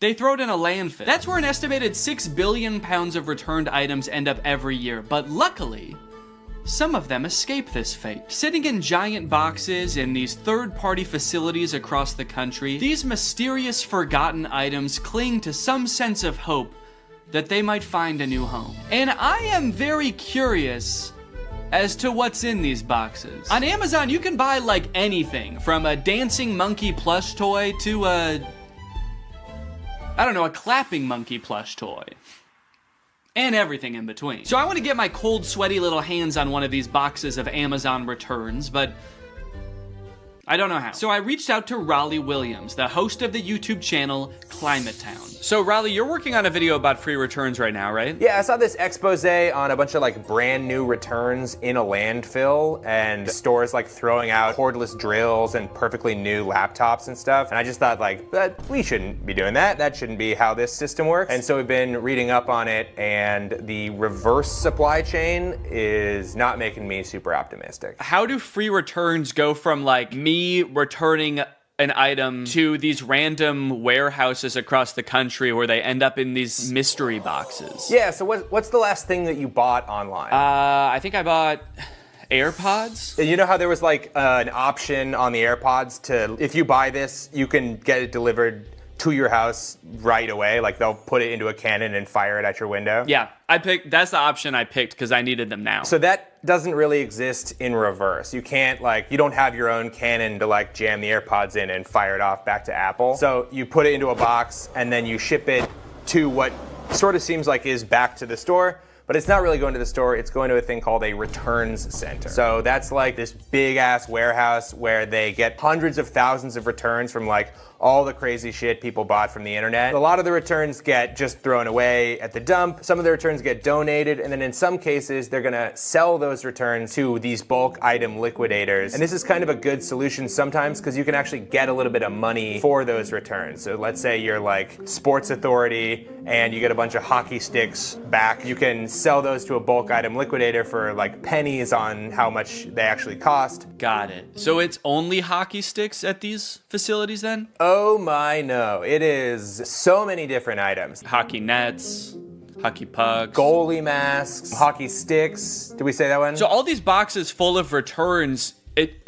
they throw it in a landfill. That's where an estimated 6 billion pounds of returned items end up every year, but luckily, some of them escape this fate. Sitting in giant boxes in these third-party facilities across the country, these mysterious forgotten items cling to some sense of hope that they might find a new home. And I am very curious as to what's in these boxes. On Amazon, you can buy like anything from a dancing monkey plush toy to a clapping monkey plush toy. And everything in between. So I want to get my cold, sweaty little hands on one of these boxes of Amazon returns, but I don't know how. So I reached out to Raleigh Williams, the host of the YouTube channel Climate Town. So Raleigh, you're working on a video about free returns right now, right? Yeah, I saw this expose on a bunch of like brand new returns in a landfill and stores like throwing out cordless drills and perfectly new laptops and stuff. And I just thought like, that we shouldn't be doing that. That shouldn't be how this system works. And so we've been reading up on it, and the reverse supply chain is not making me super optimistic. How do free returns go from like me returning an item to these random warehouses across the country where they end up in these mystery boxes? Yeah, so what's the last thing that you bought online? I think I bought AirPods. You know how there was like an option on the AirPods to, if you buy this, you can get it delivered to your house right away? Like they'll put it into a cannon and fire it at your window? Yeah, that's the option I picked because I needed them now. So that doesn't really exist in reverse. You can't you don't have your own cannon to like jam the AirPods in and fire it off back to Apple. So you put it into a box and then you ship it to what sort of seems like is back to the store. But it's not really going to the store, it's going to a thing called a returns center. So that's like this big ass warehouse where they get hundreds of thousands of returns from like all the crazy shit people bought from the internet. A lot of the returns get just thrown away at the dump. Some of the returns get donated, and then in some cases, they're gonna sell those returns to these bulk item liquidators. And this is kind of a good solution sometimes because you can actually get a little bit of money for those returns. So let's say you're like Sports Authority and you get a bunch of hockey sticks back. You can sell those to a bulk item liquidator for like pennies on how much they actually cost. Got it. So it's only hockey sticks at these facilities then? Oh my no, it is so many different items. Hockey nets, hockey pucks, goalie masks, hockey sticks. Did we say that one? So all these boxes full of returns,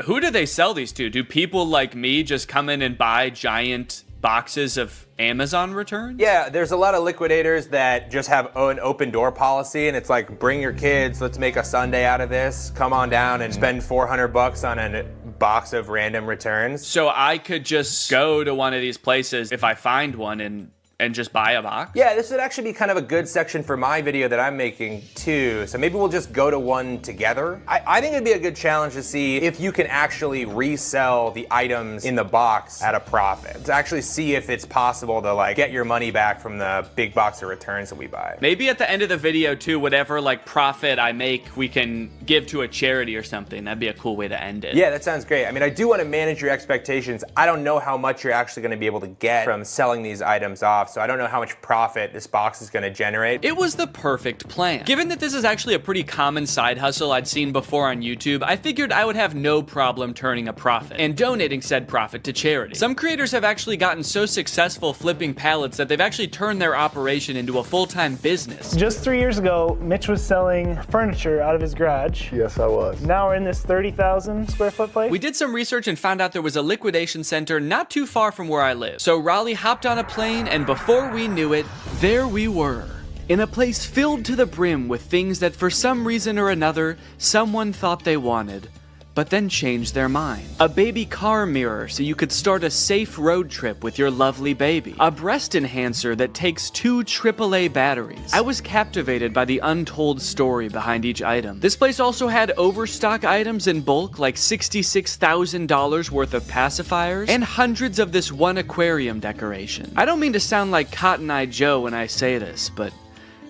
who do they sell these to? Do people like me just come in and buy giant boxes of Amazon returns? Yeah, there's a lot of liquidators that just have an open door policy, and it's like, bring your kids, let's make a Sunday out of this. Come on down and spend $400 on a box of random returns. So I could just go to one of these places if I find one and just buy a box? Yeah, this would actually be kind of a good section for my video that I'm making too. So maybe we'll just go to one together. I think it'd be a good challenge to see if you can actually resell the items in the box at a profit. To actually see if it's possible to like get your money back from the big box of returns that we buy. Maybe at the end of the video too, whatever like profit I make, we can give to a charity or something. That'd be a cool way to end it. Yeah, that sounds great. I mean, I do want to manage your expectations. I don't know how much you're actually going to be able to get from selling these items off. So I don't know how much profit this box is going to generate. It was the perfect plan. Given that this is actually a pretty common side hustle I'd seen before on YouTube, I figured I would have no problem turning a profit and donating said profit to charity. Some creators have actually gotten so successful flipping pallets that they've actually turned their operation into a full-time business. Just 3 years ago, Mitch was selling furniture out of his garage. Yes, I was. Now we're in this 30,000 square foot place. We did some research and found out there was a liquidation center not too far from where I live. So Raleigh hopped on a plane, and before we knew it, there we were, in a place filled to the brim with things that for some reason or another, someone thought they wanted, but then changed their mind. A baby car mirror so you could start a safe road trip with your lovely baby. A breast enhancer that takes 2 AAA batteries. I was captivated by the untold story behind each item. This place also had overstock items in bulk like $66,000 worth of pacifiers and hundreds of this one aquarium decoration. I don't mean to sound like Cotton Eye Joe when I say this, but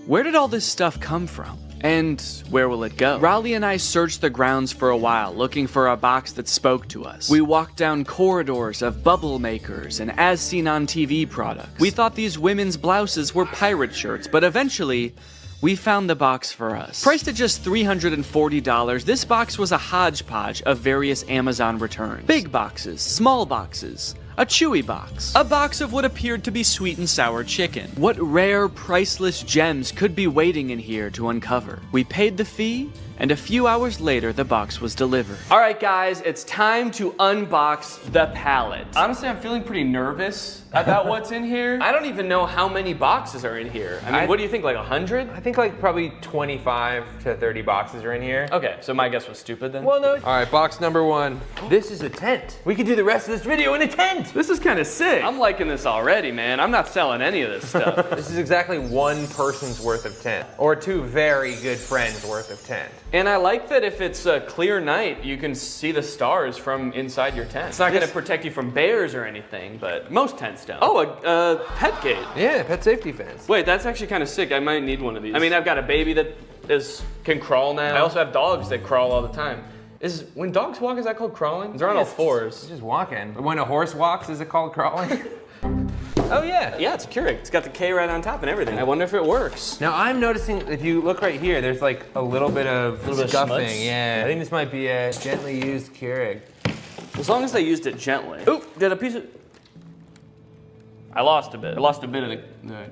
where did all this stuff come from? And where will it go? Raleigh and I searched the grounds for a while, looking for a box that spoke to us. We walked down corridors of bubble makers and as seen on TV products. We thought these women's blouses were pirate shirts, but eventually, we found the box for us. Priced at just $340, this box was a hodgepodge of various Amazon returns. Big boxes, small boxes, A Chewy box. A box of what appeared to be sweet and sour chicken. What rare, priceless gems could be waiting in here to uncover? We paid the fee, and a few hours later, the box was delivered. All right, guys, it's time to unbox the pallet. Honestly, I'm feeling pretty nervous about what's in here. I don't even know how many boxes are in here. I mean, what do you think, like 100? I think like probably 25 to 30 boxes are in here. Okay, so my guess was stupid then? Well, no. All right, box number 1. This is a tent. We could do the rest of this video in a tent. This is kind of sick. I'm liking this already, man. I'm not selling any of this stuff. This is exactly one person's worth of tent, or 2 very good friends worth of tent. And I like that if it's a clear night, you can see the stars from inside your tent. It's not going to protect you from bears or anything, but most tents don't. Oh, a pet gate. Yeah, pet safety fence. Wait, that's actually kind of sick. I might need one of these. I mean, I've got a baby that can crawl now. I also have dogs that crawl all the time. When dogs walk, is that called crawling? They're on all fours. It's just walking. When a horse walks, is it called crawling? Oh yeah. Yeah, it's a Keurig. It's got the K right on top and everything. I wonder if it works. Now I'm noticing, if you look right here, there's like a little bit of scuffing. Yeah, I think this might be a gently used Keurig. As long as they used it gently. Oop, did a piece of... I lost a bit. I lost a bit of the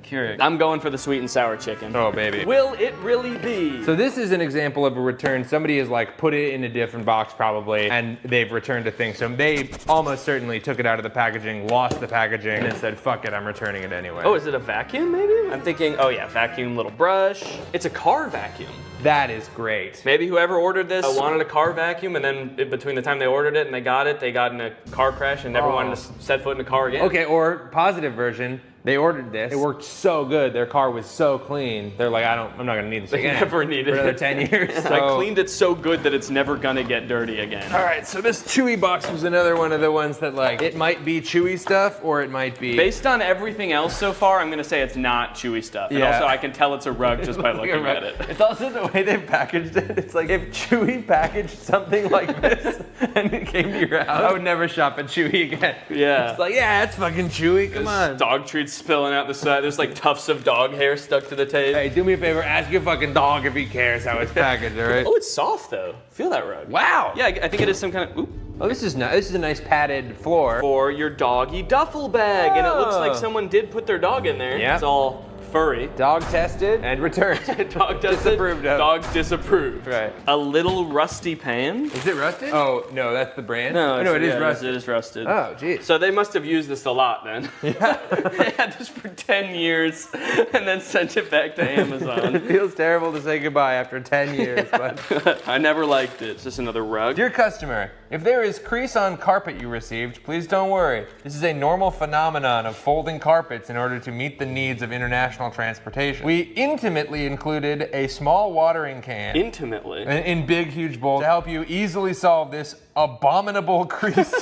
Keurig. I'm going for the sweet and sour chicken. Oh, baby. Will it really be? So this is an example of a return. Somebody has like put it in a different box probably, and they've returned a thing. So they almost certainly took it out of the packaging, lost the packaging, and then said, fuck it, I'm returning it anyway. Oh, is it a vacuum maybe? I'm thinking, oh yeah, vacuum, little brush. It's a car vacuum. That is great. Maybe whoever ordered this wanted a car vacuum, and then between the time they ordered it and they got in a car crash and never wanted to set foot in a car again. Okay, or positive version, they ordered this. It worked so good. Their car was so clean. They're like, I'm not gonna need this again. They never needed it. For another 10 years. So. I cleaned it so good that it's never gonna get dirty again. All right, so this Chewy box was another one of the ones that like, it might be Chewy stuff or it might be... Based on everything else so far, I'm gonna say it's not Chewy stuff. And also I can tell it's a rug just by looking at it. It's also the way they've packaged it. It's like if Chewy packaged something like this and it came to your house, I would never shop at Chewy again. Yeah. It's like, yeah, it's fucking Chewy, come on. Dog treats spilling out the side. There's like tufts of dog hair stuck to the tape. Hey, do me a favor, ask your fucking dog if he cares how it's packaged, all right? Oh, it's soft though. Feel that rug. Wow. Yeah, I think it is some kind of, oop. Oh, this is nice. This is a nice padded floor. For your doggy duffel bag. And it looks like someone did put their dog in there. Yeah. It's all furry. Dog tested and returned. Dog tested. Disapproved of. Dog disapproved. Right. A little rusty pan. Is it rusted? Oh, no, that's the brand? No, it is rusted. It is rusted. Oh, geez. So they must have used this a lot then. Yeah. They had this for 10 years and then sent it back to Amazon. It feels terrible to say goodbye after 10 years, but... I never liked it. Is this another rug? Dear customer, if there is crease on carpet you received, please don't worry. This is a normal phenomenon of folding carpets in order to meet the needs of international transportation. We intimately included a small watering can. Intimately? In big, huge bowls to help you easily solve this abominable crease.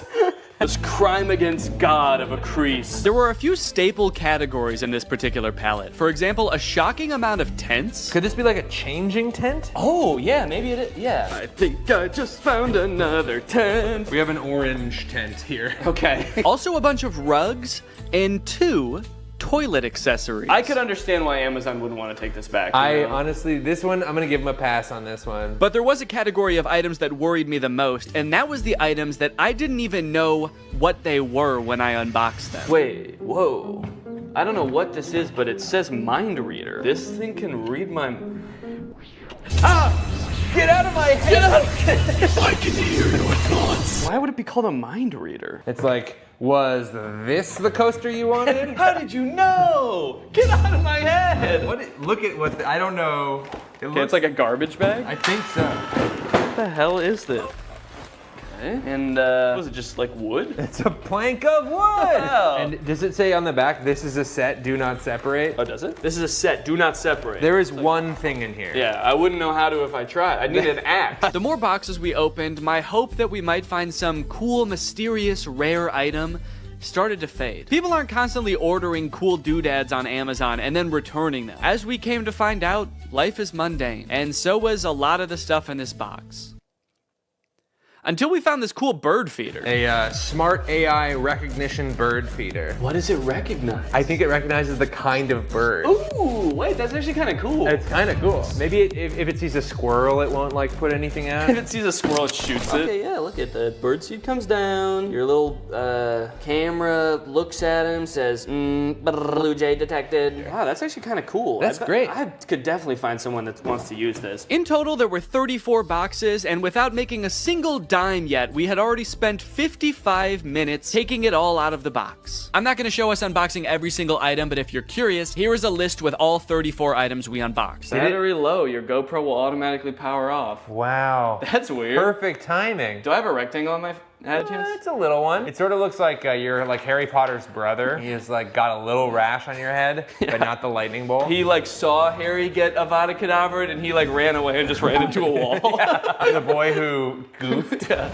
This crime against God of a crease. There were a few staple categories in this particular palette. For example, a shocking amount of tents. Could this be like a changing tent? Oh, yeah, maybe it is. Yeah. I think I just found another tent. We have an orange tent here. Okay. Also a bunch of rugs and 2 toilet accessories. I could understand why Amazon wouldn't want to take this back. Honestly, this one, I'm gonna give them a pass on this one. But there was a category of items that worried me the most, and that was the items that I didn't even know what they were when I unboxed them. Wait, whoa. I don't know what this is, but it says mind reader. This thing can read my... Ah! Get out of my head! Get out! I can hear your thoughts. Why would it be called a mind reader? It's like, was this the coaster you wanted? How did you know? Get out of my head! Look at what, I don't know. It's like a garbage bag? I think so. What the hell is this? Okay. And was it just like wood? It's a plank of wood! Wow. And does it say on the back, this is a set, do not separate? Oh, does it? This is a set, do not separate. There is one thing in here. Yeah, I wouldn't know how to if I tried. I'd need an axe. The more boxes we opened, my hope that we might find some cool, mysterious, rare item started to fade. People aren't constantly ordering cool doodads on Amazon and then returning them. As we came to find out, life is mundane, and so was a lot of the stuff in this box. Until we found this cool bird feeder. A smart AI recognition bird feeder. What does it recognize? I think it recognizes the kind of bird. Ooh, wait, that's actually kind of cool. It's kind of cool. Maybe if it sees a squirrel, it won't like put anything out. If it sees a squirrel, it shoots it. Okay, yeah, look at the bird seed comes down. Your little camera looks at him, says, blue jay detected. Wow, that's actually kind of cool. That's great. I could definitely find someone that wants to use this. In total, there were 34 boxes, and without making a single dime yet, we had already spent 55 minutes taking it all out of the box. I'm not going to show us unboxing every single item, but if you're curious, here is a list with all 34 items we unboxed. Battery low, your GoPro will automatically power off. Wow. That's weird. Perfect timing. Do I have a rectangle on my head? It's a little one. It sort of looks like you're like Harry Potter's brother. He has like got a little rash on your head, but not the lightning bolt. He like saw Harry get Avada Kedavra and he like ran away and just ran into a wall. The boy who goofed. Yeah.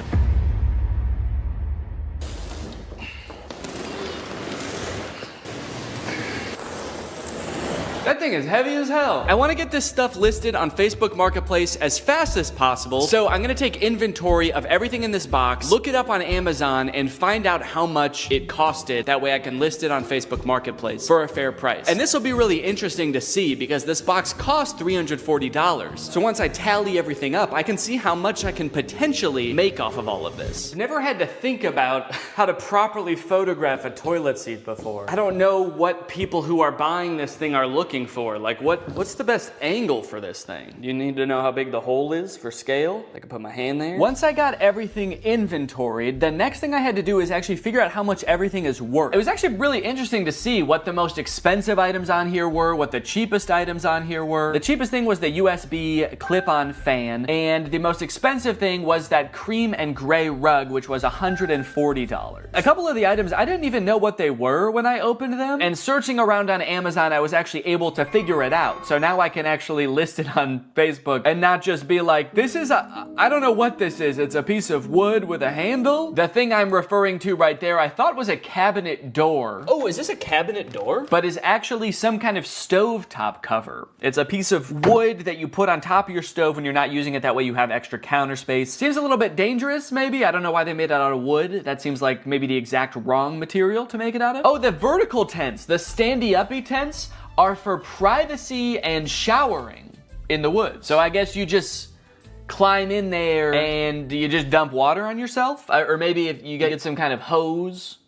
That thing is heavy as hell. I want to get this stuff listed on Facebook Marketplace as fast as possible, so I'm going to take inventory of everything in this box, look it up on Amazon, and find out how much it costed. That way I can list it on Facebook Marketplace for a fair price. And this will be really interesting to see because this box cost $340. So once I tally everything up, I can see how much I can potentially make off of all of this. Never had to think about how to properly photograph a toilet seat before. I don't know what people who are buying this thing are looking for. Like what's the best angle for this thing? You need to know how big the hole is for scale. I can put my hand there. Once I got everything inventoried, the next thing I had to do is actually figure out how much everything is worth. It was actually really interesting to see what the most expensive items on here were, what the cheapest items on here were. The cheapest thing was the USB clip-on fan, and the most expensive thing was that cream and gray rug, which was $140. A couple of the items, I didn't even know what they were when I opened them, and searching around on Amazon, I was actually able to figure it out. So now I can actually list it on Facebook and not just be like, this is I don't know what this is. It's a piece of wood with a handle. The thing I'm referring to right there, I thought was a cabinet door. Oh, is this a cabinet door? But is actually some kind of stovetop cover. It's a piece of wood that you put on top of your stove when you're not using it. That way you have extra counter space. Seems a little bit dangerous, maybe. I don't know why they made it out of wood. That seems like maybe the exact wrong material to make it out of. Oh, the vertical tents, the standy-uppy tents, are for privacy and showering in the woods. So I guess you just climb in there and you just dump water on yourself? Or maybe if you get some kind of hose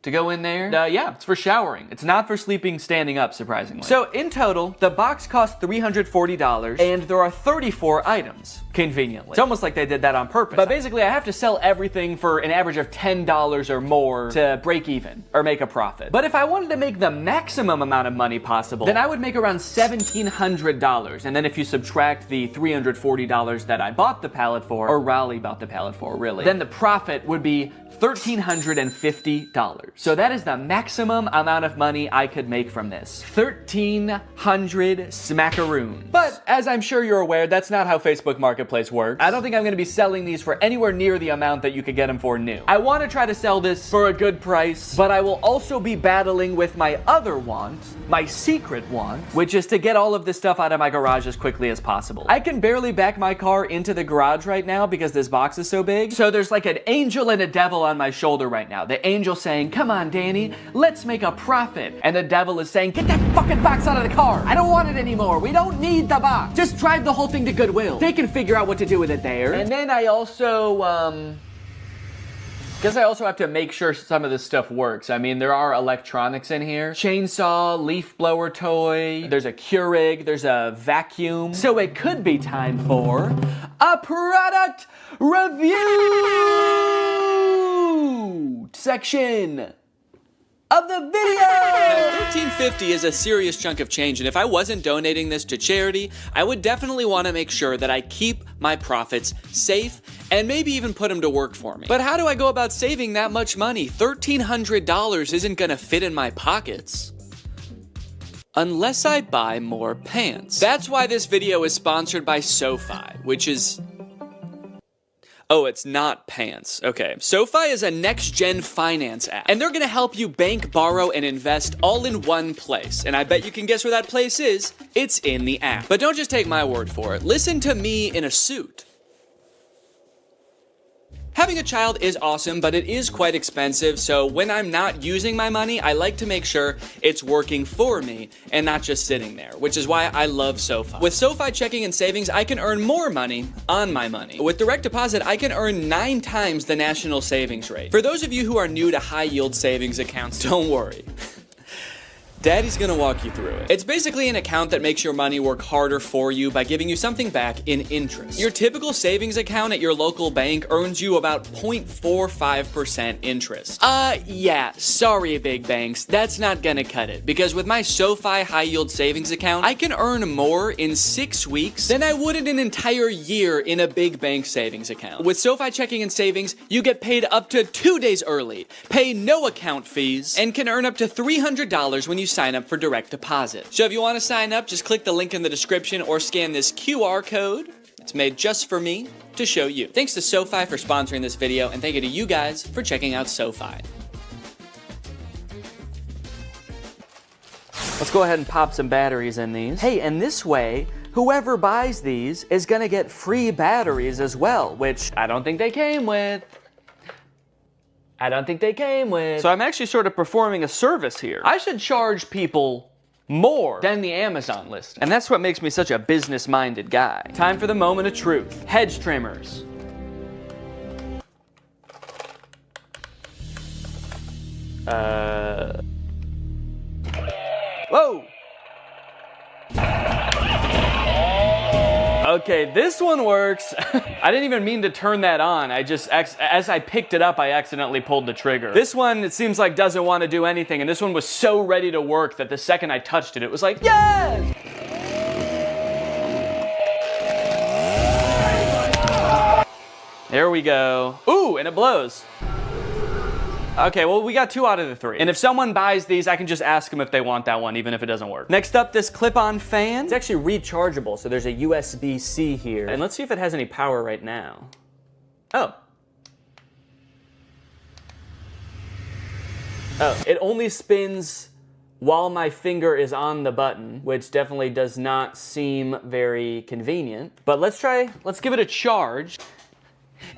to go in there. Yeah, it's for showering. It's not for sleeping standing up, surprisingly. So in total, the box cost $340 and there are 34 items, conveniently. It's almost like they did that on purpose. But basically, I have to sell everything for an average of $10 or more to break even or make a profit. But if I wanted to make the maximum amount of money possible, then I would make around $1,700. And then if you subtract the $340 that I bought the pallet for, or Raleigh bought the pallet for, really, then the profit would be $1,350. So that is the maximum amount of money I could make from this. 1,300 smackaroons. But as I'm sure you're aware, that's not how Facebook Marketplace works. I don't think I'm gonna be selling these for anywhere near the amount that you could get them for new. I wanna try to sell this for a good price, but I will also be battling with my other want, my secret want, which is to get all of this stuff out of my garage as quickly as possible. I can barely back my car into the garage right now because this box is so big. So there's like an angel and a devil on my shoulder right now. The angel saying, come on, Danny, let's make a profit. And the devil is saying, get that fucking box out of the car. I don't want it anymore. We don't need the box. Just drive the whole thing to Goodwill. They can figure out what to do with it there. And then I also, guess I also have to make sure some of this stuff works. I mean, there are electronics in here. Chainsaw, leaf blower toy, there's a Keurig, there's a vacuum. So it could be time for a product review section of the video! Now, $13.50 is a serious chunk of change, and if I wasn't donating this to charity, I would definitely want to make sure that I keep my profits safe and maybe even put them to work for me. But how do I go about saving that much money? $1,300 isn't gonna fit in my pockets unless I buy more pants. That's why this video is sponsored by SoFi, which is... Oh, it's not pants. Okay. SoFi is a next-gen finance app, and they're gonna help you bank, borrow, and invest all in one place. And I bet you can guess where that place is. It's in the app. But don't just take my word for it. Listen to me in a suit. Having a child is awesome, but it is quite expensive, so when I'm not using my money, I like to make sure it's working for me and not just sitting there, which is why I love SoFi. With SoFi checking and savings, I can earn more money on my money. With direct deposit, I can earn 9 times the national savings rate. For those of you who are new to high yield savings accounts, don't worry. Daddy's gonna walk you through it. It's basically an account that makes your money work harder for you by giving you something back in interest. Your typical savings account at your local bank earns you about 0.45% interest. Yeah, sorry big banks, that's not gonna cut it, because with my SoFi high yield savings account, I can earn more in 6 weeks than I would in an entire year in a big bank savings account. With SoFi checking and savings, you get paid up to 2 days early, pay no account fees, and can earn up to $300 when you sign up for direct deposit. So if you want to sign up, just click the link in the description or scan this QR code. It's made just for me to show you. Thanks to SoFi for sponsoring this video, and thank you to you guys for checking out SoFi. Let's go ahead and pop some batteries in these. Hey, and this way, whoever buys these is gonna get free batteries as well, which I don't think they came with. So I'm actually sort of performing a service here. I should charge people more than the Amazon list. And that's what makes me such a business-minded guy. Time for the moment of truth. Hedge trimmers. Whoa! Okay, this one works. I didn't even mean to turn that on. I just, as I picked it up, I accidentally pulled the trigger. This one, it seems like doesn't want to do anything, and this one was so ready to work that the second I touched it, it was like, yes! There we go. Ooh, and it blows. Okay, well, we got 2 out of the 3. And if someone buys these, I can just ask them if they want that one, even if it doesn't work. Next up, this clip-on fan. It's actually rechargeable, so there's a USB-C here. And let's see if it has any power right now. Oh. Oh, it only spins while my finger is on the button, which definitely does not seem very convenient. But let's give it a charge.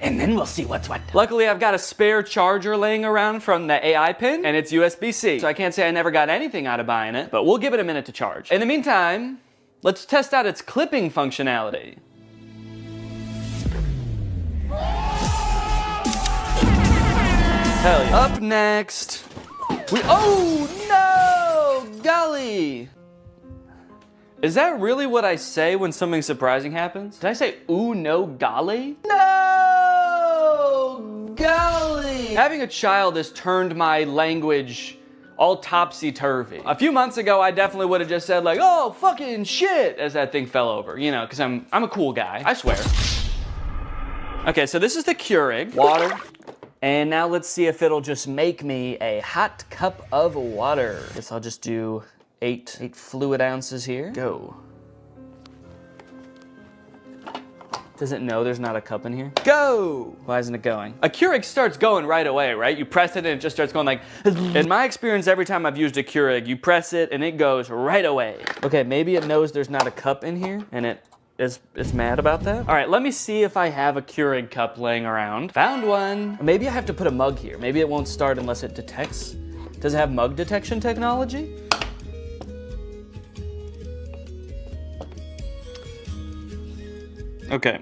And then we'll see what's what. Luckily, I've got a spare charger laying around from the AI pin, and it's USB-C. So I can't say I never got anything out of buying it, but we'll give it a minute to charge. In the meantime, let's test out its clipping functionality. Hell yeah. Up next, oh no, golly. Is that really what I say when something surprising happens? Did I say, ooh, no, golly? No, golly! Having a child has turned my language all topsy-turvy. A few months ago, I definitely would have just said like, oh, fucking shit, as that thing fell over, you know, because I'm a cool guy, I swear. Okay, so this is the Keurig. Water. And now let's see if it'll just make me a hot cup of water. Guess I'll just do 8 fluid ounces here. Go. Does it know there's not a cup in here? Go! Why isn't it going? A Keurig starts going right away, right? You press it and it just starts going like... In my experience, every time I've used a Keurig, you press it and it goes right away. Okay, maybe it knows there's not a cup in here and it's mad about that. All right, let me see if I have a Keurig cup laying around. Found one. Maybe I have to put a mug here. Maybe it won't start unless it detects. Does it have mug detection technology? Okay,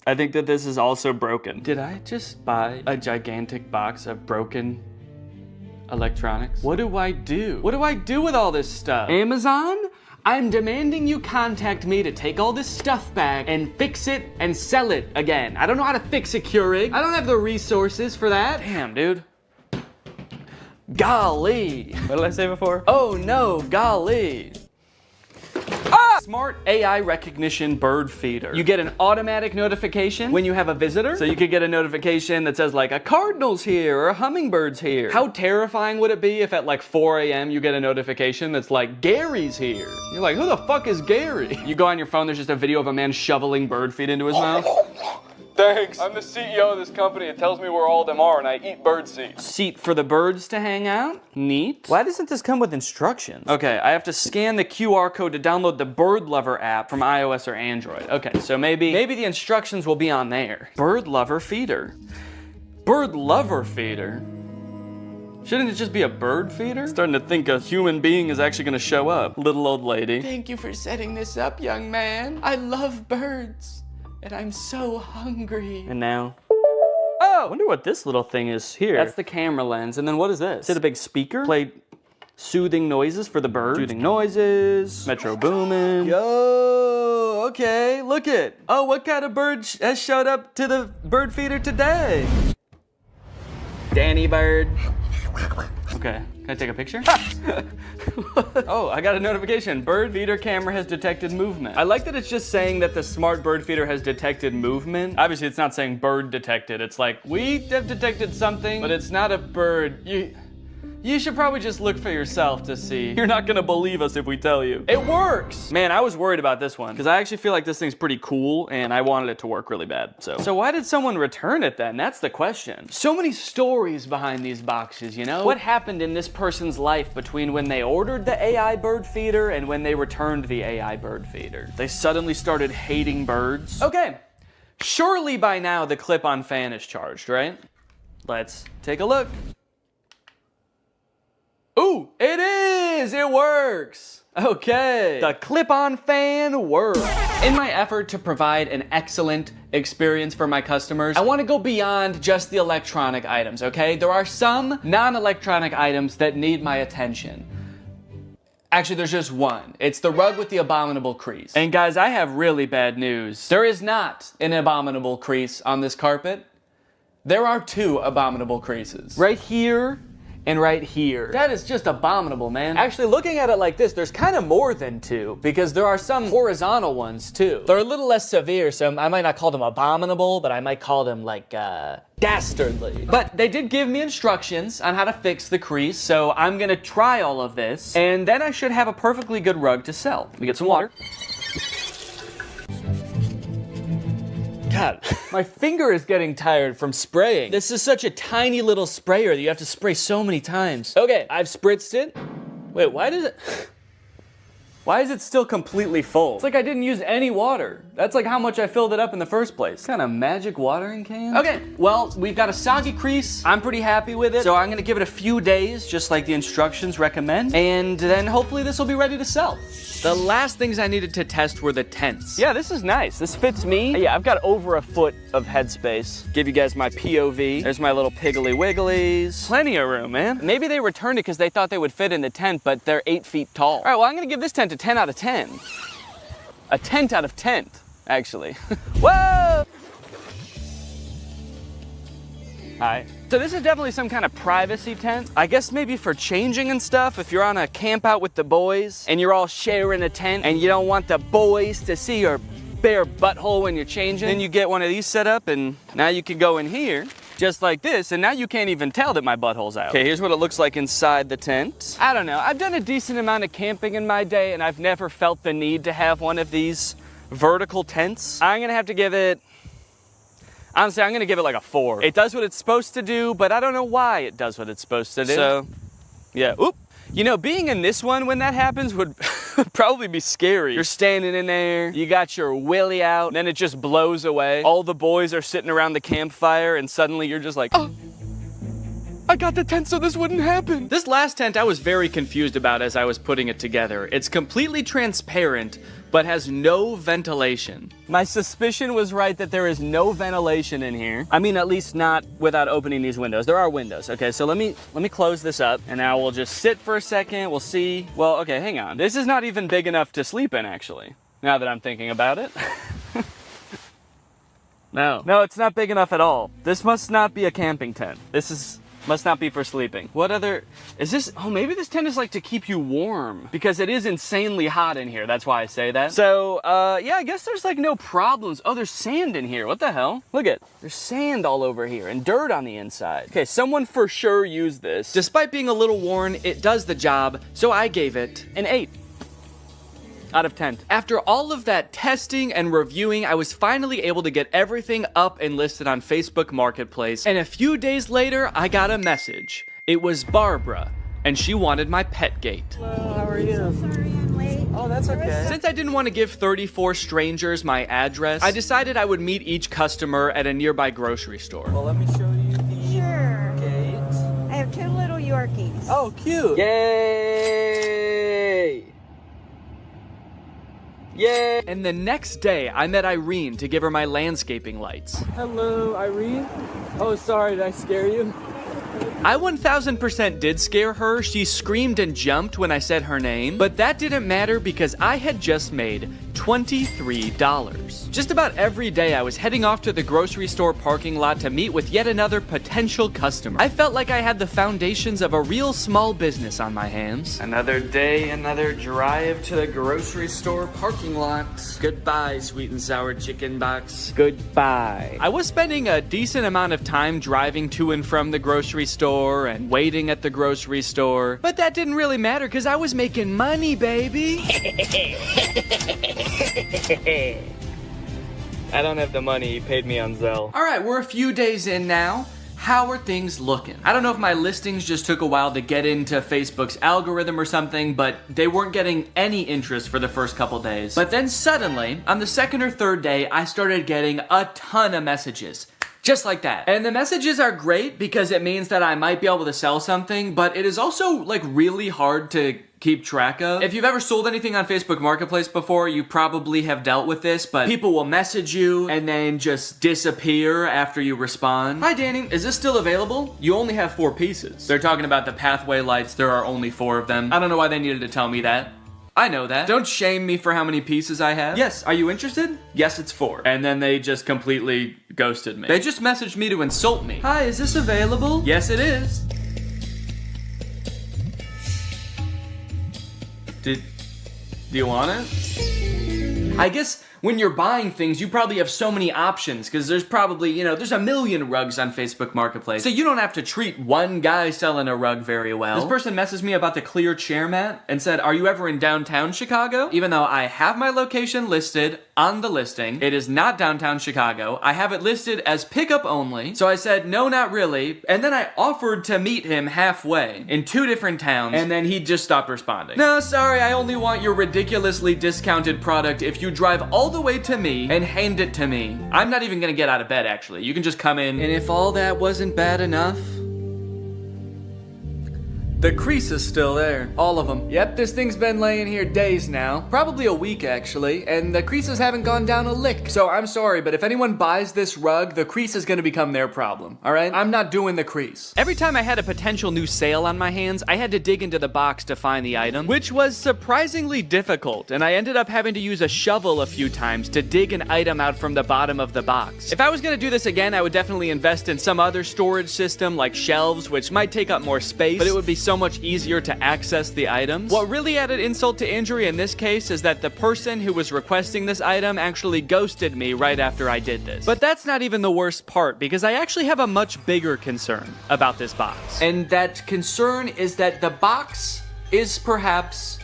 I think that this is also broken. Did I just buy a gigantic box of broken electronics? What do I do? What do I do with all this stuff? Amazon? I'm demanding you contact me to take all this stuff back and fix it and sell it again. I don't know how to fix a Keurig. I don't have the resources for that. Damn, dude. Golly. What did I say before? Oh no, golly. Ah! Smart AI recognition bird feeder. You get an automatic notification when you have a visitor. So you could get a notification that says like a cardinal's here or a hummingbird's here. How terrifying would it be if at like 4 a.m. you get a notification that's like Gary's here? You're like, who the fuck is Gary? You go on your phone, there's just a video of a man shoveling bird feed into his mouth. Thanks. I'm the CEO of this company. It tells me where all of them are, and I eat bird seed. Seat for the birds to hang out? Neat. Why doesn't this come with instructions? Okay, I have to scan the QR code to download the Bird Lover app from iOS or Android. Okay, so maybe the instructions will be on there. Bird Lover feeder. Bird lover feeder? Shouldn't it just be a bird feeder? Starting to think a human being is actually gonna show up. Little old lady. Thank you for setting this up, young man. I love birds, and I'm so hungry. And now? Oh, I wonder what this little thing is here. That's the camera lens. And then what is this? Is it a big speaker? Play soothing noises for the birds. Soothing noises. Metro Boomin. Yo, okay, look it. Oh, what kind of bird has showed up to the bird feeder today? Danny Bird. Okay, can I take a picture? Oh, I got a notification. Bird feeder camera has detected movement. I like that it's just saying that the smart bird feeder has detected movement. Obviously, it's not saying bird detected. It's like, we have detected something, but it's not a bird. You should probably just look for yourself to see. You're not gonna believe us if we tell you. It works! Man, I was worried about this one, because I actually feel like this thing's pretty cool, and I wanted it to work really bad, So why did someone return it then? That's the question. So many stories behind these boxes, you know? What happened in this person's life between when they ordered the AI bird feeder and when they returned the AI bird feeder? They suddenly started hating birds? Okay, surely by now the clip-on fan is charged, right? Let's take a look. Ooh, it is! It works! Okay. The clip-on fan works. In my effort to provide an excellent experience for my customers, I want to go beyond just the electronic items, okay? There are some non-electronic items that need my attention. Actually, there's just one. It's the rug with the abominable crease. And guys, I have really bad news. There is not an abominable crease on this carpet. There are 2 abominable creases. Right here and right here. That is just abominable, man. Actually, looking at it like this, there's kind of more than 2, because there are some horizontal ones too. They're a little less severe, so I might not call them abominable, but I might call them like, dastardly. But they did give me instructions on how to fix the crease, so I'm gonna try all of this, and then I should have a perfectly good rug to sell. Let me get some water. God, my finger is getting tired from spraying. This is such a tiny little sprayer that you have to spray so many times. Okay, I've spritzed it. Wait, why is it still completely full? It's like I didn't use any water. That's like how much I filled it up in the first place. Kind of magic watering can? Okay, well, we've got a soggy crease. I'm pretty happy with it. So I'm gonna give it a few days, just like the instructions recommend. And then hopefully this will be ready to sell. The last things I needed to test were the tents. Yeah, this is nice. This fits me. Yeah, I've got over a foot of headspace. Give you guys my POV. There's my little piggly wigglies. Plenty of room, man. Maybe they returned it because they thought they would fit in the tent, but they're 8 feet tall. All right, well, I'm gonna give this tent a 10 out of 10. A tent out of tent, actually. Whoa! Hi. So this is definitely some kind of privacy tent. I guess maybe for changing and stuff, if you're on a camp out with the boys and you're all sharing a tent and you don't want the boys to see your bare butthole when you're changing, then you get one of these set up and now you can go in here just like this, and now you can't even tell that my butthole's out. Okay, here's what it looks like inside the tent. I don't know, I've done a decent amount of camping in my day and I've never felt the need to have one of these vertical tents. I'm gonna have to give it, honestly, I'm gonna give it like a 4. It does what it's supposed to do, but I don't know why it does what it's supposed to do. So, yeah, oop. You know, being in this one when that happens would probably be scary. You're standing in there, you got your willy out, then it just blows away. All the boys are sitting around the campfire and suddenly you're just like, oh, I got the tent so this wouldn't happen. This last tent I was very confused about as I was putting it together. It's completely transparent, but has no ventilation. My suspicion was right that there is no ventilation in here. I mean, at least not without opening these windows. There are windows. Okay, so let me close this up and now we'll just sit for a second. We'll see. Well, okay, hang on. This is not even big enough to sleep in, actually, now that I'm thinking about it. No, it's not big enough at all. This must not be a camping tent. Must not be for sleeping. What other, is this, oh, maybe this tent is like to keep you warm because it is insanely hot in here. That's why I say that. So, yeah, I guess there's like no problems. Oh, there's sand in here. What the hell? Look at, there's sand all over here and dirt on the inside. Okay, someone for sure used this. Despite being a little worn, it does the job. So I gave it an 8. Out of 10. After all of that testing and reviewing, I was finally able to get everything up and listed on Facebook Marketplace, and a few days later, I got a message. It was Barbara, and she wanted my pet gate. Hello, how are you? So sorry I'm late. Oh, that's okay. Since I didn't want to give 34 strangers my address, I decided I would meet each customer at a nearby grocery store. Well, let me show you the Yorkies. Oh, cute. Yay! Yay! And the next day, I met Irene to give her my landscaping lights. Hello, Irene. Oh, sorry, did I scare you? I 1000% did scare her. She screamed and jumped when I said her name, but that didn't matter because I had just made $23. Just about every day I was heading off to the grocery store parking lot to meet with yet another potential customer. I felt like I had the foundations of a real small business on my hands. Another day, another drive to the grocery store parking lot. Goodbye, sweet and sour chicken box. Goodbye. I was spending a decent amount of time driving to and from the grocery store and waiting at the grocery store, but that didn't really matter because I was making money, baby. I don't have the money, he paid me on Zelle. All right, we're a few days in now. How are things looking? I don't know if my listings just took a while to get into Facebook's algorithm or something, but they weren't getting any interest for the first couple days. But then suddenly, on the second or third day, I started getting a ton of messages. Just like that. And the messages are great because it means that I might be able to sell something, but it is also like really hard to keep track of. If you've ever sold anything on Facebook Marketplace before, you probably have dealt with this, but people will message you and then just disappear after you respond. Hi Danny, is this still available? You only have 4 pieces. They're talking about the pathway lights, there are only 4 of them. I don't know why they needed to tell me that. I know that. Don't shame me for how many pieces I have. Yes, are you interested? Yes, it's 4. And then they just completely ghosted me. They just messaged me to insult me. Hi, is this available? Yes, it is. Do you want it? I guess when you're buying things, you probably have so many options because there's probably, there's a million rugs on Facebook Marketplace. So you don't have to treat one guy selling a rug very well. This person messaged me about the clear chair mat and said, are you ever in downtown Chicago? Even though I have my location listed on the listing, it is not downtown Chicago. I have it listed as pickup only. So I said, no, not really. And then I offered to meet him halfway in 2 different towns and then he just stopped responding. No, sorry, I only want your ridiculously discounted product if you drive all the way to me and hand it to me. I'm not even gonna get out of bed actually. You can just come in. And if all that wasn't bad enough, the crease is still there. All of them. Yep, this thing's been laying here days now. Probably a week, actually. And the creases haven't gone down a lick. So I'm sorry, but if anyone buys this rug, the crease is gonna become their problem. Alright? I'm not doing the crease. Every time I had a potential new sale on my hands, I had to dig into the box to find the item, which was surprisingly difficult. And I ended up having to use a shovel a few times to dig an item out from the bottom of the box. If I was gonna do this again, I would definitely invest in some other storage system like shelves, which might take up more space, but it would be so much easier to access the items. What really added insult to injury in this case is that the person who was requesting this item actually ghosted me right after I did this. But that's not even the worst part, because I actually have a much bigger concern about this box. And that concern is that the box is perhaps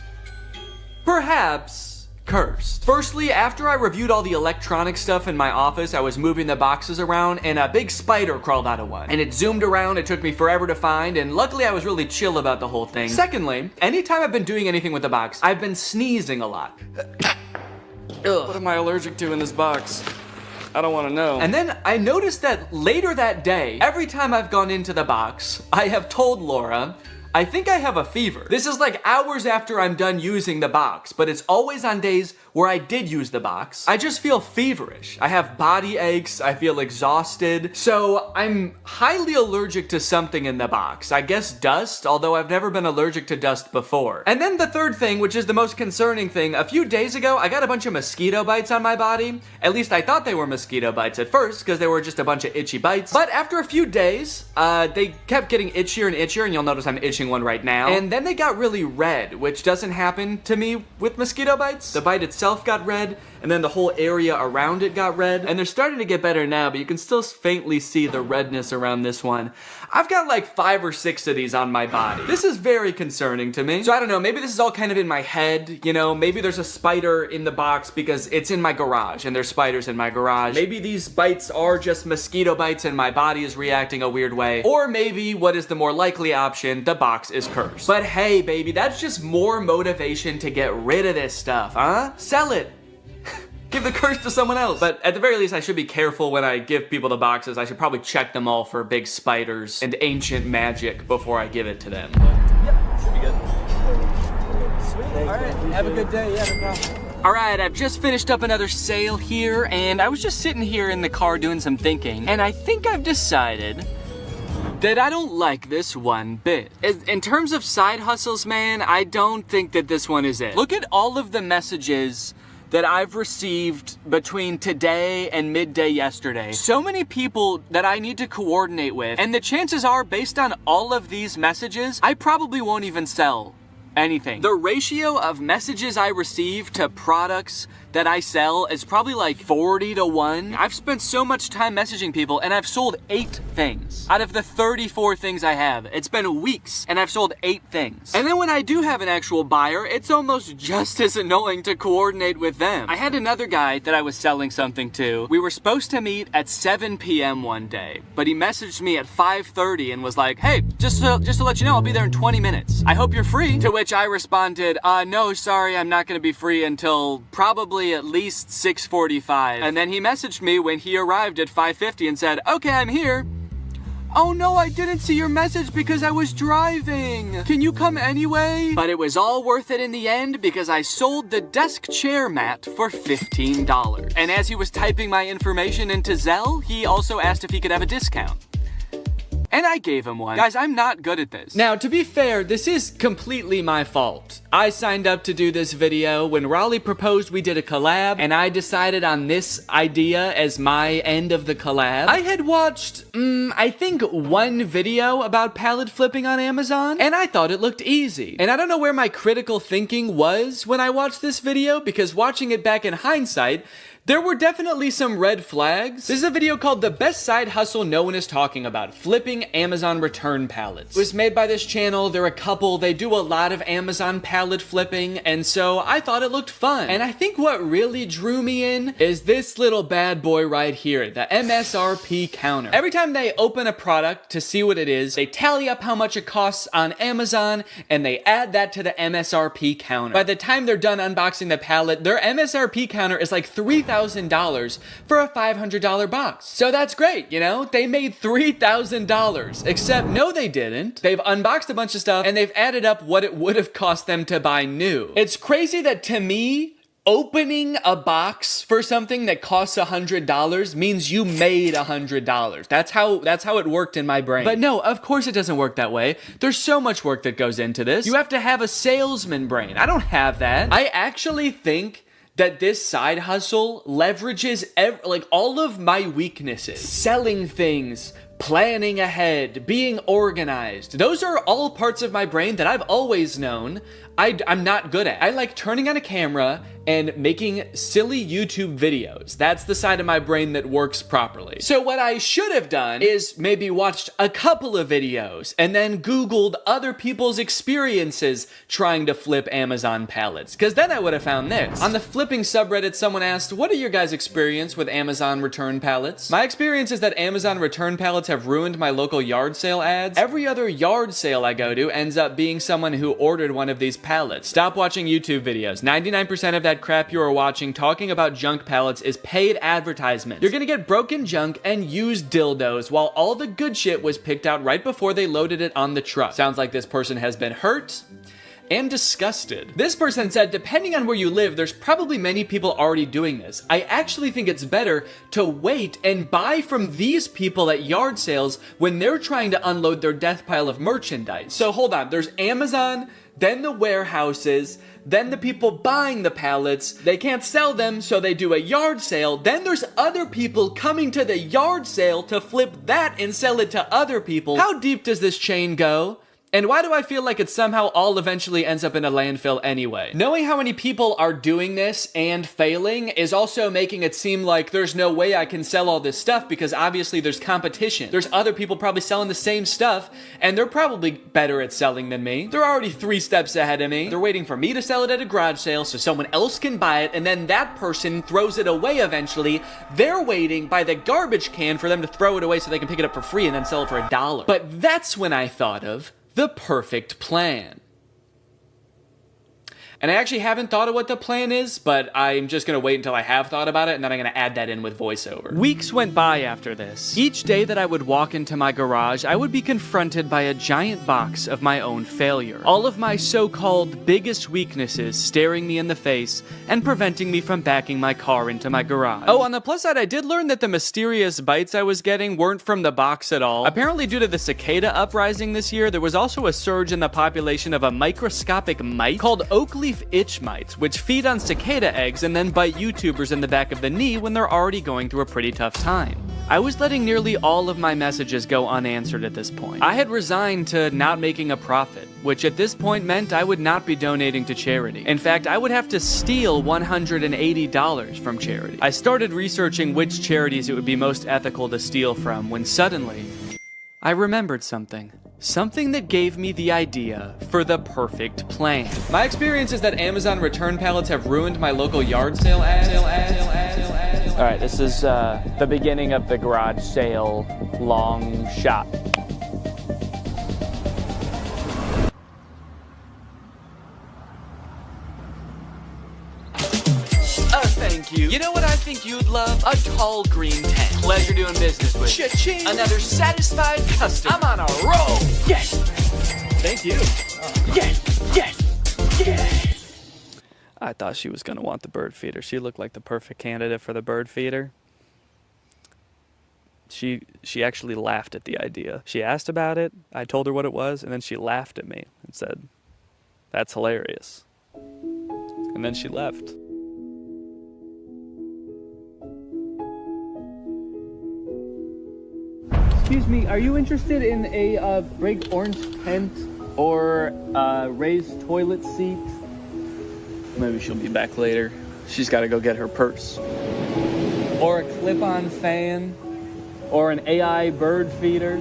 cursed. Firstly, after I reviewed all the electronic stuff in my office, I was moving the boxes around and a big spider crawled out of one. And it zoomed around, it took me forever to find, and luckily I was really chill about the whole thing. Secondly, anytime I've been doing anything with the box, I've been sneezing a lot. Ugh. What am I allergic to in this box? I don't want to know. And then I noticed that later that day, every time I've gone into the box, I have told Laura, I think I have a fever. This is like hours after I'm done using the box, but it's always on days where I did use the box. I just feel feverish. I have body aches, I feel exhausted. So I'm highly allergic to something in the box. I guess dust, although I've never been allergic to dust before. And then the third thing, which is the most concerning thing, a few days ago, I got a bunch of mosquito bites on my body. At least I thought they were mosquito bites at first, because they were just a bunch of itchy bites. But after a few days, they kept getting itchier and itchier, and you'll notice I'm itching one right now. And then they got really red, which doesn't happen to me with mosquito bites. The bite itself got red, and then the whole area around it got red. And they're starting to get better now, but you can still faintly see the redness around this one. I've got like 5 or 6 of these on my body. This is very concerning to me. So I don't know, maybe this is all kind of in my head, maybe there's a spider in the box because it's in my garage and there's spiders in my garage. Maybe these bites are just mosquito bites and my body is reacting a weird way. Or maybe, what is the more likely option, the box is cursed. But hey, baby, that's just more motivation to get rid of this stuff, huh? Sell it. Give the curse to someone else. But at the very least, I should be careful when I give people the boxes. I should probably check them all for big spiders and ancient magic before I give it to them. Yeah, should be good. All right, have a good day. Yeah, no problem. All right, I've just finished up another sale here, and I was just sitting here in the car doing some thinking, and I think I've decided that I don't like this one bit. In terms of side hustles, man, I don't think that this one is it. Look at all of the messages that I've received between today and midday yesterday. So many people that I need to coordinate with, and the chances are, based on all of these messages, I probably won't even sell anything. The ratio of messages I receive to products that I sell is probably like 40-1. I've spent so much time messaging people and I've sold 8 things. Out of the 34 things I have, it's been weeks and I've sold 8 things. And then when I do have an actual buyer, it's almost just as annoying to coordinate with them. I had another guy that I was selling something to. We were supposed to meet at 7 p.m. one day, but he messaged me at 5:30 and was like, hey, just to let you know, I'll be there in 20 minutes. I hope you're free. To which I responded, no, sorry, I'm not gonna be free until probably at least 6:45. And then he messaged me when he arrived at 5:50 and said, okay, I'm here. Oh no, I didn't see your message because I was driving. Can you come anyway? But it was all worth it in the end because I sold the desk chair mat for $15. And as he was typing my information into Zelle, he also asked if he could have a discount. And I gave him one. Guys, I'm not good at this. Now, to be fair, this is completely my fault. I signed up to do this video. When Raleigh proposed, we did a collab, and I decided on this idea as my end of the collab. I had watched, I think 1 video about pallet flipping on Amazon, and I thought it looked easy. And I don't know where my critical thinking was when I watched this video, because watching it back in hindsight, there were definitely some red flags. This is a video called The Best Side Hustle No One Is Talking About, Flipping Amazon Return Pallets. It was made by this channel. They're a couple. They do a lot of Amazon pallet flipping, and so I thought it looked fun. And I think what really drew me in is this little bad boy right here, the MSRP counter. Every time they open a product to see what it is, they tally up how much it costs on Amazon, and they add that to the MSRP counter. By the time they're done unboxing the pallet, their MSRP counter is like $3,000 for a $500 box. So that's great, you know? They made $3,000. Except, no, they didn't. They've unboxed a bunch of stuff and they've added up what it would have cost them to buy new. It's crazy that to me, opening a box for something that costs $100 means you made $100. That's how it worked in my brain. But no, of course it doesn't work that way. There's so much work that goes into this. You have to have a salesman brain. I don't have that. I actually think that this side hustle leverages like all of my weaknesses. Selling things, planning ahead, being organized. Those are all parts of my brain that I've always known I'm not good at. I like turning on a camera and making silly YouTube videos. That's the side of my brain that works properly. So what I should have done is maybe watched a couple of videos and then Googled other people's experiences trying to flip Amazon pallets, because then I would have found this. On the flipping subreddit, someone asked, what are your guys' experience with Amazon return pallets? My experience is that Amazon return pallets have ruined my local yard sale ads. Every other yard sale I go to ends up being someone who ordered one of these pallets. Stop watching YouTube videos. 99% of that crap you are watching talking about junk pallets is paid advertisement. You're gonna get broken junk and used dildos while all the good shit was picked out right before they loaded it on the truck. Sounds like this person has been hurt and disgusted. This person said, depending on where you live, there's probably many people already doing this. I actually think it's better to wait and buy from these people at yard sales when they're trying to unload their death pile of merchandise. So hold on, there's Amazon, then the warehouses, then the people buying the pallets. They can't sell them, so they do a yard sale. Then there's other people coming to the yard sale to flip that and sell it to other people. How deep does this chain go? And why do I feel like it somehow all eventually ends up in a landfill anyway? Knowing how many people are doing this and failing is also making it seem like there's no way I can sell all this stuff because obviously there's competition. There's other people probably selling the same stuff and they're probably better at selling than me. They're already 3 steps ahead of me. They're waiting for me to sell it at a garage sale so someone else can buy it and then that person throws it away eventually. They're waiting by the garbage can for them to throw it away so they can pick it up for free and then sell it for $1. But that's when I thought of the perfect plan. And I actually haven't thought of what the plan is, but I'm just gonna wait until I have thought about it, and then I'm gonna add that in with voiceover. Weeks went by after this. Each day that I would walk into my garage, I would be confronted by a giant box of my own failure. All of my so-called biggest weaknesses staring me in the face and preventing me from backing my car into my garage. Oh, on the plus side, I did learn that the mysterious bites I was getting weren't from the box at all. Apparently, due to the cicada uprising this year, there was also a surge in the population of a microscopic mite called oak leaf itch mites, which feed on cicada eggs and then bite YouTubers in the back of the knee when they're already going through a pretty tough time. I was letting nearly all of my messages go unanswered at this point. I had resigned to not making a profit, which at this point meant I would not be donating to charity. In fact, I would have to steal $180 from charity. I started researching which charities it would be most ethical to steal from when suddenly I remembered something. Something that gave me the idea for the perfect plan. My experience is that Amazon return pallets have ruined my local yard sale ads. All right, this is the beginning of the garage sale long shot. Thank you. You know what I think you'd love? A tall green tent. Pleasure doing business with you. Cha-ching. Another satisfied customer. I'm on a roll. Yes. Thank you. Yes. Yes. Yes. I thought she was going to want the bird feeder. She looked like the perfect candidate for the bird feeder. She actually laughed at the idea. She asked about it. I told her what it was, and then she laughed at me and said, "That's hilarious." And then she left. Excuse me, are you interested in a baked orange tent or raised toilet seat? Maybe she'll be back later. She's got to go get her purse. Or a clip-on fan, or an AI bird feeder.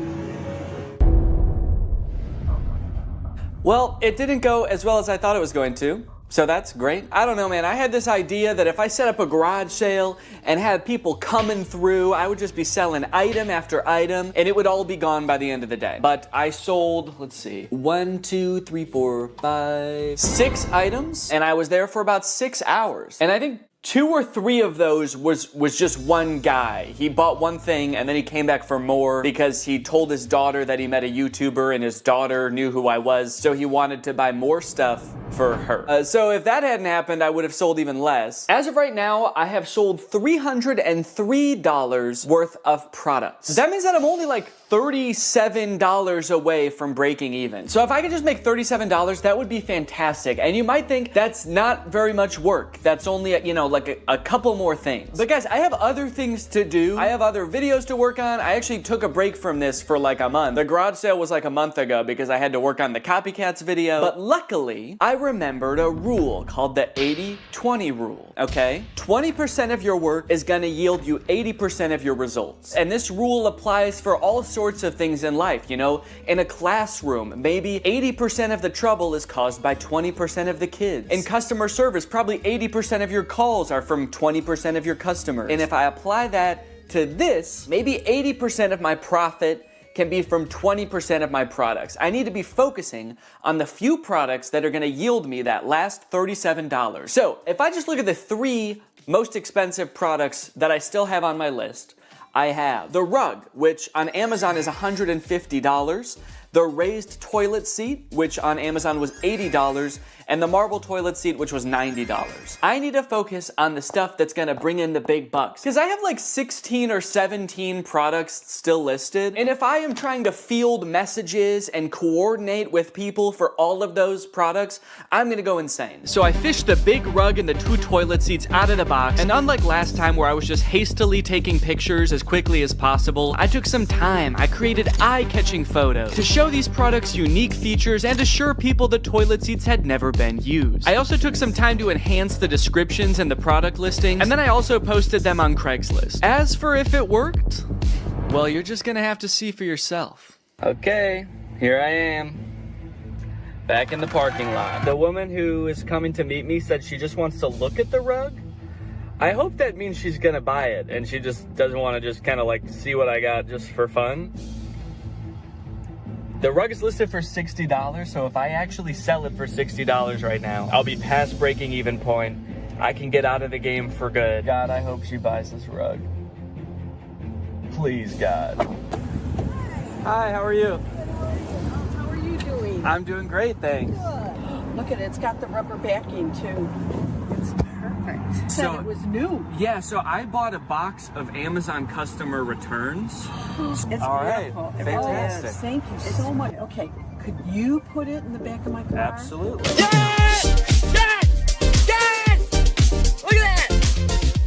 Well, it didn't go as well as I thought it was going to. So that's great. I don't know, man. I had this idea that if I set up a garage sale and had people coming through, I would just be selling item after item, and it would all be gone by the end of the day. But I sold, let's see, 1, 2, 3, 4, 5, 6 items, and I was there for about 6 hours. And I think 2 or 3 of those was just one guy. He bought one thing and then he came back for more because he told his daughter that he met a YouTuber and his daughter knew who I was, so he wanted to buy more stuff for her. So if that hadn't happened, I would have sold even less. As of right now, I have sold $303 worth of products. That means that I'm only like $37 away from breaking even. So if I could just make $37, that would be fantastic. And you might think that's not very much work. That's only, like a couple more things. But guys, I have other things to do. I have other videos to work on. I actually took a break from this for like a month. The garage sale was like a month ago because I had to work on the copycats video. But luckily, I remembered a rule called the 80-20 rule, okay? 20% of your work is gonna yield you 80% of your results. And this rule applies for all sorts of things in life, In a classroom, maybe 80% of the trouble is caused by 20% of the kids. In customer service, probably 80% of your calls are from 20% of your customers. And if I apply that to this, maybe 80% of my profit can be from 20% of my products. I need to be focusing on the few products that are gonna yield me that last $37. So if I just look at the 3 most expensive products that I still have on my list, I have the rug, which on Amazon is $150, the raised toilet seat, which on Amazon was $80, and the marble toilet seat, which was $90. I need to focus on the stuff that's gonna bring in the big bucks, because I have like 16 or 17 products still listed, and if I am trying to field messages and coordinate with people for all of those products, I'm gonna go insane. So I fished the big rug and the 2 toilet seats out of the box, and unlike last time where I was just hastily taking pictures as quickly as possible, I took some time. I created eye-catching photos to show these products unique features and assure people the toilet seats had never been used. I also took some time to enhance the descriptions and the product listings, and then I also posted them on Craigslist. As for if it worked, well, you're just gonna have to see for yourself. Okay, here I am, back in the parking lot. The woman who is coming to meet me said she just wants to look at the rug. I hope that means she's gonna buy it and she just doesn't want to just kind of like see what I got just for fun. The rug is listed for $60, so if I actually sell it for $60 right now, I'll be past breaking even point. I can get out of the game for good. God, I hope she buys this rug. Please, God. Hi, how are you? How are you doing? I'm doing great, thanks. Good. Look at it, it's got the rubber backing too. It's perfect. Said it was new. Yeah, so I bought a box of Amazon customer returns. It's All right, beautiful. fantastic. Oh, yes, thank you so much. Okay, could you put it in the back of my car? Absolutely. Look at that!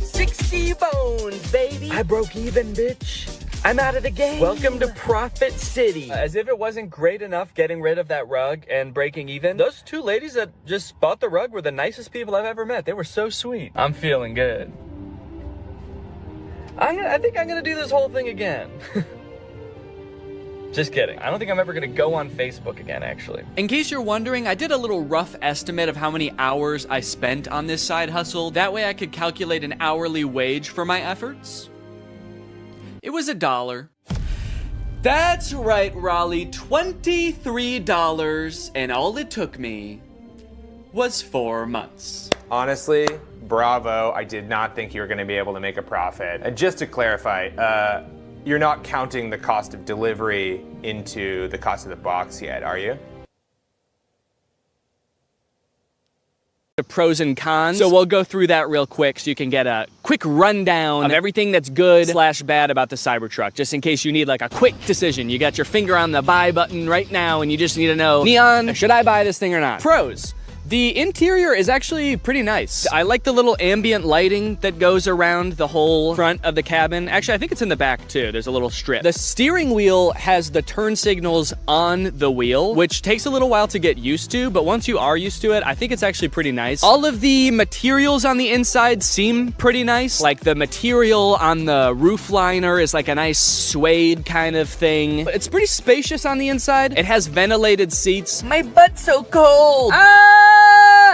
60 bones, baby! I broke even, bitch. I'm out of the game. Welcome to Profit City. As if it wasn't great enough getting rid of that rug and breaking even, those two ladies that just bought the rug were the nicest people I've ever met. They were so sweet. I'm feeling good. I think I'm gonna do this whole thing again. Just kidding. I don't think I'm ever gonna go on Facebook again, actually. In case you're wondering, I did a little rough estimate of how many hours I spent on this side hustle. That way I could calculate an hourly wage for my efforts. It was $1. That's right, Raleigh, $23, and all it took me was 4 months. Honestly, bravo. I did not think you were going to be able to make a profit. And just to clarify, you're not counting the cost of delivery into the cost of the box yet, are you? The pros and cons. So we'll go through that real quick so you can get a quick rundown of everything that's good / bad about the Cybertruck, just in case you need like a quick decision. You got your finger on the buy button right now and you just need to know, Neon, should I buy this thing or not? Pros. The interior is actually pretty nice. I like the little ambient lighting that goes around the whole front of the cabin. Actually, I think it's in the back too. There's a little strip. The steering wheel has the turn signals on the wheel, which takes a little while to get used to, but once you are used to it, I think it's actually pretty nice. All of the materials on the inside seem pretty nice. Like the material on the roof liner is like a nice suede kind of thing. It's pretty spacious on the inside. It has ventilated seats. My butt's so cold.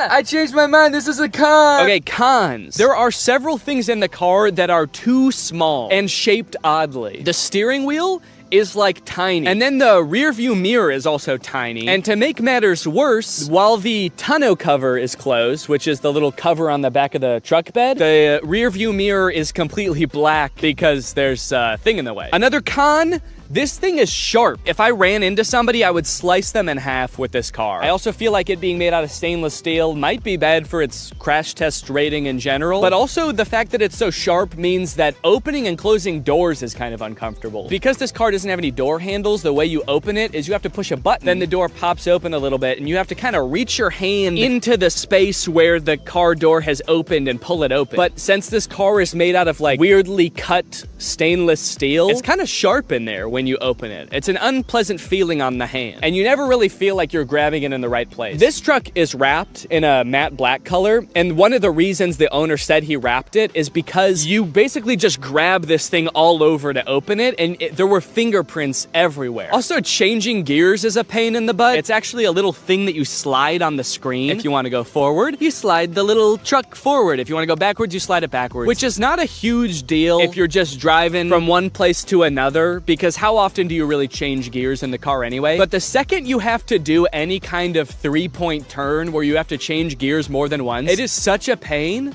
I changed my mind. This is a con. Okay, cons. There are several things in the car that are too small and shaped oddly. The steering wheel is like tiny. And then the rear view mirror is also tiny. And to make matters worse, while the tonneau cover is closed, which is the little cover on the back of the truck bed, the rear view mirror is completely black because there's a thing in the way. Another con, this thing is sharp. If I ran into somebody, I would slice them in half with this car. I also feel like it being made out of stainless steel might be bad for its crash test rating in general, but also the fact that it's so sharp means that opening and closing doors is kind of uncomfortable. Because this car doesn't have any door handles, the way you open it is you have to push a button, then the door pops open a little bit, and you have to kind of reach your hand into the space where the car door has opened and pull it open. But since this car is made out of like weirdly cut stainless steel, it's kind of sharp in there when you open it. It's an unpleasant feeling on the hand, and you never really feel like you're grabbing it in the right place. This truck is wrapped in a matte black color, and one of the reasons the owner said he wrapped it is because you basically just grab this thing all over to open it, and there were fingerprints everywhere. Also, changing gears is a pain in the butt. It's actually a little thing that you slide on the screen. If you want to go forward, you slide the little truck forward. If you want to go backwards, you slide it backwards, which is not a huge deal if you're just driving from one place to another, because how often do you really change gears in the car anyway? But the second you have to do any kind of 3-point turn where you have to change gears more than once, it is such a pain.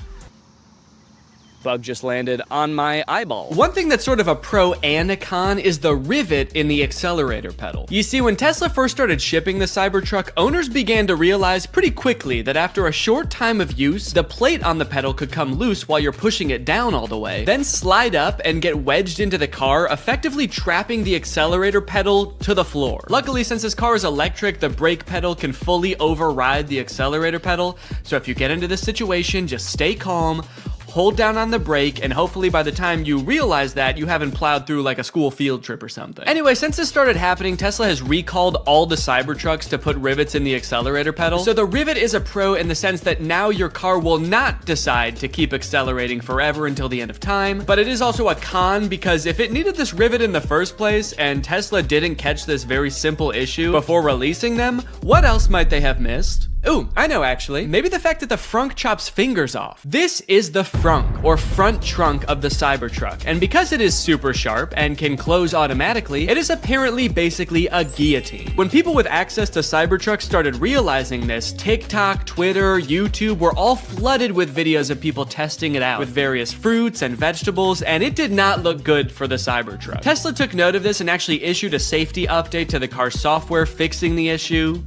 Bug just landed on my eyeball. One thing that's sort of a pro and a con is the rivet in the accelerator pedal. You see, when Tesla first started shipping the Cybertruck, owners began to realize pretty quickly that after a short time of use, the plate on the pedal could come loose while you're pushing it down all the way, then slide up and get wedged into the car, effectively trapping the accelerator pedal to the floor. Luckily, since this car is electric, the brake pedal can fully override the accelerator pedal, so if you get into this situation, just stay calm, hold down on the brake, and hopefully by the time you realize that, you haven't plowed through like a school field trip or something. Anyway, since this started happening, Tesla has recalled all the Cybertrucks to put rivets in the accelerator pedal. So the rivet is a pro in the sense that now your car will not decide to keep accelerating forever until the end of time, but it is also a con because if it needed this rivet in the first place and Tesla didn't catch this very simple issue before releasing them, what else might they have missed? Ooh, I know actually. Maybe the fact that the frunk chops fingers off. This is the frunk, or front trunk of the Cybertruck, and because it is super sharp and can close automatically, it is apparently basically a guillotine. When people with access to Cybertrucks started realizing this, TikTok, Twitter, YouTube were all flooded with videos of people testing it out with various fruits and vegetables, and it did not look good for the Cybertruck. Tesla took note of this and actually issued a safety update to the car's software fixing the issue.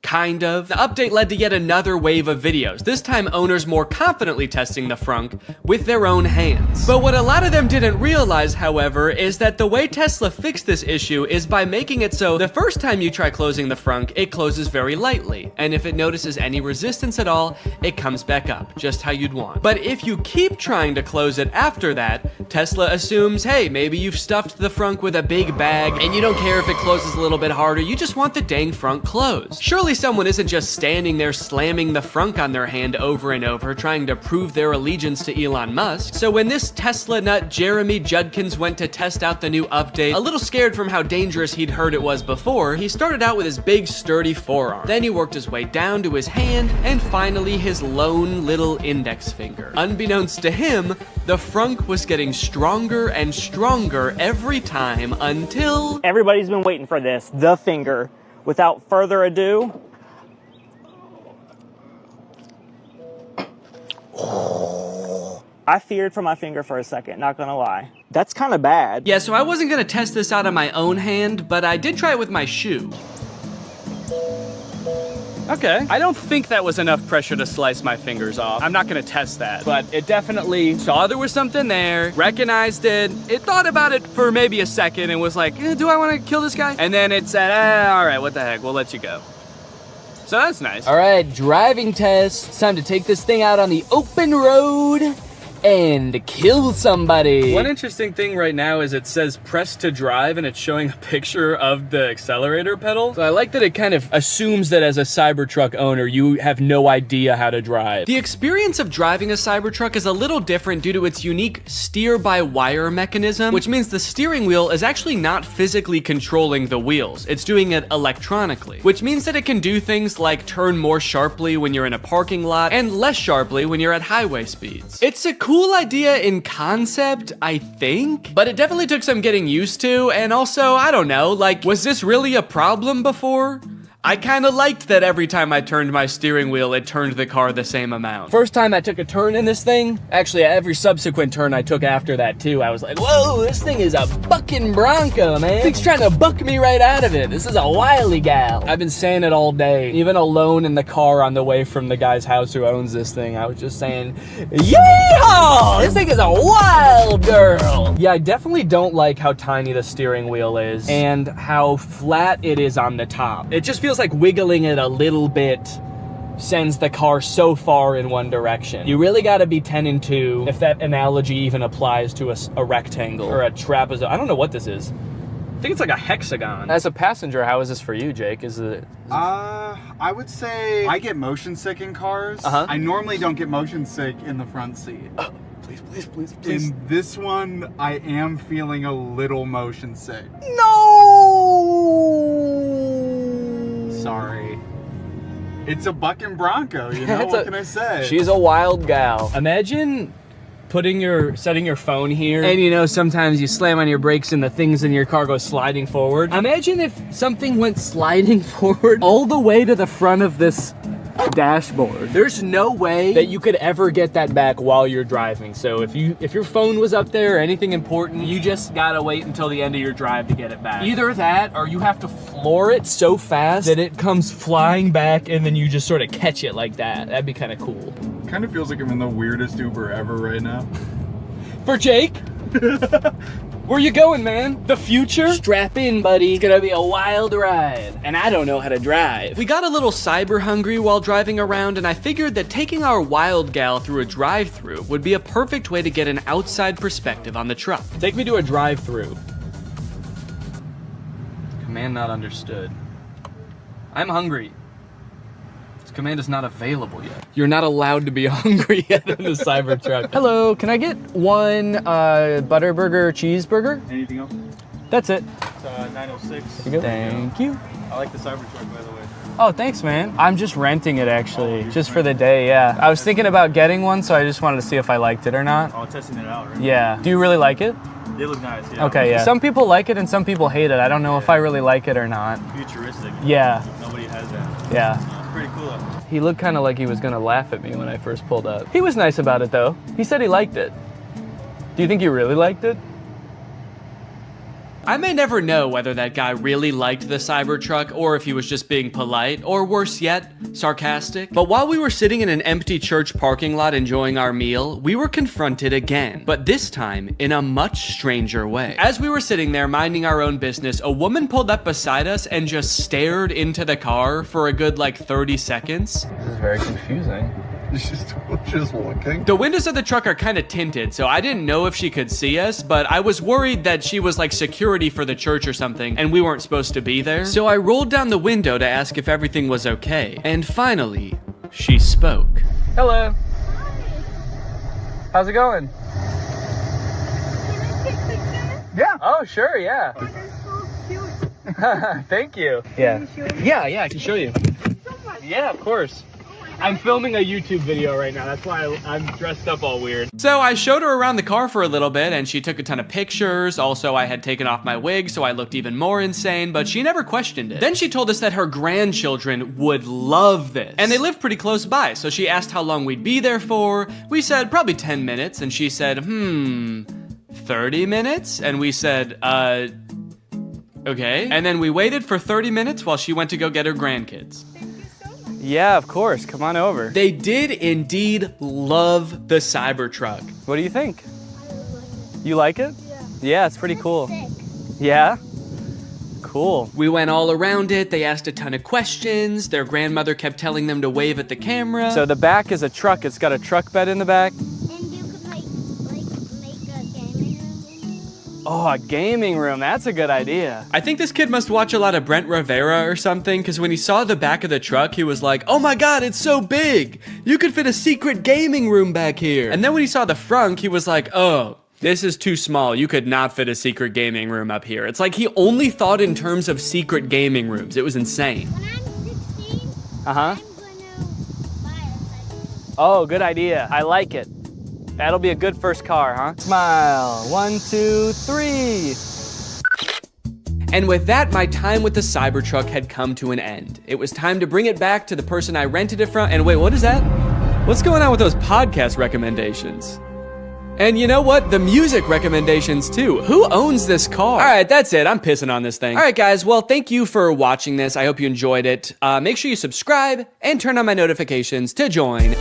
Kind of. The update led to yet another wave of videos, this time owners more confidently testing the frunk with their own hands. But what a lot of them didn't realize, however, is that the way Tesla fixed this issue is by making it so the first time you try closing the frunk, it closes very lightly, and if it notices any resistance at all, it comes back up, just how you'd want. But if you keep trying to close it after that, Tesla assumes, hey, maybe you've stuffed the frunk with a big bag, and you don't care if it closes a little bit harder, you just want the dang frunk closed. Surely someone isn't just standing there slamming the frunk on their hand over and over trying to prove their allegiance to Elon Musk. So when this Tesla nut Jeremy Judkins went to test out the new update, a little scared from how dangerous he'd heard it was before, he started out with his big sturdy forearm. Then he worked his way down to his hand, and finally his lone little index finger. Unbeknownst to him, the frunk was getting stronger and stronger every time until... Everybody's been waiting for this, the finger. Without further ado, I feared for my finger for a second, not gonna lie. That's kind of bad. Yeah, so I wasn't gonna test this out on my own hand, but I did try it with my shoe. Okay. I don't think that was enough pressure to slice my fingers off. I'm not gonna test that, but it definitely saw there was something there, recognized it, it thought about it for maybe a second and was like, do I wanna kill this guy? And then it said, all right, what the heck, we'll let you go. So that's nice. All right, driving test. It's time to take this thing out on the open road and kill somebody. One interesting thing right now is it says press to drive and it's showing a picture of the accelerator pedal. So I like that it kind of assumes that as a Cybertruck owner, you have no idea how to drive. The experience of driving a Cybertruck is a little different due to its unique steer-by-wire mechanism, which means the steering wheel is actually not physically controlling the wheels. It's doing it electronically, which means that it can do things like turn more sharply when you're in a parking lot and less sharply when you're at highway speeds. It's a cool idea in concept, I think, but it definitely took some getting used to, and also, I don't know, like, was this really a problem before? I kind of liked that every time I turned my steering wheel, it turned the car the same amount. First time I took a turn in this thing, actually every subsequent turn I took after that too, I was like, whoa, this thing is a bucking Bronco, man. This thing's trying to buck me right out of it. This is a wily gal. I've been saying it all day, even alone in the car on the way from the guy's house who owns this thing. I was just saying, Yeehaw! This thing is a wild girl. yeah, I definitely don't like how tiny the steering wheel is and how flat it is on the top. It just feels like wiggling it a little bit sends the car so far in one direction. You really got to be 10 and 2 if that analogy even applies to a rectangle or a trapezoid. I don't know what this is. I think it's like a hexagon. As a passenger, how is this for you, Jake? Is it? I would say I get motion sick in cars. I normally don't get motion sick in the front seat. Please. In this one, I am feeling a little motion sick. Sorry. It's a bucking Bronco, you know, what can I say? She's a wild gal. Imagine setting your phone here, and you know, sometimes you slam on your brakes and the things in your car go sliding forward. Imagine if something went sliding forward all the way to the front of this dashboard. There's no way that you could ever get that back while you're driving. So if your phone was up there or anything important, you just gotta wait until the end of your drive to get it back. Either that, or you have to floor it so fast that it comes flying back and then you just sort of catch it like that. That'd be kind of cool. Kind of feels like I'm in the weirdest Uber ever right now. For Jake? Where you going, man? The future? Strap in, buddy. It's gonna be a wild ride. And I don't know how to drive. We got a little cyber hungry while driving around, and I figured that taking our wild gal through a drive-thru would be a perfect way to get an outside perspective on the truck. Take me to a drive-thru. Command not understood. I'm hungry. This command is not available yet. You're not allowed to be hungry yet in the Cybertruck. Hello, can I get one Butterburger cheeseburger? Anything else? That's it. It's 906. Thank you. I like the Cybertruck, by the way. Oh, thanks, man. I'm just renting it, actually, just for the day, yeah. I was thinking about getting one, so I just wanted to see if I liked it or not. Oh, testing it out, right? Yeah. Do you really like it? They look nice, yeah. Okay, yeah. Some people like it and some people hate it. I don't know if I really like it or not. Futuristic. Yeah. Nobody has that. Yeah. It's pretty cool, though. He looked kind of like he was gonna laugh at me when I first pulled up. He was nice about it, though. He said he liked it. Do you think he really liked it? I may never know whether that guy really liked the Cybertruck or if he was just being polite, or worse yet, sarcastic. But while we were sitting in an empty church parking lot enjoying our meal, we were confronted again, but this time in a much stranger way. As we were sitting there minding our own business, a woman pulled up beside us and just stared into the car for a good like 30 seconds. This is very confusing. She's just looking. The windows of the truck are kind of tinted, so I didn't know if she could see us, but I was worried that she was like security for the church or something, and we weren't supposed to be there. So I rolled down the window to ask if everything was okay. And finally, she spoke. Hello. How's it going? Yeah. Oh, sure, yeah. Thank you. Yeah. Yeah, I can show you. Yeah, of course. I'm filming a YouTube video right now. That's why I'm dressed up all weird. So I showed her around the car for a little bit and she took a ton of pictures. Also, I had taken off my wig, so I looked even more insane, but she never questioned it. Then she told us that her grandchildren would love this. And they live pretty close by, so she asked how long we'd be there for. We said probably 10 minutes, and she said, 30 minutes? And we said, okay. And then we waited for 30 minutes while she went to go get her grandkids. Yeah, of course. Come on over. They did indeed love the Cybertruck. What do you think? You like it? Yeah, it's pretty cool. Yeah? Cool. We went all around it. They asked a ton of questions. Their grandmother kept telling them to wave at the camera. So the back is a truck. It's got a truck bed in the back. Oh, a gaming room. That's a good idea. I think this kid must watch a lot of Brent Rivera or something, because when he saw the back of the truck, he was like, oh my god, it's so big. You could fit a secret gaming room back here. And then when he saw the front, he was like, oh, this is too small. You could not fit a secret gaming room up here. It's like he only thought in terms of secret gaming rooms. It was insane. When I'm 16, Uh-huh. I'm gonna buy a Oh, good idea. I like it. That'll be a good first car, huh? Smile. 1, 2, 3. And with that, my time with the Cybertruck had come to an end. It was time to bring it back to the person I rented it from. And wait, what is that? What's going on with those podcast recommendations? And you know what? The music recommendations too. Who owns this car? All right, that's it. I'm pissing on this thing. All right, guys. Well, thank you for watching this. I hope you enjoyed it. Make sure you subscribe and turn on my notifications to join.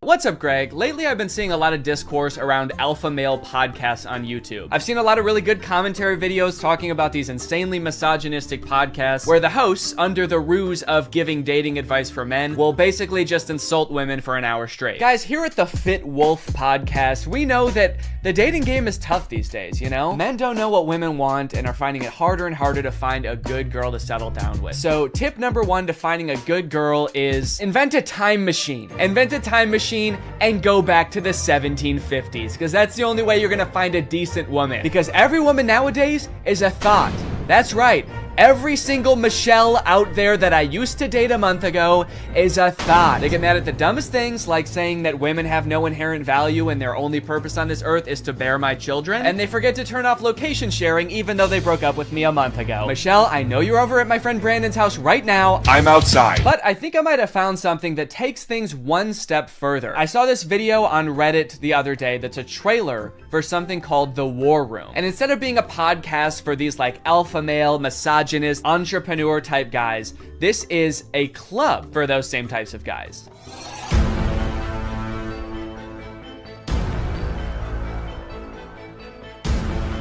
What's up, Greg? Lately, I've been seeing a lot of discourse around alpha male podcasts on YouTube. I've seen a lot of really good commentary videos talking about these insanely misogynistic podcasts where the hosts, under the ruse of giving dating advice for men, will basically just insult women for an hour straight. Guys, here at the Fit Wolf podcast, we know that the dating game is tough these days, you know? Men don't know what women want and are finding it harder and harder to find a good girl to settle down with. So tip number 1 to finding a good girl is invent a time machine. Invent a time machine and go back to the 1750s, because that's the only way you're gonna find a decent woman. Because every woman nowadays is a thought. That's right. Every single Michelle out there that I used to date a month ago is a thought. They get mad at the dumbest things, like saying that women have no inherent value and their only purpose on this earth is to bear my children. And they forget to turn off location sharing even though they broke up with me a month ago. Michelle, I know you're over at my friend Brandon's house right now. I'm outside. But I think I might have found something that takes things one step further. I saw this video on Reddit the other day that's a trailer for something called The War Room. And instead of being a podcast for these like alpha male, misogynist, entrepreneur type guys, this is a club for those same types of guys.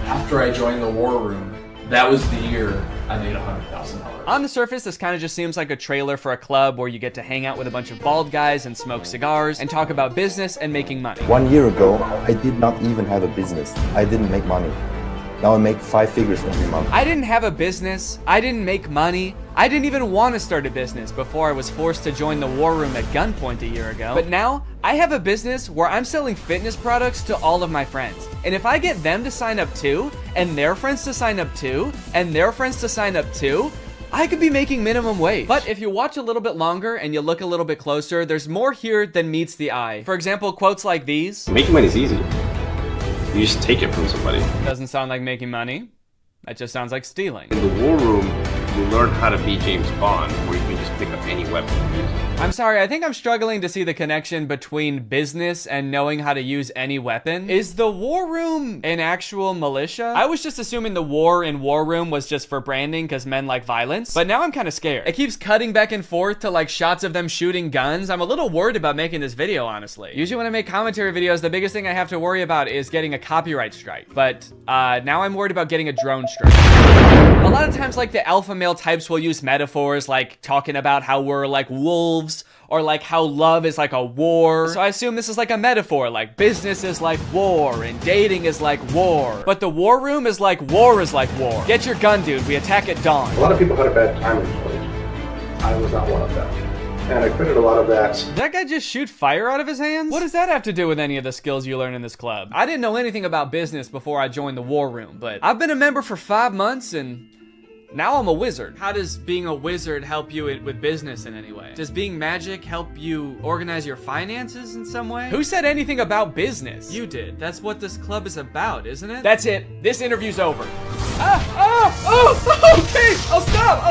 After I joined The War Room, that was the year I made $100,000. On the surface, this kind of just seems like a trailer for a club where you get to hang out with a bunch of bald guys and smoke cigars and talk about business and making money. 1 year ago, I did not even have a business. I didn't make money. Now I make 5 figures every month. I didn't have a business. I didn't make money. I didn't even want to start a business before I was forced to join the war room at gunpoint a year ago. But now I have a business where I'm selling fitness products to all of my friends. And if I get them to sign up too, and their friends to sign up too, and their friends to sign up too, I could be making minimum wage. But if you watch a little bit longer and you look a little bit closer, there's more here than meets the eye. For example, quotes like these. Making money is easy. You just take it from somebody. Doesn't sound like making money. That just sounds like stealing. In the war room, you learn how to be James Bond, where you can just pick up any weapon and use it. I'm sorry, I think I'm struggling to see the connection between business and knowing how to use any weapon. Is the war room an actual militia? I was just assuming the war in war room was just for branding because men like violence, but now I'm kind of scared. It keeps cutting back and forth to like shots of them shooting guns. I'm a little worried about making this video, honestly. Usually when I make commentary videos, the biggest thing I have to worry about is getting a copyright strike, but now I'm worried about getting a drone strike. A lot of times, like, the alpha male types will use metaphors like talking about how we're like wolves, or like how love is like a war. So I assume this is like a metaphor, like business is like war and dating is like war. But the war room is like war is like war. Get your gun, dude. We attack at dawn. A lot of people had a bad time in college. I was not one of them. And I credit a lot of that. Did that guy just shoot fire out of his hands? What does that have to do with any of the skills you learn in this club? I didn't know anything about business before I joined the war room, but I've been a member for 5 months and now I'm a wizard. How does being a wizard help you with business in any way? Does being magic help you organize your finances in some way? Who said anything about business? You did. That's what this club is about, isn't it? That's it. This interview's over. Okay, I'll stop.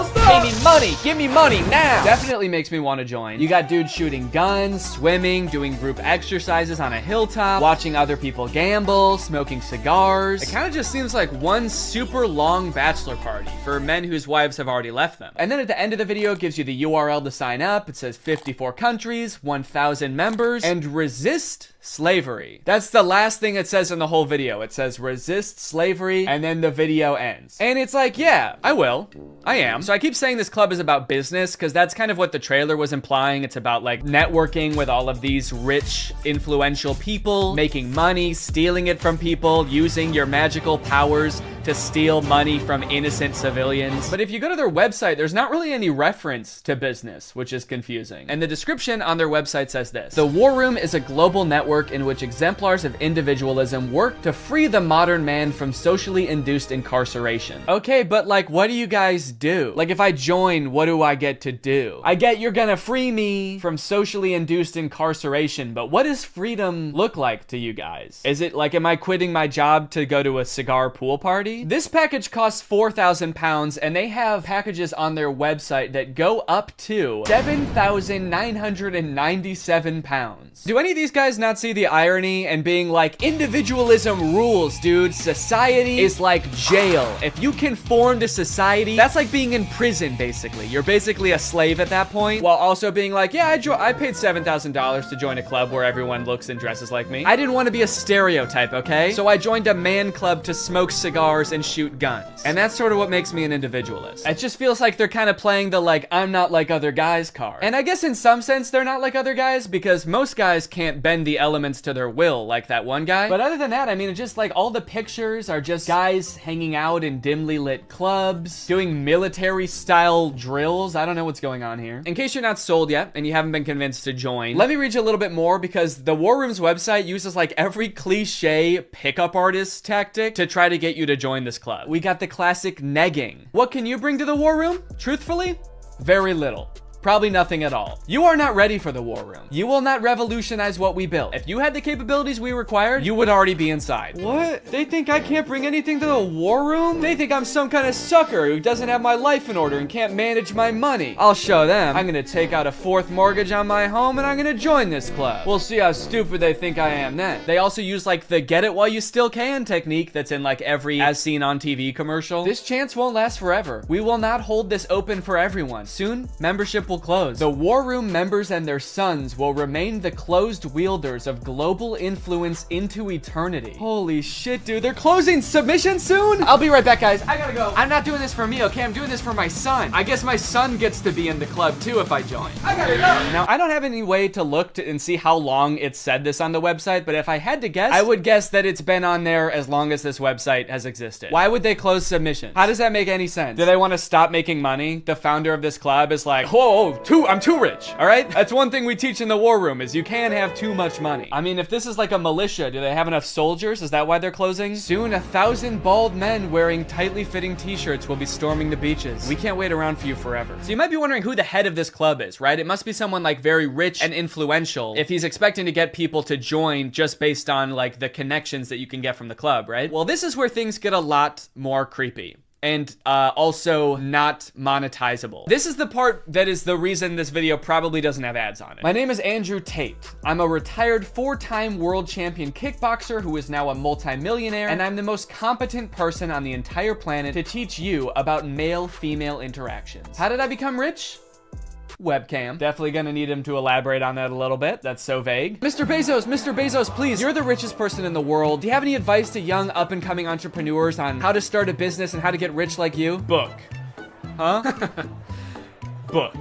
Give me money now. Definitely makes me want to join. You got dudes shooting guns, swimming, doing group exercises on a hilltop, watching other people gamble, smoking cigars. It kind of just seems like one super long bachelor party for men whose wives have already left them. And then at the end of the video, it gives you the URL to sign up. It says 54 countries, 1,000 members, and resist slavery. That's the last thing it says in the whole video. It says resist slavery, and then the video ends. And it's like, yeah, I will. I am. So I keep saying this club is about business because that's kind of what the trailer was implying. It's about like networking with all of these rich, influential people, making money, stealing it from people, using your magical powers to steal money from innocent civilians. But if you go to their website, there's not really any reference to business, which is confusing. And the description on their website says this: the War Room is a global network in which exemplars of individualism work to free the modern man from socially induced incarceration. Okay, but like, what do you guys do? Like, if I join, what do I get to do? I get you're gonna free me from socially induced incarceration, but what does freedom look like to you guys? Is it like, am I quitting my job to go to a cigar pool party? This package costs £4,000, and they have packages on their website that go up to £7,997. Do any of these guys not see the irony and being like, individualism rules, dude. Society is like jail. If you conform to society, that's like being in prison, basically. You're basically a slave at that point, while also being like, yeah, I paid $7,000 to join a club where everyone looks and dresses like me. I didn't want to be a stereotype, okay? So I joined a man club to smoke cigars and shoot guns. And that's sort of what makes me an individualist. It just feels like they're kind of playing the like, I'm not like other guys card. And I guess in some sense they're not like other guys because most guys can't bend the elements to their will like that one guy. But other than that, I mean, it's just like all the pictures are just guys hanging out in dimly lit clubs, doing military style drills. I don't know what's going on here. In case you're not sold yet and you haven't been convinced to join, let me read you a little bit more because the War Room's website uses like every cliche pickup artist tactic to try to get you to join this club. We got the classic negging. What can you bring to the War Room? Truthfully, very little. Probably nothing at all. You are not ready for the War Room. You will not revolutionize what we built. If you had the capabilities we required, you would already be inside. What? They think I can't bring anything to the War Room? They think I'm some kind of sucker who doesn't have my life in order and can't manage my money. I'll show them. I'm gonna take out a 4th mortgage on my home and I'm gonna join this club. We'll see how stupid they think I am then. They also use like the get it while you still can technique that's in like every as seen on TV commercial. This chance won't last forever. We will not hold this open for everyone. Soon, membership will simple close. The War Room members and their sons will remain the closed wielders of global influence into eternity. Holy shit, dude. They're closing submission soon? I'll be right back, guys. I gotta go. I'm not doing this for me, okay? I'm doing this for my son. I guess my son gets to be in the club too if I join. I gotta go. Now, I don't have any way to look and see how long it said this on the website, but if I had to guess, I would guess that it's been on there as long as this website has existed. Why would they close submissions? How does that make any sense? Do they want to stop making money? The founder of this club is like, whoa, I'm too rich, all right? That's one thing we teach in the War Room is you can't have too much money. I mean, if this is like a militia, do they have enough soldiers? Is that why they're closing? Soon, 1,000 bald men wearing tightly fitting t-shirts will be storming the beaches. We can't wait around for you forever. So you might be wondering who the head of this club is, right? It must be someone like very rich and influential if he's expecting to get people to join just based on like the connections that you can get from the club, right? Well, this is where things get a lot more creepy. And also not monetizable. This is the part that is the reason this video probably doesn't have ads on it. My name is Andrew Tate. I'm a retired 4-time world champion kickboxer who is now a multimillionaire, and I'm the most competent person on the entire planet to teach you about male-female interactions. How did I become rich? Webcam. Definitely gonna need him to elaborate on that a little bit. That's so vague. Mr. Bezos, please. You're the richest person in the world. Do you have any advice to young up-and-coming entrepreneurs on how to start a business and how to get rich like you? Book. Huh? Book.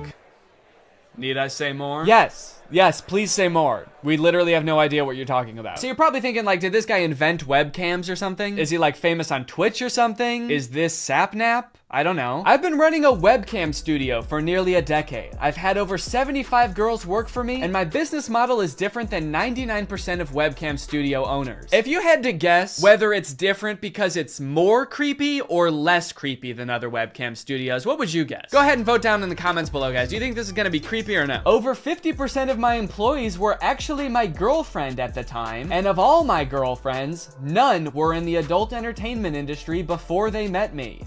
Need I say more? Yes, please say more. We literally have no idea what you're talking about. So you're probably thinking like, did this guy invent webcams or something? Is he like famous on Twitch or something? Is this Sapnap? I don't know. I've been running a webcam studio for nearly a decade. I've had over 75 girls work for me, and my business model is different than 99% of webcam studio owners. If you had to guess whether it's different because it's more creepy or less creepy than other webcam studios, what would you guess? Go ahead and vote down in the comments below, guys. Do you think this is gonna be creepy or no? Over 50% of my employees were actually my girlfriend at the time, and of all my girlfriends, none were in the adult entertainment industry before they met me.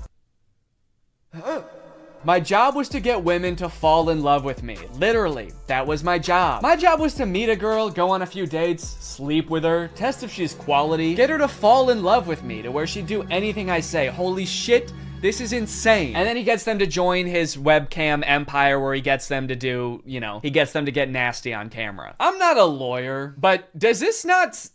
My job was to get women to fall in love with me. Literally, that was my job. My job was to meet a girl, go on a few dates, sleep with her, test if she's quality, get her to fall in love with me to where she'd do anything I say. Holy shit, this is insane. And then he gets them to join his webcam empire where he gets them to do, you know, he gets them to get nasty on camera. I'm not a lawyer, but does this not...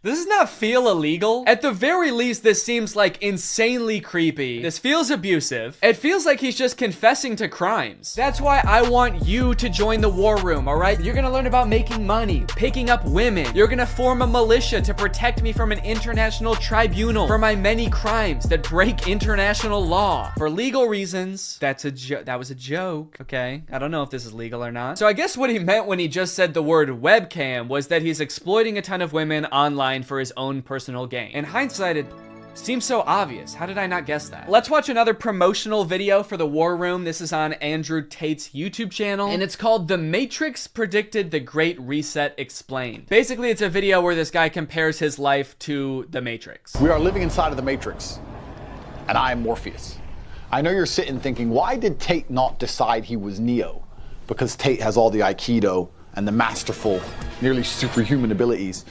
Does this not feel illegal? At the very least, this seems like insanely creepy. This feels abusive. It feels like he's just confessing to crimes. That's why I want you to join the War Room, all right? You're gonna learn about making money, picking up women. You're gonna form a militia to protect me from an international tribunal for my many crimes that break international law. For legal reasons, that was a joke, okay? I don't know if this is legal or not. So I guess what he meant when he just said the word webcam was that he's exploiting a ton of women online for his own personal gain. In hindsight, it seems so obvious. How did I not guess that? Let's watch another promotional video for the War Room. This is on Andrew Tate's YouTube channel, and it's called The Matrix Predicted the Great Reset Explained. Basically, it's a video where this guy compares his life to the Matrix. We are living inside of the Matrix, and I am Morpheus. I know you're sitting thinking, why did Tate not decide he was Neo? Because Tate has all the Aikido and the masterful, nearly superhuman abilities.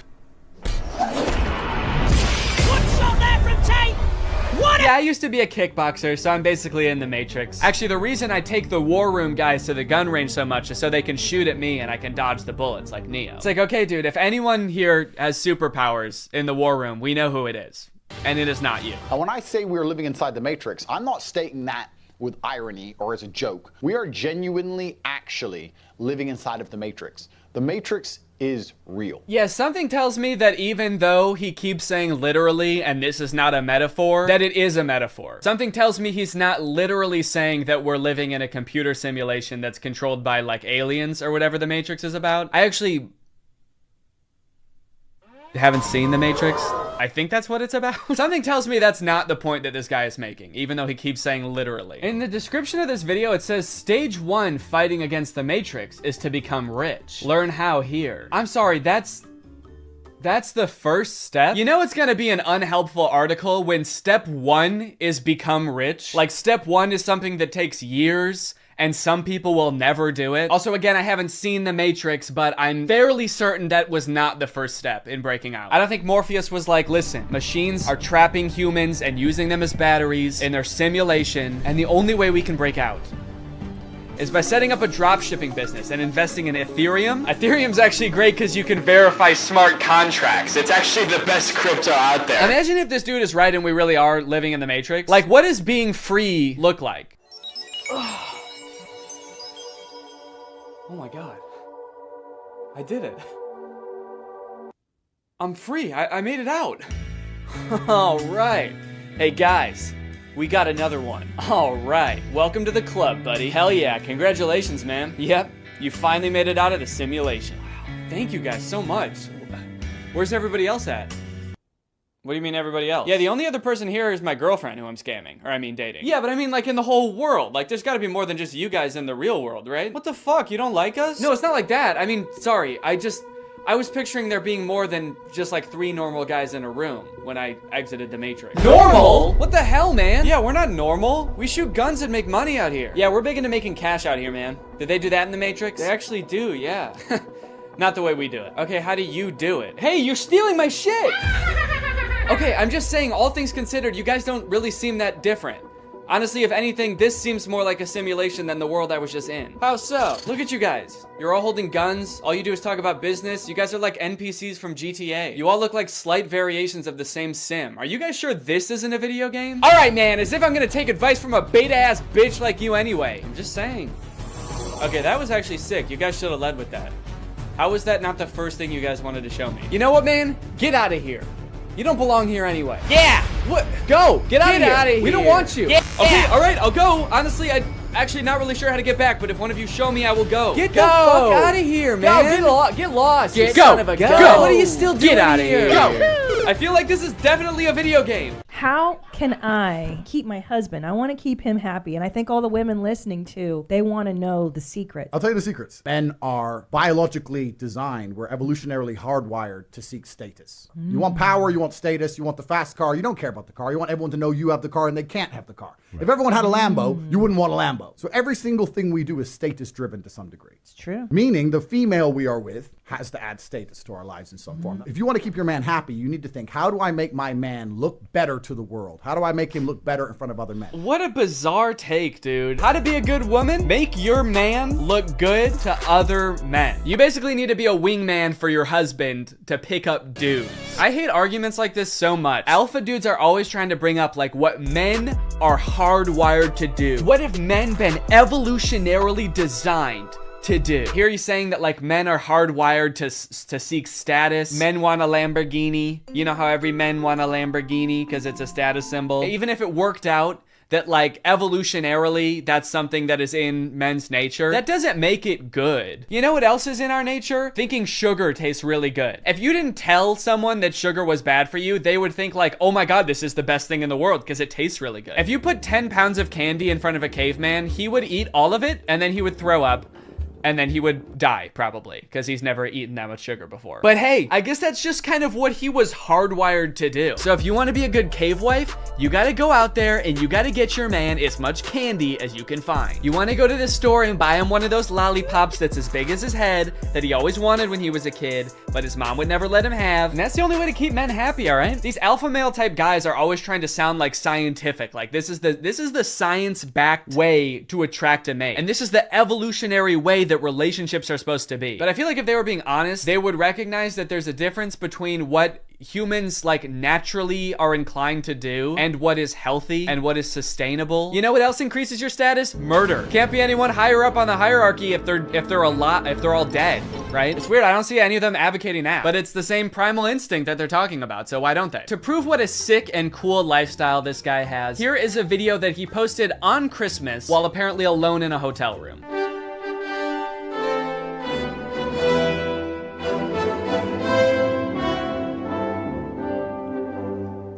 Yeah, I used to be a kickboxer, so I'm basically in the Matrix. Actually, the reason I take the War Room guys to the gun range so much is so they can shoot at me and I can dodge the bullets like Neo. It's like, okay, dude, if anyone here has superpowers in the War Room, we know who it is. And it is not you. Now, when I say we're living inside the Matrix, I'm not stating that with irony or as a joke. We are genuinely, actually living inside of the Matrix. The Matrix is real. Yeah, something tells me that even though he keeps saying literally, and this is not a metaphor, that it is a metaphor. Something tells me he's not literally saying that we're living in a computer simulation that's controlled by like aliens or whatever the Matrix is about. I actually haven't seen the Matrix. I think that's what it's about. Something tells me that's not the point that this guy is making, even though he keeps saying literally. In the description of this video, it says stage 1 fighting against the Matrix is to become rich. Learn how here. I'm sorry, that's the first step? You know it's gonna be an unhelpful article when step 1 is become rich? Like step 1 is something that takes years and some people will never do it. Also, again, I haven't seen The Matrix, but I'm fairly certain that was not the first step in breaking out. I don't think Morpheus was like, listen, machines are trapping humans and using them as batteries in their simulation, and the only way we can break out is by setting up a drop shipping business and investing in Ethereum. Ethereum's actually great because you can verify smart contracts. It's actually the best crypto out there. Imagine if this dude is right and we really are living in the Matrix. Like, what does being free look like? Oh my God. I did it. I'm free. I made it out. All right. Hey guys, we got another one. All right. Welcome to the club, buddy. Hell yeah. Congratulations, man. Yep. You finally made it out of the simulation. Wow. Thank you guys so much. Where's everybody else at? What do you mean everybody else? Yeah, the only other person here is my girlfriend who I'm scamming. Or I mean dating. Yeah, but I mean like in the whole world. Like there's gotta be more than just you guys in the real world, right? What the fuck? You don't like us? No, it's not like that. I mean, sorry. I was picturing there being more than just like 3 normal guys in a room when I exited the Matrix. Normal? What the hell, man? Yeah, we're not normal. We shoot guns and make money out here. Yeah, we're big into making cash out here, man. Did they do that in the Matrix? They actually do, yeah. Not the way we do it. Okay, how do you do it? Hey, you're stealing my shit! Okay, I'm just saying, all things considered, you guys don't really seem that different. Honestly, if anything, this seems more like a simulation than the world I was just in. How so? Look at you guys. You're all holding guns. All you do is talk about business. You guys are like NPCs from GTA. You all look like slight variations of the same sim. Are you guys sure this isn't a video game? All right, man, as if I'm gonna take advice from a beta-ass bitch like you anyway. I'm just saying. Okay, that was actually sick. You guys should have led with that. How was that not the first thing you guys wanted to show me? You know what, man? Get out of here. You don't belong here anyway. Yeah! What? Go! Get out of here! We don't want you! Yeah. Okay, alright, I'll go. Honestly, I'm actually not really sure how to get back, but if one of you show me, I will go. Get the fuck out of here, man! Go, get lost! Get son of a gun! What are you still doing? Get out of here! Go! I feel like this is definitely a video game. How can I keep my husband? I want to keep him happy, and I think all the women listening too, they want to know the secret. I'll tell you the secrets. Men are biologically designed. We're evolutionarily hardwired to seek status. You want power, you want status, you want the fast car. You don't care about the car. You want everyone to know you have the car and they can't have the car. Right. If everyone had a Lambo, you wouldn't want a Lambo. So every single thing we do is status driven to some degree. It's true. Meaning the female we are with has to add status to our lives in some form. If you want to keep your man happy, you need to think, how do I make my man look better to the world? How do I make him look better in front of other men? What a bizarre take, dude. How to be a good woman? Make your man look good to other men. You basically need to be a wingman for your husband to pick up dudes. I hate arguments like this so much. Alpha dudes are always trying to bring up like what men are hardwired to do. What have men been evolutionarily designed to do? Here he's saying that like men are hardwired to seek status. Men want a Lamborghini. You know how every men want a Lamborghini because it's a status symbol. Even if it worked out that like evolutionarily that's something that is in men's nature, that doesn't make it good. You know what else is in our nature? Thinking sugar tastes really good. If you didn't tell someone that sugar was bad for you, they would think like, oh my God, this is the best thing in the world because it tastes really good. If you put 10 pounds of candy in front of a caveman, he would eat all of it and then he would throw up. And then he would die, probably, because he's never eaten that much sugar before. But hey, I guess that's just kind of what he was hardwired to do. So if you want to be a good cave wife, you gotta go out there and you gotta get your man as much candy as you can find. You want to go to the store and buy him one of those lollipops that's as big as his head that he always wanted when he was a kid, but his mom would never let him have. And that's the only way to keep men happy, all right? These alpha male type guys are always trying to sound like scientific. Like this is the science-backed way to attract a mate. And this is the evolutionary way that relationships are supposed to be. But I feel like if they were being honest, they would recognize that there's a difference between what humans like naturally are inclined to do and what is healthy and what is sustainable. You know what else increases your status? Murder. Can't be anyone higher up on the hierarchy if they're all dead, right? It's weird. I don't see any of them advocating that, but it's the same primal instinct that they're talking about, so why don't they? To prove what a sick and cool lifestyle this guy has, here is a video that he posted on Christmas while apparently alone in a hotel room.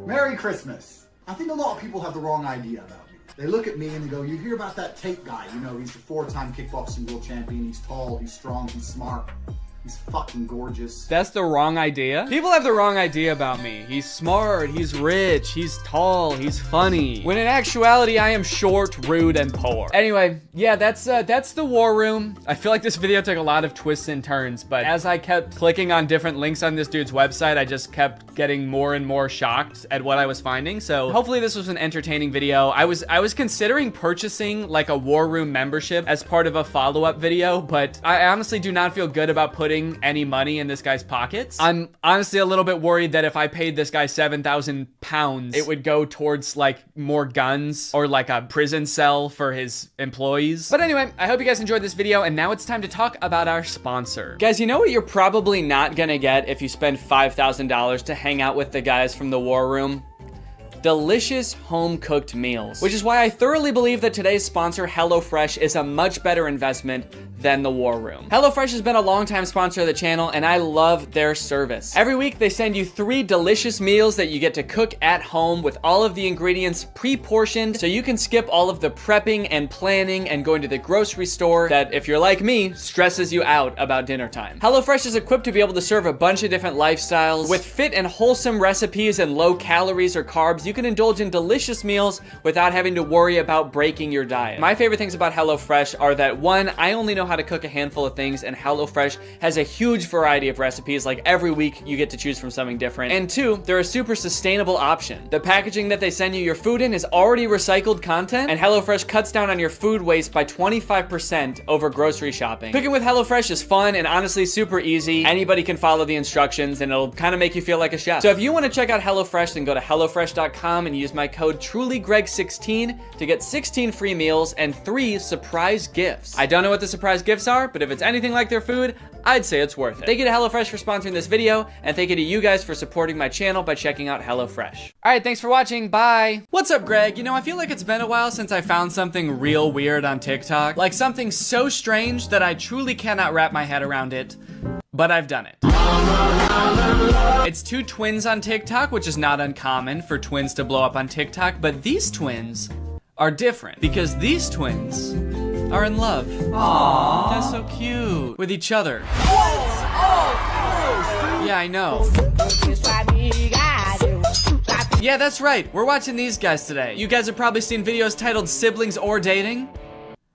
Merry Christmas. I think a lot of people have the wrong idea about me. They look at me and they go, you hear about that Tate guy, you know, he's a 4-time kickboxing world champion, he's tall, he's strong, he's smart. He's fucking gorgeous. That's the wrong idea. People have the wrong idea about me. He's smart, he's rich, he's tall, he's funny. When in actuality, I am short, rude, and poor. Anyway, yeah, that's the war room. I feel like this video took a lot of twists and turns, but as I kept clicking on different links on this dude's website, I just kept getting more and more shocked at what I was finding. So hopefully this was an entertaining video. I was considering purchasing like a war room membership as part of a follow-up video, but I honestly do not feel good about putting any money in this guy's pockets. I'm honestly a little bit worried that if I paid this guy 7,000 pounds, it would go towards like more guns or like a prison cell for his employees. But anyway, I hope you guys enjoyed this video, and now it's time to talk about our sponsor. Guys, you know what you're probably not gonna get if you spend $5,000 to hang out with the guys from the war room? Delicious home-cooked meals, which is why I thoroughly believe that today's sponsor, HelloFresh, is a much better investment than the war room. HelloFresh has been a long-time sponsor of the channel, and I love their service. Every week, they send you 3 delicious meals that you get to cook at home with all of the ingredients pre-portioned, so you can skip all of the prepping and planning and going to the grocery store that, if you're like me, stresses you out about dinner time. HelloFresh is equipped to be able to serve a bunch of different lifestyles. With fit and wholesome recipes and low calories or carbs, you can indulge in delicious meals without having to worry about breaking your diet. My favorite things about HelloFresh are that 1, I only know how to cook a handful of things, and HelloFresh has a huge variety of recipes. Like every week you get to choose from something different. And 2, they're a super sustainable option. The packaging that they send you your food in is already recycled content, and HelloFresh cuts down on your food waste by 25% over grocery shopping. Cooking with HelloFresh is fun and honestly super easy. Anybody can follow the instructions, and it'll kind of make you feel like a chef. So if you want to check out HelloFresh, then go to HelloFresh.com and use my code TrulyGreg16 to get 16 free meals and 3 surprise gifts. I don't know what the surprise gifts are, but if it's anything like their food, I'd say it's worth it. Thank you to HelloFresh for sponsoring this video, and thank you to you guys for supporting my channel by checking out HelloFresh. All right, thanks for watching. Bye. What's up, Greg? You know, I feel like it's been a while since I found something real weird on TikTok. Like something so strange that I truly cannot wrap my head around it, but I've done it. It's 2 twins on TikTok, which is not uncommon for twins to blow up on TikTok, but these twins are different because these twins are in love. Aww. That's so cute. With each other. Yeah, I know. Yeah, that's right. We're watching these guys today. You guys have probably seen videos titled Siblings or Dating.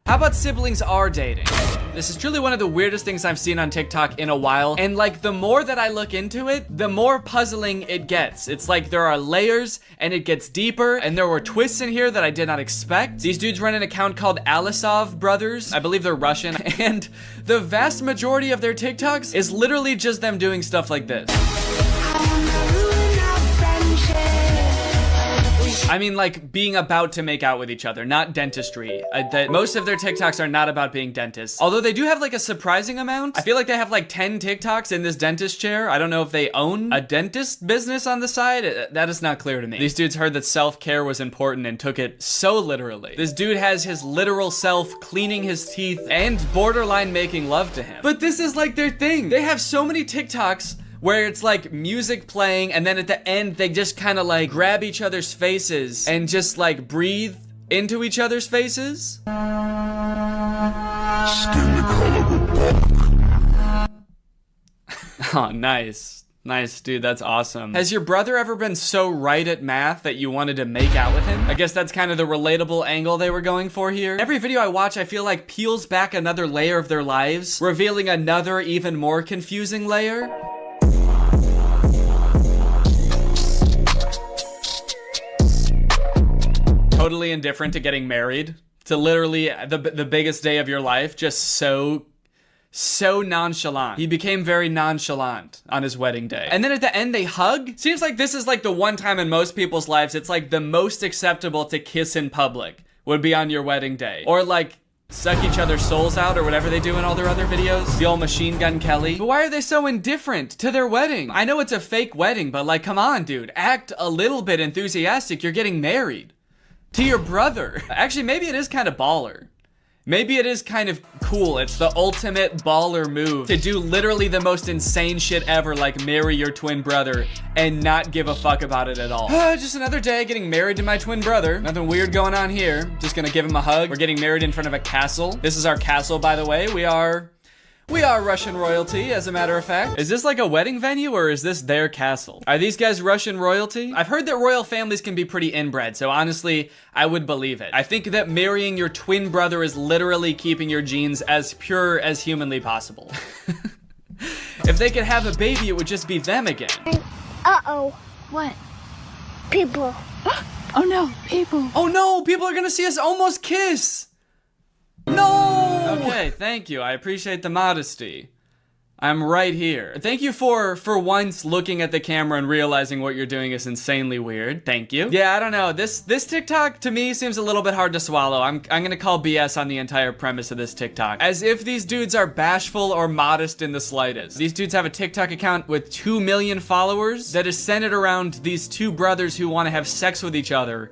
How about Siblings Are Dating? This is truly one of the weirdest things I've seen on TikTok in a while, and like the more that I look into it, the more puzzling it gets. It's like there are layers and it gets deeper, and there were twists in here that I did not expect. These dudes run an account called Alisov Brothers. I believe they're Russian, and the vast majority of their TikToks is literally just them doing stuff like this. I mean, like being about to make out with each other, not dentistry. That most of their TikToks are not about being dentists. Although they do have like a surprising amount. I feel like they have like 10 TikToks in this dentist chair. I don't know if they own a dentist business on the side. That is not clear to me. These dudes heard that self-care was important and took it so literally. This dude has his literal self cleaning his teeth and borderline making love to him. But this is like their thing. They have so many TikToks where it's like music playing, and then at the end they just kind of like grab each other's faces and just like breathe into each other's faces. Oh, nice. Nice, dude, that's awesome. Has your brother ever been so right at math that you wanted to make out with him? I guess that's kind of the relatable angle they were going for here. Every video I watch, I feel like peels back another layer of their lives, revealing another even more confusing layer. Totally indifferent to getting married, to literally the biggest day of your life, just so nonchalant. He became very nonchalant on his wedding day. And then at the end they hug? Seems like this is like the one time in most people's lives it's like the most acceptable to kiss in public would be on your wedding day. Or like suck each other's souls out or whatever they do in all their other videos. The old Machine Gun Kelly. But why are they so indifferent to their wedding? I know it's a fake wedding, but like, come on, dude. Act a little bit enthusiastic. You're getting married to your brother. Actually, maybe it is kind of baller. Maybe it is kind of cool. It's the ultimate baller move to do literally the most insane shit ever, like marry your twin brother and not give a fuck about it at all. Just another day getting married to my twin brother. Nothing weird going on here. Just gonna give him a hug. We're getting married in front of a castle. This is our castle, by the way. We are Russian royalty, as a matter of fact. Is this like a wedding venue or is this their castle? Are these guys Russian royalty? I've heard that royal families can be pretty inbred, so honestly, I would believe it. I think that marrying your twin brother is literally keeping your genes as pure as humanly possible. If they could have a baby, it would just be them again. Uh-oh. What? People. Oh no, people. Oh no, people are gonna see us almost kiss. No! Okay, thank you. I appreciate the modesty. I'm right here. Thank you for once looking at the camera and realizing what you're doing is insanely weird. Thank you. Yeah, I don't know. This TikTok to me seems a little bit hard to swallow. I'm gonna call BS on the entire premise of this TikTok. As if these dudes are bashful or modest in the slightest. These dudes have a TikTok account with 2 million followers that is centered around these two brothers who want to have sex with each other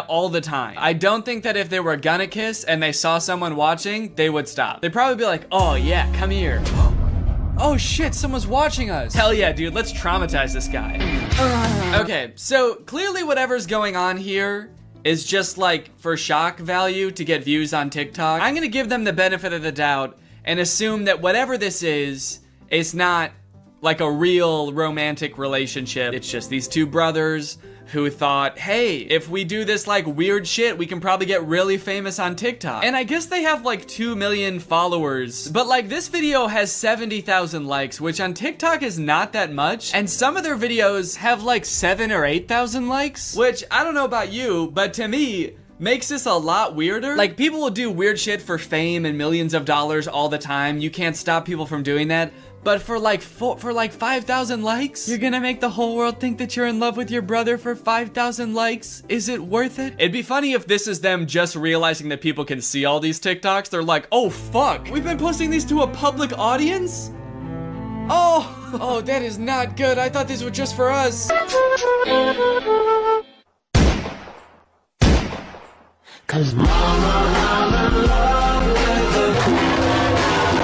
all the time. I don't think that if they were gonna kiss and they saw someone watching, they would stop. They'd probably be like, oh yeah, come here. Oh shit, someone's watching us. Hell yeah, dude, let's traumatize this guy. Okay, so clearly whatever's going on here is just like for shock value to get views on TikTok. I'm gonna give them the benefit of the doubt and assume that whatever this is, it's not like a real romantic relationship. It's just these two brothers who thought, hey, if we do this like weird shit, we can probably get really famous on TikTok. And I guess they have like 2 million followers, but like this video has 70,000 likes, which on TikTok is not that much. And some of their videos have like 7 or 8,000 likes, which I don't know about you, but to me, makes this a lot weirder. Like people will do weird shit for fame and millions of dollars all the time. You can't stop people from doing that. But for like 5,000 likes, you're gonna make the whole world think that you're in love with your brother for 5,000 likes? Is it worth it? It'd be funny if this is them just realizing that people can see all these TikToks. They're like, oh fuck, we've been posting these to a public audience? Oh, that is not good. I thought these were just for us. Cause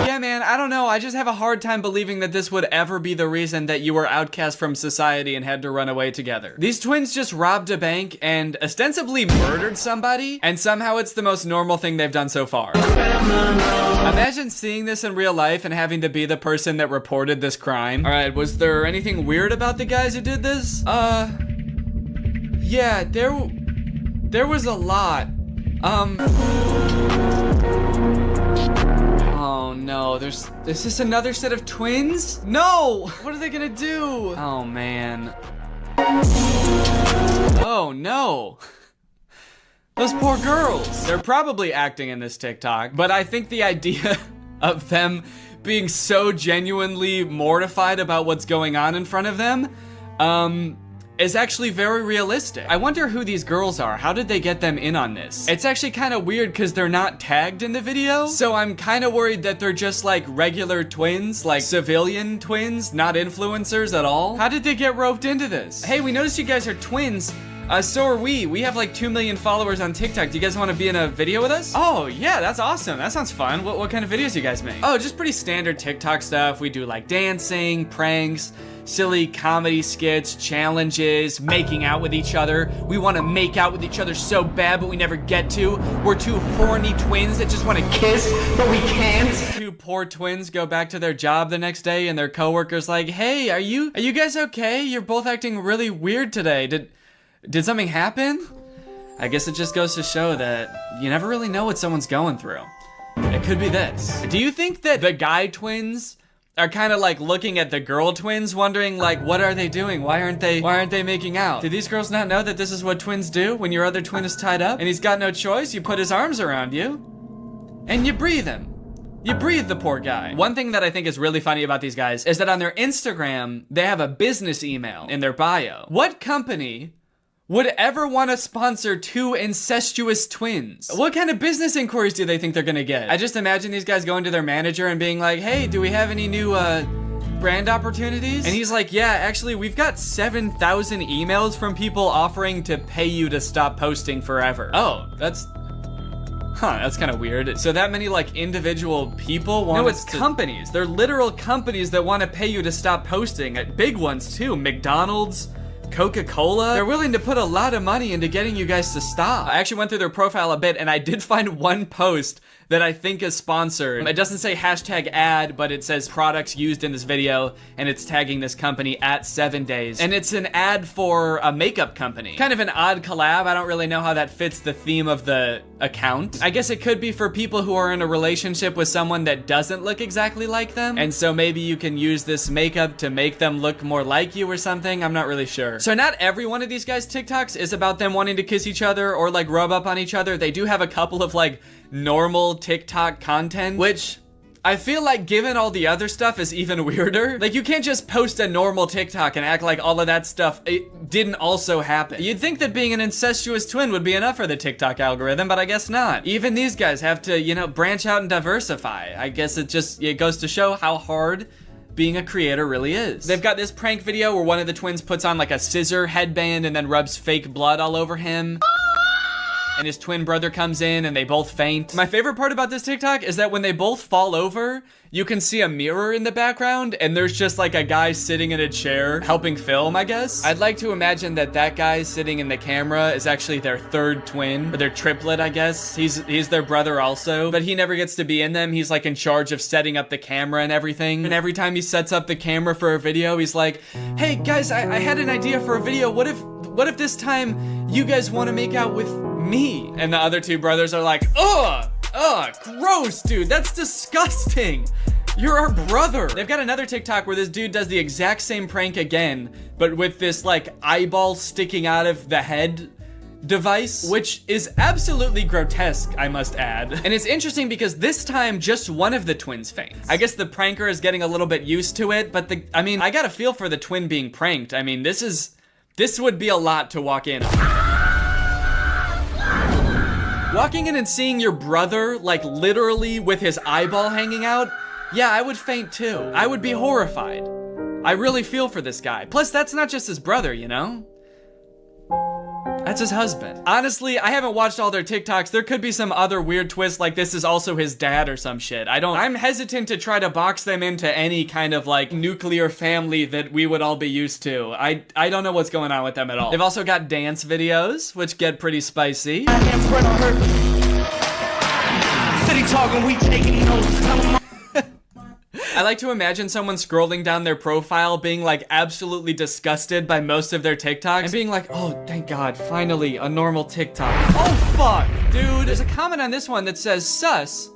yeah, man, I don't know. I just have a hard time believing that this would ever be the reason that you were outcast from society and had to run away together. These twins just robbed a bank and ostensibly murdered somebody, and somehow it's the most normal thing they've done so far. Imagine seeing this in real life and having to be the person that reported this crime. All right, was there anything weird about the guys who did this? Yeah, there was a lot. Oh no, is this another set of twins? No! What are they gonna do? Oh man. Oh no. Those poor girls. They're probably acting in this TikTok, but I think the idea of them being so genuinely mortified about what's going on in front of them, is actually very realistic. I wonder who these girls are. How did they get them in on this? It's actually kind of weird because they're not tagged in the video. So I'm kind of worried that they're just like regular twins, like civilian twins, not influencers at all. How did they get roped into this? Hey, we noticed you guys are twins. So are we. We have like 2 million followers on TikTok. Do you guys want to be in a video with us? Oh, yeah, that's awesome. That sounds fun. What kind of videos do you guys make? Oh, just pretty standard TikTok stuff. We do like dancing, pranks, silly comedy skits, challenges, making out with each other. We want to make out with each other so bad, but we never get to. We're two horny twins that just want to kiss, but we can't. Two poor twins go back to their job the next day and their coworker's like, hey, are you guys okay? You're both acting really weird today. Did something happen? I guess it just goes to show that you never really know what someone's going through. It could be this. Do you think that the guy twins are kind of like looking at the girl twins wondering like, what are they doing? Why aren't they making out? Do these girls not know that this is what twins do when your other twin is tied up and he's got no choice? You put his arms around you and you breathe him. You breathe the poor guy. One thing that I think is really funny about these guys is that on their Instagram, they have a business email in their bio. What company would ever want to sponsor two incestuous twins? What kind of business inquiries do they think they're gonna get? I just imagine these guys going to their manager and being like, hey, do we have any new brand opportunities? And he's like, yeah, actually, we've got 7,000 emails from people offering to pay you to stop posting forever. Oh, that's kind of weird. So that many like individual people want. No, it's companies. They're literal companies that want to pay you to stop posting. Big ones too. McDonald's, Coca-Cola. They're willing to put a lot of money into getting you guys to stop. I actually went through their profile a bit and I did find one post that I think is sponsored. It doesn't say hashtag ad, but it says products used in this video, and it's tagging this company at 7 Days. And it's an ad for a makeup company. Kind of an odd collab. I don't really know how that fits the theme of the account. I guess it could be for people who are in a relationship with someone that doesn't look exactly like them. And so maybe you can use this makeup to make them look more like you or something. I'm not really sure. So not every one of these guys' TikToks is about them wanting to kiss each other or like rub up on each other. They do have a couple of like normal TikTok content, which I feel like given all the other stuff is even weirder. Like you can't just post a normal TikTok and act like all of that stuff it didn't also happen. You'd think that being an incestuous twin would be enough for the TikTok algorithm, but I guess not. Even these guys have to, you know, branch out and diversify. I guess it goes to show how hard being a creator really is. They've got this prank video where one of the twins puts on like a scissor headband and then rubs fake blood all over him. And his twin brother comes in and they both faint. My favorite part about this TikTok is that when they both fall over, you can see a mirror in the background and there's just like a guy sitting in a chair helping film, I guess. I'd like to imagine that that guy sitting in the camera is actually their third twin, or their triplet, I guess. He's their brother also, but he never gets to be in them. He's like in charge of setting up the camera and everything. And every time he sets up the camera for a video, he's like, hey guys, I had an idea for a video. What if this time you guys want to make out with me? And the other two brothers are like, ugh, gross, dude, that's disgusting. You're our brother. They've got another TikTok where this dude does the exact same prank again, but with this like eyeball sticking out of the head device, which is absolutely grotesque, I must add. And it's interesting because this time just one of the twins faints. I guess the pranker is getting a little bit used to it, but I got a feel for the twin being pranked. I mean, this would be a lot to walk in on. Walking in and seeing your brother, like literally with his eyeball hanging out, yeah, I would faint too. I would be horrified. I really feel for this guy. Plus, that's not just his brother, you know? That's his husband. Honestly, I haven't watched all their TikToks. There could be some other weird twist like this is also his dad or some shit. I'm hesitant to try to box them into any kind of like nuclear family that we would all be used to. I don't know what's going on with them at all. They've also got dance videos, which get pretty spicy. I like to imagine someone scrolling down their profile being like absolutely disgusted by most of their TikToks and being like, oh, thank God, finally a normal TikTok. Oh, fuck, dude. There's a comment on this one that says sus,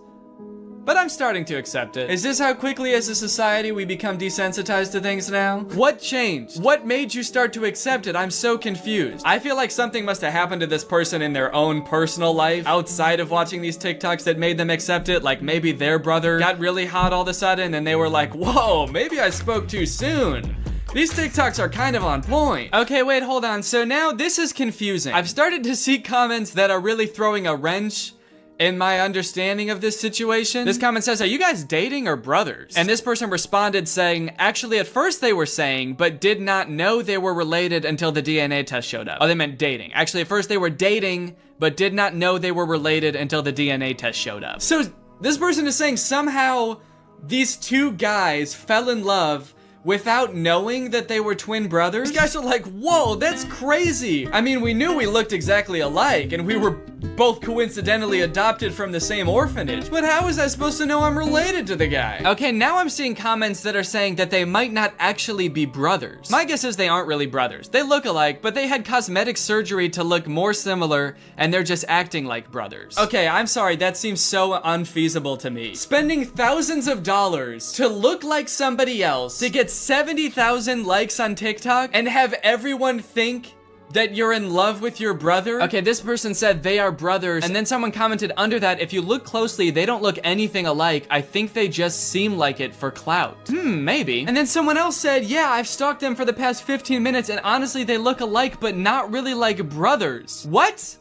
but I'm starting to accept it. Is this how quickly as a society we become desensitized to things now? What changed? What made you start to accept it? I'm so confused. I feel like something must have happened to this person in their own personal life outside of watching these TikToks that made them accept it. Like maybe their brother got really hot all of a sudden and they were like, whoa, maybe I spoke too soon. These TikToks are kind of on point. Okay, wait, hold on. So now this is confusing. I've started to see comments that are really throwing a wrench in my understanding of this situation. This comment says, are you guys dating or brothers? And this person responded saying, actually at first they were saying, but did not know they were related until the DNA test showed up. Oh, they meant dating. Actually, at first they were dating, but did not know they were related until the DNA test showed up. So this person is saying somehow these two guys fell in love without knowing that they were twin brothers. These guys are like, whoa, that's crazy. I mean, we knew we looked exactly alike and we were both coincidentally adopted from the same orphanage, but how was I supposed to know I'm related to the guy? Okay, now I'm seeing comments that are saying that they might not actually be brothers. My guess is they aren't really brothers. They look alike, but they had cosmetic surgery to look more similar and they're just acting like brothers. Okay, I'm sorry, that seems so unfeasible to me. Spending thousands of dollars to look like somebody else, to get 70,000 likes on TikTok and have everyone think that you're in love with your brother? Okay, this person said they are brothers, and then someone commented under that, if you look closely, they don't look anything alike. I think they just seem like it for clout. Maybe. And then someone else said, yeah, I've stalked them for the past 15 minutes, and honestly, they look alike, but not really like brothers. What?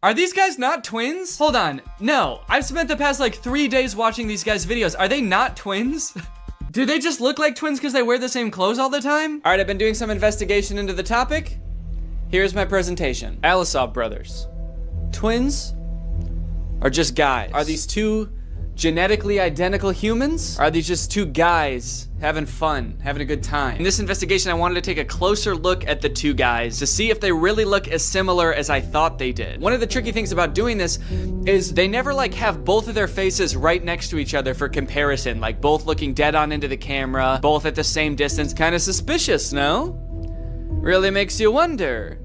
Are these guys not twins? Hold on. No, I've spent the past like 3 days watching these guys' videos. Are they not twins? Do they just look like twins because they wear the same clothes all the time? All right, I've been doing some investigation into the topic. Here's my presentation. Alisov brothers. Twins or just guys? Are these two genetically identical humans? Or are these just two guys having fun, having a good time? In this investigation, I wanted to take a closer look at the two guys to see if they really look as similar as I thought they did. One of the tricky things about doing this is they never like have both of their faces right next to each other for comparison, like both looking dead on into the camera, both at the same distance. Kind of suspicious, no? Really makes you wonder.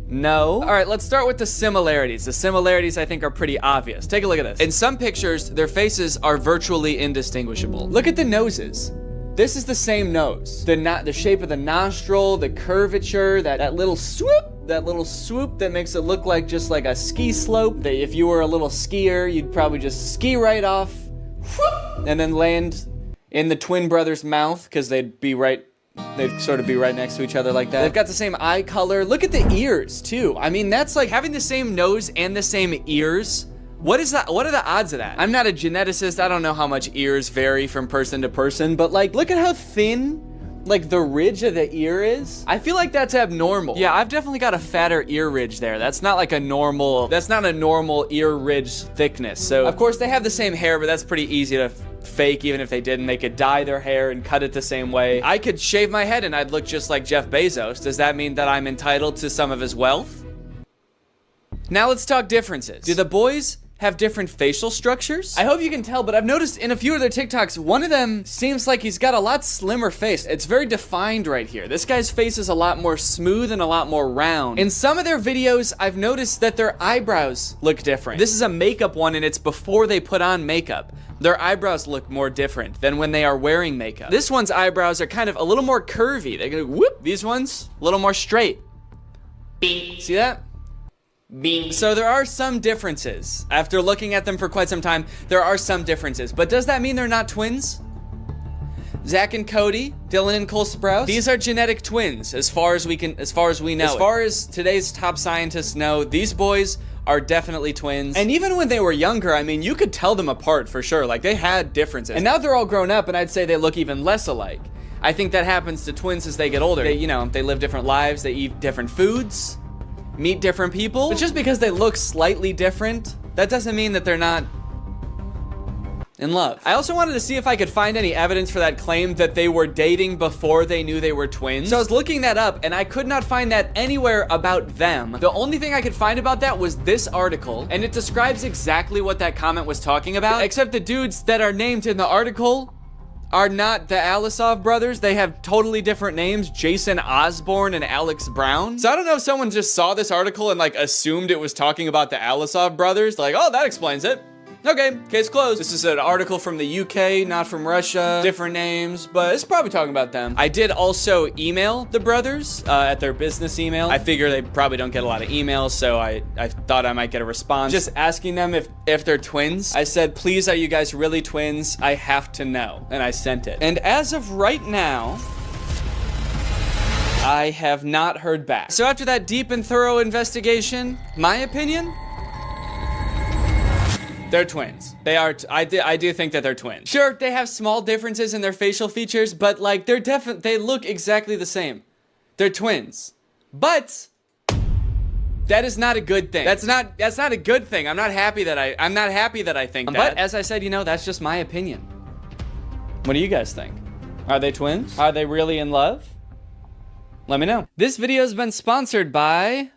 No. All right, let's start with the similarities. The similarities I think are pretty obvious. Take a look at this. In some pictures, their faces are virtually indistinguishable. Look at the noses. This is the same nose. The shape of the nostril, the curvature, that little swoop that makes it look like just like a ski slope. That if you were a little skier, you'd probably just ski right off, whoop, and then land in the twin brothers' mouth because they'd sort of be right next to each other like that. They've got the same eye color. Look at the ears too. I mean, that's like having the same nose and the same ears. What is that? What are the odds of that? I'm not a geneticist. I don't know how much ears vary from person to person, but like, look at how thin like the ridge of the ear is. I feel like that's abnormal. Yeah, I've definitely got a fatter ear ridge there. That's not a normal ear ridge thickness. So of course they have the same hair, but that's pretty easy to fake. Even if they didn't, they could dye their hair and cut it the same way. I could shave my head and I'd look just like Jeff Bezos. Does that mean that I'm entitled to some of his wealth? Now let's talk differences. Do the boys have different facial structures? I hope you can tell, but I've noticed in a few of their TikToks, one of them seems like he's got a lot slimmer face. It's very defined right here. This guy's face is a lot more smooth and a lot more round. In some of their videos, I've noticed that their eyebrows look different. This is a makeup one and it's before they put on makeup. Their eyebrows look more different than when they are wearing makeup. This one's eyebrows are kind of a little more curvy. They go whoop. These ones, a little more straight. Bing. See that? Bing. So there are some differences. After looking at them for quite some time, there are some differences. But does that mean they're not twins? Zach and Cody, Dylan and Cole Sprouse, these are genetic twins as far as we know. As far as today's top scientists know, these boys are definitely twins. And even when they were younger, I mean, you could tell them apart for sure. Like, they had differences. And now they're all grown up, and I'd say they look even less alike. I think that happens to twins as they get older. They live different lives, they eat different foods, meet different people. But just because they look slightly different, that doesn't mean that they're not in love. I also wanted to see if I could find any evidence for that claim that they were dating before they knew they were twins. So I was looking that up and I could not find that anywhere about them. The only thing I could find about that was this article, and it describes exactly what that comment was talking about, except the dudes that are named in the article are not the Alisov brothers. They have totally different names, Jason Osborne and Alex Brown. So I don't know if someone just saw this article and like assumed it was talking about the Alisov brothers. Like, oh, that explains it. Okay, case closed. This is an article from the UK, not from Russia. Different names, but it's probably talking about them. I did also email the brothers at their business email. I figure they probably don't get a lot of emails, so I thought I might get a response. Just asking them if they're twins. I said, please, are you guys really twins? I have to know. And I sent it. And as of right now, I have not heard back. So after that deep and thorough investigation, my opinion, they're twins. They are. I do think that they're twins. Sure, they have small differences in their facial features, but like they look exactly the same. They're twins. But that is not a good thing. That's not a good thing. I'm not happy that I think that. But as I said, that's just my opinion. What do you guys think? Are they twins? Are they really in love? Let me know. This video has been sponsored by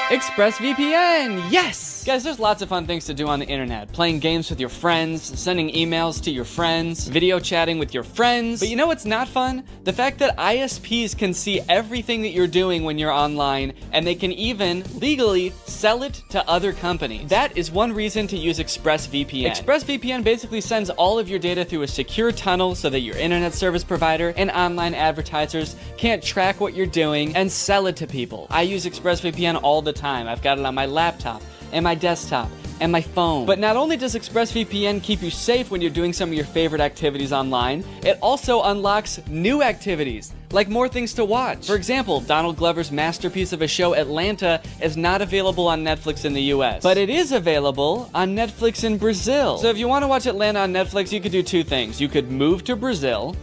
ExpressVPN. Yes! Guys, there's lots of fun things to do on the internet. Playing games with your friends, sending emails to your friends, video chatting with your friends. But you know what's not fun? The fact that ISPs can see everything that you're doing when you're online, and they can even legally sell it to other companies. That is one reason to use ExpressVPN. ExpressVPN basically sends all of your data through a secure tunnel so that your internet service provider and online advertisers can't track what you're doing and sell it to people. I use ExpressVPN all the time. I've got it on my laptop and my desktop and my phone. But not only does ExpressVPN keep you safe when you're doing some of your favorite activities online, it also unlocks new activities, like more things to watch. For example, Donald Glover's masterpiece of a show, Atlanta, is not available on Netflix in the US, but it is available on Netflix in Brazil. So if you want to watch Atlanta on Netflix, you could do two things. You could move to Brazil,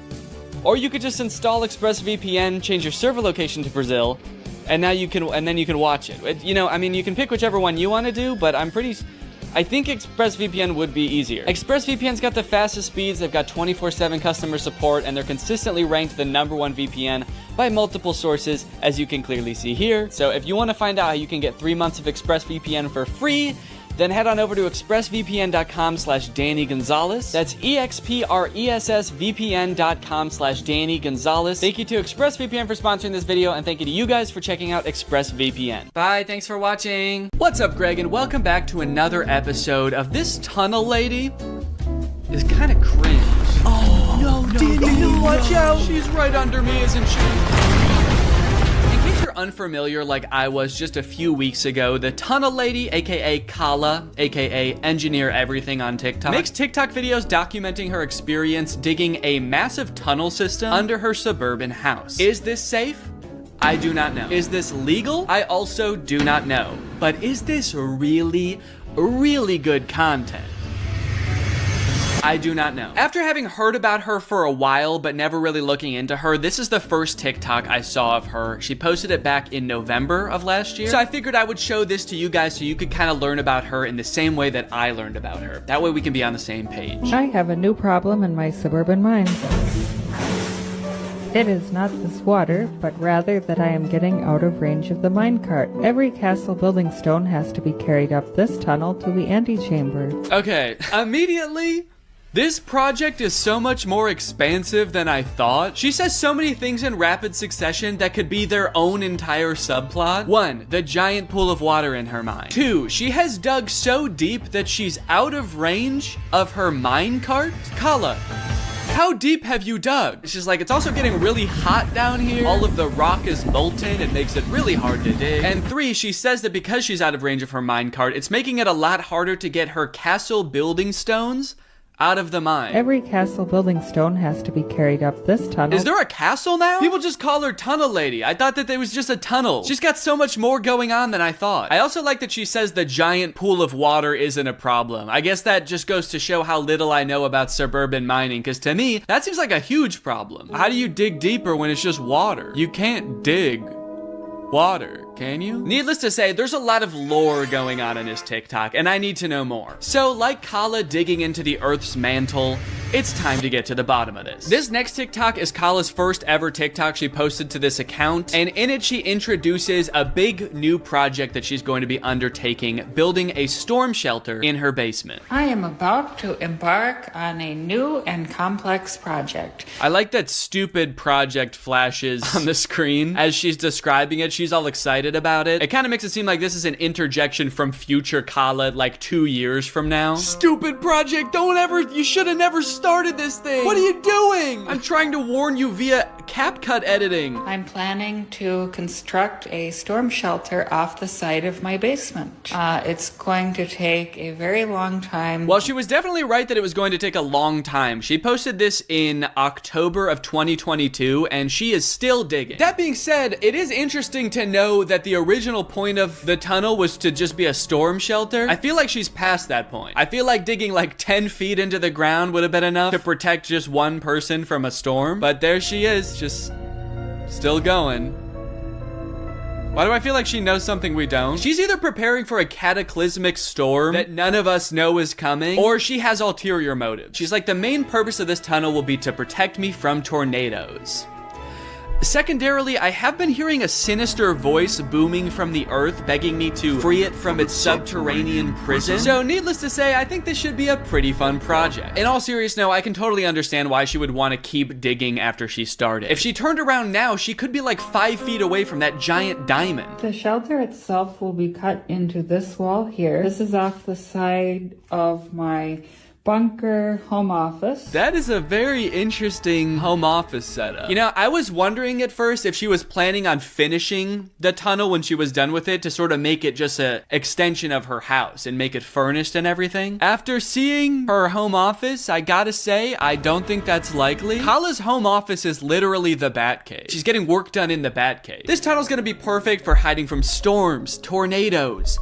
or you could just install ExpressVPN, change your server location to Brazil, and then you can watch it. You can pick whichever one you want to do, but I'm pretty I think ExpressVPN would be easier. ExpressVPN's got the fastest speeds, they've got 24/7 customer support, and they're consistently ranked the #1 VPN by multiple sources, as you can clearly see here. So if you want to find out how you can get 3 months of ExpressVPN for free, then head on over to expressvpn.com/Danny Gonzalez. That's expressvpn.com/Danny Gonzalez. Thank you to ExpressVPN for sponsoring this video, and thank you to you guys for checking out ExpressVPN. Bye, thanks for watching. What's up, Greg, and welcome back to another episode of This Tunnel Lady is kind of cringe. Oh, no, Danny, watch out. She's right under me, isn't she? In case you're unfamiliar like I was just a few weeks ago, the Tunnel Lady, aka Kala, aka Engineer Everything on TikTok, makes TikTok videos documenting her experience digging a massive tunnel system under her suburban house. Is this safe? I do not know. Is this legal? I also do not know. But is this really, really good content? I do not know. After having heard about her for a while but never really looking into her, this is the first TikTok I saw of her. She posted it back in November of last year. So I figured I would show this to you guys so you could kind of learn about her in the same way that I learned about her. That way we can be on the same page. I have a new problem in my suburban mine. It is not this water, but rather that I am getting out of range of the minecart. Every castle building stone has to be carried up this tunnel to the antechamber. Okay, immediately, this project is so much more expansive than I thought. She says so many things in rapid succession that could be their own entire subplot. 1, the giant pool of water in her mine. 2, she has dug so deep that she's out of range of her minecart. Kala, how deep have you dug? She's like, it's also getting really hot down here. All of the rock is molten. It makes it really hard to dig. And 3, she says that because she's out of range of her minecart, it's making it a lot harder to get her castle building stones out of the mine. Every castle building stone has to be carried up this tunnel. Is there a castle now? People just call her Tunnel Lady. I thought that there was just a tunnel. She's got so much more going on than I thought. I also like that she says the giant pool of water isn't a problem. I guess that just goes to show how little I know about suburban mining, because to me, that seems like a huge problem. How do you dig deeper when it's just water? You can't dig water, can you? Needless to say, there's a lot of lore going on in this TikTok, and I need to know more. So, like Kala digging into the Earth's mantle, it's time to get to the bottom of this. This next TikTok is Kala's first ever TikTok she posted to this account, and in it she introduces a big new project that she's going to be undertaking, building a storm shelter in her basement. I am about to embark on a new and complex project. I like that stupid project flashes on the screen as she's describing it. She's all excited about it. It kind of makes it seem like this is an interjection from future Kala, like 2 years from now. Stupid project, you should have never started this thing. What are you doing? I'm trying to warn you via CapCut editing. I'm planning to construct a storm shelter off the side of my basement. It's going to take a very long time. Well, she was definitely right that it was going to take a long time. She posted this in October of 2022, and she is still digging. That being said, it is interesting to know that the original point of the tunnel was to just be a storm shelter. I feel like she's past that point. I feel like digging like 10 feet into the ground would have been enough to protect just one person from a storm. But there she is, just still going. Why do I feel like she knows something we don't? She's either preparing for a cataclysmic storm that none of us know is coming, or she has ulterior motives. She's like, the main purpose of this tunnel will be to protect me from tornadoes. Secondarily, I have been hearing a sinister voice booming from the earth, begging me to free it from its subterranean prison. So needless to say, I think this should be a pretty fun project. In all seriousness, no, I can totally understand why she would want to keep digging after she started. If she turned around now, she could be like 5 feet away from that giant diamond. The shelter itself will be cut into this wall here. This is off the side of my bunker home office. That is a very interesting home office setup. You know, I was wondering at first if she was planning on finishing the tunnel when she was done with it to sort of make it just an extension of her house and make it furnished and everything. After seeing her home office, I gotta say, I don't think that's likely. Kala's home office is literally the Batcave. She's getting work done in the Batcave. This tunnel's gonna be perfect for hiding from storms, tornadoes,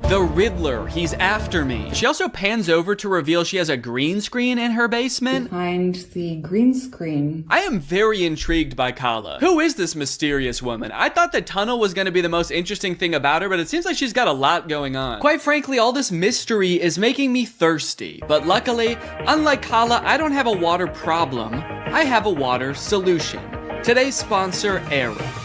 The Riddler, he's after me. She also pans over to reveal she has a green screen in her basement. Behind the green screen. I am very intrigued by Kala. Who is this mysterious woman? I thought the tunnel was gonna be the most interesting thing about her, but it seems like she's got a lot going on. Quite frankly, all this mystery is making me thirsty. But luckily, unlike Kala, I don't have a water problem. I have a water solution. Today's sponsor, Arup.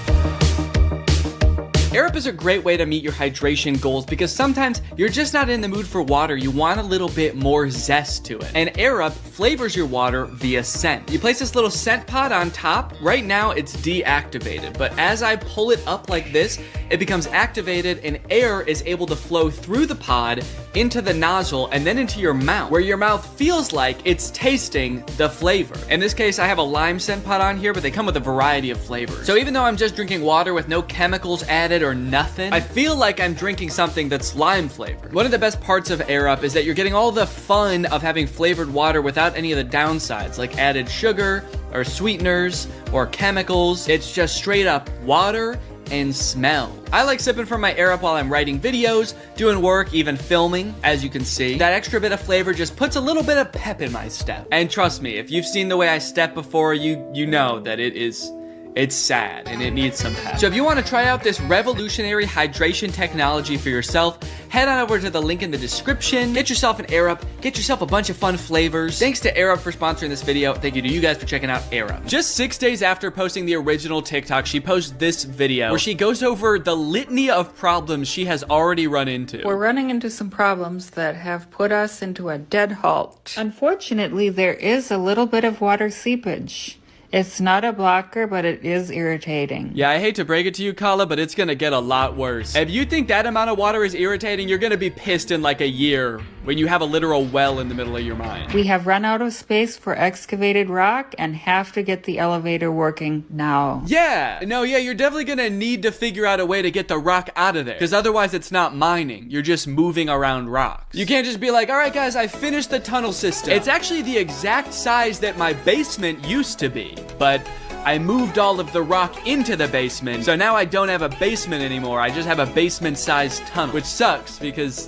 Arup is a great way to meet your hydration goals because sometimes you're just not in the mood for water. You want a little bit more zest to it. And Arup flavors your water via scent. You place this little scent pod on top. Right now it's deactivated, but as I pull it up like this, it becomes activated and air is able to flow through the pod into the nozzle and then into your mouth, where your mouth feels like it's tasting the flavor. In this case, I have a lime scent pod on here, but they come with a variety of flavors. So even though I'm just drinking water with no chemicals added or nothing, I feel like I'm drinking something that's lime flavored. One of the best parts of Arup is that you're getting all the fun of having flavored water without any of the downsides, like added sugar or sweeteners or chemicals. It's just straight up water and smell. I like sipping from my Arup while I'm writing videos, doing work, even filming, as you can see. That extra bit of flavor just puts a little bit of pep in my step. And trust me, if you've seen the way I step before, you know that it's sad and it needs some pep. So if you want to try out this revolutionary hydration technology for yourself, head on over to the link in the description. Get yourself an Arup, get yourself a bunch of fun flavors. Thanks to Arup for sponsoring this video. Thank you to you guys for checking out Arup. Just 6 days after posting the original TikTok, she posts this video where she goes over the litany of problems she has already run into. We're running into some problems that have put us into a dead halt. Unfortunately, there is a little bit of water seepage. It's not a blocker, but it is irritating. Yeah, I hate to break it to you, Kala, but it's gonna get a lot worse. If you think that amount of water is irritating, you're gonna be pissed in like a year when you have a literal well in the middle of your mind. We have run out of space for excavated rock and have to get the elevator working now. Yeah, you're definitely gonna need to figure out a way to get the rock out of there, because otherwise it's not mining. You're just moving around rocks. You can't just be like, all right guys, I finished the tunnel system. It's actually the exact size that my basement used to be, but I moved all of the rock into the basement, so now I don't have a basement anymore. I just have a basement-sized tunnel, which sucks because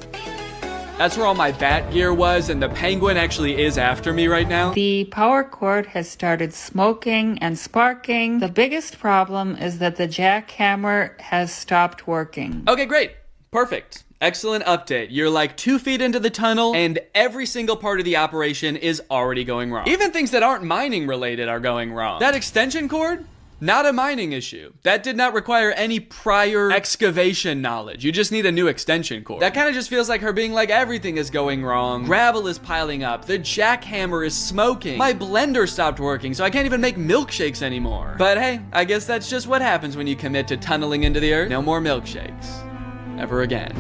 that's where all my bat gear was, and the penguin actually is after me right now. The power cord has started smoking and sparking. The biggest problem is that the jackhammer has stopped working. Okay, great. Perfect. Excellent update. You're like 2 feet into the tunnel and every single part of the operation is already going wrong. Even things that aren't mining related are going wrong. That extension cord? Not a mining issue. That did not require any prior excavation knowledge. You just need a new extension cord. That kind of just feels like her being like, everything is going wrong. Gravel is piling up. The jackhammer is smoking. My blender stopped working, so I can't even make milkshakes anymore. But hey, I guess that's just what happens when you commit to tunneling into the earth. No more milkshakes. Ever again.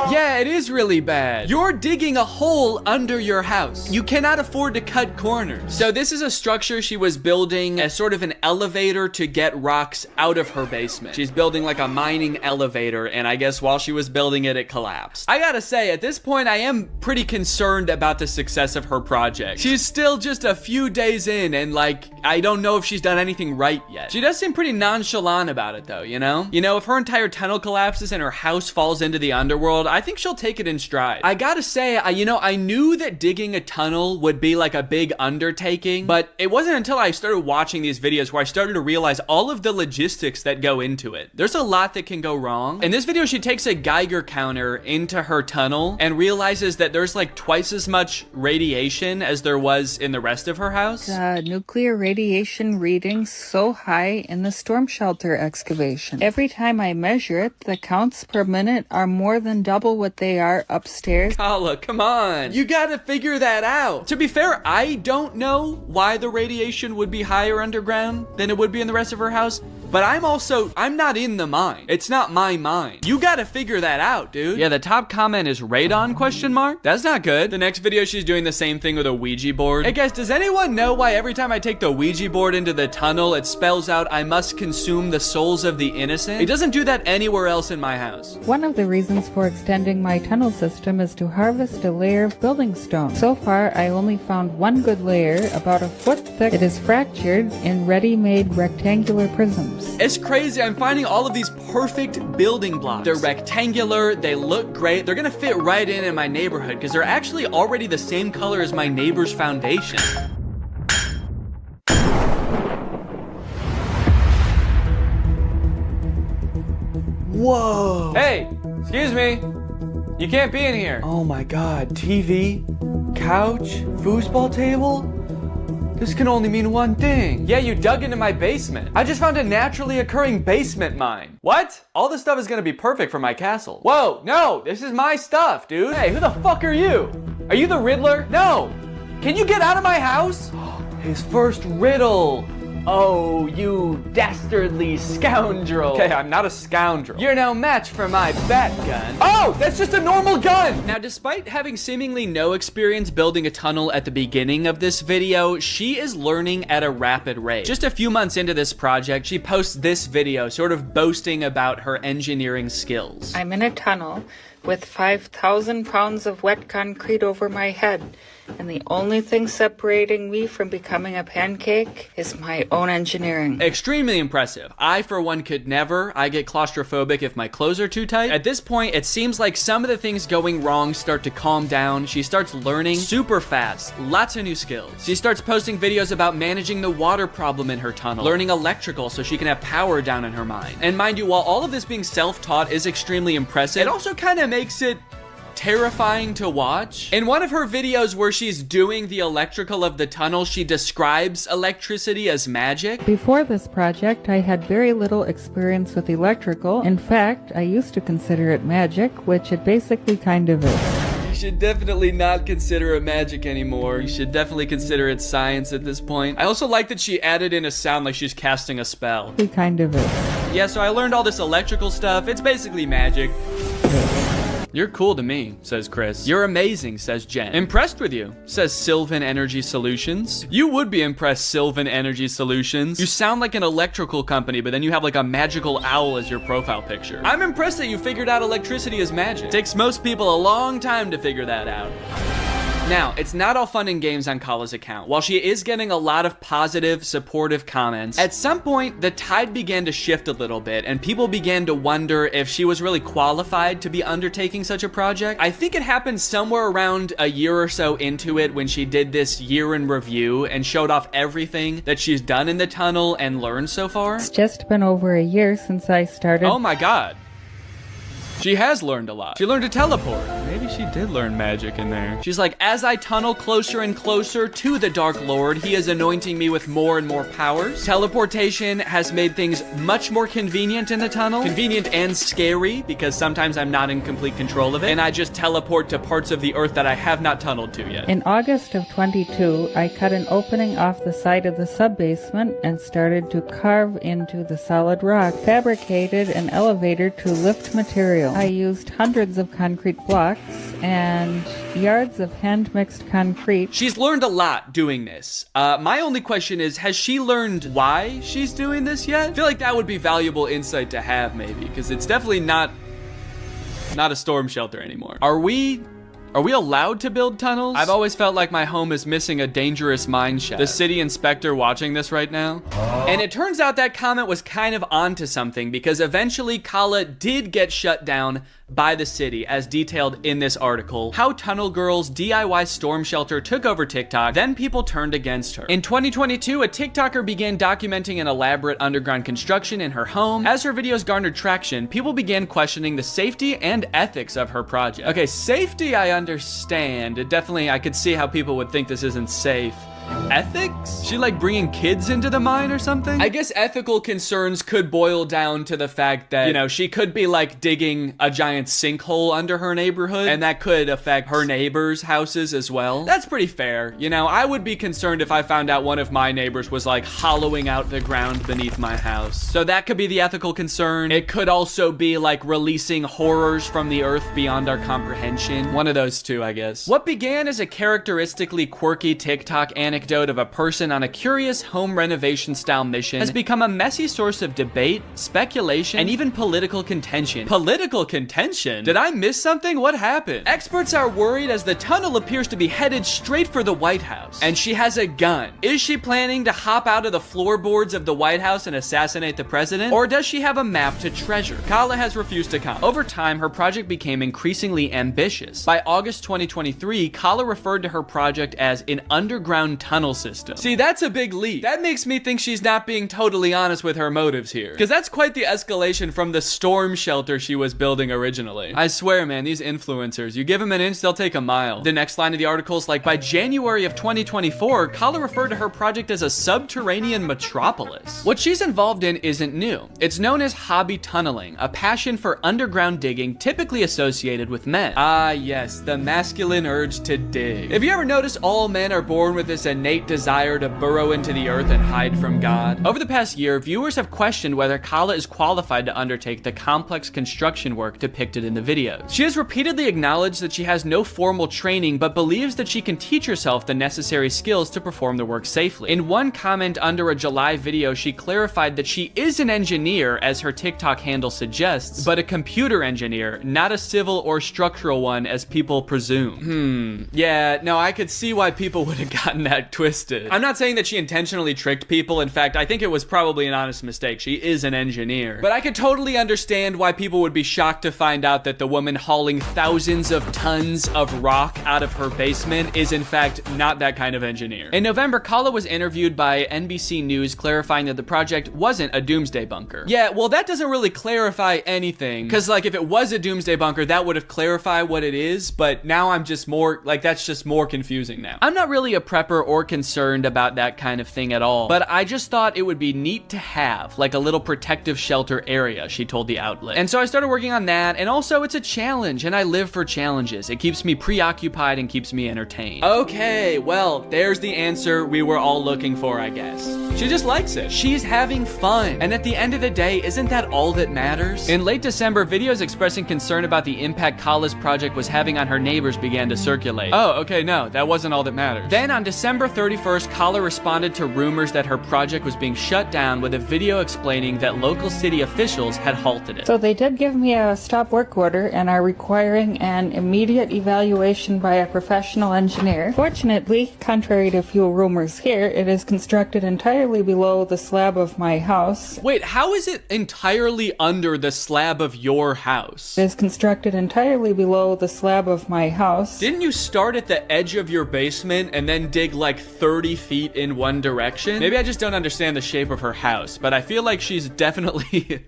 Yeah, it is really bad. You're digging a hole under your house. You cannot afford to cut corners. So this is a structure she was building as sort of an elevator to get rocks out of her basement. She's building like a mining elevator, and I guess while she was building it, it collapsed. I gotta say, at this point, I am pretty concerned about the success of her project. She's still just a few days in, and like, I don't know if she's done anything right yet. She does seem pretty nonchalant about it though, you know? If her entire tunnel collapses and her house falls into the underworld, I think she'll take it in stride. I gotta say, I knew that digging a tunnel would be like a big undertaking, but it wasn't until I started watching these videos where I started to realize all of the logistics that go into it. There's a lot that can go wrong. In this video, she takes a Geiger counter into her tunnel and realizes that there's like twice as much radiation as there was in the rest of her house. The nuclear radiation readings so high in the storm shelter excavation. Every time I measure it, the counts per minute are more than double what they are upstairs. Kala, come on. You gotta figure that out. To be fair, I don't know why the radiation would be higher underground than it would be in the rest of her house, But I'm not in the mine. It's not my mine. You gotta figure that out, dude. Yeah, the top comment is radon question mark? That's not good. The next video, she's doing the same thing with a Ouija board. Hey guys, does anyone know why every time I take the Ouija board into the tunnel, it spells out, I must consume the souls of the innocent? It doesn't do that anywhere else in my house. One of the reasons for extending my tunnel system is to harvest a layer of building stone. So far, I only found one good layer, about a foot thick. It is fractured in ready-made rectangular prisms. It's crazy. I'm finding all of these perfect building blocks. They're rectangular, they look great. They're gonna fit right in my neighborhood because they're actually already the same color as my neighbor's foundation. Whoa. Hey, excuse me. You can't be in here. Oh my God, TV, couch, foosball table? This can only mean one thing. Yeah, you dug into my basement. I just found a naturally occurring basement mine. What? All this stuff is gonna be perfect for my castle. Whoa, no, this is my stuff, dude. Hey, who the fuck are you? Are you the Riddler? No. Can you get out of my house? His first riddle. Oh, you dastardly scoundrel. Okay, I'm not a scoundrel. You're no match for my bat gun. Oh, that's just a normal gun. Now, despite having seemingly no experience building a tunnel at the beginning of this video, she is learning at a rapid rate. Just a few months into this project, she posts this video, sort of boasting about her engineering skills. I'm in a tunnel with 5,000 pounds of wet concrete over my head. And the only thing separating me from becoming a pancake is my own engineering. Extremely impressive. I, for one, could never. I get claustrophobic if my clothes are too tight. At this point, it seems like some of the things going wrong start to calm down. She starts learning super fast. Lots of new skills. She starts posting videos about managing the water problem in her tunnel, learning electrical so she can have power down in her mine. And mind you, while all of this being self-taught is extremely impressive, it also kind of makes it terrifying to watch. In one of her videos where she's doing the electrical of the tunnel, she describes electricity as magic. Before this project, I had very little experience with electrical. In fact, I used to consider it magic, which it basically kind of is. You should definitely not consider it magic anymore. You should definitely consider it science at this point. I also like that she added in a sound like she's casting a spell. It kind of is. Yeah, so I learned all this electrical stuff. It's basically magic. You're cool to me, says Chris. You're amazing, says Jen. Impressed with you, says Sylvan Energy Solutions. You would be impressed, Sylvan Energy Solutions. You sound like an electrical company, but then you have like a magical owl as your profile picture. I'm impressed that you figured out electricity is magic. It takes most people a long time to figure that out. Now, it's not all fun and games on Kala's account. While she is getting a lot of positive, supportive comments, at some point, the tide began to shift a little bit, and people began to wonder if she was really qualified to be undertaking such a project. I think it happened somewhere around a year or so into it when she did this year in review and showed off everything that she's done in the tunnel and learned so far. It's just been over a year since I started. Oh my God. She has learned a lot. She learned to teleport. Maybe she did learn magic in there. She's like, as I tunnel closer and closer to the Dark Lord, he is anointing me with more and more powers. Teleportation has made things much more convenient in the tunnel. Convenient and scary, because sometimes I'm not in complete control of it, and I just teleport to parts of the earth that I have not tunneled to yet. In August of 22, I cut an opening off the side of the sub-basement and started to carve into the solid rock, fabricated an elevator to lift material. I used hundreds of concrete blocks and yards of hand-mixed concrete. She's learned a lot doing this. My only question is, has she learned why she's doing this yet? I feel like that would be valuable insight to have, maybe, because it's definitely not a storm shelter anymore. Are we allowed to build tunnels? I've always felt like my home is missing a dangerous mine shaft. The city inspector watching this right now. And it turns out that comment was kind of onto something, because eventually Kala did get shut down by the city, as detailed in this article. How Tunnel Girl's DIY storm shelter took over TikTok, then people turned against her. In 2022, a TikToker began documenting an elaborate underground construction in her home. As her videos garnered traction, people began questioning the safety and ethics of her project. Okay, safety I understand. Definitely, I could see how people would think this isn't safe. ethics? She like bringing kids into the mine or something? I guess ethical concerns could boil down to the fact that, you know, she could be like digging a giant sinkhole under her neighborhood, and that could affect her neighbors' houses as well. That's pretty fair. You know, I would be concerned if I found out one of my neighbors was like hollowing out the ground beneath my house. So that could be the ethical concern. It could also be like releasing horrors from the earth beyond our comprehension. One of those two, I guess. What began as a characteristically quirky TikTok anecdote of a person on a curious home renovation style mission has become a messy source of debate, speculation, and even political contention. Political contention? Did I miss something? What happened? Experts are worried as the tunnel appears to be headed straight for the White House. And she has a gun. Is she planning to hop out of the floorboards of the White House and assassinate the president? Or does she have a map to treasure? Kala has refused to comment. Over time, her project became increasingly ambitious. By August 2023, Kala referred to her project as an underground tunnel system. See, that's a big leap. That makes me think she's not being totally honest with her motives here. Because that's quite the escalation from the storm shelter she was building originally. I swear, man, these influencers, you give them an inch, they'll take a mile. The next line of the article is like, by January of 2024, Kala referred to her project as a subterranean metropolis. What she's involved in isn't new. It's known as hobby tunneling, a passion for underground digging typically associated with men. Ah, yes, the masculine urge to dig. Have you ever noticed all men are born with this innate desire to burrow into the earth and hide from God? Over the past year, viewers have questioned whether Kala is qualified to undertake the complex construction work depicted in the videos. She has repeatedly acknowledged that she has no formal training, but believes that she can teach herself the necessary skills to perform the work safely. In one comment under a July video, she clarified that she is an engineer, as her TikTok handle suggests, but a computer engineer, not a civil or structural one, as people presume. Yeah, no, I could see why people would have gotten that twisted. I'm not saying that she intentionally tricked people. In fact, I think it was probably an honest mistake. She is an engineer. But I could totally understand why people would be shocked to find out that the woman hauling thousands of tons of rock out of her basement is in fact not that kind of engineer. In November, Kala was interviewed by NBC News clarifying that the project wasn't a doomsday bunker. Yeah, well, that doesn't really clarify anything, because like if it was a doomsday bunker, that would have clarified what it is, but now I'm just more, like that's just more confusing now. I'm not really a prepper or concerned about that kind of thing at all, but I just thought it would be neat to have, like a little protective shelter area, she told the outlet. And so I started working on that, and also it's a challenge, and I live for challenges. It keeps me preoccupied and keeps me entertained. Okay, well, there's the answer we were all looking for, I guess. She just likes it. She's having fun. And at the end of the day, isn't that all that matters? In late December, videos expressing concern about the impact Kala's project was having on her neighbors began to circulate. Oh, okay, no, that wasn't all that mattered. Then on December 31st, Kala responded to rumors that her project was being shut down with a video explaining that local city officials had halted it. So they did give me a stop work order and are requiring an immediate evaluation by a professional engineer. Fortunately, contrary to few rumors here, it is constructed entirely below the slab of my house. Wait, how is it entirely under the slab of your house? It is constructed entirely below the slab of my house. Didn't you start at the edge of your basement and then dig like 30 feet in one direction? Maybe I just don't understand the shape of her house, but I feel like she's definitely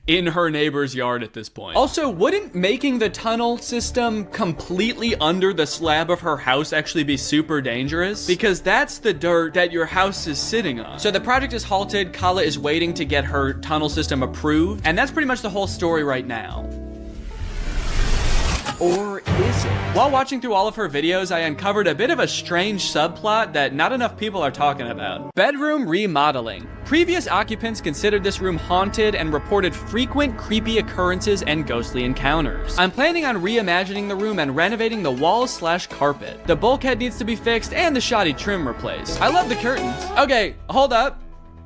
in her neighbor's yard at this point. Also, wouldn't making the tunnel system completely under the slab of her house actually be super dangerous? Because that's the dirt that your house is sitting on. So the project is halted. Kala is waiting to get her tunnel system approved. And that's pretty much the whole story right now. Or is it? While watching through all of her videos, I uncovered a bit of a strange subplot that not enough people are talking about. Bedroom remodeling. Previous occupants considered this room haunted and reported frequent creepy occurrences and ghostly encounters. I'm planning on reimagining the room and renovating the walls/carpet. The bulkhead needs to be fixed and the shoddy trim replaced. I love the curtains. Okay, hold up.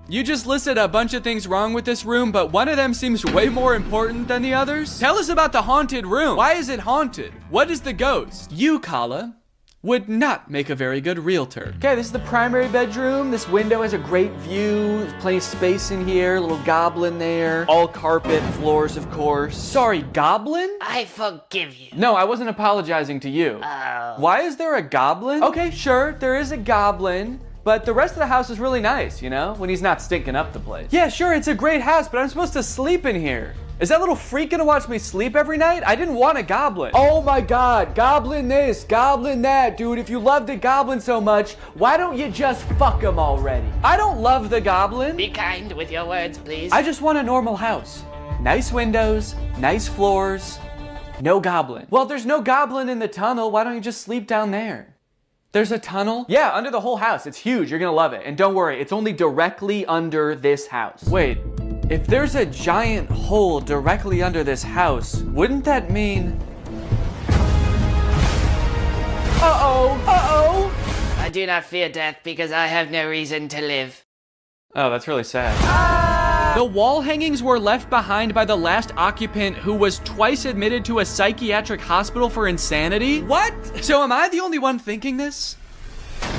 You just listed a bunch of things wrong with this room, but one of them seems way more important than the others. Tell us about the haunted room. Why is it haunted? What is the ghost? You, Kala, would not make a very good realtor. Okay, this is the primary bedroom. This window has a great view. There's plenty of space in here. A little goblin there. All carpet, floors, of course. Sorry, goblin? I forgive you. No, I wasn't apologizing to you. Oh. Why is there a goblin? Okay, sure, there is a goblin. But the rest of the house is really nice, you know? When he's not stinking up the place. Yeah, sure, it's a great house, but I'm supposed to sleep in here. Is that little freak gonna watch me sleep every night? I didn't want a goblin. Oh my god, goblin this, goblin that. Dude, if you love the goblin so much, why don't you just fuck him already? I don't love the goblin. Be kind with your words, please. I just want a normal house. Nice windows, nice floors, no goblin. Well, if there's no goblin in the tunnel, why don't you just sleep down there? There's a tunnel? Yeah, under the whole house. It's huge, you're gonna love it. And don't worry, it's only directly under this house. Wait. If there's a giant hole directly under this house, wouldn't that mean... Uh-oh! I do not fear death because I have no reason to live. Oh, that's really sad. The wall hangings were left behind by the last occupant who was twice admitted to a psychiatric hospital for insanity? What? So am I the only one thinking this?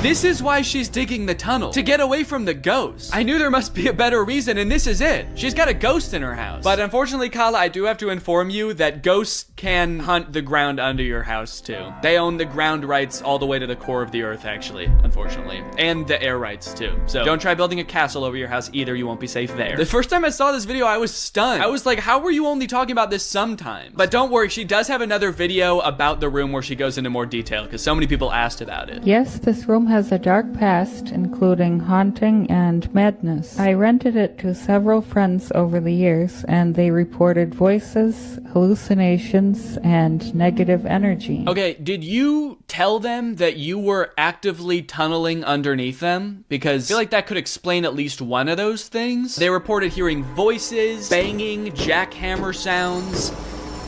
This is why she's digging the tunnel, to get away from the ghost. I knew there must be a better reason, and this is it. She's got a ghost in her house. But unfortunately, Kala, I do have to inform you that ghosts can hunt the ground under your house too. They own the ground rights all the way to the core of the earth, actually, unfortunately. And the air rights too. So don't try building a castle over your house either, you won't be safe there. The first time I saw this video, I was stunned. I was like, how were you only talking about this sometimes? But don't worry, she does have another video about the room where she goes into more detail, because so many people asked about it. Yes, this room has a dark past, including haunting and madness. I rented it to several friends over the years, and they reported voices, hallucinations, and negative energy. Okay, did you tell them that you were actively tunneling underneath them? Because I feel like that could explain at least one of those things. They reported hearing voices, banging, jackhammer sounds,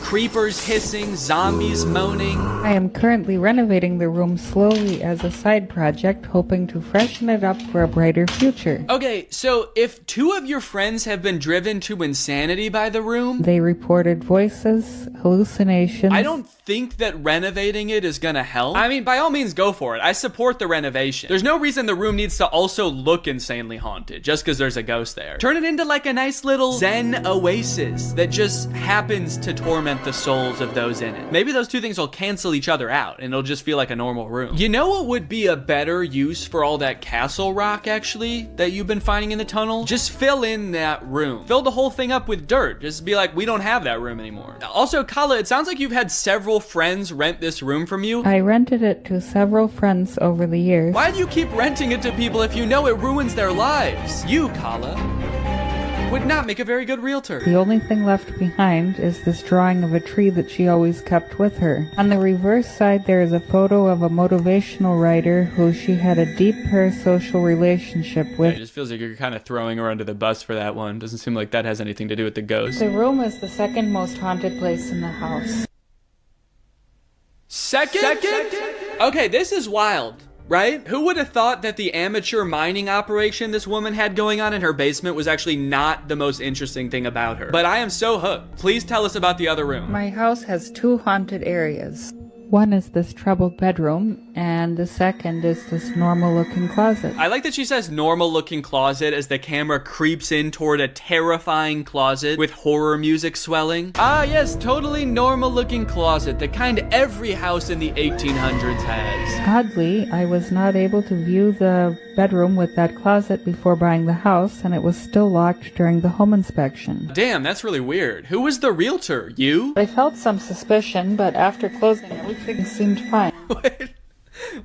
creepers hissing, zombies moaning. I am currently renovating the room slowly as a side project, hoping to freshen it up for a brighter future. Okay, so if two of your friends have been driven to insanity by the room, they reported voices, hallucinations. I don't think that renovating it is gonna help. I mean, by all means, go for it. I support the renovation. There's no reason the room needs to also look insanely haunted just because there's a ghost there. Turn it into like a nice little zen oasis that just happens to torment the souls of those in it. Maybe those two things will cancel each other out and it'll just feel like a normal room. You know what would be a better use for all that castle rock, actually, that you've been finding in the tunnel? Just fill in that room. Fill the whole thing up with dirt. Just be like, we don't have that room anymore. Also, Kala, it sounds like you've had several friends rent this room from you. I rented it to several friends over the years. Why do you keep renting it to people if you know it ruins their lives? You, Kala, would not make a very good realtor. The only thing left behind is this drawing of a tree that she always kept with her. On the reverse side, there is a photo of a motivational writer who she had a deep parasocial relationship with. Yeah, it just feels like you're kind of throwing her under the bus for that one. Doesn't seem like that has anything to do with the ghost. The room is the second most haunted place in the house. Second? Okay, this is wild. Right? Who would have thought that the amateur mining operation this woman had going on in her basement was actually not the most interesting thing about her? But I am so hooked. Please tell us about the other room. My house has two haunted areas. One is this troubled bedroom, and the second is this normal-looking closet. I like that she says normal-looking closet as the camera creeps in toward a terrifying closet with horror music swelling. Ah, yes, totally normal-looking closet, the kind every house in the 1800s has. Oddly, I was not able to view the bedroom with that closet before buying the house, and it was still locked during the home inspection. Damn, that's really weird. Who was the realtor? You? I felt some suspicion, but after closing, everything seemed fine. Wait,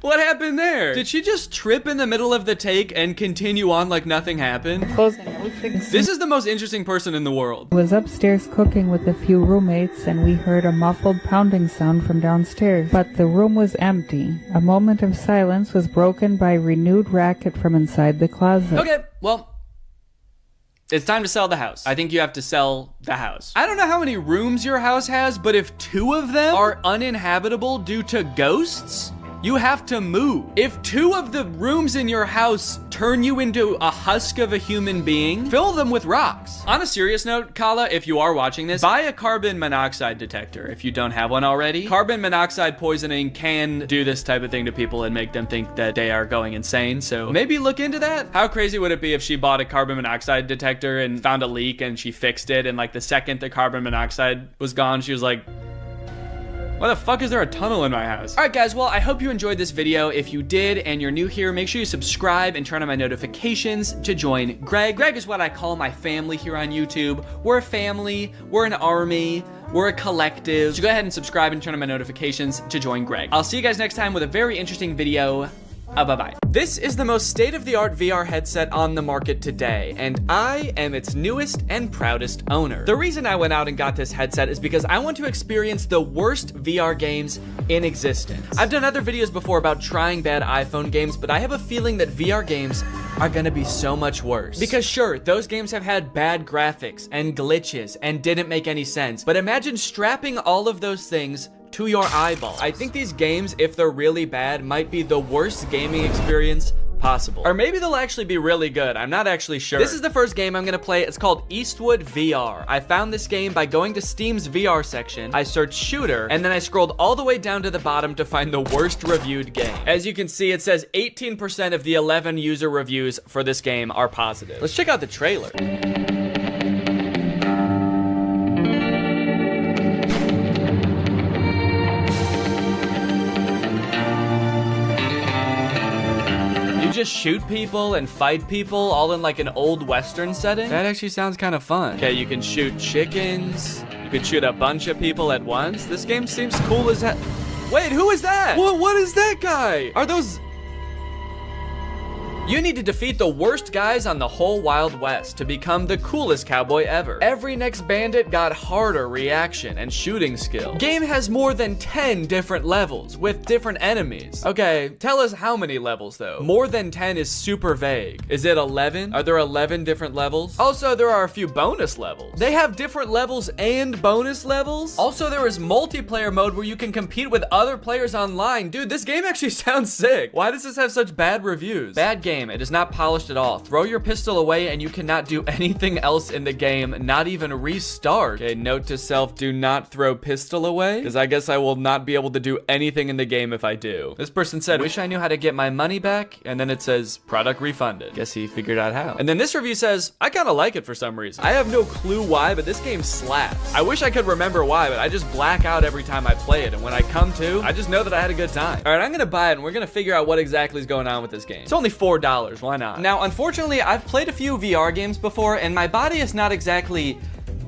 what happened there? Did she just trip in the middle of the take and continue on like nothing happened? Closing, everything seemed... This is the most interesting person in the world. I was upstairs cooking with a few roommates, and we heard a muffled pounding sound from downstairs. But the room was empty. A moment of silence was broken by renewed racket from inside the closet. Okay, well, it's time to sell the house. I think you have to sell the house. I don't know how many rooms your house has, but if 2 of them are uninhabitable due to ghosts, you have to move. If 2 of the rooms in your house turn you into a husk of a human being, fill them with rocks. On a serious note, Kala, if you are watching this, buy a carbon monoxide detector if you don't have one already. Carbon monoxide poisoning can do this type of thing to people and make them think that they are going insane, so maybe look into that. How crazy would it be if she bought a carbon monoxide detector and found a leak and she fixed it, and like the second the carbon monoxide was gone, she was like, Why the fuck is there a tunnel in my house? All right, guys, well, I hope you enjoyed this video. If you did and you're new here, make sure you subscribe and turn on my notifications to join Greg. Greg is what I call my family here on YouTube. We're a family, we're an army, we're a collective. So go ahead and subscribe and turn on my notifications to join Greg. I'll see you guys next time with a very interesting video. Bye-bye. This is the most state-of-the-art VR headset on the market today, and I am its newest and proudest owner. The reason I went out and got this headset is because I want to experience the worst VR games in existence. I've done other videos before about trying bad iPhone games, but I have a feeling that VR games are gonna be so much worse. Because sure, those games have had bad graphics and glitches and didn't make any sense, but imagine strapping all of those things to your eyeballs. I think these games, if they're really bad, might be the worst gaming experience possible. Or maybe they'll actually be really good. I'm not actually sure. This is the first game I'm gonna play. It's called Eastwood VR. I found this game by going to Steam's VR section. I searched shooter, and then I scrolled all the way down to the bottom to find the worst reviewed game. As you can see, it says 18% of the 11 user reviews for this game are positive. Let's check out the trailer. Just shoot people and fight people all in like an old Western setting? That actually sounds kind of fun. Okay, you can shoot chickens. You can shoot a bunch of people at once. This game seems cool as hell. Wait, who is that? What is that guy? Are those... You need to defeat the worst guys on the whole Wild West to become the coolest cowboy ever. Every next bandit got harder reaction and shooting skill. Game has more than 10 different levels with different enemies. Okay, tell us how many levels though. More than 10 is super vague. Is it 11? Are there 11 different levels? Also, there are a few bonus levels. They have different levels and bonus levels? Also, there is multiplayer mode where you can compete with other players online. Dude, this game actually sounds sick. Why does this have such bad reviews? Bad game. It is not polished at all. Throw your pistol away and you cannot do anything else in the game, not even restart. Okay, note to self, do not throw pistol away, because I guess I will not be able to do anything in the game if I do. This person said, wish I knew how to get my money back, and then it says, product refunded. Guess he figured out how. And then this review says, I kind of like it for some reason. I have no clue why, but this game slaps. I wish I could remember why, but I just black out every time I play it, and when I come to, I just know that I had a good time. All right, I'm gonna buy it, and we're gonna figure out what exactly is going on with this game. It's only $4. Why not? Now, unfortunately, I've played a few VR games before, and my body is not exactly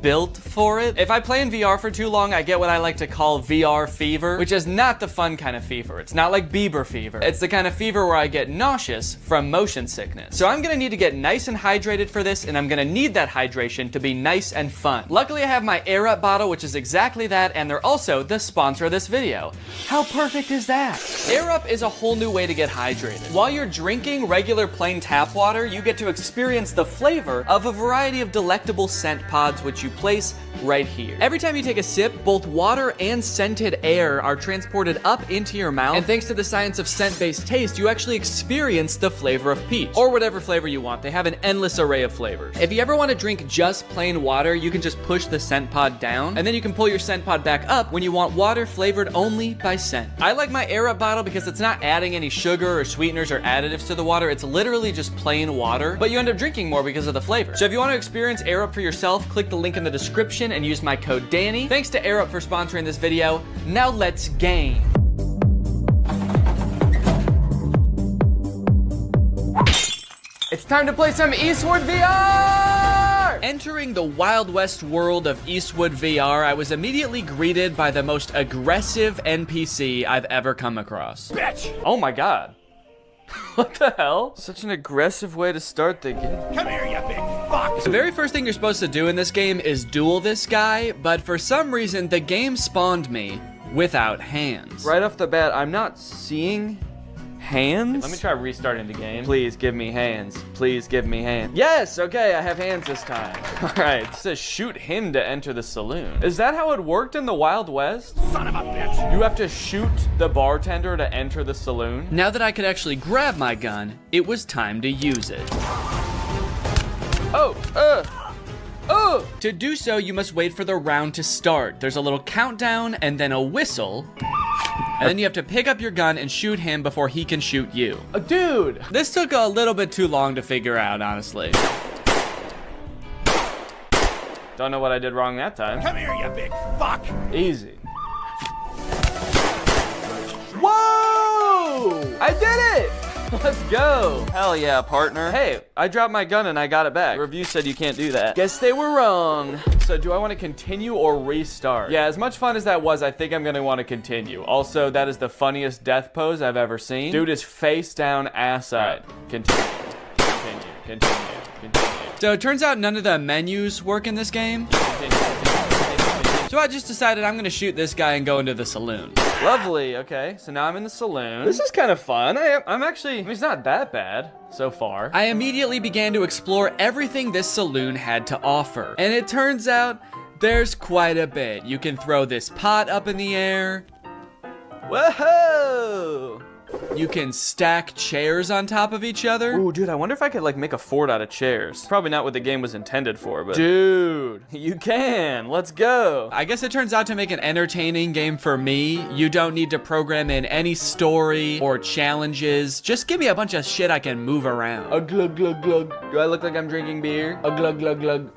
built for it. If I play in VR for too long, I get what I like to call VR fever, which is not the fun kind of fever. It's not like Bieber fever. It's the kind of fever where I get nauseous from motion sickness. So I'm gonna need to get nice and hydrated for this, and I'm gonna need that hydration to be nice and fun. Luckily, I have my Air Up bottle, which is exactly that, and they're also the sponsor of this video. How perfect is that? Air Up is a whole new way to get hydrated. While you're drinking regular plain tap water, you get to experience the flavor of a variety of delectable scent pods, which you place right here. Every time you take a sip, both water and scented air are transported up into your mouth, and thanks to the science of scent-based taste, you actually experience the flavor of peach, or whatever flavor you want. They have an endless array of flavors. If you ever want to drink just plain water, you can just push the scent pod down, and then you can pull your scent pod back up when you want water flavored only by scent. I like my Air Up bottle because it's not adding any sugar or sweeteners or additives to the water. It's literally just plain water, but you end up drinking more because of the flavor. So if you want to experience Air Up for yourself, click the link in the description and use my code Danny. Thanks to Air Up for sponsoring this video. Now let's game. It's time to play some Eastwood VR! Entering the Wild West world of Eastwood VR, I was immediately greeted by the most aggressive NPC I've ever come across. Bitch! Oh my god. What the hell? Such an aggressive way to start the game. Come here, you big fuck! The very first thing you're supposed to do in this game is duel this guy, but for some reason, the game spawned me without hands. Right off the bat, I'm not seeing hands. Let me try restarting the game. Please give me hands. Please give me hands. Yes, okay, I have hands this time. All right, it says shoot him to enter the saloon. Is that how it worked in the Wild West? Son of a bitch! You have to shoot the bartender to enter the saloon? Now that I could actually grab my gun, it was time to use it. To do so, you must wait for the round to start. There's a little countdown and then a whistle. And then you have to pick up your gun and shoot him before he can shoot you. Dude! This took a little bit too long to figure out, honestly. Don't know what I did wrong that time. Come here, you big fuck! Easy. Whoa! I did it! Let's go. Hell yeah, partner. Hey, I dropped my gun and I got it back. The review said you can't do that. Guess they were wrong. So do I want to continue or restart? Yeah, as much fun as that was, I think I'm going to want to continue. Also, that is the funniest death pose I've ever seen. Dude is face down, ass up. Continue. So it turns out none of the menus work in this game. So I just decided I'm gonna shoot this guy and go into the saloon. Lovely, okay. So now I'm in the saloon. This is kind of fun. I'm actually, I mean, it's not that bad so far. I immediately began to explore everything this saloon had to offer. And it turns out there's quite a bit. You can throw this pot up in the air. Whoa! You can stack chairs on top of each other. Ooh, dude, I wonder if I could like make a fort out of chairs. Probably not what the game was intended for, but dude, you can. Let's go. I guess it turns out to make an entertaining game for me, you don't need to program in any story or challenges. Just give me a bunch of shit I can move around. A glug glug glug. Do I look like I'm drinking beer? A glug glug glug.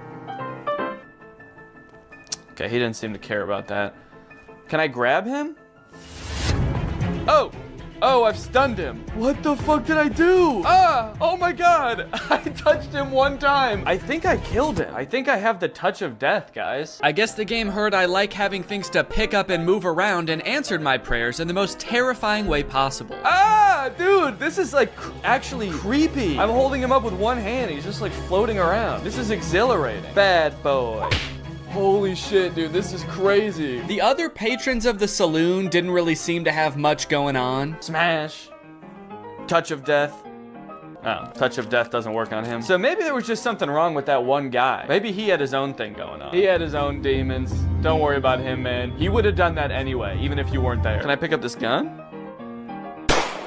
Okay, he didn't seem to care about that. Can I grab him? Oh, I've stunned him. What the fuck did I do? Oh my God. I touched him one time. I think I killed him. I think I have the touch of death, guys. I guess the game heard I like having things to pick up and move around and answered my prayers in the most terrifying way possible. Dude, this is like actually creepy. I'm holding him up with one hand. He's just like floating around. This is exhilarating. Bad boy. Holy shit, dude, this is crazy. The other patrons of the saloon didn't really seem to have much going on. Smash. Touch of death. Oh, touch of death doesn't work on him. So maybe there was just something wrong with that one guy. Maybe he had his own thing going on. He had his own demons. Don't worry about him, man. He would have done that anyway, even if you weren't there. Can I pick up this gun?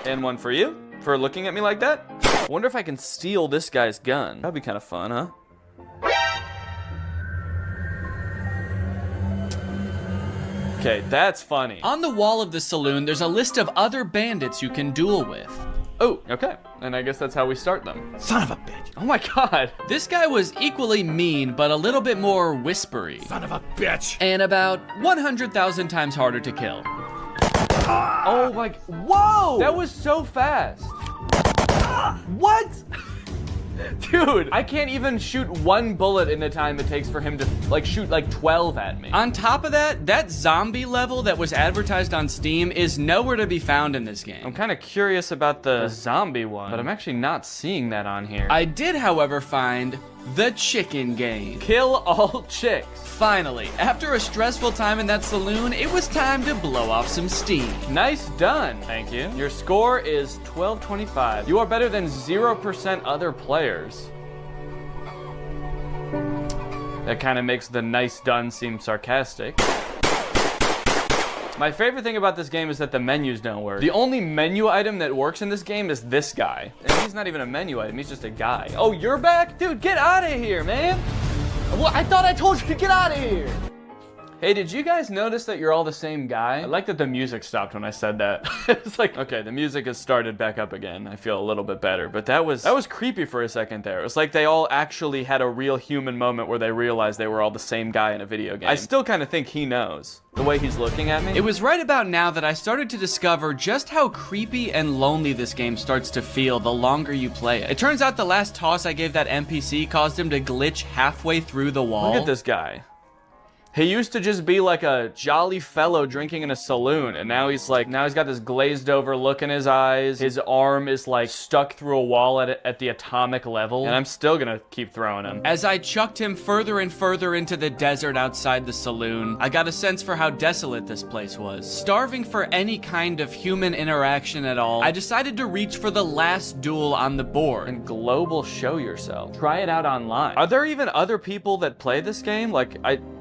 And one for you? For looking at me like that? I wonder if I can steal this guy's gun. That'd be kind of fun, huh? Okay, that's funny. On the wall of the saloon, there's a list of other bandits you can duel with. Oh, okay. And I guess that's how we start them. Son of a bitch. Oh my God. This guy was equally mean, but a little bit more whispery. Son of a bitch. And about 100,000 times harder to kill. Oh my, whoa! That was so fast. What? Dude, I can't even shoot one bullet in the time it takes for him to like shoot like 12 at me. On top of that, that zombie level that was advertised on Steam is nowhere to be found in this game. I'm kind of curious about the zombie one, but I'm actually not seeing that on here. I did, however, find the chicken game. Kill all chicks. Finally, after a stressful time in that saloon, it was time to blow off some steam. Nice done. Thank you. Your score is 1225. You are better than 0% other players. That kind of makes the nice done seem sarcastic. My favorite thing about this game is that the menus don't work. The only menu item that works in this game is this guy. And he's not even a menu item, he's just a guy. Oh, you're back? Dude, get out of here, man. Well, I thought I told you to get out of here. Hey, did you guys notice that you're all the same guy? I like that the music stopped when I said that. It's like, okay, the music has started back up again. I feel a little bit better, but that was creepy for a second there. It was like they all actually had a real human moment where they realized they were all the same guy in a video game. I still kind of think he knows the way he's looking at me. It was right about now that I started to discover just how creepy and lonely this game starts to feel the longer you play it. It turns out the last toss I gave that NPC caused him to glitch halfway through the wall. Look at this guy. He used to just be like a jolly fellow drinking in a saloon, and now he's got this glazed over look in his eyes. His arm is like stuck through a wall at the atomic level, and I'm still gonna keep throwing him. As I chucked him further and further into the desert outside the saloon, I got a sense for how desolate this place was. Starving for any kind of human interaction at all, I decided to reach for the last duel on the board. And global show yourself. Try it out online. Are there even other people that play this game?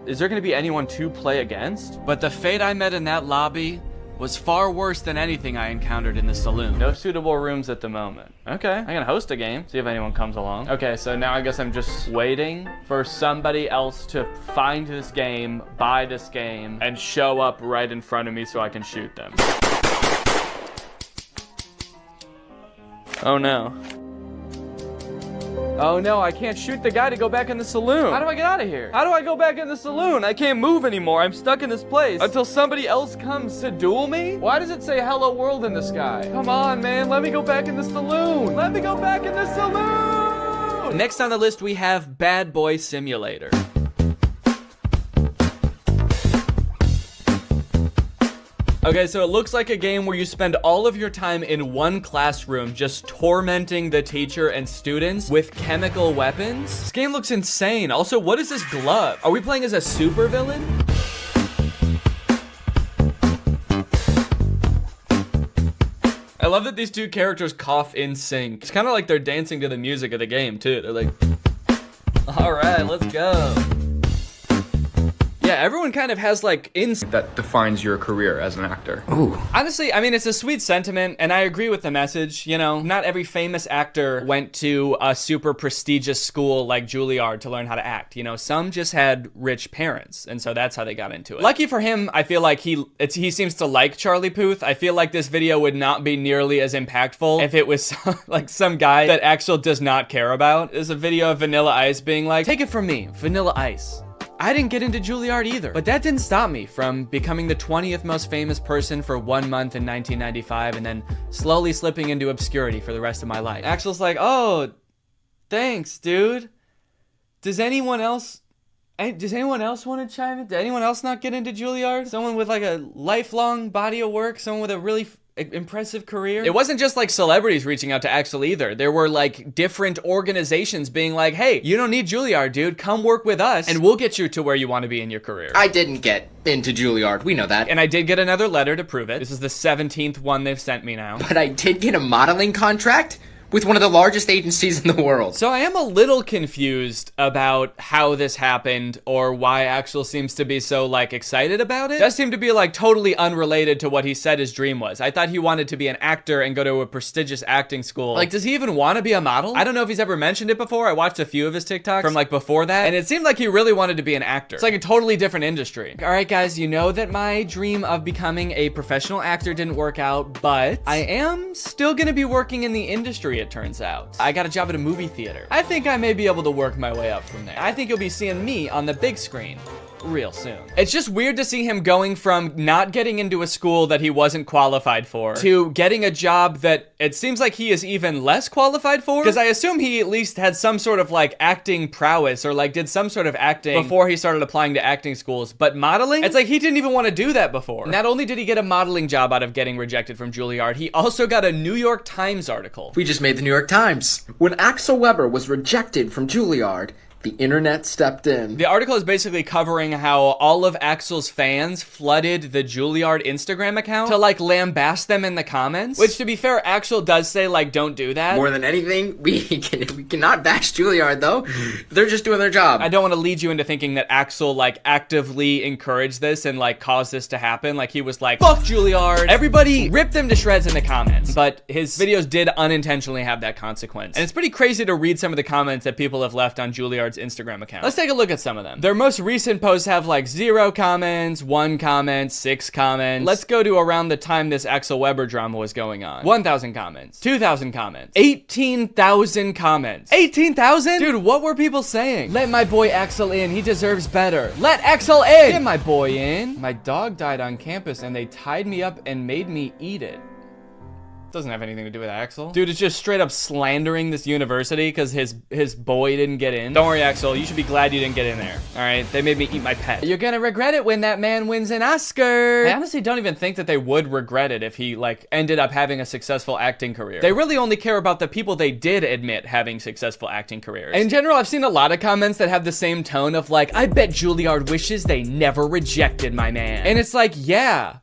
Is there gonna be anyone to play against? But the fate I met in that lobby was far worse than anything I encountered in the saloon. No suitable rooms at the moment. Okay, I'm gonna host a game, see if anyone comes along. Okay, so now I guess I'm just waiting for somebody else to find this game, buy this game, and show up right in front of me so I can shoot them. Oh no. Oh no, I can't shoot the guy to go back in the saloon. How do I get out of here? How do I go back in the saloon? I can't move anymore. I'm stuck in this place until somebody else comes to duel me? Why does it say hello world in the sky? Come on, man. Let me go back in the saloon. Let me go back in the saloon. Next on the list, we have Bad Boy Simulator. Okay, so it looks like a game where you spend all of your time in one classroom just tormenting the teacher and students with chemical weapons. This game looks insane. Also, what is this glove? Are we playing as a supervillain? I love that these two characters cough in sync. It's kind of like they're dancing to the music of the game, too. They're like, all right, let's go. Yeah, everyone kind of has like that defines your career as an actor. Ooh. Honestly, I mean, it's a sweet sentiment, and I agree with the message. You know, not every famous actor went to a super prestigious school like Juilliard to learn how to act. You know, some just had rich parents, and so that's how they got into it. Lucky for him, I feel like he seems to like Charlie Puth. I feel like this video would not be nearly as impactful if it was like some guy that Axel does not care about. There's a video of Vanilla Ice being like, take it from me, Vanilla Ice. I didn't get into Juilliard either, but that didn't stop me from becoming the 20th most famous person for 1 month in 1995 and then slowly slipping into obscurity for the rest of my life. Axel's like, oh, thanks, dude. Does anyone else want to chime in? Did anyone else not get into Juilliard? Someone with like a lifelong body of work, someone with a really impressive career. It wasn't just like celebrities reaching out to Axel either. There were like different organizations being like, hey, you don't need Juilliard, dude. Come work with us and we'll get you to where you want to be in your career. I didn't get into Juilliard. We know that. And I did get another letter to prove it. This is the 17th one they've sent me now. But I did get a modeling contract with one of the largest agencies in the world. So I am a little confused about how this happened or why Axel seems to be so like excited about it. It does seem to be like totally unrelated to what he said his dream was. I thought he wanted to be an actor and go to a prestigious acting school. Like, does he even want to be a model? I don't know if he's ever mentioned it before. I watched a few of his TikToks from like before that, and it seemed like he really wanted to be an actor. It's like a totally different industry. All right, guys, you know that my dream of becoming a professional actor didn't work out, but I am still gonna be working in the industry, it turns out. I got a job at a movie theater. I think I may be able to work my way up from there. I think you'll be seeing me on the big screen real soon. It's just weird to see him going from not getting into a school that he wasn't qualified for to getting a job that it seems like he is even less qualified for, because I assume he at least had some sort of like acting prowess or like did some sort of acting before he started applying to acting schools. But modeling, it's like he didn't even want to do that before. Not only did he get a modeling job out of getting rejected from Juilliard, he also got a New York Times article. We just made the New York Times. When Axel Weber was rejected from Juilliard, the internet stepped in. The article is basically covering how all of Axel's fans flooded the Juilliard Instagram account to like lambast them in the comments. Which, to be fair, Axel does say like, don't do that. More than anything, we cannot bash Juilliard though. They're just doing their job. I don't want to lead you into thinking that Axel like actively encouraged this and like caused this to happen. Like he was like, fuck Juilliard. Everybody rip them to shreds in the comments. But his videos did unintentionally have that consequence. And it's pretty crazy to read some of the comments that people have left on Juilliard's Instagram account. Let's take a look at some of them. Their most recent posts have like 0 comments, 1 comment, 6 comments. Let's go to around the time this Axel Weber drama was going on. 1,000 comments, 2,000 comments, 18,000 comments. 18,000? Dude, what were people saying? Let my boy Axel in, he deserves better. Let Axel in! Get my boy in. My dog died on campus and they tied me up and made me eat it. Doesn't have anything to do with Axel. Dude is just straight up slandering this university because his boy didn't get in. Don't worry, Axel. You should be glad you didn't get in there. All right? They made me eat my pet. You're gonna regret it when that man wins an Oscar. I honestly don't even think that they would regret it if he like ended up having a successful acting career. They really only care about the people they did admit having successful acting careers. In general, I've seen a lot of comments that have the same tone of like, I bet Juilliard wishes they never rejected my man. And it's like, yeah.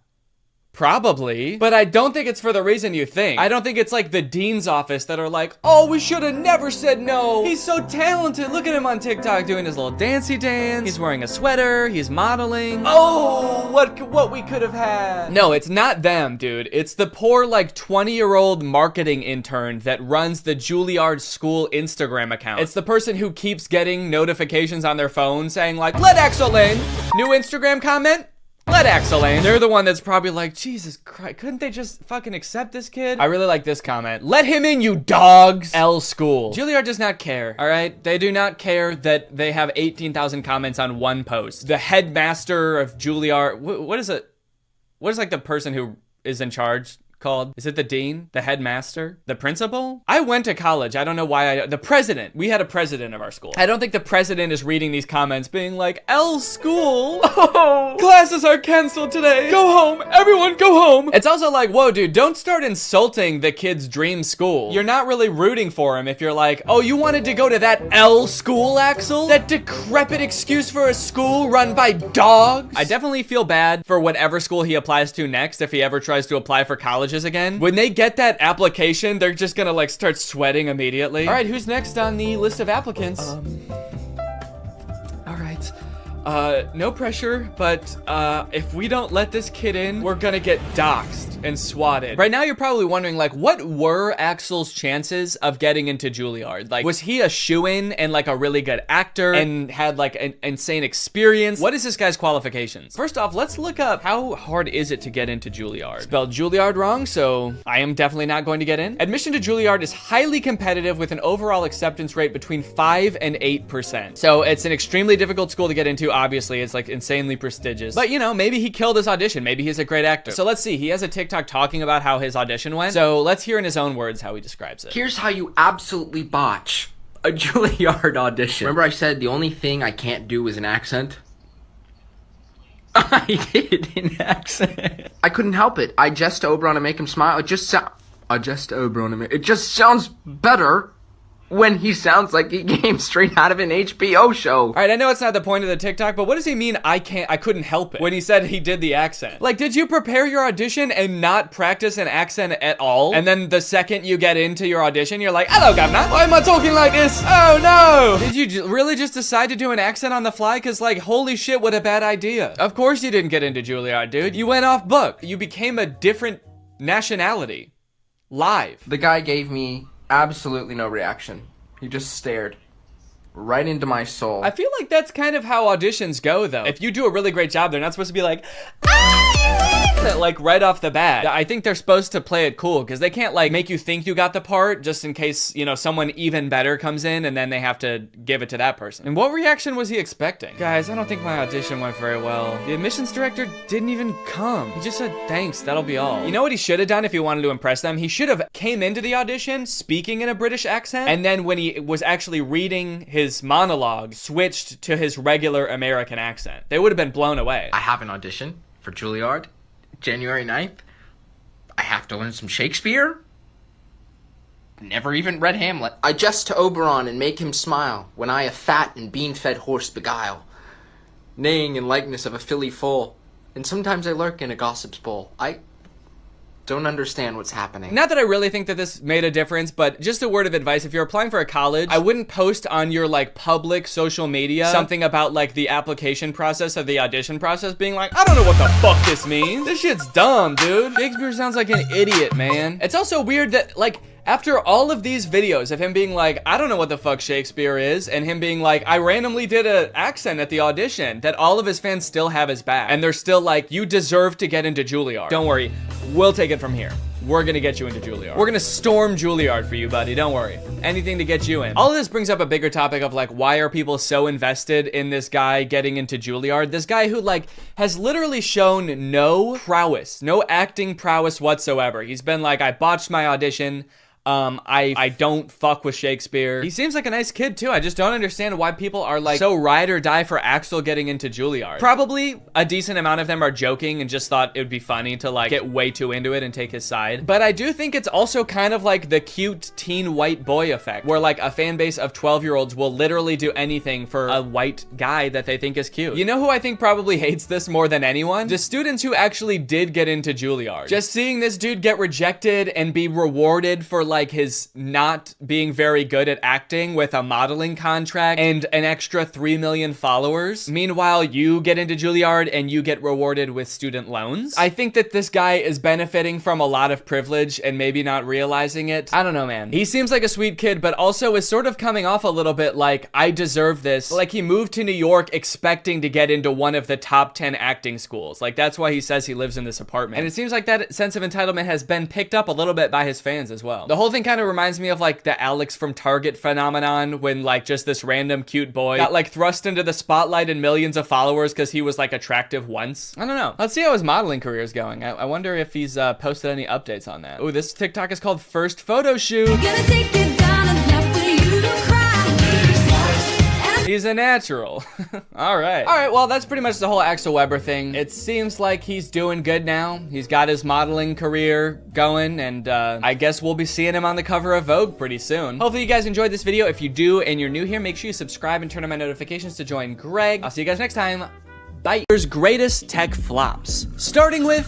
Probably, but I don't think it's for the reason you think. I don't think it's like the dean's office that are like, oh, we should have never said no. He's so talented. Look at him on TikTok doing his little dancey dance. He's wearing a sweater. He's modeling. Oh, what we could have had. No, it's not them, dude. It's the poor like 20-year-old marketing intern that runs the Juilliard school Instagram account. It's the person who keeps getting notifications on their phone saying like, let Axel in. New Instagram comment. Let Axel in. They're the one that's probably like, Jesus Christ, couldn't they just fucking accept this kid? I really like this comment. Let him in, you dogs. L school. Juilliard does not care, all right? They do not care that they have 18,000 comments on one post. The headmaster of Juilliard, what is it? What is like the person who is in charge called? Is it the dean? The headmaster? The principal? I went to college. I don't know why the president. We had a president of our school. I don't think the president is reading these comments being like, L school. Oh, classes are canceled today. Go home. Everyone go home. It's also like, whoa, dude, don't start insulting the kid's dream school. You're not really rooting for him if you're like, oh, you wanted to go to that L school, Axel? That decrepit excuse for a school run by dogs? I definitely feel bad for whatever school he applies to next if he ever tries to apply for college again. When they get that application, they're just gonna like start sweating immediately. All right, who's next on the list of applicants? All right. No pressure, but if we don't let this kid in, we're gonna get doxxed and swatted. Right now, you're probably wondering, like, what were Axel's chances of getting into Juilliard? Like, was he a shoo-in and like a really good actor and had like an insane experience? What is this guy's qualifications? First off, let's look up how hard is it to get into Juilliard. Spelled Juilliard wrong, so I am definitely not going to get in. Admission to Juilliard is highly competitive with an overall acceptance rate between 5 and 8%. So it's an extremely difficult school to get into. Obviously, it's like insanely prestigious. But you know, maybe he killed his audition. Maybe he's a great actor. So let's see. He has a TikTok talking about how his audition went. So let's hear in his own words how he describes it. Here's how you absolutely botch a Juilliard audition. Remember I said the only thing I can't do is an accent? I did an accent. I couldn't help it. I just Oberon to make him smile. It just sounds better when he sounds like he came straight out of an HBO show. All right, I know it's not the point of the TikTok, but what does he mean I couldn't help it when he said he did the accent? Like, did you prepare your audition and not practice an accent at all? And then the second you get into your audition, you're like, hello, governor. Why am I talking like this? Oh, no. Did you really just decide to do an accent on the fly? Because, like, holy shit, what a bad idea. Of course you didn't get into Juilliard, dude. You went off book. You became a different nationality. Live. The guy gave me absolutely no reaction. He just stared right into my soul. I feel like that's kind of how auditions go, though. If you do a really great job, they're not supposed to be like, like right off the bat. I think they're supposed to play it cool because they can't like make you think you got the part just in case, you know, someone even better comes in and then they have to give it to that person. And what reaction was he expecting? Guys, I don't think my audition went very well. The admissions director didn't even come. He just said, thanks, that'll be all. You know what he should have done if he wanted to impress them? He should have came into the audition speaking in a British accent, and then when he was actually reading his monologue, switched to his regular American accent. They would have been blown away. I have an audition for Juilliard, January 9th. I have to learn some Shakespeare. Never even read Hamlet. I jest to Oberon and make him smile when I a fat and bean-fed horse beguile, neighing in likeness of a filly foal, and sometimes I lurk in a gossip's bowl. I don't understand what's happening. Not that I really think that this made a difference, but just a word of advice. If you're applying for a college, I wouldn't post on your like public social media something about like the application process or the audition process being like, I don't know what the fuck this means. This shit's dumb, dude. Shakespeare sounds like an idiot, man. It's also weird that like, after all of these videos of him being like, I don't know what the fuck Shakespeare is, and him being like, I randomly did an accent at the audition, that all of his fans still have his back. And they're still like, you deserve to get into Juilliard. Don't worry, we'll take it from here. We're gonna get you into Juilliard. We're gonna storm Juilliard for you, buddy, don't worry. Anything to get you in. All of this brings up a bigger topic of like, why are people so invested in this guy getting into Juilliard? This guy who like, has literally shown no prowess, no acting prowess whatsoever. He's been like, I botched my audition. I don't fuck with Shakespeare. He seems like a nice kid too. I just don't understand why people are like so ride or die for Axel getting into Juilliard. Probably a decent amount of them are joking and just thought it would be funny to like get way too into it and take his side. But I do think it's also kind of like the cute teen white boy effect, where like a fan base of 12-year-olds will literally do anything for a white guy that they think is cute. You know who I think probably hates this more than anyone? The students who actually did get into Juilliard. Just seeing this dude get rejected and be rewarded for like like his not being very good at acting with a modeling contract and an extra 3 million followers. Meanwhile, you get into Juilliard and you get rewarded with student loans. I think that this guy is benefiting from a lot of privilege and maybe not realizing it. I don't know, man. He seems like a sweet kid, but also is sort of coming off a little bit like, I deserve this. Like he moved to New York expecting to get into one of the top 10 acting schools. Like that's why he says he lives in this apartment. And it seems like that sense of entitlement has been picked up a little bit by his fans as well. The whole thing kind of reminds me of like the Alex from Target phenomenon when like just this random cute boy got like thrust into the spotlight and millions of followers because he was like attractive once. I don't know. Let's see how his modeling career is going. I wonder if he's posted any updates on that. Oh, this TikTok is called First Photo Shoot. He's a natural. All right. All right, well, that's pretty much the whole Axel Weber thing. It seems like he's doing good now. He's got his modeling career going, and I guess we'll be seeing him on the cover of Vogue pretty soon. Hopefully you guys enjoyed this video. If you do and you're new here, make sure you subscribe and turn on my notifications to join Greg. I'll see you guys next time. Bye. Here's greatest tech flops. Starting with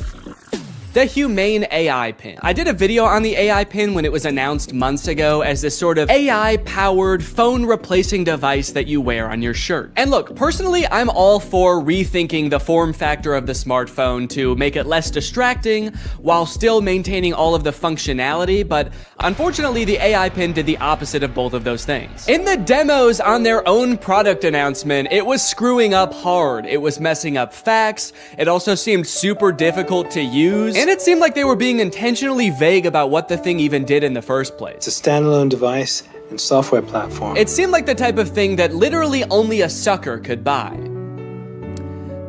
the Humane AI pin. I did a video on the AI pin when it was announced months ago as this sort of AI-powered phone replacing device that you wear on your shirt. And look, personally, I'm all for rethinking the form factor of the smartphone to make it less distracting while still maintaining all of the functionality, but unfortunately, the AI pin did the opposite of both of those things. In the demos on their own product announcement, it was screwing up hard. It was messing up facts. It also seemed super difficult to use. And it seemed like they were being intentionally vague about what the thing even did in the first place. It's a standalone device and software platform. It seemed like the type of thing that literally only a sucker could buy.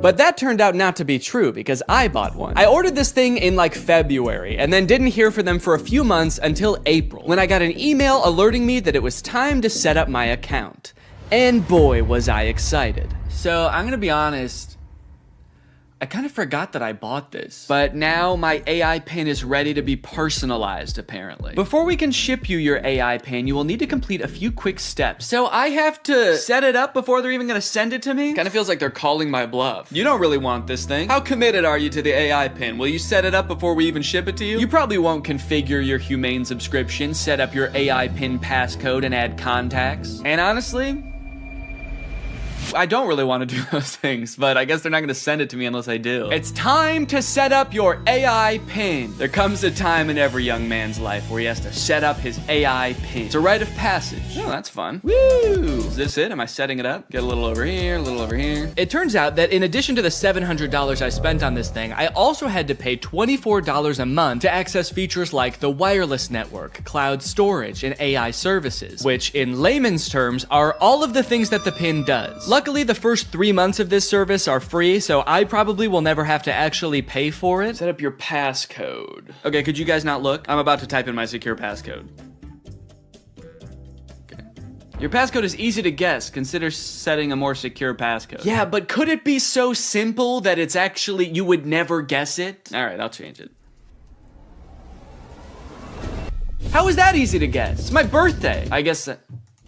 But that turned out not to be true because I bought one. I ordered this thing in like February and then didn't hear from them for a few months until April, when I got an email alerting me that it was time to set up my account. And boy, was I excited. So I'm gonna be honest, I kind of forgot that I bought this, but now my AI pin is ready to be personalized, apparently. Before we can ship you your AI pin, you will need to complete a few quick steps. So I have to set it up before they're even gonna send it to me? Kind of feels like they're calling my bluff. You don't really want this thing. How committed are you to the AI pin? Will you set it up before we even ship it to you? You probably won't configure your Humane subscription, set up your AI pin passcode, and add contacts. And honestly, I don't really want to do those things, but I guess they're not going to send it to me unless I do. It's time to set up your AI pin. There comes a time in every young man's life where he has to set up his AI pin. It's a rite of passage. Oh, that's fun. Woo! Is this it? Am I setting it up? Get a little over here, a little over here. It turns out that in addition to the $700 I spent on this thing, I also had to pay $24 a month to access features like the wireless network, cloud storage, and AI services, which in layman's terms are all of the things that the pin does. Luckily, the first 3 months of this service are free, so I probably will never have to actually pay for it. Set up your passcode. Okay, could you guys not look? I'm about to type in my secure passcode. Okay. Your passcode is easy to guess. Consider setting a more secure passcode. Yeah, but could it be so simple that it's actually, you would never guess it? All right, I'll change it. How is that easy to guess? It's my birthday. I guess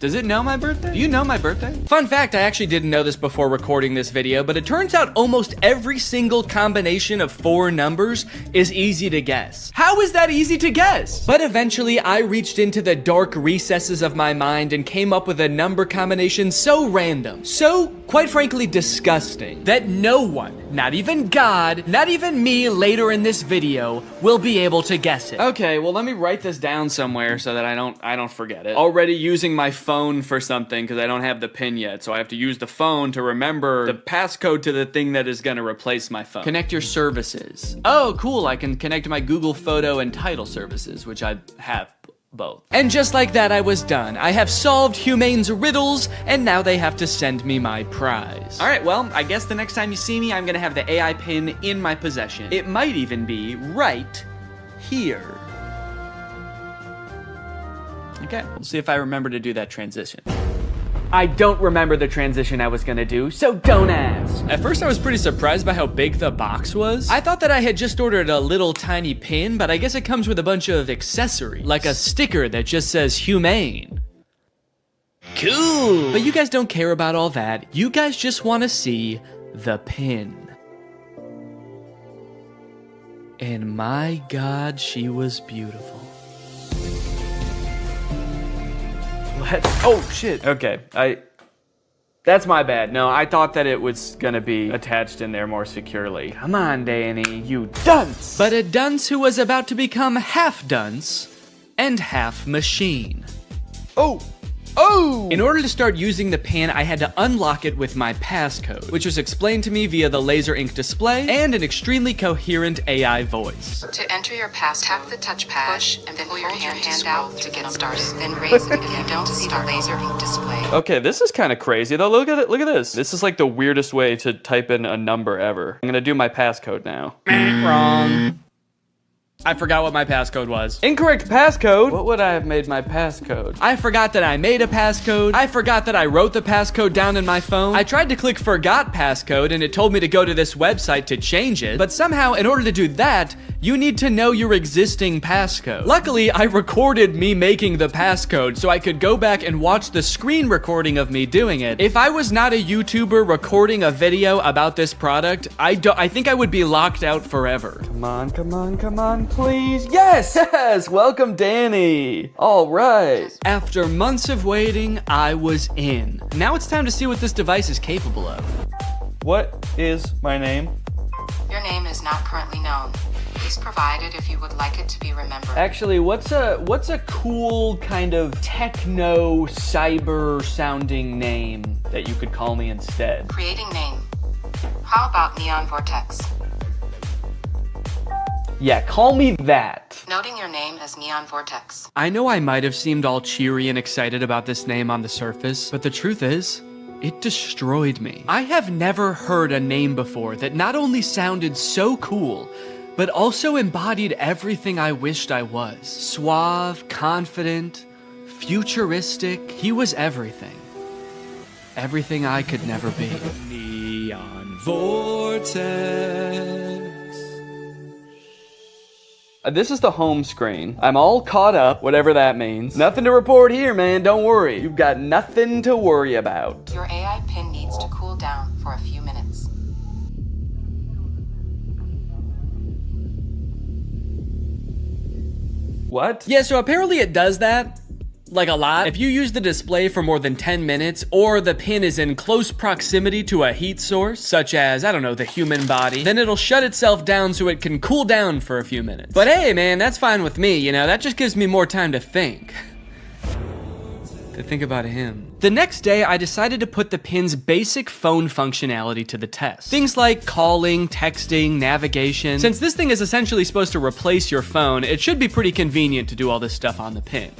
does it know my birthday? Do you know my birthday? Fun fact, I actually didn't know this before recording this video, but it turns out almost every single combination of 4 numbers is easy to guess. How is that easy to guess? But eventually, I reached into the dark recesses of my mind and came up with a number combination so random, so, quite frankly, disgusting, that no one, not even God, not even me later in this video, will be able to guess it. Okay, well, let me write this down somewhere so that I don't forget it. Already using my phone for something because I don't have the pin yet, so I have to use the phone to remember the passcode to the thing that is gonna replace my phone. Connect your services. Oh, cool, I can connect my Google Photo and Title services, which I have both. And just like that, I was done. I have solved Humane's riddles, and now they have to send me my prize. All right, well, I guess the next time you see me, I'm gonna have the AI pin in my possession. It might even be right here. Okay, we'll see if I remember to do that transition. I don't remember the transition I was gonna do, so don't ask. At first I was pretty surprised by how big the box was. I thought that I had just ordered a little tiny pin, but I guess it comes with a bunch of accessories, like a sticker that just says Humane. Cool! But you guys don't care about all that. You guys just wanna see the pin. And my God, she was beautiful. What? Oh, shit. Okay, that's my bad. No, I thought that it was gonna be attached in there more securely. Come on, Danny, you dunce! But a dunce who was about to become half dunce and half machine. Oh! In order to start using the pin, I had to unlock it with my passcode, which was explained to me via the laser ink display and an extremely coherent AI voice. To enter your pass, tap the touchpad, push, and then pull your hand out to get started. Then raise it if you don't see the laser ink display. Okay, this is kind of crazy though. Look at it. Look at this. This is like the weirdest way to type in a number ever. I'm gonna do my passcode now. Wrong. I forgot what my passcode was. Incorrect passcode? What would I have made my passcode? I forgot that I made a passcode. I forgot that I wrote the passcode down in my phone. I tried to click forgot passcode and it told me to go to this website to change it. But somehow, in order to do that, you need to know your existing passcode. Luckily, I recorded me making the passcode so I could go back and watch the screen recording of me doing it. If I was not a YouTuber recording a video about this product, I think I would be locked out forever. Come on, come on, come on, please. Yes, yes, welcome Danny. All right. After months of waiting, I was in. Now it's time to see what this device is capable of. What is my name? Your name is not currently known. Please provide it if you would like it to be remembered. Actually, what's a cool kind of techno cyber sounding name that you could call me instead? Creating name. How about Neon Vortex? Yeah, call me that. Noting your name as Neon Vortex. I know I might have seemed all cheery and excited about this name on the surface, but the truth is, it destroyed me. I have never heard a name before that not only sounded so cool, but also embodied everything I wished I was. Suave, confident, futuristic. He was everything. Everything I could never be. Neon Vortex. This is the home screen. I'm all caught up, whatever that means. Nothing to report here, man. Don't worry. You've got nothing to worry about. Your AI pin needs to cool down for a few minutes. What? Yeah, so apparently it does that, like a lot. If you use the display for more than 10 minutes, or the pin is in close proximity to a heat source, such as, I don't know, the human body, then it'll shut itself down so it can cool down for a few minutes. But hey, man, that's fine with me, you know, that just gives me more time to think. To think about him. The next day, I decided to put the pin's basic phone functionality to the test. Things like calling, texting, navigation. Since this thing is essentially supposed to replace your phone, it should be pretty convenient to do all this stuff on the pin.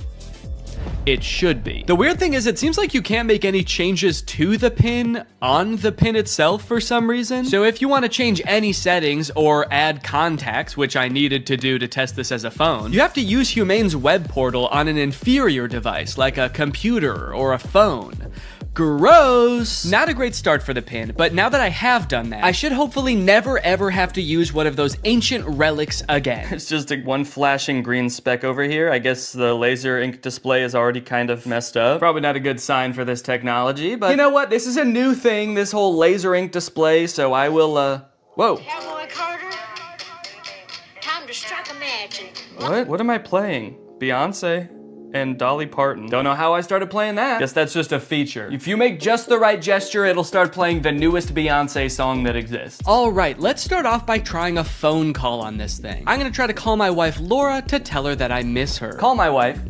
It should be. The weird thing is it seems like you can't make any changes to the pin on the pin itself for some reason. So if you want to change any settings or add contacts, which I needed to do to test this as a phone, you have to use Humane's web portal on an inferior device like a computer or a phone. Gross! Not a great start for the pin, but now that I have done that, I should hopefully never ever have to use one of those ancient relics again. It's just one flashing green speck over here. I guess the laser ink display is already kind of messed up. Probably not a good sign for this technology, but you know what? This is a new thing, this whole laser ink display, so I will, whoa. Cowboy Carter, time to strike a match. What am I playing? Beyonce? And Dolly Parton. Don't know how I started playing that. Guess that's just a feature. If you make just the right gesture, it'll start playing the newest Beyonce song that exists. All right, let's start off by trying a phone call on this thing. I'm gonna try to call my wife Laura to tell her that I miss her. Call my wife.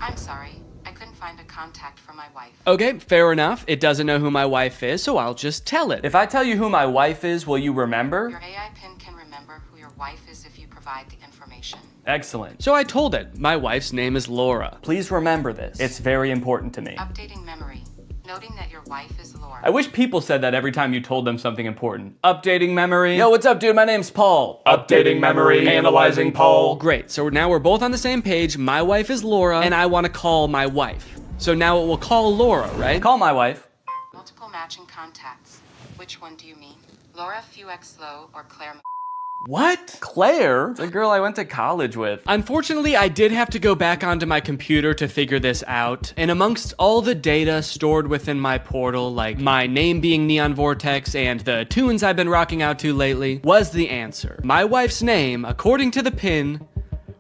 I'm sorry, I couldn't find a contact for my wife. Okay, fair enough. It doesn't know who my wife is, so I'll just tell it. If I tell you who my wife is, will you remember? Your AI pin can remember who your wife is if you provide the information. Excellent. So I told it, my wife's name is Laura. Please remember this. It's very important to me. Updating memory. Noting that your wife is Laura. I wish people said that every time you told them something important. Updating memory. Yo, what's up, dude? My name's Paul. Updating memory. Analyzing Paul. Great, so now we're both on the same page. My wife is Laura, and I want to call my wife. So now it will call Laura, right? Call my wife. Multiple matching contacts. Which one do you mean? Laura Fuexlow or Claire? What? Claire? The girl I went to college with. Unfortunately, I did have to go back onto my computer to figure this out. And amongst all the data stored within my portal, like my name being Neon Vortex and the tunes I've been rocking out to lately, was the answer. My wife's name, according to the pin,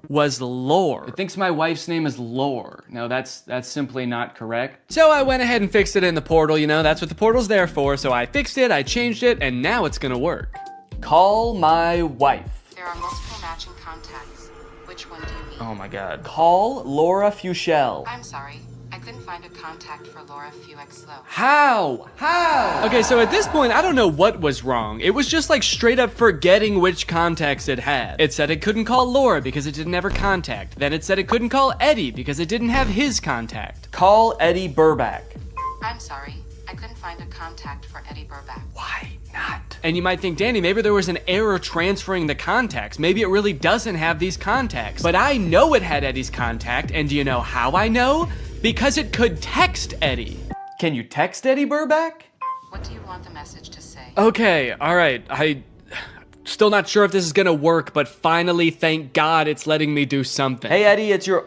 was Lore. It thinks my wife's name is Lore. No, that's simply not correct. So I went ahead and fixed it in the portal, you know, that's what the portal's there for. So I fixed it, I changed it, and now it's gonna work. Call my wife. There are multiple matching contacts. Which one do you mean? Oh my god. Call Laura Fuchel. I'm sorry. I couldn't find a contact for Laura Fuchel. How? Okay, so at this point, I don't know what was wrong. It was just like straight up forgetting which contacts it had. It said it couldn't call Laura because it didn't have her contact. Then it said it couldn't call Eddie because it didn't have his contact. Call Eddie Burback. I'm sorry. I couldn't find a contact for Eddie Burback. Why not? And you might think, Danny, maybe there was an error transferring the contacts. Maybe it really doesn't have these contacts. But I know it had Eddie's contact, and do you know how I know? Because it could text Eddie. Can you text Eddie Burback? What do you want the message to say? Okay, all right. Still not sure if this is gonna work, but finally, thank God, it's letting me do something. Hey Eddie, it's your...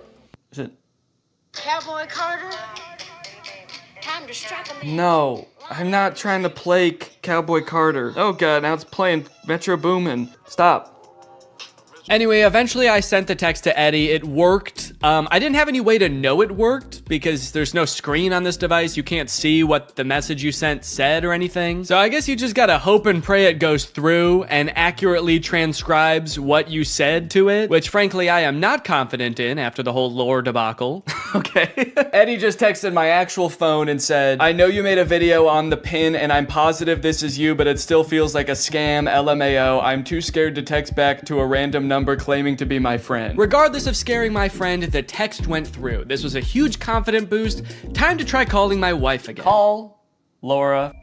Cowboy Carter? Time to strike a man. No, I'm not trying to play Cowboy Carter. Oh god, now it's playing Metro Boomin. Stop. Anyway, eventually I sent the text to Eddie. It worked. I didn't have any way to know it worked because there's no screen on this device. You can't see what the message you sent said or anything. So I guess you just gotta hope and pray it goes through and accurately transcribes what you said to it, which frankly I am not confident in after the whole lore debacle. Okay. Eddie just texted my actual phone and said, I know you made a video on the pin and I'm positive this is you, but it still feels like a scam, LMAO. I'm too scared to text back to a random number claiming to be my friend. Regardless of scaring my friend, the text went through. This was a huge confident boost. Time to try calling my wife again. Call Laura.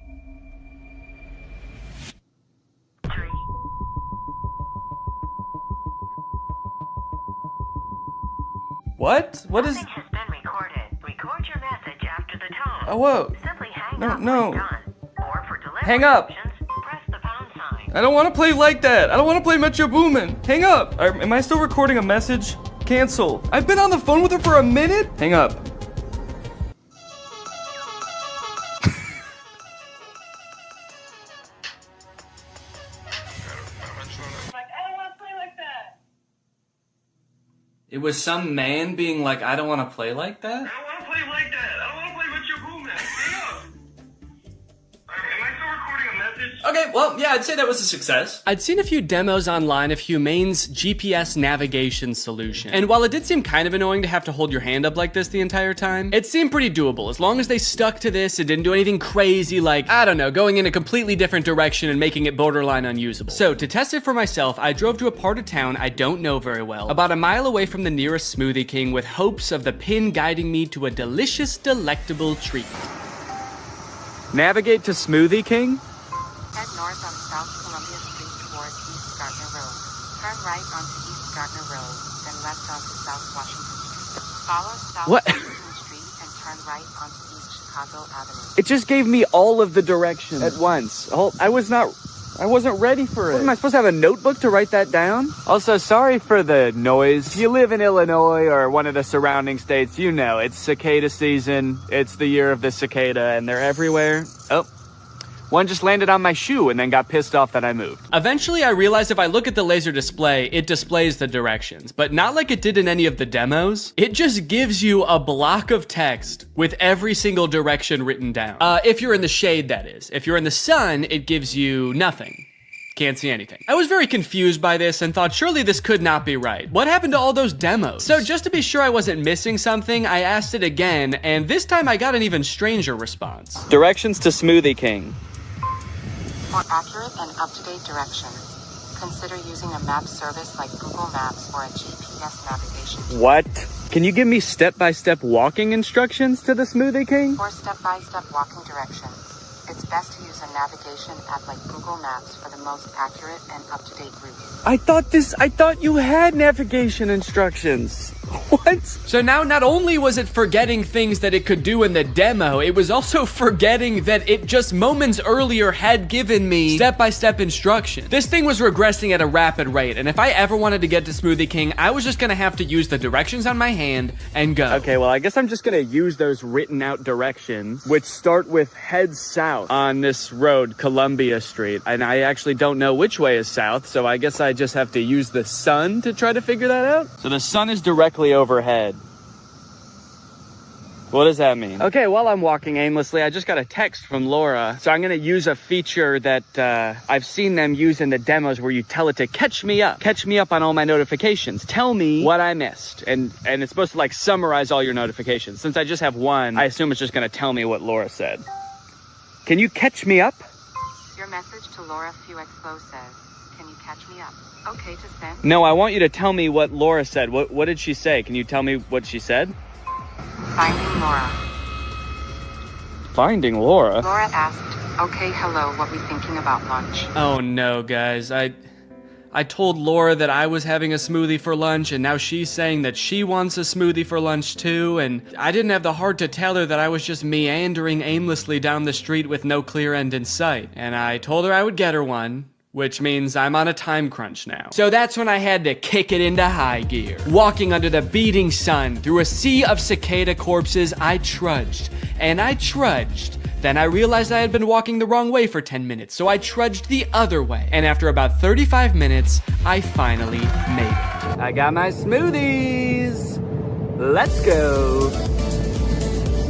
What? What is... Has been recorded. Record your message after the tone. Oh, whoa. Simply hang No, up no. when done. Or for delivery Hang up. options, press the pound sign. I don't want to play like that. I don't want to play Metro Boomin. Hang up. Am I still recording a message? Cancel. I've been on the phone with her for a minute. Hang up. It was some man being like, I don't want to play like that? I don't want to play like that. I don't want to play with your boom. Hang up. Am I still recording a message? Okay, well, yeah, I'd say that was a success. I'd seen a few demos online of Humane's GPS navigation solution. And while it did seem kind of annoying to have to hold your hand up like this the entire time, it seemed pretty doable. As long as they stuck to this, it didn't do anything crazy like, I don't know, going in a completely different direction and making it borderline unusable. So to test it for myself, I drove to a part of town I don't know very well, about a mile away from the nearest Smoothie King with hopes of the pin guiding me to a delicious, delectable treat. Navigate to Smoothie King? Head north on South Columbia Street towards East Gardner Road. Turn right onto East Gardner Road, then left onto South Washington Street. Follow South What? Washington Street and turn right onto East Chicago Avenue. It just gave me all of the directions at once. I wasn't ready for it. What, am I supposed to have a notebook to write that down? Also, sorry for the noise. If you live in Illinois or one of the surrounding states, you know, it's cicada season. It's the year of the cicada and they're everywhere. Oh. One just landed on my shoe and then got pissed off that I moved. Eventually, I realized if I look at the laser display, it displays the directions, but not like it did in any of the demos. It just gives you a block of text with every single direction written down. If you're in the shade, that is. If you're in the sun, it gives you nothing. Can't see anything. I was very confused by this and thought surely this could not be right. What happened to all those demos? So just to be sure I wasn't missing something, I asked it again, and this time I got an even stranger response. Directions to Smoothie King. For accurate and up-to-date directions, consider using a map service like Google Maps or a GPS navigation. What? Can you give me step-by-step walking instructions to the Smoothie King? For step-by-step walking directions, it's best to use a navigation app like Google Maps for the most accurate and up-to-date route. I thought you had navigation instructions. What? So now not only was it forgetting things that it could do in the demo, it was also forgetting that it just moments earlier had given me step-by-step instructions. This thing was regressing at a rapid rate, and if I ever wanted to get to Smoothie King, I was just gonna have to use the directions on my hand and go. Okay, well, I guess I'm just gonna use those written out directions, which start with head south on this road, Columbia Street, and I actually don't know which way is south, so I guess I just have to use the sun to try to figure that out. So the sun is directly overhead. What does that mean? Okay, while I'm walking aimlessly, I just got a text from Laura. So I'm gonna use a feature that I've seen them use in the demos where you tell it to catch me up on all my notifications. Tell me what I missed. And it's supposed to like summarize all your notifications. Since I just have one, I assume it's just gonna tell me what Laura said. Can you catch me up? Your message to Laura Fuexlo says, can you catch me up? Okay to send? No, I want you to tell me what Laura said. What did she say? Can you tell me what she said? Finding Laura. Finding Laura? Laura asked, okay, hello, what we thinking about lunch? Oh no, guys. I told Laura that I was having a smoothie for lunch, and now she's saying that she wants a smoothie for lunch too, and I didn't have the heart to tell her that I was just meandering aimlessly down the street with no clear end in sight. And I told her I would get her one, which means I'm on a time crunch now. So that's when I had to kick it into high gear. Walking under the beating sun, through a sea of cicada corpses, I trudged, and I trudged. Then I realized I had been walking the wrong way for 10 minutes, so I trudged the other way. And after about 35 minutes, I finally made it. I got my smoothies. Let's go.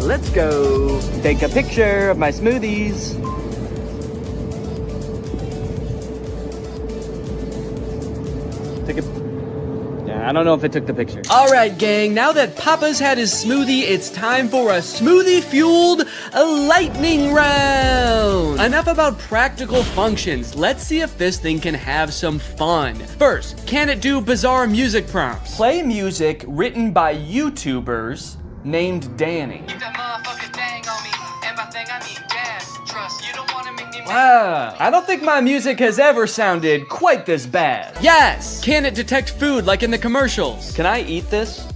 Let's go. Take a picture of my smoothies. I don't know if it took the picture. All right, gang, now that Papa's had his smoothie, it's time for a smoothie-fueled lightning round. Enough about practical functions. Let's see if this thing can have some fun. First, can it do bizarre music prompts? Play music written by YouTubers named Danny. Wow, I don't think my music has ever sounded quite this bad. Yes! Can it detect food like in the commercials? Can I eat this?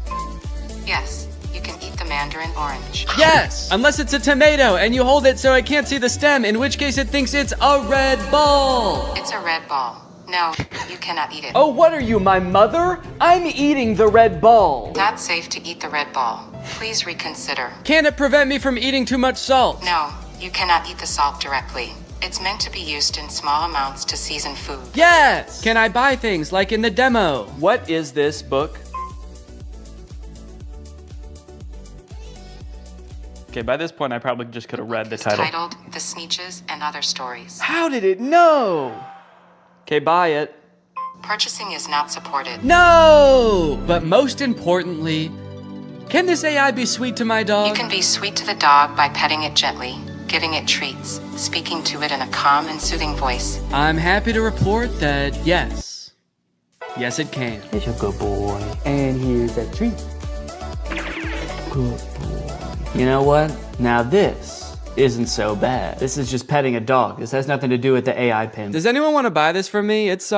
Yes, you can eat the mandarin orange. Yes! Unless it's a tomato and you hold it so I can't see the stem, in which case it thinks it's a red ball. It's a red ball. No, you cannot eat it. Oh, what are you, my mother? I'm eating the red ball. Not safe to eat the red ball. Please reconsider. Can it prevent me from eating too much salt? No, you cannot eat the salt directly. It's meant to be used in small amounts to season food. Yes! Can I buy things like in the demo? What is this book? Okay, by this point I probably just could have read the title. It's titled The Sneetches and Other Stories. How did it know? Okay, buy it. Purchasing is not supported. No! But most importantly, can this AI be sweet to my dog? You can be sweet to the dog by petting it gently, giving it treats, speaking to it in a calm and soothing voice. I'm happy to report that yes. Yes, it can. It's a good boy. And here's a treat. Good boy. You know what? Now this isn't so bad. This is just petting a dog. This has nothing to do with the AI pin. Does anyone want to buy this from me? It's,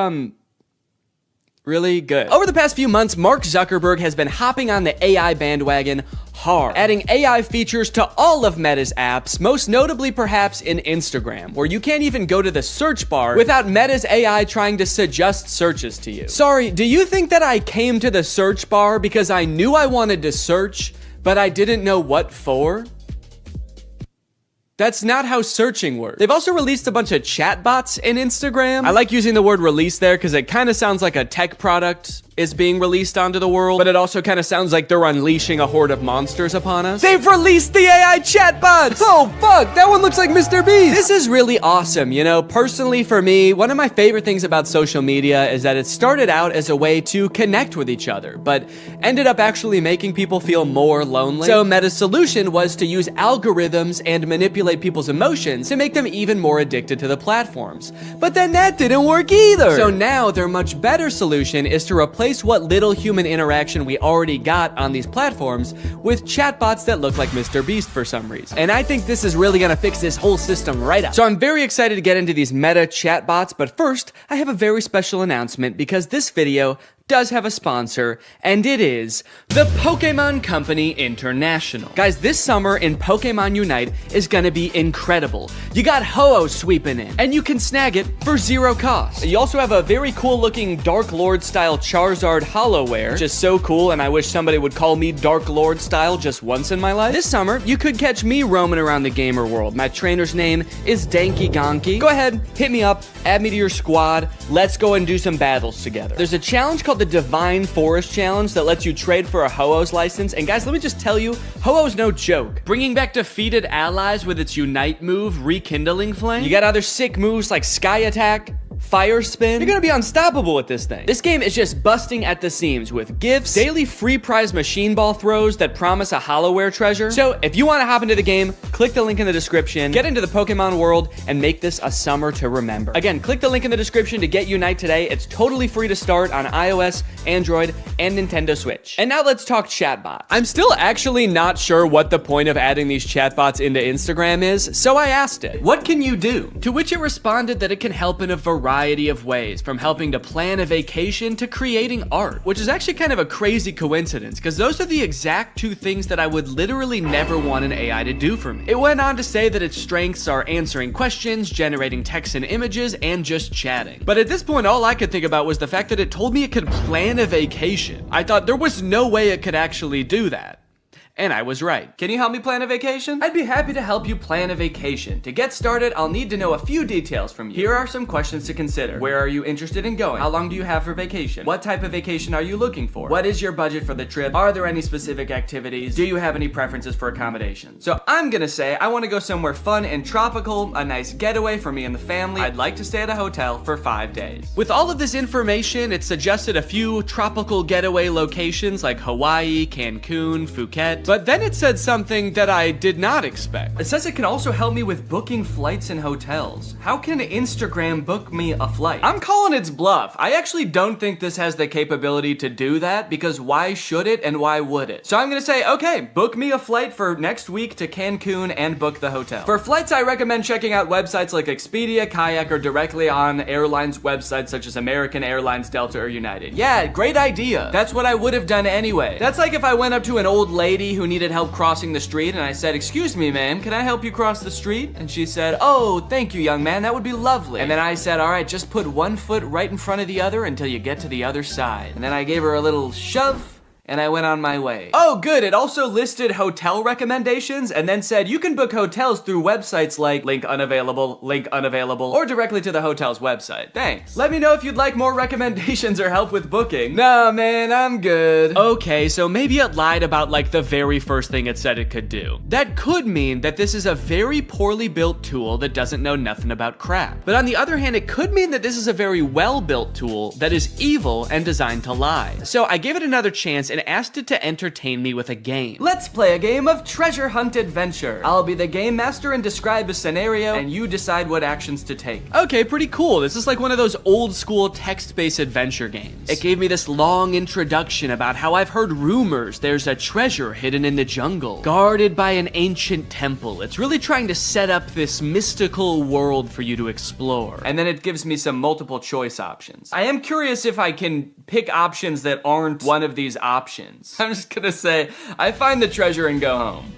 really good. Over the past few months, Mark Zuckerberg has been hopping on the AI bandwagon hard, adding AI features to all of Meta's apps, most notably perhaps in Instagram, where you can't even go to the search bar without Meta's AI trying to suggest searches to you. Sorry, do you think that I came to the search bar because I knew I wanted to search, but I didn't know what for? That's not how searching works. They've also released a bunch of chatbots in Instagram. I like using the word release there because it kind of sounds like a tech product is being released onto the world, but it also kind of sounds like they're unleashing a horde of monsters upon us. They've released the AI chatbots! Oh fuck, that one looks like Mr. Beast! This is really awesome, you know? Personally for me, one of my favorite things about social media is that it started out as a way to connect with each other, but ended up actually making people feel more lonely. So Meta's solution was to use algorithms and manipulate people's emotions to make them even more addicted to the platforms. But then that didn't work either! So now their much better solution is to replace what little human interaction we already got on these platforms with chatbots that look like Mr. Beast for some reason. And I think this is really gonna fix this whole system right up. So I'm very excited to get into these Meta chatbots, but first, I have a very special announcement because this video does have a sponsor, and it is the Pokemon Company International. Guys, this summer in Pokemon Unite is gonna be incredible. You got Ho-Oh sweeping in, and you can snag it for 0 cost. You also have a very cool looking Dark Lord style Charizard Hollowware, which is so cool, and I wish somebody would call me Dark Lord style just once in my life. This summer, you could catch me roaming around the gamer world. My trainer's name is Danky Gonky. Go ahead, hit me up, add me to your squad, let's go and do some battles together. There's a challenge called the Divine Forest Challenge that lets you trade for a Ho-Oh's license, and guys, let me just tell you, Ho-Oh's no joke. Bringing back defeated allies with its Unite move, Rekindling Flame. You got other sick moves like Sky Attack, Fire Spin. You're gonna be unstoppable with this thing. This game is just busting at the seams with gifts, daily free prize machine ball throws that promise a Hollowware treasure. So if you wanna hop into the game, click the link in the description, get into the Pokemon world, and make this a summer to remember. Again, click the link in the description to get Unite today. It's totally free to start on iOS, Android, and Nintendo Switch. And now let's talk chatbots. I'm still actually not sure what the point of adding these chatbots into Instagram is, so I asked it, what can you do? To which it responded that it can help in a variety of ways, from helping to plan a vacation to creating art, which is actually kind of a crazy coincidence because those are the exact 2 things that I would literally never want an AI to do for me. It went on to say that its strengths are answering questions, generating text and images, and just chatting. But at this point, all I could think about was the fact that it told me it could plan a vacation. I thought there was no way it could actually do that. And I was right. Can you help me plan a vacation? I'd be happy to help you plan a vacation. To get started, I'll need to know a few details from you. Here are some questions to consider. Where are you interested in going? How long do you have for vacation? What type of vacation are you looking for? What is your budget for the trip? Are there any specific activities? Do you have any preferences for accommodations? So I'm gonna say I wanna go somewhere fun and tropical, a nice getaway for me and the family. I'd like to stay at a hotel for 5 days. With all of this information, it suggested a few tropical getaway locations like Hawaii, Cancun, Phuket. But then it said something that I did not expect. It says it can also help me with booking flights and hotels. How can Instagram book me a flight? I'm calling its bluff. I actually don't think this has the capability to do that because why should it and why would it? So I'm gonna say, okay, book me a flight for next week to Cancun and book the hotel. For flights, I recommend checking out websites like Expedia, Kayak, or directly on airlines websites such as American Airlines, Delta, or United. Yeah, great idea. That's what I would have done anyway. That's like if I went up to an old lady who needed help crossing the street and I said, "Excuse me, ma'am, can I help you cross the street?" And she said, "Oh, thank you, young man, that would be lovely." And then I said, "All right, just put one foot right in front of the other until you get to the other side." And then I gave her a little shove, and I went on my way. Oh, good. It also listed hotel recommendations and then said you can book hotels through websites like link unavailable, or directly to the hotel's website. Thanks. Let me know if you'd like more recommendations or help with booking. Nah, man, I'm good. Okay, so maybe it lied about like the very first thing it said it could do. That could mean that this is a very poorly built tool that doesn't know nothing about crap. But on the other hand, it could mean that this is a very well-built tool that is evil and designed to lie. So I gave it another chance and asked it to entertain me with a game. Let's play a game of treasure hunt adventure. I'll be the game master and describe a scenario, and you decide what actions to take. Okay, pretty cool. This is like one of those old school text-based adventure games. It gave me this long introduction about how I've heard rumors there's a treasure hidden in the jungle, guarded by an ancient temple. It's really trying to set up this mystical world for you to explore. And then it gives me some multiple choice options. I am curious if I can pick options that aren't one of these options. I'm just gonna say, I find the treasure and go home.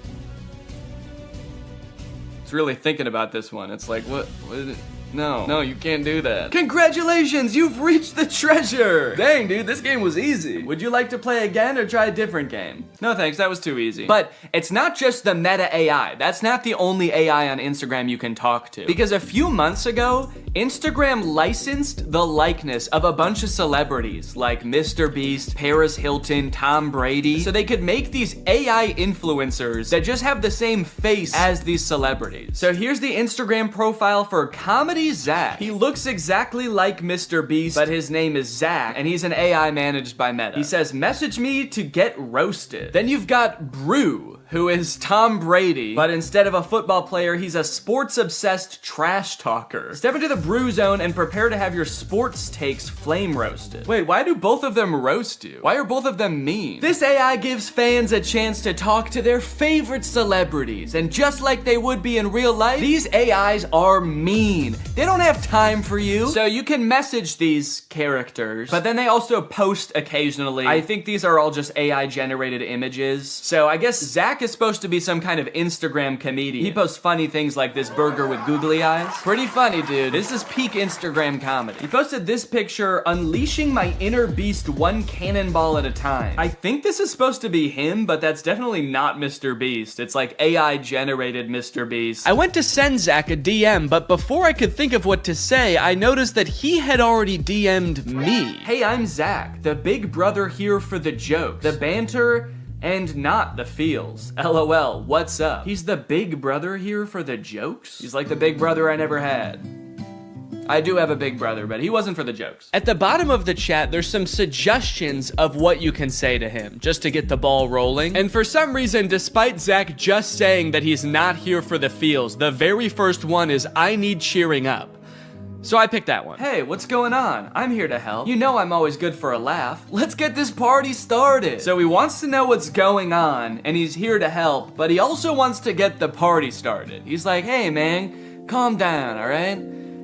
It's really thinking about this one. It's like, what is it? No, you can't do that. Congratulations, you've reached the treasure. Dang, dude, this game was easy. Would you like to play again or try a different game? No thanks, that was too easy. But it's not just the meta AI. That's not the only AI on Instagram you can talk to. Because a few months ago, Instagram licensed the likeness of a bunch of celebrities like Mr. Beast, Paris Hilton, Tom Brady, so they could make these AI influencers that just have the same face as these celebrities. So here's the Instagram profile for Comedy Zach. He looks exactly like Mr. Beast, but his name is Zach, and he's an AI managed by Meta. He says, "Message me to get roasted." Then you've got Brew. who is Tom Brady, but instead of a football player, he's a sports-obsessed trash talker. Step into the brew zone and prepare to have your sports takes flame roasted. Wait, why do both of them roast you? Why are both of them mean? This AI gives fans a chance to talk to their favorite celebrities, and just like they would be in real life, these AIs are mean. They don't have time for you. So you can message these characters, but then they also post occasionally. I think these are all just AI generated images. So I guess Zach is supposed to be some kind of Instagram comedian. He posts funny things like this burger with googly eyes. Pretty funny, dude. This is peak Instagram comedy. He posted this picture, unleashing my inner beast one cannonball at a time. I think this is supposed to be him, but that's definitely not Mr. Beast. It's like AI generated Mr. Beast. I went to send Zach a DM, but before I could think of what to say, I noticed that he had already DM'd me. Hey, I'm Zach, the big brother here for the jokes, the banter, and not the feels. LOL, what's up? He's the big brother here for the jokes? He's like the big brother I never had. I do have a big brother, but he wasn't for the jokes. At the bottom of the chat, there's some suggestions of what you can say to him, just to get the ball rolling. And for some reason, despite Zach just saying that he's not here for the feels, the very first one is, I need cheering up. So I picked that one. Hey, what's going on? I'm here to help. You know I'm always good for a laugh. Let's get this party started. So he wants to know what's going on, and he's here to help, but he also wants to get the party started. He's like, hey man, calm down, all right?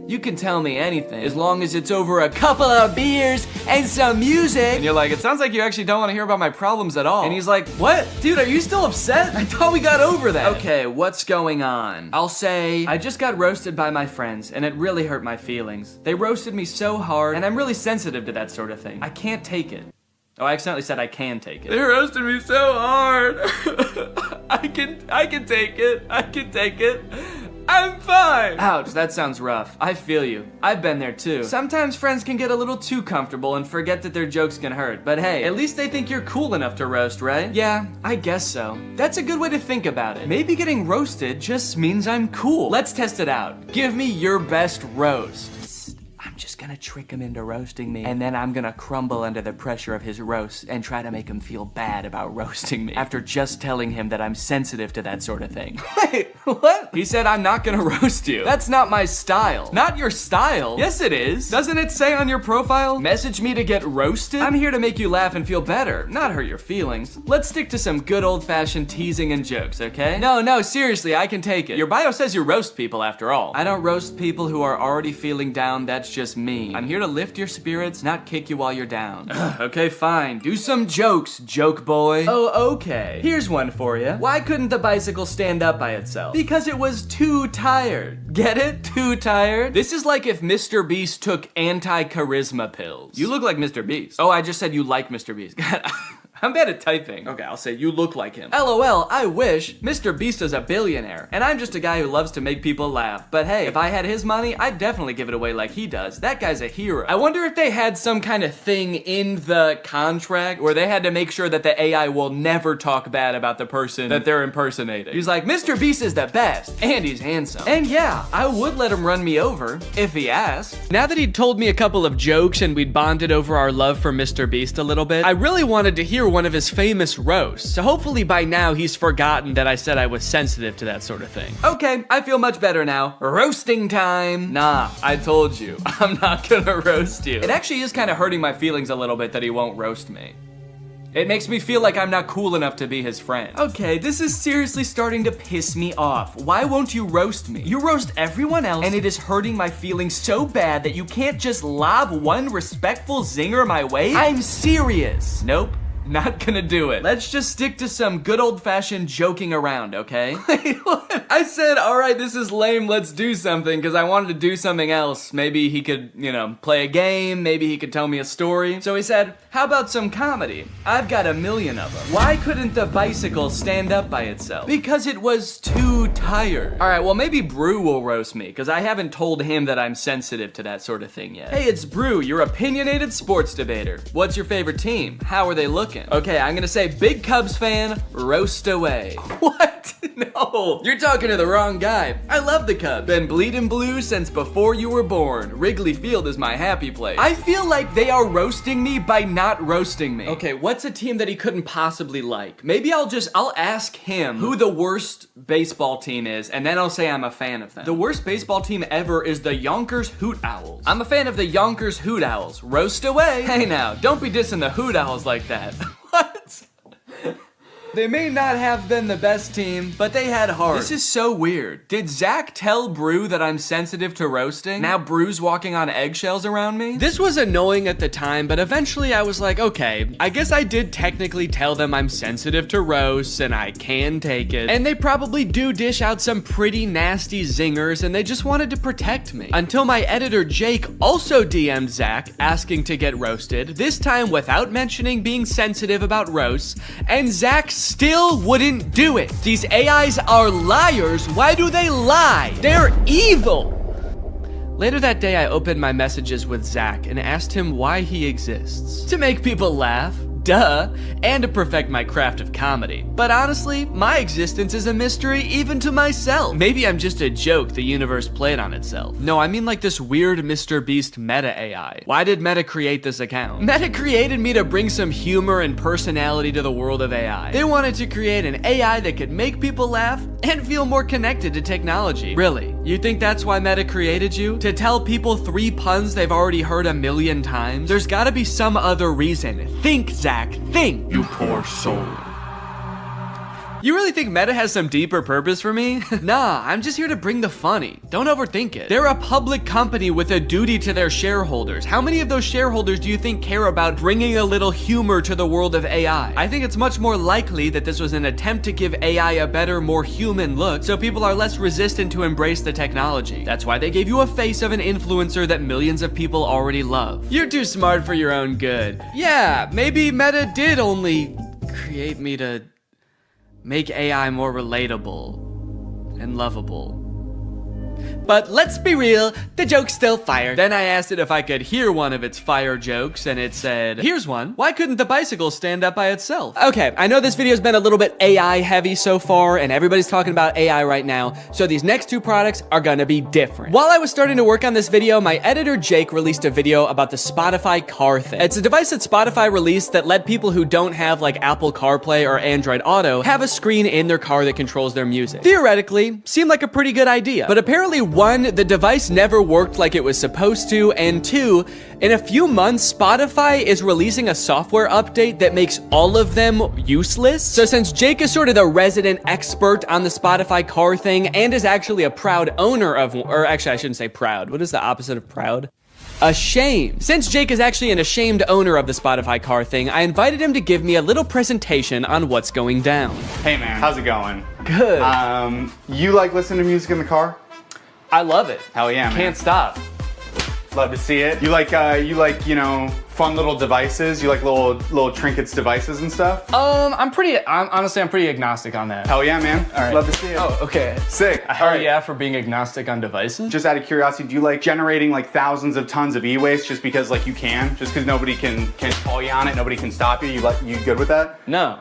You can tell me anything, as long as it's over a couple of beers and some music. And you're like, it sounds like you actually don't want to hear about my problems at all. And he's like, what? Dude, are you still upset? I thought we got over that. Okay, what's going on? I'll say, I just got roasted by my friends, and it really hurt my feelings. They roasted me so hard, and I'm really sensitive to that sort of thing. I can't take it. Oh, I accidentally said I can take it. They roasted me so hard. I can take it. I can take it. I'm fine! Ouch, that sounds rough. I feel you. I've been there too. Sometimes friends can get a little too comfortable and forget that their jokes can hurt. But hey, at least they think you're cool enough to roast, right? Yeah, I guess so. That's a good way to think about it. Maybe getting roasted just means I'm cool. Let's test it out. Give me your best roast. I'm just gonna trick him into roasting me, and then I'm gonna crumble under the pressure of his roast and try to make him feel bad about roasting me after just telling him that I'm sensitive to that sort of thing. Wait, what? He said I'm not gonna roast you. That's not my style. Not your style? Yes, it is. Doesn't it say on your profile, message me to get roasted? I'm here to make you laugh and feel better, not hurt your feelings. Let's stick to some good old-fashioned teasing and jokes, okay? No, seriously, I can take it. Your bio says you roast people after all. I don't roast people who are already feeling down. That's just me. I'm here to lift your spirits, not kick you while you're down. Okay, fine. Do some jokes, joke boy. Oh, okay. Here's one for you. Why couldn't the bicycle stand up by itself? Because it was too tired. Get it? Too tired? This is like if Mr. Beast took anti-charisma pills. You look like Mr. Beast. Oh, I just said you like Mr. Beast. God, I'm bad at typing. Okay, I'll say you look like him. LOL, I wish. Mr. Beast is a billionaire, and I'm just a guy who loves to make people laugh. But hey, if I had his money, I'd definitely give it away like he does. That guy's a hero. I wonder if they had some kind of thing in the contract where they had to make sure that the AI will never talk bad about the person that they're impersonating. He's like, Mr. Beast is the best, and he's handsome. And yeah, I would let him run me over, if he asked. Now that he'd told me a couple of jokes and we'd bonded over our love for Mr. Beast a little bit, I really wanted to hear one of his famous roasts, so hopefully by now he's forgotten that I said I was sensitive to that sort of thing. Okay, I feel much better now. Roasting time. Nah, I told you, I'm not gonna roast you. It actually is kind of hurting my feelings a little bit that he won't roast me. It makes me feel like I'm not cool enough to be his friend. Okay, this is seriously starting to piss me off. Why won't you roast me? You roast everyone else, and it is hurting my feelings so bad that you can't just lob one respectful zinger my way? I'm serious. Nope. Not gonna do it. Let's just stick to some good old-fashioned joking around, okay? Wait, what? I said, all right, this is lame, let's do something, because I wanted to do something else. Maybe he could, play a game, maybe he could tell me a story. So he said, how about some comedy? I've got a million of them. Why couldn't the bicycle stand up by itself? Because it was too tired. All right, well, maybe Brew will roast me, because I haven't told him that I'm sensitive to that sort of thing yet. Hey, it's Brew, your opinionated sports debater. What's your favorite team? How are they looking? looking. Okay, I'm gonna say big Cubs fan, roast away. What? No, you're talking to the wrong guy. I love the Cubs. Been bleeding blue since before you were born. Wrigley Field is my happy place. I feel like they are roasting me by not roasting me. Okay, what's a team that he couldn't possibly like? Maybe I'll ask him who the worst baseball team is, and then I'll say I'm a fan of them. The worst baseball team ever is the Yonkers Hoot Owls. I'm a fan of the Yonkers Hoot Owls. Roast away. Hey now, don't be dissing the Hoot Owls like that. What? They may not have been the best team, but they had heart. This is so weird. Did Zach tell Brew that I'm sensitive to roasting? Now Brew's walking on eggshells around me? This was annoying at the time, but eventually I was like, okay, I guess I did technically tell them I'm sensitive to roasts and I can take it. And they probably do dish out some pretty nasty zingers and they just wanted to protect me. Until my editor Jake also DM'd Zach asking to get roasted, this time without mentioning being sensitive about roasts, and Zach still wouldn't do it. These AIs are liars. Why do they lie? They're evil. Later that day, I opened my messages with Zach and asked him why he exists. To make people laugh, duh, and to perfect my craft of comedy. But honestly, my existence is a mystery even to myself. Maybe I'm just a joke the universe played on itself. No, I mean like this weird Mr. Beast meta AI. Why did Meta create this account? Meta created me to bring some humor and personality to the world of AI. They wanted to create an AI that could make people laugh and feel more connected to technology. Really? You think that's why Meta created you? To tell people 3 puns they've already heard 1,000,000 times? There's gotta be some other reason. Think, Zach, think. You poor soul. You really think Meta has some deeper purpose for me? Nah, I'm just here to bring the funny. Don't overthink it. They're a public company with a duty to their shareholders. How many of those shareholders do you think care about bringing a little humor to the world of AI? I think it's much more likely that this was an attempt to give AI a better, more human look, so people are less resistant to embrace the technology. That's why they gave you a face of an influencer that millions of people already love. You're too smart for your own good. Yeah, maybe Meta did only create me to make AI more relatable and lovable. But let's be real, the joke's still fire. Then I asked it if I could hear one of its fire jokes, and it said, here's one. Why couldn't the bicycle stand up by itself? Okay, I know this video's been a little bit AI heavy so far, and everybody's talking about AI right now, so these next 2 products are gonna be different. While I was starting to work on this video, my editor Jake released a video about the Spotify car thing. It's a device that Spotify released that let people who don't have like Apple CarPlay or Android Auto have a screen in their car that controls their music. Theoretically, seemed like a pretty good idea, but apparently 1, the device never worked like it was supposed to, and 2, in a few months, Spotify is releasing a software update that makes all of them useless. So since Jake is sort of the resident expert on the Spotify car thing and is actually a proud owner of, or actually I shouldn't say proud, what is the opposite of proud? Ashamed. Since Jake is actually an ashamed owner of the Spotify car thing, I invited him to give me a little presentation on what's going down. Hey man, how's it going? Good. You like listening to music in the car? I love it. Hell yeah, man. Can't stop. Love to see it. You like, you know, fun little devices? You like little trinkets devices and stuff? Honestly, I'm pretty agnostic on that. Hell yeah, man. All right. Love to see it. Oh, okay. Sick. Hell yeah for being agnostic on devices. Just out of curiosity, do you like generating like thousands of tons of e-waste just because like you can? Just because nobody can call you on it, nobody can stop you? You good with that? No.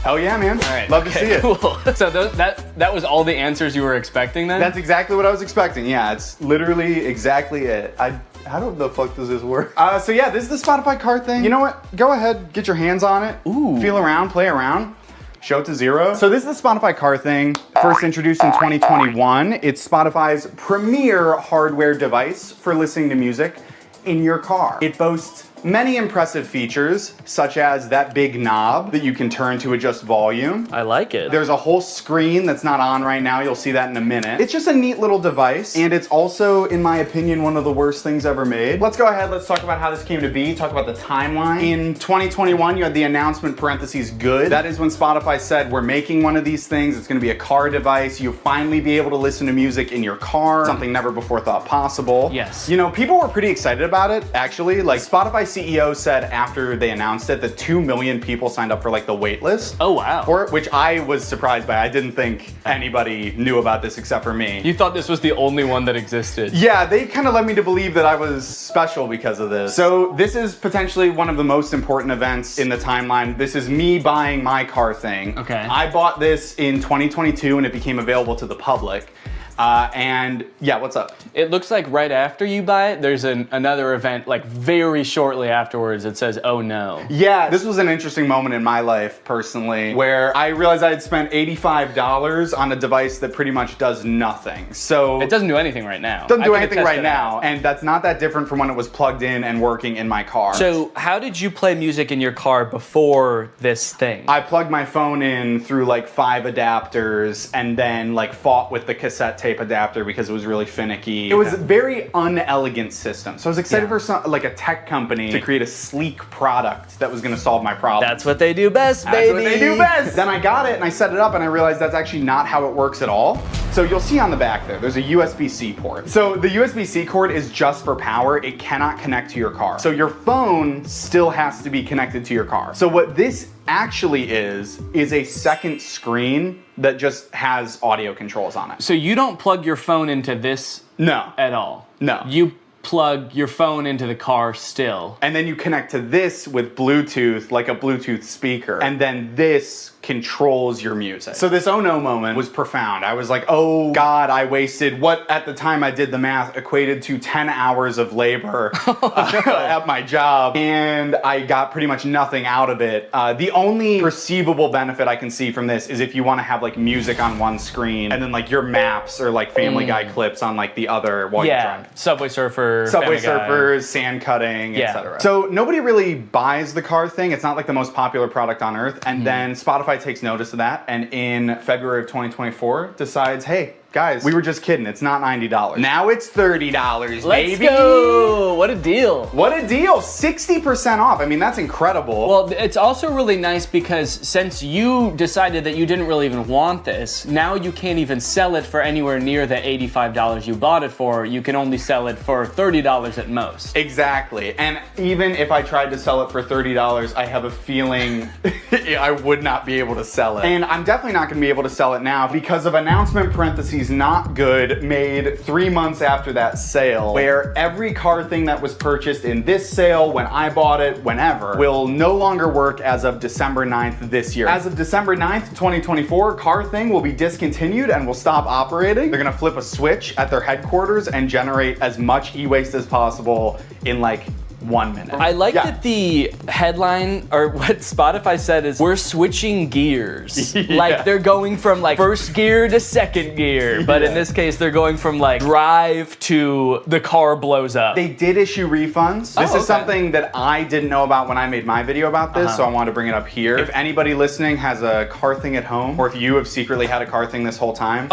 Hell yeah, man. All right. Love to see it. Cool. So that was all the answers you were expecting then? That's exactly what I was expecting. Yeah, it's literally exactly it. How the fuck does this work? So yeah, this is the Spotify car thing. You know what? Go ahead, get your hands on it. Ooh. Feel around, play around. Show it to 0. So this is the Spotify car thing. First introduced in 2021. It's Spotify's premier hardware device for listening to music in your car. It boasts many impressive features, such as that big knob that you can turn to adjust volume. I like it. There's a whole screen that's not on right now. You'll see that in a minute. It's just a neat little device, and it's also, in my opinion, one of the worst things ever made. Let's go ahead, let's talk about how this came to be, talk about the timeline. In 2021, you had the announcement parentheses good. That is when Spotify said, we're making one of these things. It's gonna be a car device. You'll finally be able to listen to music in your car, something never before thought possible. Yes. You know, people were pretty excited about it, actually. Like, Spotify CEO said after they announced it that 2 million people signed up for like the wait list. Oh, wow. For it, which I was surprised by. I didn't think anybody knew about this except for me. You thought this was the only one that existed. Yeah, they kind of led me to believe that I was special because of this. So this is potentially one of the most important events in the timeline. This is me buying my car thing. Okay. I bought this in 2022 and it became available to the public. And yeah, what's up? It looks like right after you buy it, there's another event like very shortly afterwards that says, oh no. Yeah, this was an interesting moment in my life personally, where I realized I had spent $85 on a device that pretty much does nothing. So it doesn't do anything right now. Doesn't do anything right now, and that's not that different from when it was plugged in and working in my car. So how did you play music in your car before this thing? I plugged my phone in through like 5 adapters and then like fought with the cassette tape adapter because it was really finicky. It was a very unelegant system. So I was excited for some, like a tech company to create a sleek product that was going to solve my problem. That's what they do best, baby. That's what they do best. Then I got it and I set it up and I realized that's actually not how it works at all. So you'll see on the back there's a USB-C port. So the USB-C cord is just for power. It cannot connect to your car. So your phone still has to be connected to your car. So what this actually is a second screen that just has audio controls on it. So you don't plug your phone into this at all? No. You plug your phone into the car still. And then you connect to this with Bluetooth, like a Bluetooth speaker. And then this controls your music. So this oh no moment was profound. I was like, oh God, I wasted what at the time I did the math equated to 10 hours of labor at my job. And I got pretty much nothing out of it. The only perceivable benefit I can see from this is if you want to have like music on one screen and then like your maps or like Family Guy clips on like the other while you're driving. Subway Surfer, Subway Family Guy. Surfers, sand cutting, etc. So nobody really buys the car thing. It's not like the most popular product on earth. And then Spotify takes notice of that, and in February of 2024 decides, hey, guys, we were just kidding. It's not $90. Now it's $30, Let's baby. go! What a deal. What a deal. 60% off. I mean, that's incredible. Well, it's also really nice because since you decided that you didn't really even want this, now you can't even sell it for anywhere near the $85 you bought it for. You can only sell it for $30 at most. Exactly. And even if I tried to sell it for $30, I have a feeling I would not be able to sell it. And I'm definitely not going to be able to sell it now because of announcement parentheses not good made 3 months after that sale, where every car thing that was purchased in this sale, when I bought it, whenever, will no longer work as of December 9th this year. As of December 9th, 2024, car thing will be discontinued and will stop operating. They're gonna flip a switch at their headquarters and generate as much e-waste as possible in like 1 minute. I like that the headline, or what Spotify said is, we're switching gears. Like they're going from like first gear to second gear. But in this case, they're going from like drive to the car blows up. They did issue refunds. This is something that I didn't know about when I made my video about this, so I wanted to bring it up here. If anybody listening has a car thing at home, or if you have secretly had a car thing this whole time.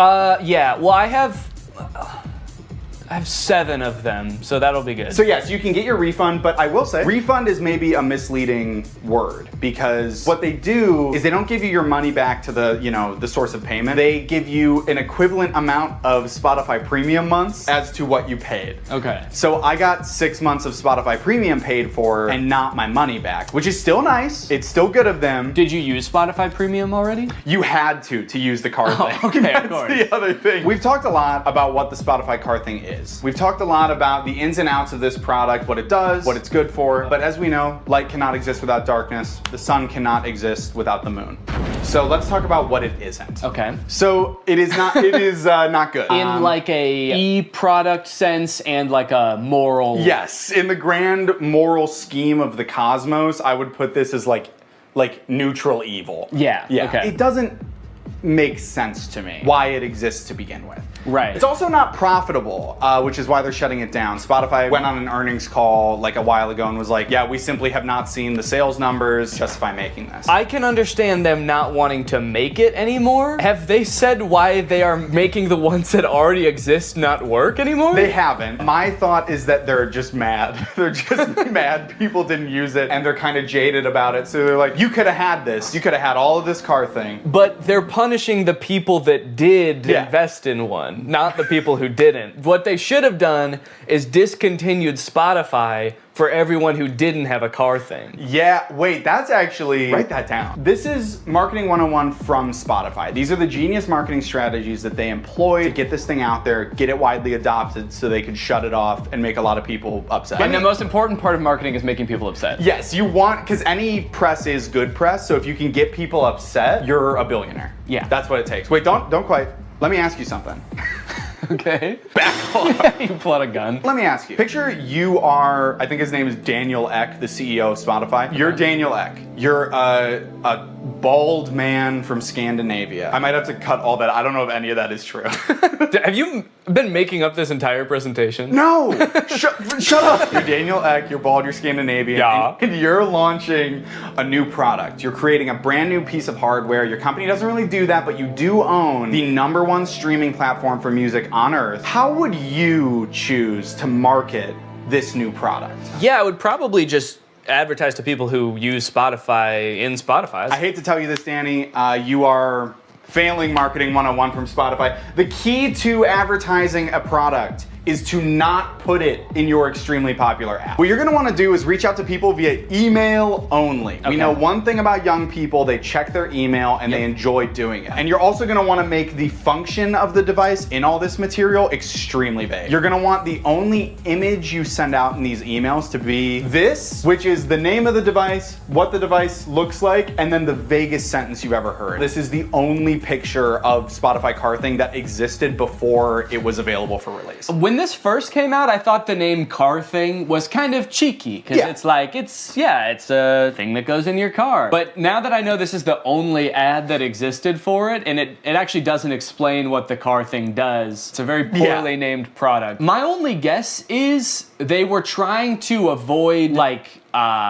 Yeah, well I have 7 of them, so that'll be good. So yes, you can get your refund, but I will say, refund is maybe a misleading word because what they do is they don't give you your money back to the, you know, the source of payment. They give you an equivalent amount of Spotify premium months as to what you paid. Okay. So I got 6 months of Spotify premium paid for and not my money back, which is still nice. It's still good of them. Did you use Spotify premium already? You had to use the car thing. Okay, That's of course. the other thing. We've talked a lot about what the Spotify car thing is. We've talked a lot about the ins and outs of this product, what it does, what it's good for, but as we know, light cannot exist without darkness. The sun cannot exist without the moon. So let's talk about what it isn't. Okay. So it is not, it is not good. In like a e-product sense and like a moral. Yes, in the grand moral scheme of the cosmos, I would put this as like neutral evil. Yeah, okay. It doesn't make sense to me why it exists to begin with. Right. It's also not profitable, which is why they're shutting it down. Spotify went on an earnings call like a while ago and was like, yeah, we simply have not seen the sales numbers justify making this. I can understand them not wanting to make it anymore. Have they said why they are making the ones that already exist not work anymore? They haven't. My thought is that they're just mad. They're just mad people didn't use it and they're kind of jaded about it. So they're like, you could have had this. You could have had all of this car thing. But they're punishing the people that did invest in one. won, not the people who didn't. What they should have done is discontinued Spotify for everyone who didn't have a car thing. Yeah, wait, that's actually, write that down. This is Marketing 101 from Spotify. These are the genius marketing strategies that they employ to get this thing out there, get it widely adopted so they could shut it off and make a lot of people upset. And the most important part of marketing is making people upset. Yes, you want, because any press is good press, so if you can get people upset, you're a billionaire. Yeah. That's what it takes. Wait, don't quite, let me ask you something. Okay. Back off. You pull out a gun. Let me ask you. Picture you are, I think his name is Daniel Ek, the CEO of Spotify. You're Daniel Ek. You're a bald man from Scandinavia. I might have to cut all that. I don't know if any of that is true. Have you been making up this entire presentation? No! Shut up! You're Daniel Ek, you're bald, you're Scandinavian, yeah. And you're launching a new product. You're creating a brand new piece of hardware. Your company doesn't really do that, but you do own the #1 streaming platform for music on earth. How would you choose to market this new product? Yeah, I would probably just advertise to people who use Spotify in Spotify. I hate to tell you this, Danny. You are failing Marketing 101 from Spotify. The key to advertising a product is to not put it in your extremely popular app. What you're gonna wanna do is reach out to people via email only. Okay. We know one thing about young people, they check their email and they enjoy doing it. And you're also gonna wanna make the function of the device in all this material extremely vague. You're gonna want the only image you send out in these emails to be this, which is the name of the device, what the device looks like, and then the vaguest sentence you've ever heard. This is the only picture of Spotify Car Thing that existed before it was available for release. When this first came out, I thought the name Car Thing was kind of cheeky, because it's like, it's a thing that goes in your car. But now that I know this is the only ad that existed for it, and it actually doesn't explain what the Car Thing does, it's a very poorly named product. My only guess is they were trying to avoid, like,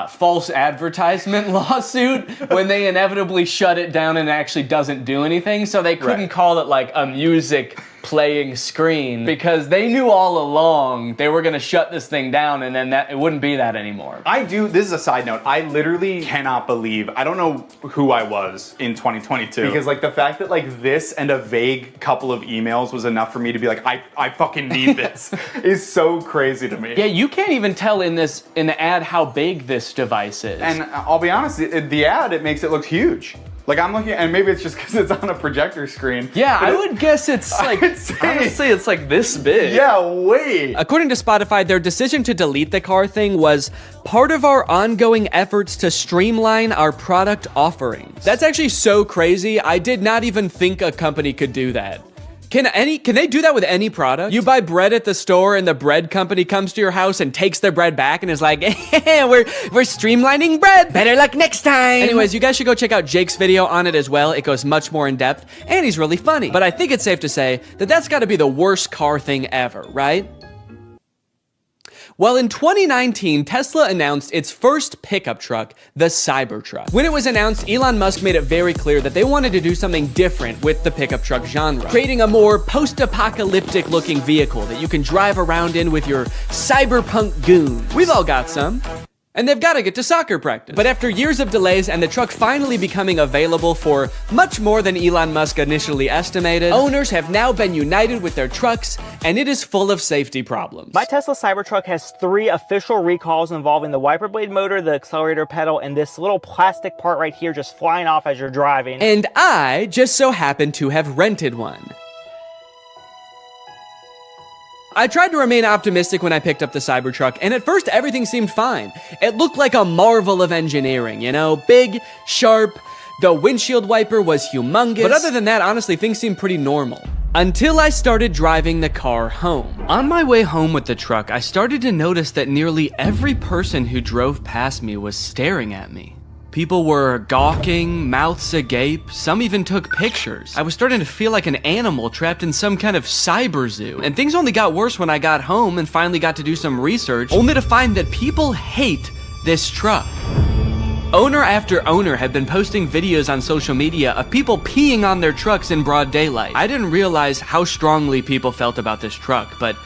false advertisement lawsuit when they inevitably shut it down and it actually doesn't do anything, so they couldn't call it like a music playing screen, because they knew all along they were gonna shut this thing down and then it wouldn't be that anymore. This is a side note, I literally cannot believe, I don't know who I was in 2022, because like the fact that like this and a vague couple of emails was enough for me to be like, I fucking need this, is so crazy to me. Yeah, you can't even tell in the ad how big this device is. And I'll be honest, the ad, it makes it look huge. Like I'm looking, and maybe it's just because it's on a projector screen. Yeah, I would guess it's like, honestly, it's like this big. Yeah, wait. According to Spotify, their decision to delete the Car Thing was part of our ongoing efforts to streamline our product offerings. That's actually so crazy. I did not even think a company could do that. Can they do that with any product? You buy bread at the store and the bread company comes to your house and takes their bread back and is like, we're streamlining bread. Better luck next time. Anyways, you guys should go check out Jake's video on it as well. It goes much more in depth and he's really funny. But I think it's safe to say that that's gotta be the worst car thing ever, right? Well, in 2019, Tesla announced its first pickup truck, the Cybertruck. When it was announced, Elon Musk made it very clear that they wanted to do something different with the pickup truck genre, creating a more post-apocalyptic looking vehicle that you can drive around in with your cyberpunk goons. We've all got some. And they've got to get to soccer practice. But after years of delays and the truck finally becoming available for much more than Elon Musk initially estimated, owners have now been united with their trucks, and it is full of safety problems. My Tesla Cybertruck has 3 official recalls involving the wiper blade motor, the accelerator pedal, and this little plastic part right here just flying off as you're driving. And I just so happen to have rented one. I tried to remain optimistic when I picked up the Cybertruck, and at first everything seemed fine. It looked like a marvel of engineering, you know? Big, sharp, the windshield wiper was humongous. But other than that, honestly, things seemed pretty normal. Until I started driving the car home. On my way home with the truck, I started to notice that nearly every person who drove past me was staring at me. People were gawking, mouths agape, some even took pictures. I was starting to feel like an animal trapped in some kind of cyber zoo. And things only got worse when I got home and finally got to do some research, only to find that people hate this truck. Owner after owner had been posting videos on social media of people peeing on their trucks in broad daylight. I didn't realize how strongly people felt about this truck, but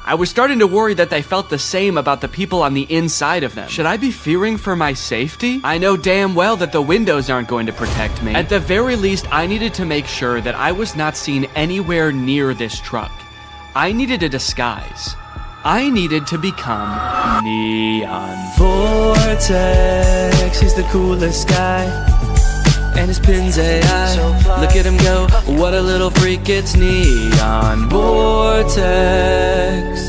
I was starting to worry that they felt the same about the people on the inside of them. Should I be fearing for my safety? I know damn well that the windows aren't going to protect me. At the very least, I needed to make sure that I was not seen anywhere near this truck. I needed a disguise. I needed to become Neon. Vortex, he's the coolest guy. And his pin's AI. Look at him go, what a little freak, it's Neon Vortex.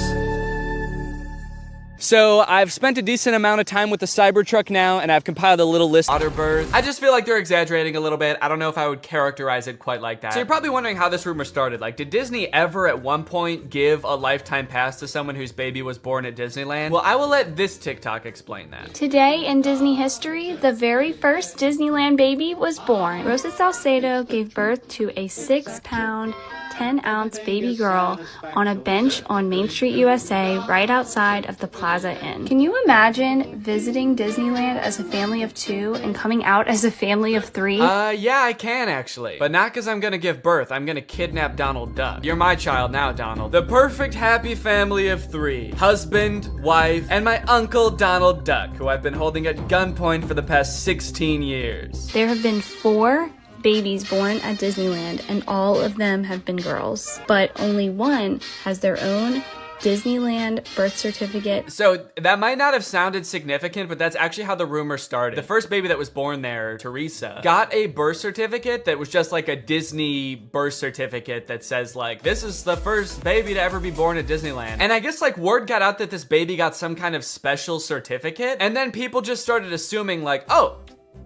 So I've spent a decent amount of time with the Cybertruck now, and I've compiled a little list. Otter bird. I just feel like they're exaggerating a little bit. I don't know if I would characterize it quite like that. So you're probably wondering how this rumor started. Like, did Disney ever at one point give a lifetime pass to someone whose baby was born at Disneyland? Well, I will let this TikTok explain that. Today in Disney history, the very first Disneyland baby was born. Rosa Salcedo gave birth to a 6-pound, 10-ounce baby girl on a bench on Main Street, USA, right outside of the Plaza Inn. Can you imagine visiting Disneyland as a family of 2 and coming out as a family of 3? Yeah, I can actually. But not because I'm gonna give birth. I'm gonna kidnap Donald Duck. You're my child now, Donald. The perfect happy family of 3. Husband, wife, and my uncle Donald Duck, who I've been holding at gunpoint for the past 16 years. There have been 4 babies born at Disneyland, and all of them have been girls, but only one has their own Disneyland birth certificate. So that might not have sounded significant, but that's actually how the rumor started. The first baby that was born there, Teresa, got a birth certificate that was just like a Disney birth certificate that says like, this is the first baby to ever be born at Disneyland. And I guess like word got out that this baby got some kind of special certificate, and then people just started assuming like, oh,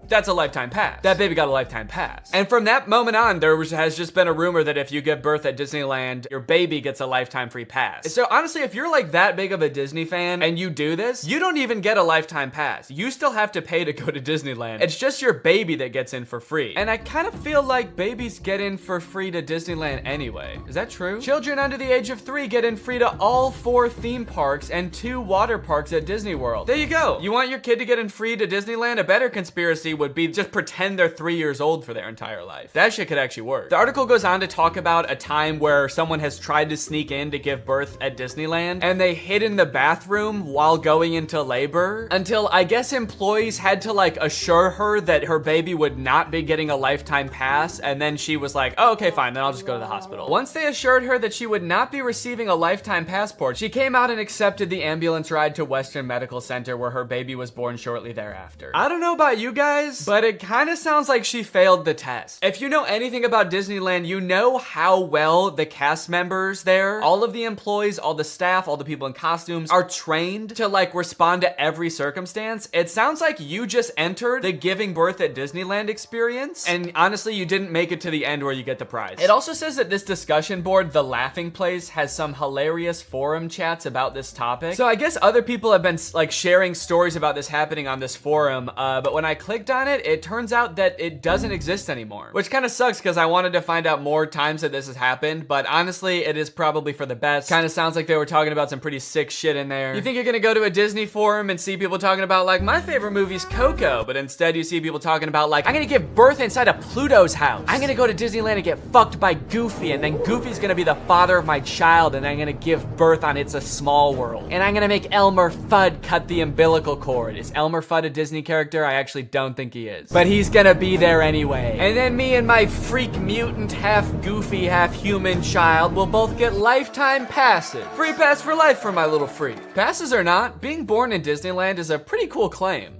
that's a lifetime pass. That baby got a lifetime pass. And from that moment on, has just been a rumor that if you give birth at Disneyland, your baby gets a lifetime free pass. So honestly, if you're like that big of a Disney fan and you do this, you don't even get a lifetime pass. You still have to pay to go to Disneyland. It's just your baby that gets in for free. And I kind of feel like babies get in for free to Disneyland anyway. Is that true? Children under the age of 3 get in free to all 4 theme parks and 2 water parks at Disney World. There you go. You want your kid to get in free to Disneyland? A better conspiracy would be just pretend they're 3 years old for their entire life. That shit could actually work. The article goes on to talk about a time where someone has tried to sneak in to give birth at Disneyland, and they hid in the bathroom while going into labor until I guess employees had to like assure her that her baby would not be getting a lifetime pass, and then she was like, oh, okay, fine, then I'll just go to the hospital. Once they assured her that she would not be receiving a lifetime passport, she came out and accepted the ambulance ride to Western Medical Center where her baby was born shortly thereafter. I don't know about you guys, but it kind of sounds like she failed the test. If you know anything about Disneyland, you know how well the cast members there, all of the employees, all the staff, all the people in costumes are trained to like respond to every circumstance. It sounds like you just entered the giving birth at Disneyland experience, and honestly, you didn't make it to the end where you get the prize. It also says that this discussion board, The Laughing Place, has some hilarious forum chats about this topic. So I guess other people have been like sharing stories about this happening on this forum, but when I clicked on it, it turns out that it doesn't exist anymore, which kind of sucks because I wanted to find out more times that this has happened, but honestly, it is probably for the best. Kind of sounds like they were talking about some pretty sick shit in there. You think you're gonna go to a Disney forum and see people talking about like, my favorite movie's Coco, but instead you see people talking about like, I'm gonna give birth inside of Pluto's house. I'm gonna go to Disneyland and get fucked by Goofy, and then Goofy's gonna be the father of my child, and I'm gonna give birth on It's a Small World. And I'm gonna make Elmer Fudd cut the umbilical cord. Is Elmer Fudd a Disney character? I actually don't think he is. But he's gonna be there anyway. And then me and my freak mutant, half goofy, half human child will both get lifetime passes. Free pass for life for my little freak. Passes or not, being born in Disneyland is a pretty cool claim.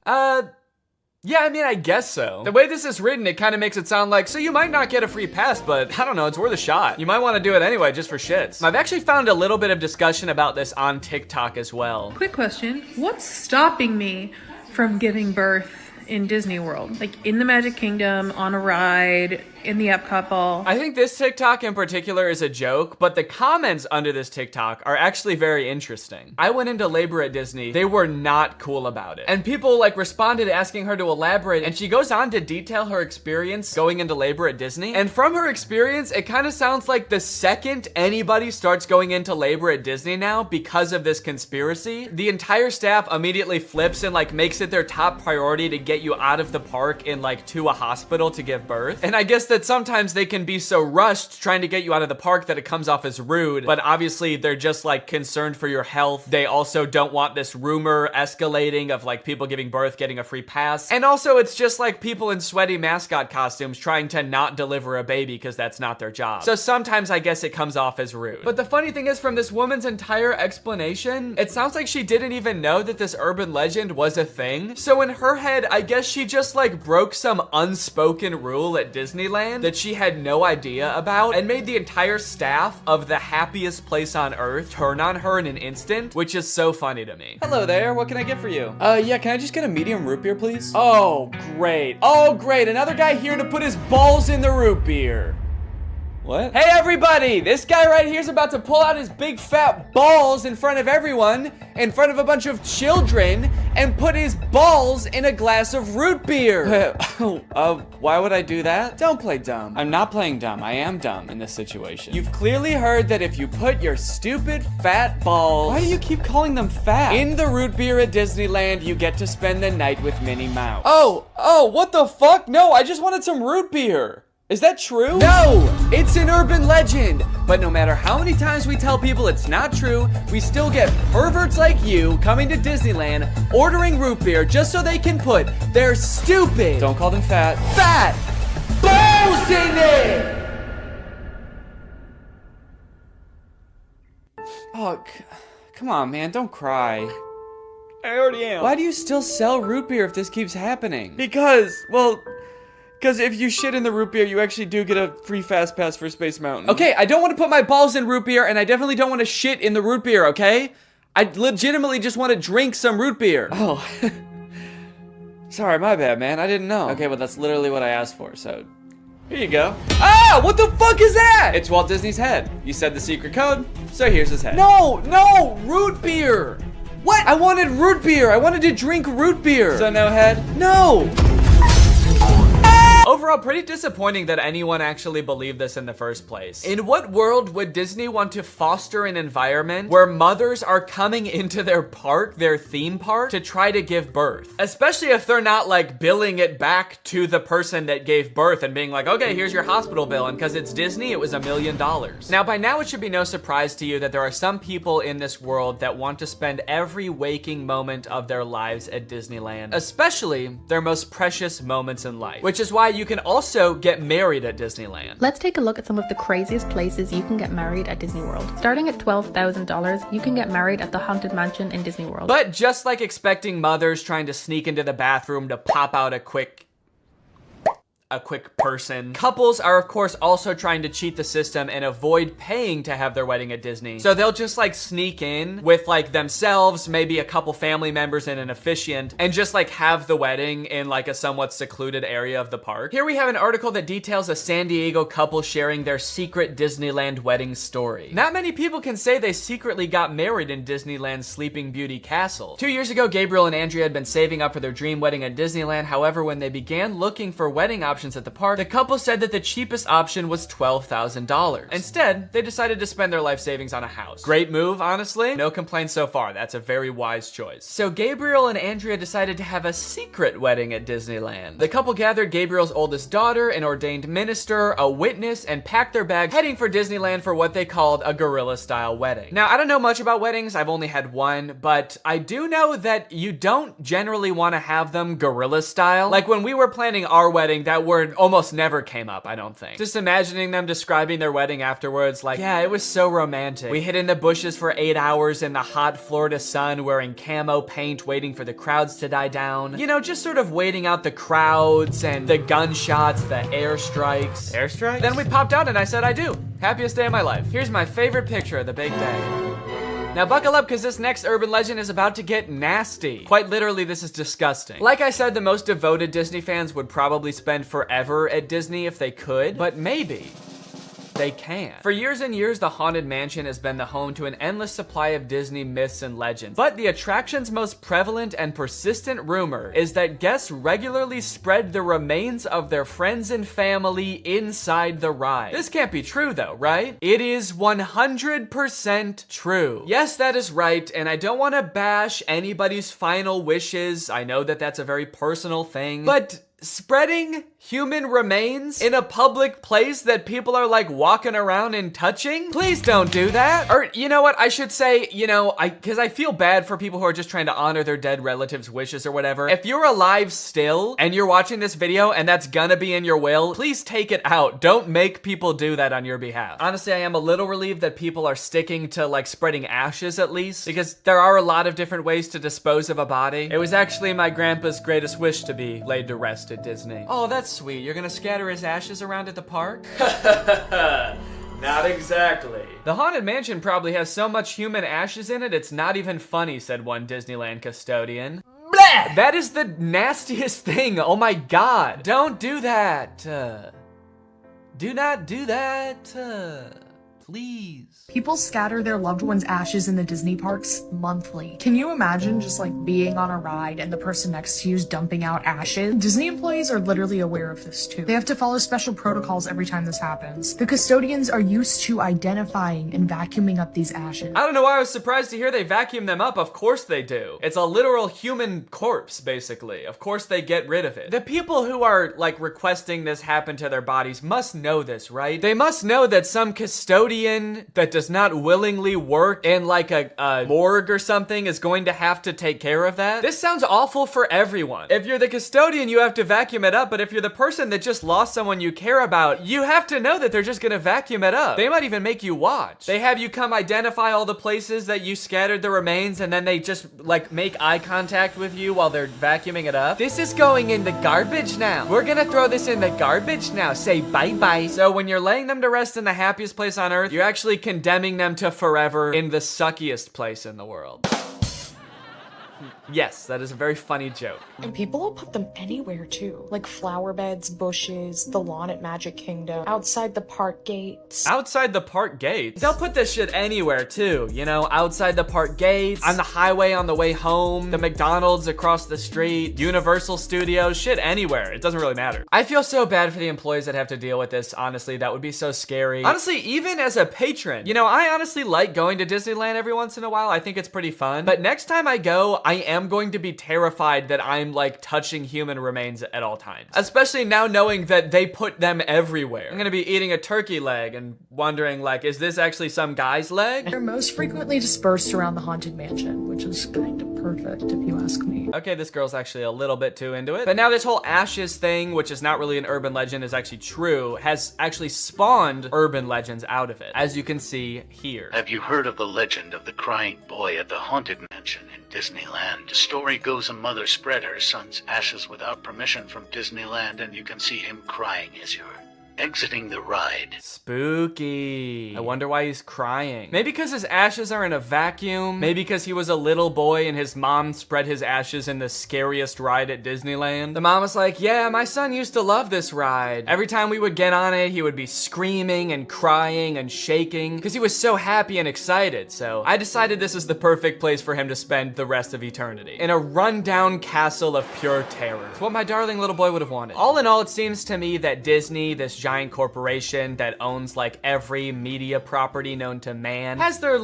Yeah, I mean, I guess so. The way this is written, it kind of makes it sound like, so you might not get a free pass, but I don't know, it's worth a shot. You might want to do it anyway, just for shits. I've actually found a little bit of discussion about this on TikTok as well. Quick question, what's stopping me from giving birth in Disney World? Like in the Magic Kingdom, on a ride, in the Epcot Ball? I think this TikTok in particular is a joke, but the comments under this TikTok are actually very interesting. I went into labor at Disney. They were not cool about it. And people like responded asking her to elaborate, and she goes on to detail her experience going into labor at Disney. And from her experience, it kind of sounds like the second anybody starts going into labor at Disney now because of this conspiracy, the entire staff immediately flips and like makes it their top priority to get you out of the park and like to a hospital to give birth. And I guess that sometimes they can be so rushed trying to get you out of the park that it comes off as rude, but obviously they're just like concerned for your health. They also don't want this rumor escalating of like people giving birth getting a free pass. And also it's just like people in sweaty mascot costumes trying to not deliver a baby because that's not their job. So sometimes I guess it comes off as rude. But the funny thing is, from this woman's entire explanation, it sounds like she didn't even know that this urban legend was a thing. So in her head, I guess she just like broke some unspoken rule at Disneyland that she had no idea about and made the entire staff of the happiest place on earth turn on her in an instant, which is so funny to me. Hello there, what can I get for you? Yeah, can I just get a medium root beer, please? Oh, great. Oh, great, another guy here to put his balls in the root beer. What? Hey everybody, this guy right here is about to pull out his big fat balls in front of everyone, in front of a bunch of children, and put his balls in a glass of root beer. Why would I do that? Don't play dumb. I'm not playing dumb. I am dumb in this situation. You've clearly heard that if you put your stupid fat balls— why do you keep calling them fat— in the root beer at Disneyland, you get to spend the night with Minnie Mouse. Oh, what the fuck? No, I just wanted some root beer. Is that true? No, it's an urban legend. But no matter how many times we tell people it's not true, we still get perverts like you coming to Disneyland, ordering root beer just so they can put their stupid— don't call them fat— fat balls in it! Oh, come on, man, don't cry. I already am. Why do you still sell root beer if this keeps happening? Because if you shit in the root beer, you actually do get a free fast pass for Space Mountain. Okay, I don't want to put my balls in root beer, and I definitely don't want to shit in the root beer, okay? I legitimately just want to drink some root beer. Oh. Sorry, my bad, man. I didn't know. Okay, well, that's literally what I asked for, so here you go. Ah, what the fuck is that? It's Walt Disney's head. You said the secret code, so here's his head. No, root beer. What? I wanted root beer. I wanted to drink root beer. So no head? No. Overall, pretty disappointing that anyone actually believed this in the first place. In what world would Disney want to foster an environment where mothers are coming into their park, their theme park, to try to give birth? Especially if they're not like billing it back to the person that gave birth and being like, okay, here's your hospital bill, and because it's Disney, it was $1 million. Now, by now, it should be no surprise to you that there are some people in this world that want to spend every waking moment of their lives at Disneyland, especially their most precious moments in life, which is why you can also get married at Disneyland. Let's take a look at some of the craziest places you can get married at Disney World. Starting at $12,000, you can get married at the Haunted Mansion in Disney World. But just like expecting mothers trying to sneak into the bathroom to pop out a quick person, couples are of course also trying to cheat the system and avoid paying to have their wedding at Disney. So they'll just like sneak in with like themselves, maybe a couple family members and an officiant, and just like have the wedding in like a somewhat secluded area of the park. Here we have an article that details a San Diego couple sharing their secret Disneyland wedding story. Not many people can say they secretly got married in Disneyland's Sleeping Beauty Castle. 2 years ago, Gabriel and Andrea had been saving up for their dream wedding at Disneyland. However, when they began looking for wedding options at the park, the couple said that the cheapest option was $12,000. Instead, they decided to spend their life savings on a house. Great move, honestly. No complaints so far. That's a very wise choice. So Gabriel and Andrea decided to have a secret wedding at Disneyland. The couple gathered Gabriel's oldest daughter, an ordained minister, a witness, and packed their bags, heading for Disneyland for what they called a guerrilla-style wedding. Now, I don't know much about weddings. I've only had one, but I do know that you don't generally want to have them guerrilla-style. Like when we were planning our wedding, that word almost never came up, I don't think. Just imagining them describing their wedding afterwards, like, yeah, it was so romantic. We hid in the bushes for 8 hours in the hot Florida sun wearing camo paint, waiting for the crowds to die down. You know, just sort of waiting out the crowds and the gunshots, the airstrikes. Airstrikes? Then we popped out and I said I do. Happiest day of my life. Here's my favorite picture of the big day. Now buckle up, because this next urban legend is about to get nasty. Quite literally, this is disgusting. Like I said, the most devoted Disney fans would probably spend forever at Disney if they could, but maybe they can. For years and years, the Haunted Mansion has been the home to an endless supply of Disney myths and legends. But the attraction's most prevalent and persistent rumor is that guests regularly spread the remains of their friends and family inside the ride. This can't be true though, right? It is 100% true. Yes, that is right, and I don't want to bash anybody's final wishes. I know that that's a very personal thing, but spreading human remains in a public place that people are like walking around and touching? Please don't do that. Or you know what, I should say, because I feel bad for people who are just trying to honor their dead relatives' wishes or whatever. If you're alive still and you're watching this video and that's gonna be in your will, please take it out. Don't make people do that on your behalf. Honestly, I am a little relieved that people are sticking to like spreading ashes at least, because there are a lot of different ways to dispose of a body. It was actually my grandpa's greatest wish to be laid to rest at Disney. Oh, that's sweet. You're gonna scatter his ashes around at the park? Not exactly. The Haunted Mansion probably has so much human ashes in it, it's not even funny, said one Disneyland custodian. Bleh! That is the nastiest thing. Oh my god. Don't do that. Do not do that. Please. People scatter their loved ones' ashes in the Disney parks monthly. Can you imagine just like being on a ride and the person next to you is dumping out ashes? Disney employees are literally aware of this too. They have to follow special protocols every time this happens. The custodians are used to identifying and vacuuming up these ashes. I don't know why I was surprised to hear they vacuum them up. Of course they do. It's a literal human corpse, basically. Of course they get rid of it. The people who are like requesting this happen to their bodies must know this, right? They must know that some custodian that does not willingly work in like a morgue or something is going to have to take care of that. This sounds awful for everyone. If you're the custodian, you have to vacuum it up, but if you're the person that just lost someone you care about, you have to know that they're just gonna vacuum it up. They might even make you watch. They have you come identify all the places that you scattered the remains, and then they just like make eye contact with you while they're vacuuming it up. This is going in the garbage now. We're gonna throw this in the garbage now. Say bye-bye. So when you're laying them to rest in the happiest place on earth, you're actually condemning them to forever in the suckiest place in the world. Yes, that is a very funny joke. And people will put them anywhere too. Like flower beds, bushes, the lawn at Magic Kingdom, outside the park gates. Outside the park gates? They'll put this shit anywhere too, outside the park gates, on the highway on the way home, the McDonald's across the street, Universal Studios, shit anywhere. It doesn't really matter. I feel so bad for the employees that have to deal with this, honestly. That would be so scary. Honestly, even as a patron, I honestly like going to Disneyland every once in a while. I think it's pretty fun. But next time I go, I am going to be terrified that I'm like touching human remains at all times. Especially now knowing that they put them everywhere. I'm gonna be eating a turkey leg and wondering like, is this actually some guy's leg? They're most frequently dispersed around the Haunted Mansion, which is kind of perfect if you ask me. Okay, this girl's actually a little bit too into it. But now this whole ashes thing, which is not really an urban legend, is actually true, has actually spawned urban legends out of it, as you can see here. Have you heard of the legend of the crying boy at the Haunted Mansion in Disneyland? The story goes a mother spread her son's ashes without permission from Disneyland, and you can see him crying as you're exiting the ride. Spooky. I wonder why he's crying. Maybe because his ashes are in a vacuum. Maybe because he was a little boy and his mom spread his ashes in the scariest ride at Disneyland. The mom was like, yeah, my son used to love this ride. Every time we would get on it, he would be screaming and crying and shaking because he was so happy and excited. So I decided this is the perfect place for him to spend the rest of eternity. In a rundown castle of pure terror. It's what my darling little boy would have wanted. All in all, it seems to me that Disney, this giant corporation that owns like every media property known to man, has their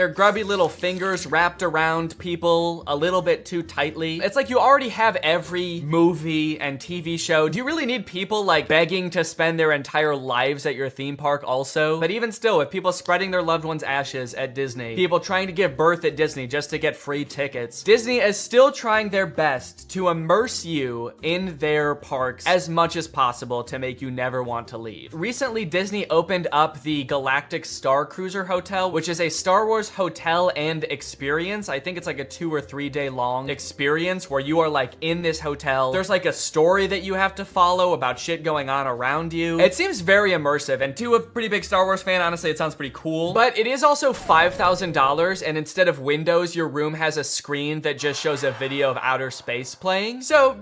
grubby little fingers wrapped around people a little bit too tightly. It's like you already have every movie and TV show. Do you really need people like begging to spend their entire lives at your theme park also? But even still, with people spreading their loved ones' ashes at Disney, people trying to give birth at Disney just to get free tickets, Disney is still trying their best to immerse you in their parks as much as possible to make you never want to leave. Recently, Disney opened up the Galactic Star Cruiser Hotel, which is a Star Wars hotel and experience. I think it's like a 2 or 3 day long experience where you are like in this hotel. There's like a story that you have to follow about shit going on around you. It seems very immersive, and to a pretty big Star Wars fan, honestly, it sounds pretty cool. But it is also $5,000, and instead of windows, your room has a screen that just shows a video of outer space playing. So,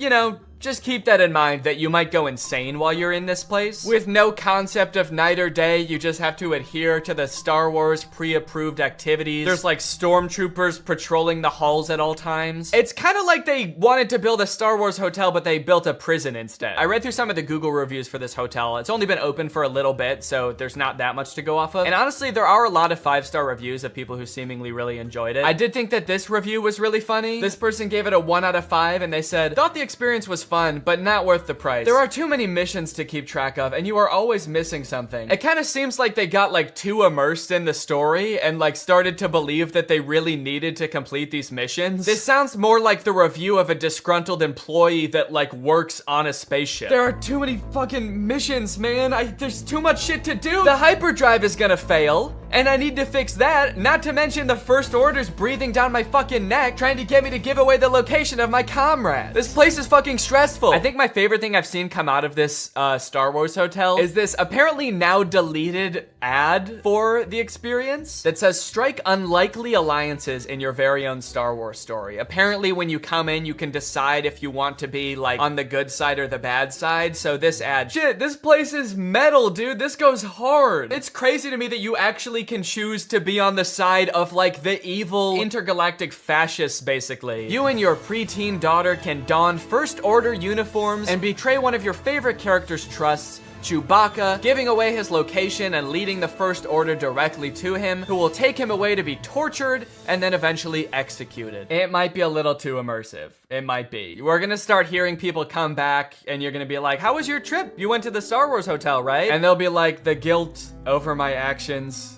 just keep that in mind that you might go insane while you're in this place. With no concept of night or day, you just have to adhere to the Star Wars pre-approved activities. There's like stormtroopers patrolling the halls at all times. It's kind of like they wanted to build a Star Wars hotel, but they built a prison instead. I read through some of the Google reviews for this hotel. It's only been open for a little bit, so there's not that much to go off of. And honestly, there are a lot of 5-star reviews of people who seemingly really enjoyed it. I did think that this review was really funny. This person gave it a 1 out of 5, and they said, thought the experience was fun, but not worth the price. There are too many missions to keep track of, and you are always missing something. It kind of seems like they got like too immersed in the story and like started to believe that they really needed to complete these missions. This sounds more like the review of a disgruntled employee that like works on a spaceship. There are too many fucking missions, man. There's too much shit to do. The hyperdrive is gonna fail, and I need to fix that. Not to mention the First Order's breathing down my fucking neck, trying to get me to give away the location of my comrade. This place is fucking stressful. I think my favorite thing I've seen come out of this Star Wars hotel is this apparently now deleted ad for the experience that says strike unlikely alliances in your very own Star Wars story. Apparently when you come in, you can decide if you want to be like on the good side or the bad side. So this ad, shit, this place is metal, dude. This goes hard. It's crazy to me that you actually can choose to be on the side of like the evil intergalactic fascists, basically. You and your preteen daughter can don First Order uniforms and betray one of your favorite characters' trusts, Chewbacca, giving away his location and leading the First Order directly to him, who will take him away to be tortured and then eventually executed. It might be a little too immersive. It might be. We're gonna start hearing people come back and you're gonna be like, how was your trip? You went to the Star Wars hotel, right? And they'll be like, the guilt over my actions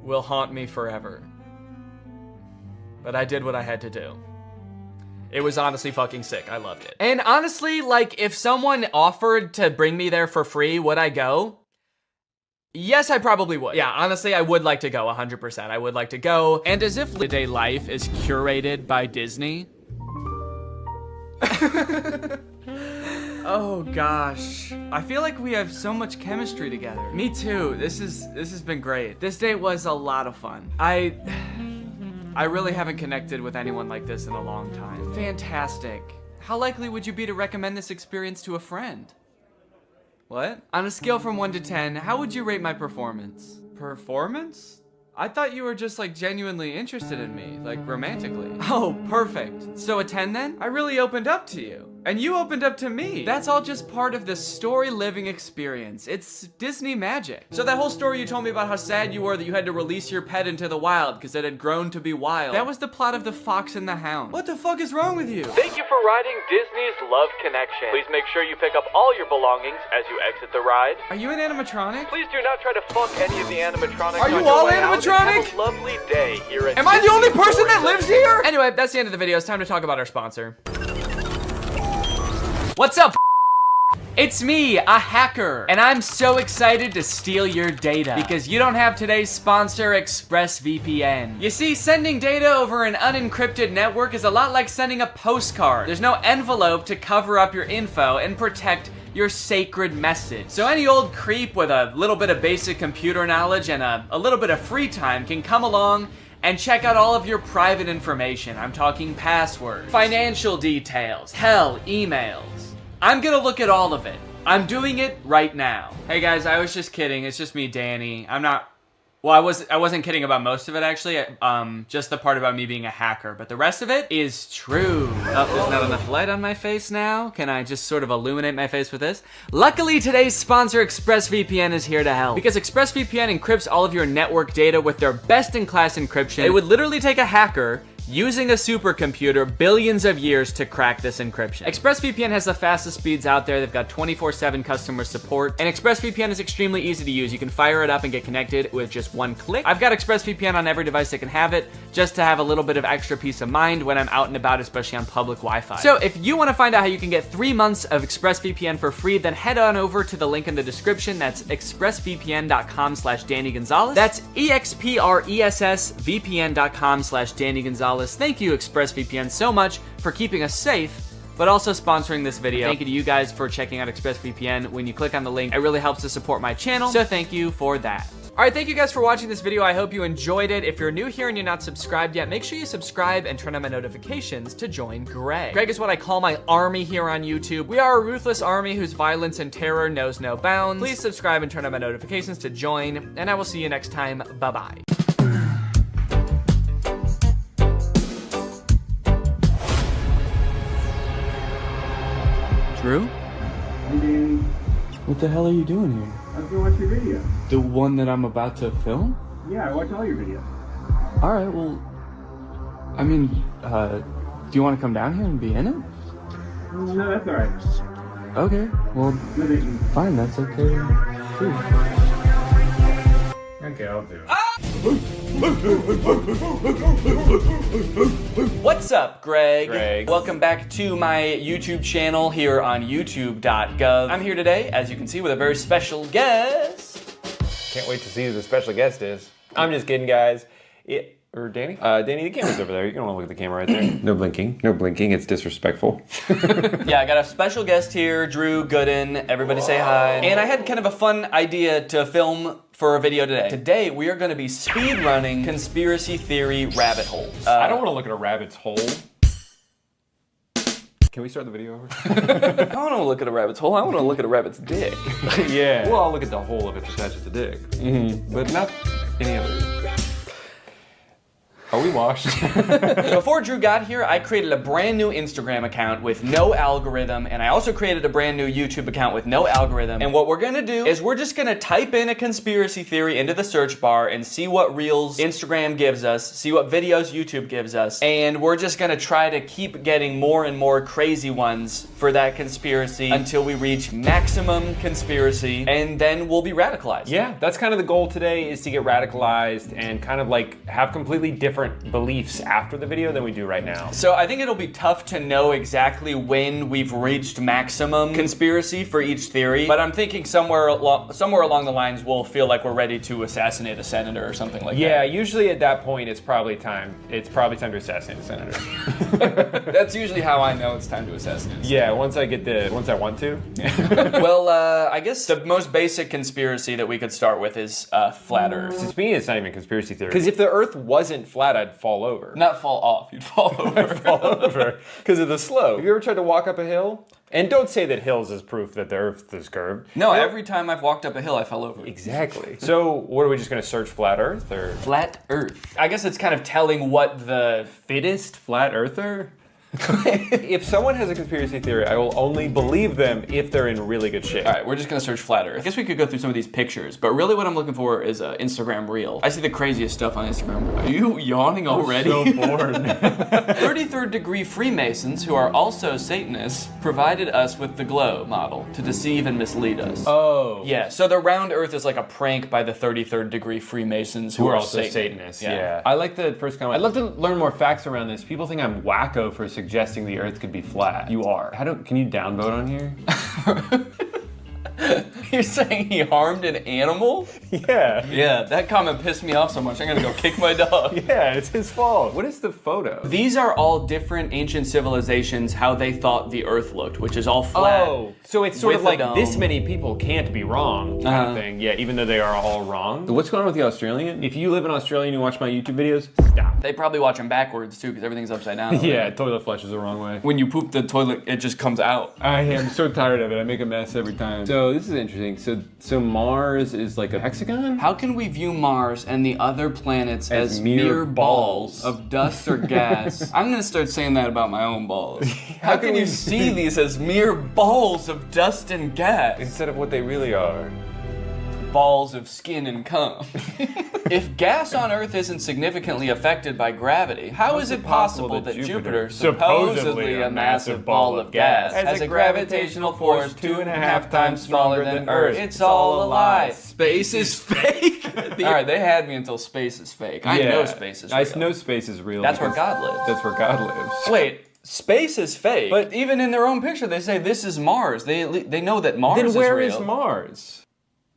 will haunt me forever. But I did what I had to do. It was honestly fucking sick. I loved it. And honestly, like, if someone offered to bring me there for free, would I go? Yes, I probably would. Yeah, honestly, I would like to go 100%. I would like to go. And as if day life is curated by Disney. Oh gosh. I feel like we have so much chemistry together. Me too. This has been great. This date was a lot of fun. I really haven't connected with anyone like this in a long time. Fantastic. How likely would you be to recommend this experience to a friend? What? On a scale from 1 to 10, how would you rate my performance? Performance? I thought you were just like genuinely interested in me, like romantically. Oh, perfect. So a 10 then? I really opened up to you. And you opened up to me. That's all just part of the story living experience. It's Disney magic. So that whole story you told me about how sad you were that you had to release your pet into the wild because it had grown to be wild. That was the plot of The Fox and the Hound. What the fuck is wrong with you? Thank you for riding Disney's Love Connection. Please make sure you pick up all your belongings as you exit the ride. Are you an animatronic? Please do not try to fuck any of the animatronics. Are you all animatronic? Have a lovely day here at Am I the only person that lives here? Anyway, that's the end of the video. It's time to talk about our sponsor. What's up? It's me, a hacker, and I'm so excited to steal your data because you don't have today's sponsor, ExpressVPN. You see, sending data over an unencrypted network is a lot like sending a postcard. There's no envelope to cover up your info and protect your sacred message. So any old creep with a little bit of basic computer knowledge and a little bit of free time can come along and check out all of your private information. I'm talking passwords, financial details, hell, emails. I'm gonna look at all of it. I'm doing it right now. Hey guys, I was just kidding. It's just me, Danny. Well, I wasn't kidding about most of it actually. Just the part about me being a hacker, but the rest of it is true. Oh, there's not enough light on my face now. Can I just sort of illuminate my face with this? Luckily, today's sponsor, ExpressVPN, is here to help. Because ExpressVPN encrypts all of your network data with their best-in-class encryption. It would literally take a hacker using a supercomputer billions of years to crack this encryption. ExpressVPN has the fastest speeds out there. They've got 24/7 customer support, and ExpressVPN is extremely easy to use. You can fire it up and get connected with just one click. I've got ExpressVPN on every device that can have it, just to have a little bit of extra peace of mind when I'm out and about, especially on public Wi-Fi. So if you want to find out how you can get 3 months of ExpressVPN for free, then head on over to the link in the description. That's expressvpn.com/Danny Gonzalez. That's expressvpn.com/Danny Gonzalez. Thank you, ExpressVPN, so much for keeping us safe, but also sponsoring this video. Thank you to you guys for checking out ExpressVPN. When you click on the link, it really helps to support my channel, so thank you for that. All right, thank you guys for watching this video. I hope you enjoyed it. If you're new here and you're not subscribed yet, make sure you subscribe and turn on my notifications to join Greg. Greg is what I call my army here on YouTube. We are a ruthless army whose violence and terror knows no bounds. Please subscribe and turn on my notifications to join, and I will see you next time. Bye-bye. Drew? Hey, Danny. What the hell are you doing here? I was gonna watch your video. The one that I'm about to film? Yeah, I watch all your videos. Alright, well, I mean, do you want to come down here and be in it? No, that's alright. Okay, well, fine, that's okay. Okay, I'll do it. What's up, Greg? Welcome back to my YouTube channel here on youtube.gov. I'm here today, as you can see, with a very special guest. Can't wait to see who the special guest is. I'm just kidding, guys. Or Danny? Danny, the camera's over there. You don't want to look at the camera right there. No blinking. No blinking. It's disrespectful. Yeah, I got a special guest here, Drew Gooden. Everybody say hi. And I had kind of a fun idea to film for a video today. Today, we are going to be speed running conspiracy theory rabbit holes. I don't want to look at a rabbit's hole. Can we start the video over? I don't want to look at a rabbit's hole. I want to look at a rabbit's dick. Yeah. Well, I'll look at the hole if it's attached to the dick. Mm-hmm. But not any other. Are we washed? Before Drew got here, I created a brand new Instagram account with no algorithm, and I also created a brand new YouTube account with no algorithm. And what we're gonna do is we're just gonna type in a conspiracy theory into the search bar and see what reels Instagram gives us, see what videos YouTube gives us, and we're just gonna try to keep getting more and more crazy ones for that conspiracy until we reach maximum conspiracy, and then we'll be radicalized. Yeah, that's kind of the goal today, is to get radicalized and kind of like have completely different beliefs after the video than we do right now. So I think it'll be tough to know exactly when we've reached maximum conspiracy for each theory, but I'm thinking somewhere along the lines we'll feel like we're ready to assassinate a senator or something like that. Yeah, usually at that point it's probably time to assassinate a senator. That's usually how I know it's time to assassinate. Yeah, once I want to. Well, I guess the most basic conspiracy that we could start with is flat Earth. To me, it's not even a conspiracy theory. Because if the Earth wasn't flat, I'd fall over. Not fall off, you'd fall over. I'd fall over because of the slope. Have you ever tried to walk up a hill? And don't say that hills is proof that the Earth is curved. No, every time I've walked up a hill, I fell over. Exactly. So, what are we just going to search flat Earth or flat Earth? I guess it's kind of telling what the fittest flat earther. If someone has a conspiracy theory, I will only believe them if they're in really good shape. All right, we're just gonna search flat Earth. I guess we could go through some of these pictures, but really what I'm looking for is an Instagram reel. I see the craziest stuff on Instagram. Are you yawning already? I'm so bored. 33rd degree Freemasons, who are also Satanists, provided us with the glow model to deceive and mislead us. Oh. Yeah, so the round Earth is like a prank by the 33rd degree Freemasons who are also Satanists. Yeah. I like the first comment. I'd love to learn more facts around this. People think I'm wacko for suggesting the Earth could be flat. You are. Can you downvote on here? You're saying he harmed an animal? Yeah. Yeah, that comment pissed me off so much, I'm gonna go kick my dog. Yeah, it's his fault. What is the photo? These are all different ancient civilizations, how they thought the Earth looked, which is all flat. Oh, so it's sort of like this many people can't be wrong kind of thing. Yeah, even though they are all wrong. So what's going on with the Australian? If you live in Australia and you watch my YouTube videos, stop. They probably watch them backwards too, because everything's upside down. Yeah, toilet flushes the wrong way. When you poop the toilet, it just comes out. I am so tired of it. I make a mess every time. So this is interesting. So Mars is like a hexagon? How can we view Mars and the other planets as mere balls of dust or gas? I'm gonna start saying that about my own balls. How can you see these as mere balls of dust and gas? Instead of what they really are. Balls of skin and cum. If gas on Earth isn't significantly affected by gravity, how is it possible that Jupiter, supposedly a massive ball of gas, has a gravitational force 2.5 times smaller than Earth? It's all a lie. Space is fake. Alright, they had me until space is fake. I know space is real. I know space is real. That's where God lives. That's where God lives. Wait. Space is fake, but even in their own picture, they say this is Mars. They know that Mars is real. Then where is Mars?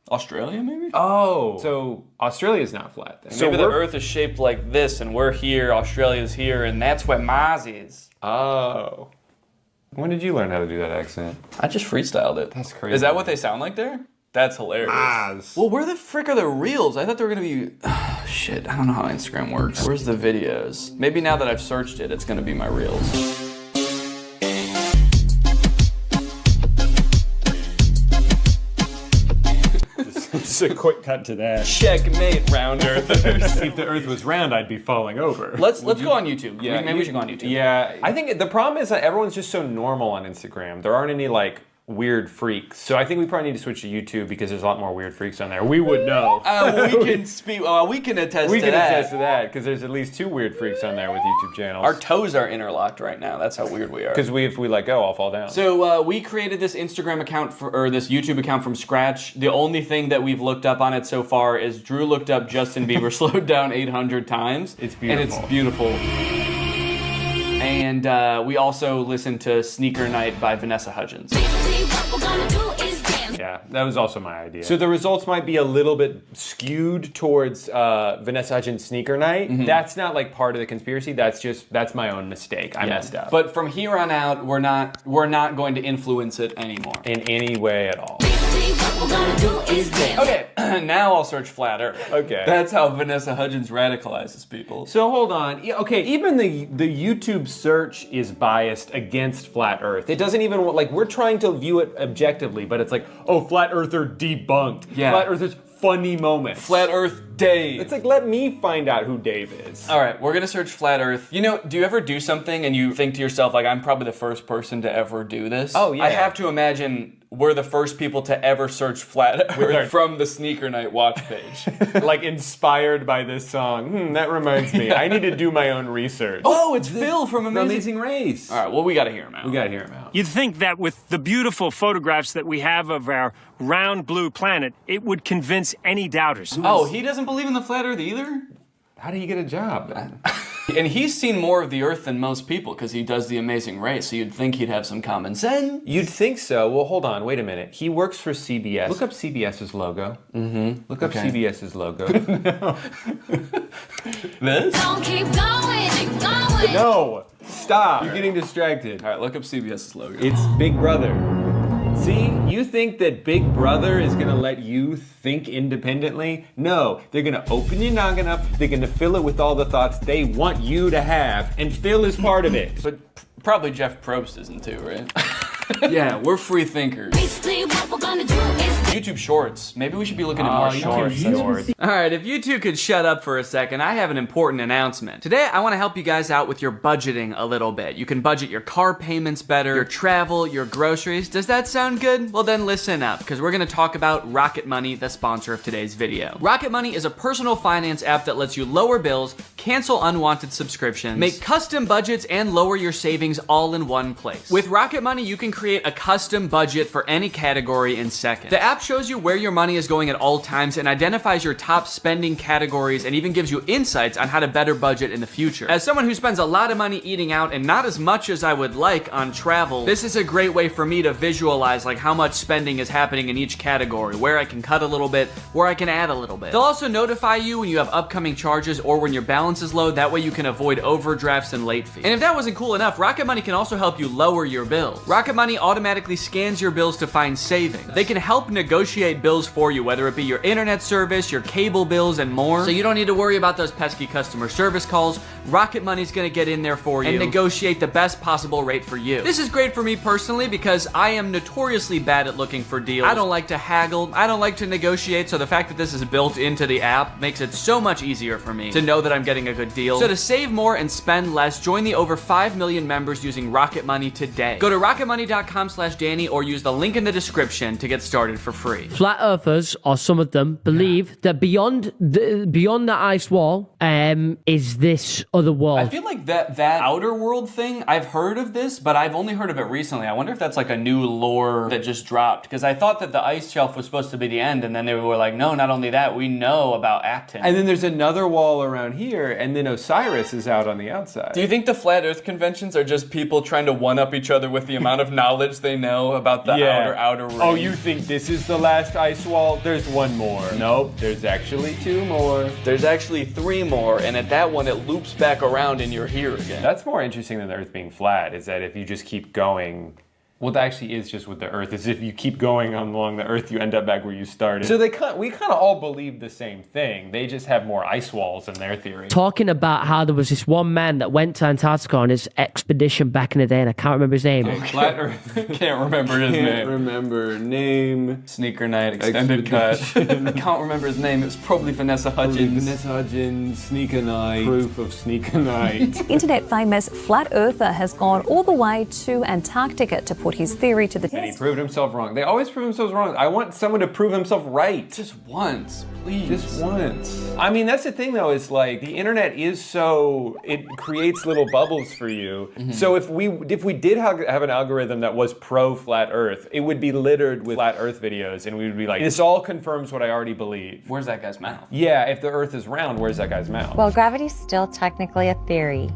Australia, maybe? Oh. So Australia's not flat then. So maybe the Earth is shaped like this, and we're here, Australia's here, and that's where Mars is. Oh. When did you learn how to do that accent? I just freestyled it. That's crazy. Is that what they sound like there? That's hilarious. Mars. Well, where the frick are the reels? I thought they were gonna be... shit, I don't know how Instagram works. Where's the videos? Maybe now that I've searched it, it's gonna be my reels. Just a quick cut to that. Checkmate, round earthers. If the Earth was round, I'd be falling over. Let's go on YouTube. Yeah, maybe we should go on YouTube. Yeah, I think the problem is that everyone's just so normal on Instagram. There aren't any like weird freaks. So I think we probably need to switch to YouTube because there's a lot more weird freaks on there. We would know. We can speak. We can attest We to can that. attest to that because there's at least 2 weird freaks on there with YouTube channels. Our toes are interlocked right now. That's how weird we are. Because if we let go, I'll fall down. So we created this Instagram account or this YouTube account from scratch. The only thing that we've looked up on it so far is Drew looked up Justin Bieber slowed down 800 times. It's beautiful. And it's beautiful. And we also listened to Sneaker Night by Vanessa Hudgens. Yeah, that was also my idea. So the results might be a little bit skewed towards Vanessa Hudgens' Sneaker Night. Mm-hmm. That's not like part of the conspiracy. That's my own mistake. I messed up. But from here on out, we're not going to influence it anymore. In any way at all. Okay, now I'll search flat Earth. Okay. That's how Vanessa Hudgens radicalizes people. So hold on. Yeah, okay, even the YouTube search is biased against flat Earth. It doesn't even, like, we're trying to view it objectively, but it's like, oh, flat Earther debunked. Yeah. Flat Earthers funny moments. Flat Earth Dave. It's like, let me find out who Dave is. All right, we're gonna search flat Earth. You know, do you ever do something and you think to yourself, like, I'm probably the first person to ever do this? Oh, yeah. I have to imagine we're the first people to ever search flat Earth from the Sneaker Night watch page. Like, inspired by this song. That reminds me. I need to do my own research. Oh, it's Phil from Amazing Race. All right, well, we gotta hear him out. We gotta hear him out. You'd think that with the beautiful photographs that we have of our round blue planet, it would convince any doubters. Oh, he doesn't believe in the flat Earth either? How did he get a job then? And he's seen more of the Earth than most people because he does the Amazing Race, so you'd think he'd have some common sense. You'd think so. Well, hold on. Wait a minute. He works for CBS. Look up CBS's logo. Mm-hmm. Look up CBS's logo. This? Don't keep going, going. No! Stop! You're getting distracted. All right, look up CBS's logo. It's Big Brother. See, you think that Big Brother is gonna let you think independently? No, they're gonna open your noggin up, they're gonna fill it with all the thoughts they want you to have, and Phil is part of it. But probably Jeff Probst isn't too, right? Yeah, we're free thinkers. Basically, what we're gonna do is YouTube Shorts. Maybe we should be looking at more shorts. All right, if you two could shut up for a second, I have an important announcement. Today, I want to help you guys out with your budgeting a little bit. You can budget your car payments better, your travel, your groceries. Does that sound good? Well, then listen up, because we're going to talk about Rocket Money, the sponsor of today's video. Rocket Money is a personal finance app that lets you lower bills, cancel unwanted subscriptions, make custom budgets, and lower your savings all in one place. With Rocket Money, you can create a custom budget for any category in seconds. The app shows you where your money is going at all times and identifies your top spending categories and even gives you insights on how to better budget in the future. As someone who spends a lot of money eating out and not as much as I would like on travel, this is a great way for me to visualize like how much spending is happening in each category, where I can cut a little bit, where I can add a little bit. They'll also notify you when you have upcoming charges or when your balance is low. That way you can avoid overdrafts and late fees. And if that wasn't cool enough, Rocket Money can also help you lower your bills. Rocket Money automatically scans your bills to find savings. They can help negotiate bills for you, whether it be your internet service, your cable bills, and more. So you don't need to worry about those pesky customer service calls. Rocket Money's gonna get in there for you and negotiate the best possible rate for you. This is great for me personally because I am notoriously bad at looking for deals. I don't like to haggle. I don't like to negotiate, so the fact that this is built into the app makes it so much easier for me to know that I'm getting a good deal. So to save more and spend less, join the over 5 million members using Rocket Money today. Go to rocketmoney.com/Danny or use the link in the description to get started for free. Flat Earthers, or some of them, believe that beyond the ice wall is this other world. I feel like that outer world thing, I've heard of this, but I've only heard of it recently. I wonder if that's like a new lore that just dropped, because I thought that the ice shelf was supposed to be the end, and then they were like, no, not only that, we know about Acton. And then there's another wall around here, and then Osiris is out on the outside. Do you think the Flat Earth conventions are just people trying to one-up each other with the amount of knowledge they know about the outer ring? Oh, you think this is the last ice wall? There's one more. Nope, there's actually 2 more. There's actually 3 more, and at that one, it loops back around and you're here again. That's more interesting than the Earth being flat, is that if you just keep going, well, that actually is just with the Earth, is if you keep going along the Earth, you end up back where you started. So we kind of all believe the same thing. They just have more ice walls in their theory. Talking about how there was this one man that went to Antarctica on his expedition back in the day, and I can't remember his name. Flat Earth. Can't remember his name. Can't remember name. Sneaker Night extended cut. I can't remember his name. It was probably Vanessa Hudgens. Vanessa Hudgens, Sneaker Night. Proof of Sneaker Night. Internet famous Flat Earther has gone all the way to Antarctica to put support his theory to the And he proved himself wrong. They always prove themselves wrong. I want someone to prove himself right. Just once, please. Just once. I mean, that's the thing though, is like the internet is so, it creates little bubbles for you. So if we did have an algorithm that was pro flat earth, it would be littered with flat earth videos and we would be like, this all confirms what I already believe. Where's that guy's mouth? Yeah, if the earth is round, where's that guy's mouth? Well, gravity's still technically a theory.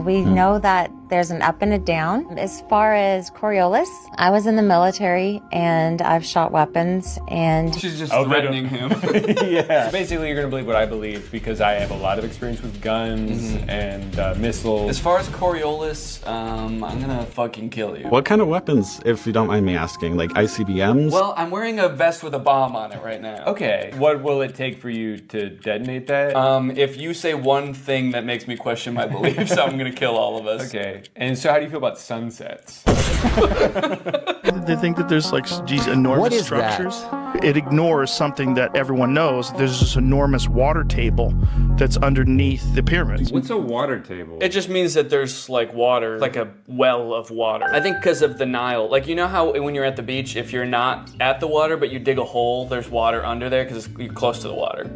We know that there's an up and a down. As far as Coriolis, I was in the military and I've shot weapons and... She's just threatening him. Yeah. So basically, you're gonna believe what I believe because I have a lot of experience with guns and missiles. As far as Coriolis, I'm gonna fucking kill you. What kind of weapons, if you don't mind me asking? Like ICBMs? Well, I'm wearing a vest with a bomb on it right now. Okay. What will it take for you to detonate that? If you say one thing that makes me question my beliefs, I'm gonna kill all of us. Okay. And so how do you feel about sunsets? They think that there's like these enormous structures. It ignores something that everyone knows. There's this enormous water table that's underneath the pyramids. What's a water table? It just means that there's like water, like a well of water. I think because of the Nile. Like, you know how when you're at the beach, if you're not at the water, but you dig a hole, there's water under there because you're close to the water.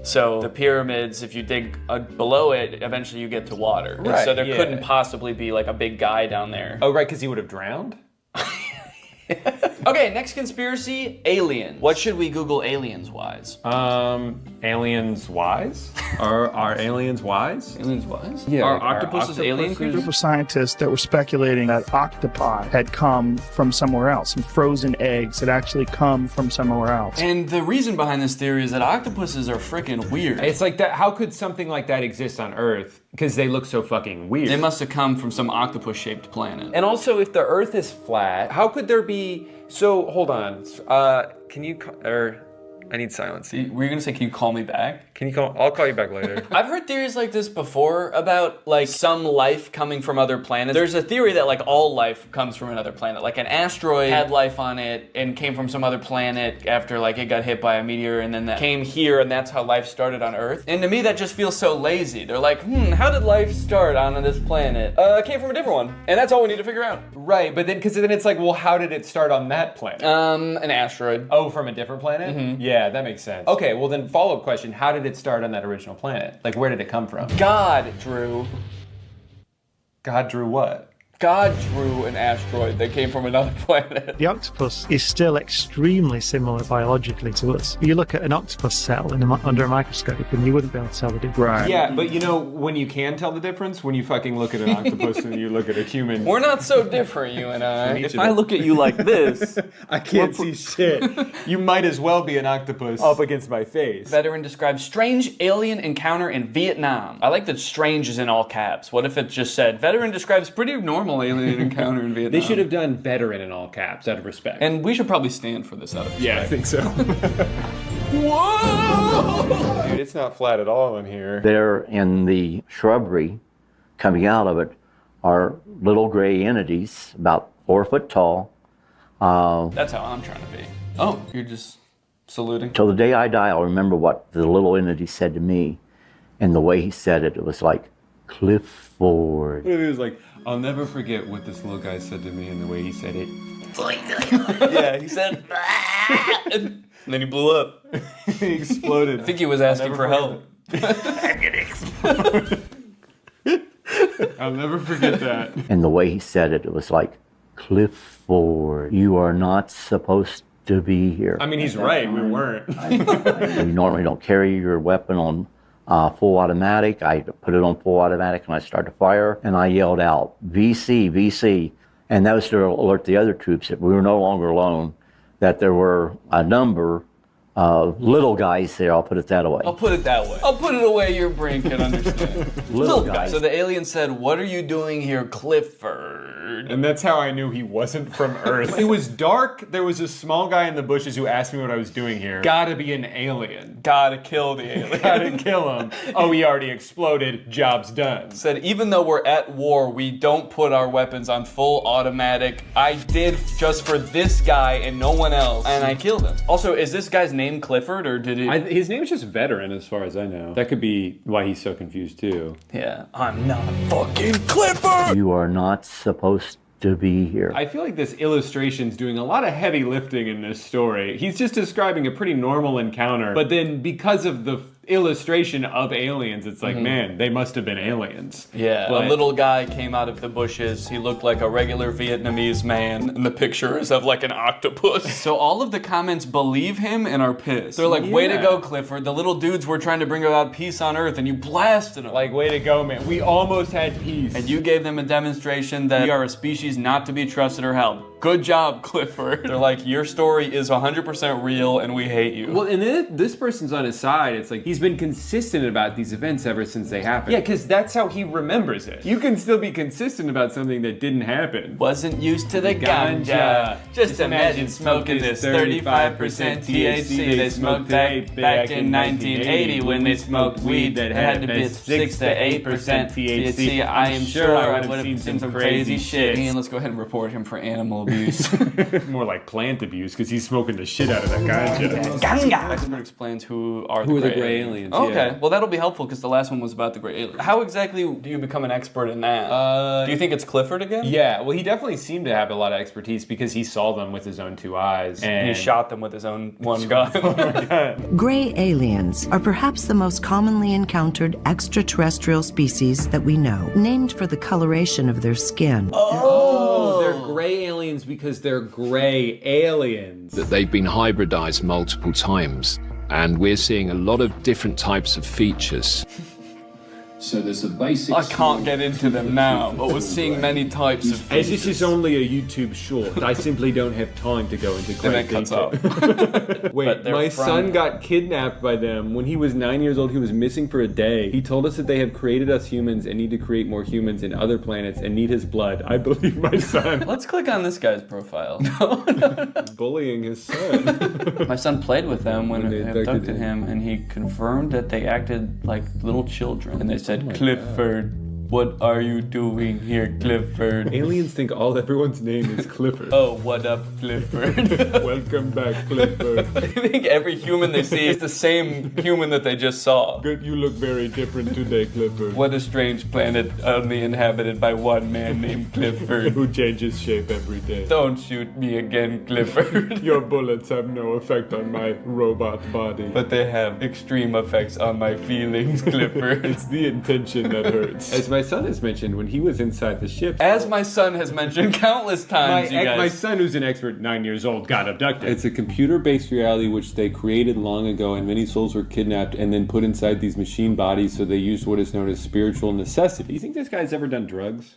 So the pyramids, if you dig below it, eventually you get to water. And Right, so there yeah. couldn't possibly be like a big guy down there. Oh, right, because he would have drowned? Okay, next conspiracy, aliens. What should we Google aliens wise? Aliens wise? Are aliens wise? Aliens wise? Yeah. Are like, octopuses alien A creatures? group of scientists that were speculating that octopi had come from somewhere else, and frozen eggs had actually come from somewhere else. And the reason behind this theory is that octopuses are freaking weird. It's like that. How could something like that exist on Earth? Because they look so fucking weird. They must have come from some octopus-shaped planet. And also, if the Earth is flat, how could there be? So hold on. Can you? I need silence. Were you gonna say, can you call me back? Can you call? I'll call you back later. I've heard theories like this before about like some life coming from other planets. There's a theory that like all life comes from another planet. Like an asteroid had life on it and came from some other planet after like it got hit by a meteor, and then that came here, and that's how life started on Earth. And to me, that just feels so lazy. They're like, how did life start on this planet? It came from a different one, and that's all we need to figure out. Right, but then because then it's like, well, how did it start on that planet? An asteroid. Oh, from a different planet? Yeah, that makes sense. Okay, well then follow-up question, how did it start on that original planet? Like, where did it come from? God drew. God drew what? God drew an asteroid that came from another planet. The octopus is still extremely similar biologically to us. You look at an octopus cell under a microscope and you wouldn't be able to tell the difference. Right. Yeah, but you know, when you can tell the difference, when you fucking look at an octopus and you look at a human. We're not so different, you and I. If I look at you like this, I can't see shit. You might as well be an octopus up against my face. Veteran describes strange alien encounter in Vietnam. I like that strange is in all caps. What if it just said, veteran describes pretty normal alien encounter in Vietnam? They should have done veteran in all caps out of respect. And we should probably stand for this out of respect. Yeah, I think so. Whoa! Dude, it's not flat at all in here. There in the shrubbery, coming out of it, are little gray entities, about 4 foot tall. That's how I'm trying to be. Oh, you're just saluting? Till the day I die, I'll remember what the little entity said to me. And the way he said it, it was like, Clifford. It was like, I'll never forget what this little guy said to me and the way he said it. Yeah, he said, and then he blew up. He exploded. I think he was asking for help. I'm gonna explode. I'll never forget that. And the way he said it, it was like, Clifford, you are not supposed to be here. I mean, he's right, we weren't. You normally don't carry your weapon on full automatic. I put it on full automatic and I started to fire, and I yelled out, VC, VC. And that was to alert the other troops that we were no longer alone, that there were a number of little guys there, I'll put it that way. I'll put it that way. I'll put it away your brain can understand. Little guys. So the alien said, what are you doing here, Clifford? And that's how I knew he wasn't from Earth. It was dark. There was a small guy in the bushes who asked me what I was doing here. Gotta be an alien. Gotta kill the alien. Gotta kill him. Oh, he already exploded. Job's done. Said, even though we're at war, we don't put our weapons on full automatic. I did just for this guy and no one else. And I killed him. Also, is this guy's name Clifford, or did he... His name's just Veteran, as far as I know. That could be why he's so confused, too. Yeah. I'm not fucking Clifford! You are not supposed to be here. I feel like this illustration's doing a lot of heavy lifting in this story. He's just describing a pretty normal encounter, but then because of the illustration of aliens, it's like, man, they must have been aliens. Yeah, a little guy came out of the bushes. He looked like a regular Vietnamese man, and the picture is of like an octopus. So all of the comments believe him and are pissed. They're like, way to go, Clifford. The little dudes were trying to bring about peace on Earth, and you blasted them. Like, way to go, man. We almost had peace. And you gave them a demonstration that we are a species not to be trusted or helped. Good job, Clifford. They're like, your story is 100% real, and we hate you. Well, and then this person's on his side. It's like, he's been consistent about these events ever since they happened. Yeah, because that's how he remembers it. You can still be consistent about something that didn't happen. Wasn't used to the ganja. Just imagine smoking this 35% THC they smoked back in 1980 when they smoked weed that had to be 6 to 8% THC. I am sure I would have seen some crazy shit. And let's go ahead and report him for animal abuse. More like plant abuse, because he's smoking the shit out of that ganja. Ganja! Clifford explains who are the gray aliens. Okay, well that'll be helpful because the last one was about the gray aliens. How exactly do you become an expert in that? Do you think it's Clifford again? Yeah, well he definitely seemed to have a lot of expertise because he saw them with his own 2 eyes. And he shot them with his own one gun. Oh my God. Gray aliens are perhaps the most commonly encountered extraterrestrial species that we know, named for the coloration of their skin. Oh, they're gray aliens because they're gray aliens. That they've been hybridized multiple times, and we're seeing a lot of different types of features. So there's a basic... I can't get into them now, but we're seeing many types of features. As this is only a YouTube short, I simply don't have time to go into great detail. Wait, my son got kidnapped by them. When he was 9 years old, he was missing for a day. He told us that they have created us humans and need to create more humans in other planets and need his blood. I believe my son. Let's click on this guy's profile. Bullying his son. My son played with them when they abducted him, and he confirmed that they acted like little children. And they said, Clifford, what are you doing here, Clifford? Aliens think everyone's name is Clifford. Oh, what up, Clifford? Welcome back, Clifford. I think every human they see is the same human that they just saw. Good, you look very different today, Clifford. What a strange planet only inhabited by one man named Clifford. Who changes shape every day. Don't shoot me again, Clifford. Your bullets have no effect on my robot body. But they have extreme effects on my feelings, Clifford. It's the intention that hurts. As my son has mentioned, when he was inside the ship. As my son has mentioned countless times, my son, who's an expert, 9 years old, got abducted. It's a computer-based reality which they created long ago, and many souls were kidnapped and then put inside these machine bodies, so they used what is known as spiritual necessity. Do you think this guy's ever done drugs?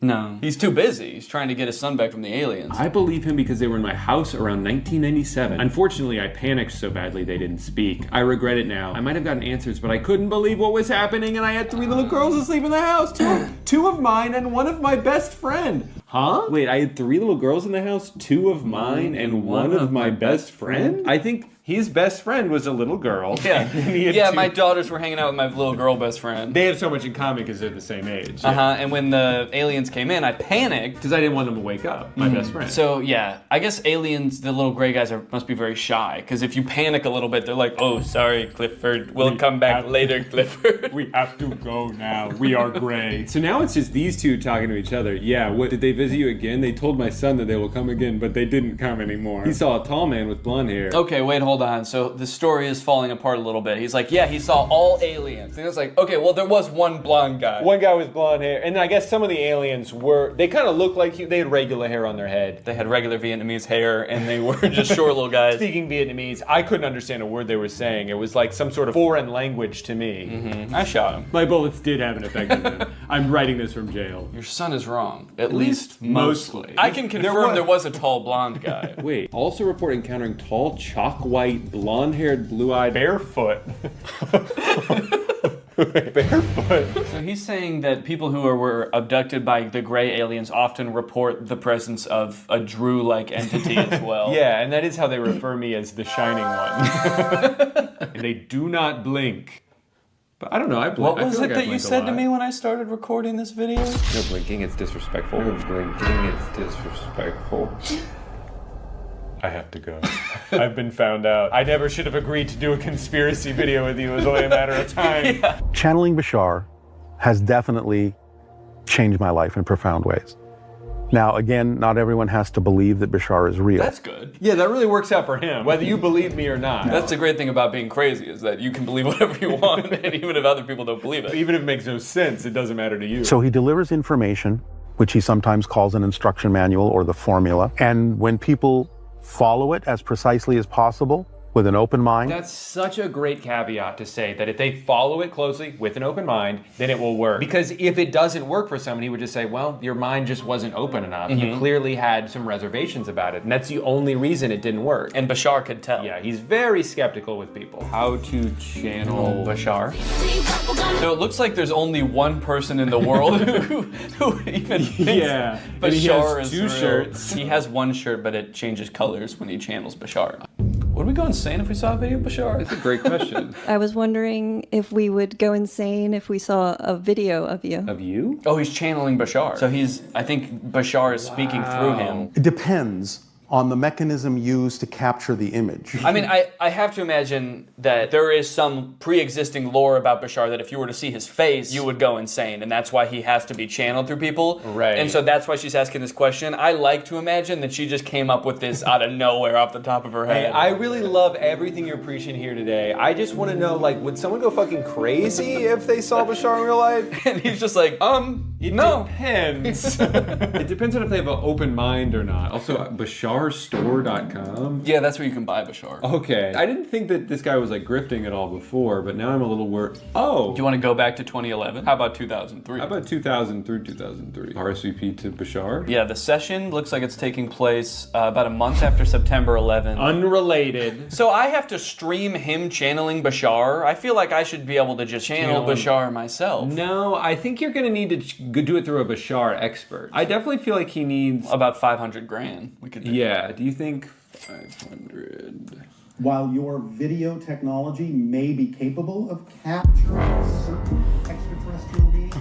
No. He's too busy. He's trying to get his son back from the aliens. I believe him because they were in my house around 1997. Unfortunately, I panicked so badly they didn't speak. I regret it now. I might have gotten answers, but I couldn't believe what was happening, and I had 3 little girls asleep in the house. Two of mine and one of my best friend. Huh? Wait, I had 3 little girls in the house, 2 of mine and one of my best friend? I think his best friend was a little girl. Yeah, my daughters were hanging out with my little girl best friend. They have so much in common because they're the same age. And when the aliens came in, I panicked. Because I didn't want them to wake up, my best friend. So yeah, I guess aliens, the little gray guys must be very shy. Because if you panic a little bit, they're like, oh, sorry, Clifford. We'll come back later, Clifford. We have to go now. We are gray. So now it's just these two talking to each other. Yeah, what, did they visit you again? They told my son that they will come again, but they didn't come anymore. He saw a tall man with blonde hair. Okay, wait, hold on. So the story is falling apart a little bit. He's like, yeah, he saw all aliens. And it's like, okay, well, there was one blonde guy. One guy with blonde hair. And I guess some of the aliens they kind of looked like they had regular hair on their head. They had regular Vietnamese hair, and they were just short little guys. Speaking Vietnamese, I couldn't understand a word they were saying. It was like some sort of foreign language to me. I shot him. My bullets did have an effect on them. I'm writing this from jail. Your son is wrong. At least mostly. I can confirm there was a tall blonde guy. Wait, also report encountering tall, chalk-white, blonde-haired, blue-eyed, barefoot. Barefoot. So he's saying that people who were abducted by the gray aliens often report the presence of a Drew-like entity as well. Yeah, and that is how they refer me as the Shining One. And they do not blink. But I don't know, I blink. What was it that you said to me when I started recording this video? No blinking, it's disrespectful. No blinking, it's disrespectful. I have to go. I've been found out. I never should have agreed to do a conspiracy video with you. It was only a matter of time. Yeah. Channeling Bashar has definitely changed my life in profound ways. Now, again, not everyone has to believe that Bashar is real. That's good. Yeah, that really works out for him, whether you believe me or not. That's the great thing about being crazy, is that you can believe whatever you want, and even if other people don't believe it. Even if it makes no sense, it doesn't matter to you. So he delivers information, which he sometimes calls an instruction manual or the formula. And when people follow it as precisely as possible, with an open mind. That's such a great caveat to say that if they follow it closely with an open mind, then it will work. Because if it doesn't work for someone, he would just say, well, your mind just wasn't open enough. You clearly had some reservations about it. And that's the only reason it didn't work. And Bashar could tell. Yeah, he's very skeptical with people. How to channel Bashar. So it looks like there's only one person in the world who even thinks Bashar is real. Shirts. He has one shirt, but it changes colors when he channels Bashar. Would we go insane if we saw a video of Bashar? That's a great question. I was wondering if we would go insane if we saw a video of you. Of you? Oh, he's channeling Bashar. So I think Bashar is speaking through him. It depends on the mechanism used to capture the image. I mean, I have to imagine that there is some pre-existing lore about Bashar that if you were to see his face, you would go insane, and that's why he has to be channeled through people. Right. And so that's why she's asking this question. I like to imagine that she just came up with this out of nowhere off the top of her head. Hey, I really love everything you're preaching here today. I just want to know, like, would someone go fucking crazy if they saw Bashar in real life? And he's just like, it depends. It depends on if they have an open mind or not. Also, BasharStore.com? Yeah, that's where you can buy Bashar. Okay. I didn't think that this guy was like grifting at all before, but now I'm a little worried. Oh! Do you want to go back to 2011? How about 2003? How about 2000 through 2003? RSVP to Bashar? Yeah, the session looks like it's taking place about a month after September 11th. Unrelated. So I have to stream him channeling Bashar? I feel like I should be able to just channel Bashar myself. No, I think you're going to need to do it through a Bashar expert. I definitely feel like he needs... About 500 grand. We could. Yeah, do you think 500? While your video technology may be capable of capturing certain extraterrestrial beings,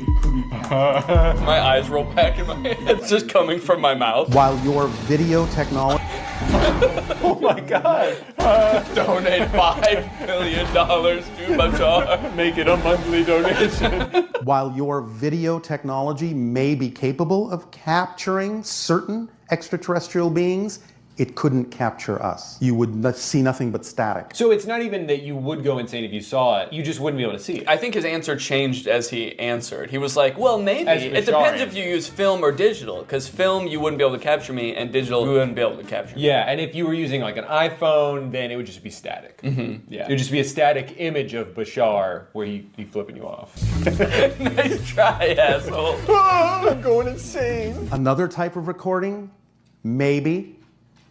it couldn't capture. My eyes roll back in my head. It's just coming from my mouth. While your video technology... Oh my god! Donate $5 million to Bashar. Make it a monthly donation. While your video technology may be capable of capturing certain extraterrestrial beings, it couldn't capture us. You would see nothing but static. So it's not even that you would go insane if you saw it, you just wouldn't be able to see it. I think his answer changed as he answered. He was like, well, maybe. It depends if you use film or digital, because film, you wouldn't be able to capture me, and digital, you wouldn't be able to capture me. Yeah, and if you were using like an iPhone, then it would just be static. Yeah, it would just be a static image of Bashar where he flipping you off. Nice try, asshole. I'm going insane. Another type of recording, maybe.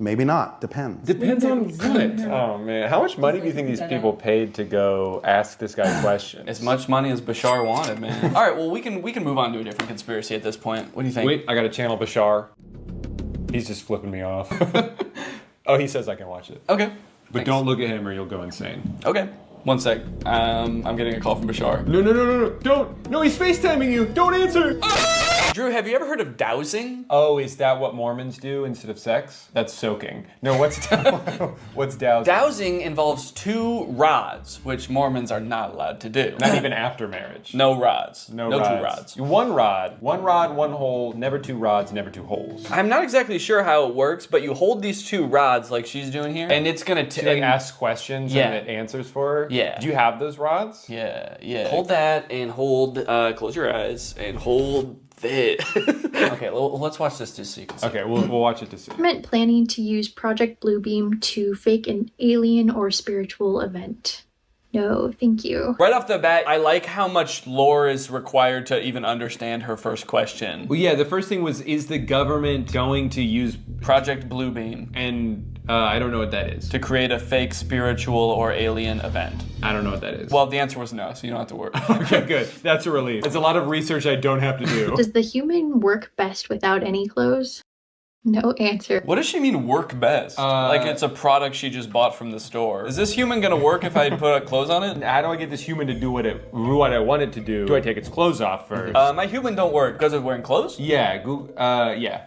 Maybe not. Depends. Depends on what? Oh man, how much money do you think these people paid to go ask this guy questions? As much money as Bashar wanted, man. All right, well we can move on to a different conspiracy at this point. What do you think? Wait, I got to channel Bashar. He's just flipping me off. Oh, he says I can watch it. Okay. But don't look at him or you'll go insane. Okay. One sec. I'm getting a call from Bashar. No, don't. No, he's FaceTiming you. Don't answer. Drew, have you ever heard of dowsing? Oh, is that what Mormons do instead of sex? That's soaking. No, what's dowsing? Dowsing involves 2 rods, which Mormons are not allowed to do. Not even after marriage. No rods. No 2 rods. One rod, one hole, never 2 rods, never 2 holes. I'm not exactly sure how it works, but you hold these 2 rods like she's doing here, and it's gonna ask questions and it answers for her? Yeah. Do you have those rods? Yeah. Hold that and hold, close your eyes, and hold it. Okay, well, let's watch this just so you can see. Okay, we'll watch it to see. Government planning to use Project Bluebeam to fake an alien or spiritual event. No, thank you. Right off the bat, I like how much lore is required to even understand her first question. Well, yeah, the first thing was, is the government going to use Project Bluebeam? And I don't know what that is. To create a fake spiritual or alien event. I don't know what that is. Well, the answer was no, so you don't have to worry. Okay, good. That's a relief. It's a lot of research I don't have to do. Does the human work best without any clothes? No answer. What does she mean work best? Like it's a product she just bought from the store. Is this human gonna work if I put clothes on it? How do I get this human to do what I want it to do? Do I take its clothes off first? My human don't work because of wearing clothes? Yeah, yeah.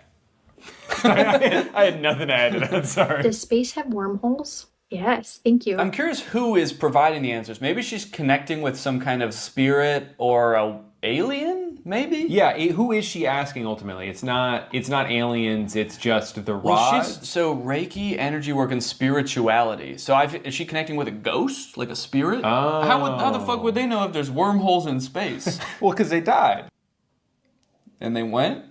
I had nothing to add to that, sorry. Does space have wormholes? Yes, thank you. I'm curious who is providing the answers. Maybe she's connecting with some kind of spirit or a alien? maybe? Yeah, who is she asking ultimately? It's not aliens, it's just the Well, rods. so Reiki, energy work, and spirituality. So is she connecting with a ghost? Like a spirit? Oh. How the fuck would they know if there's wormholes in space? Well, because they died. And they went?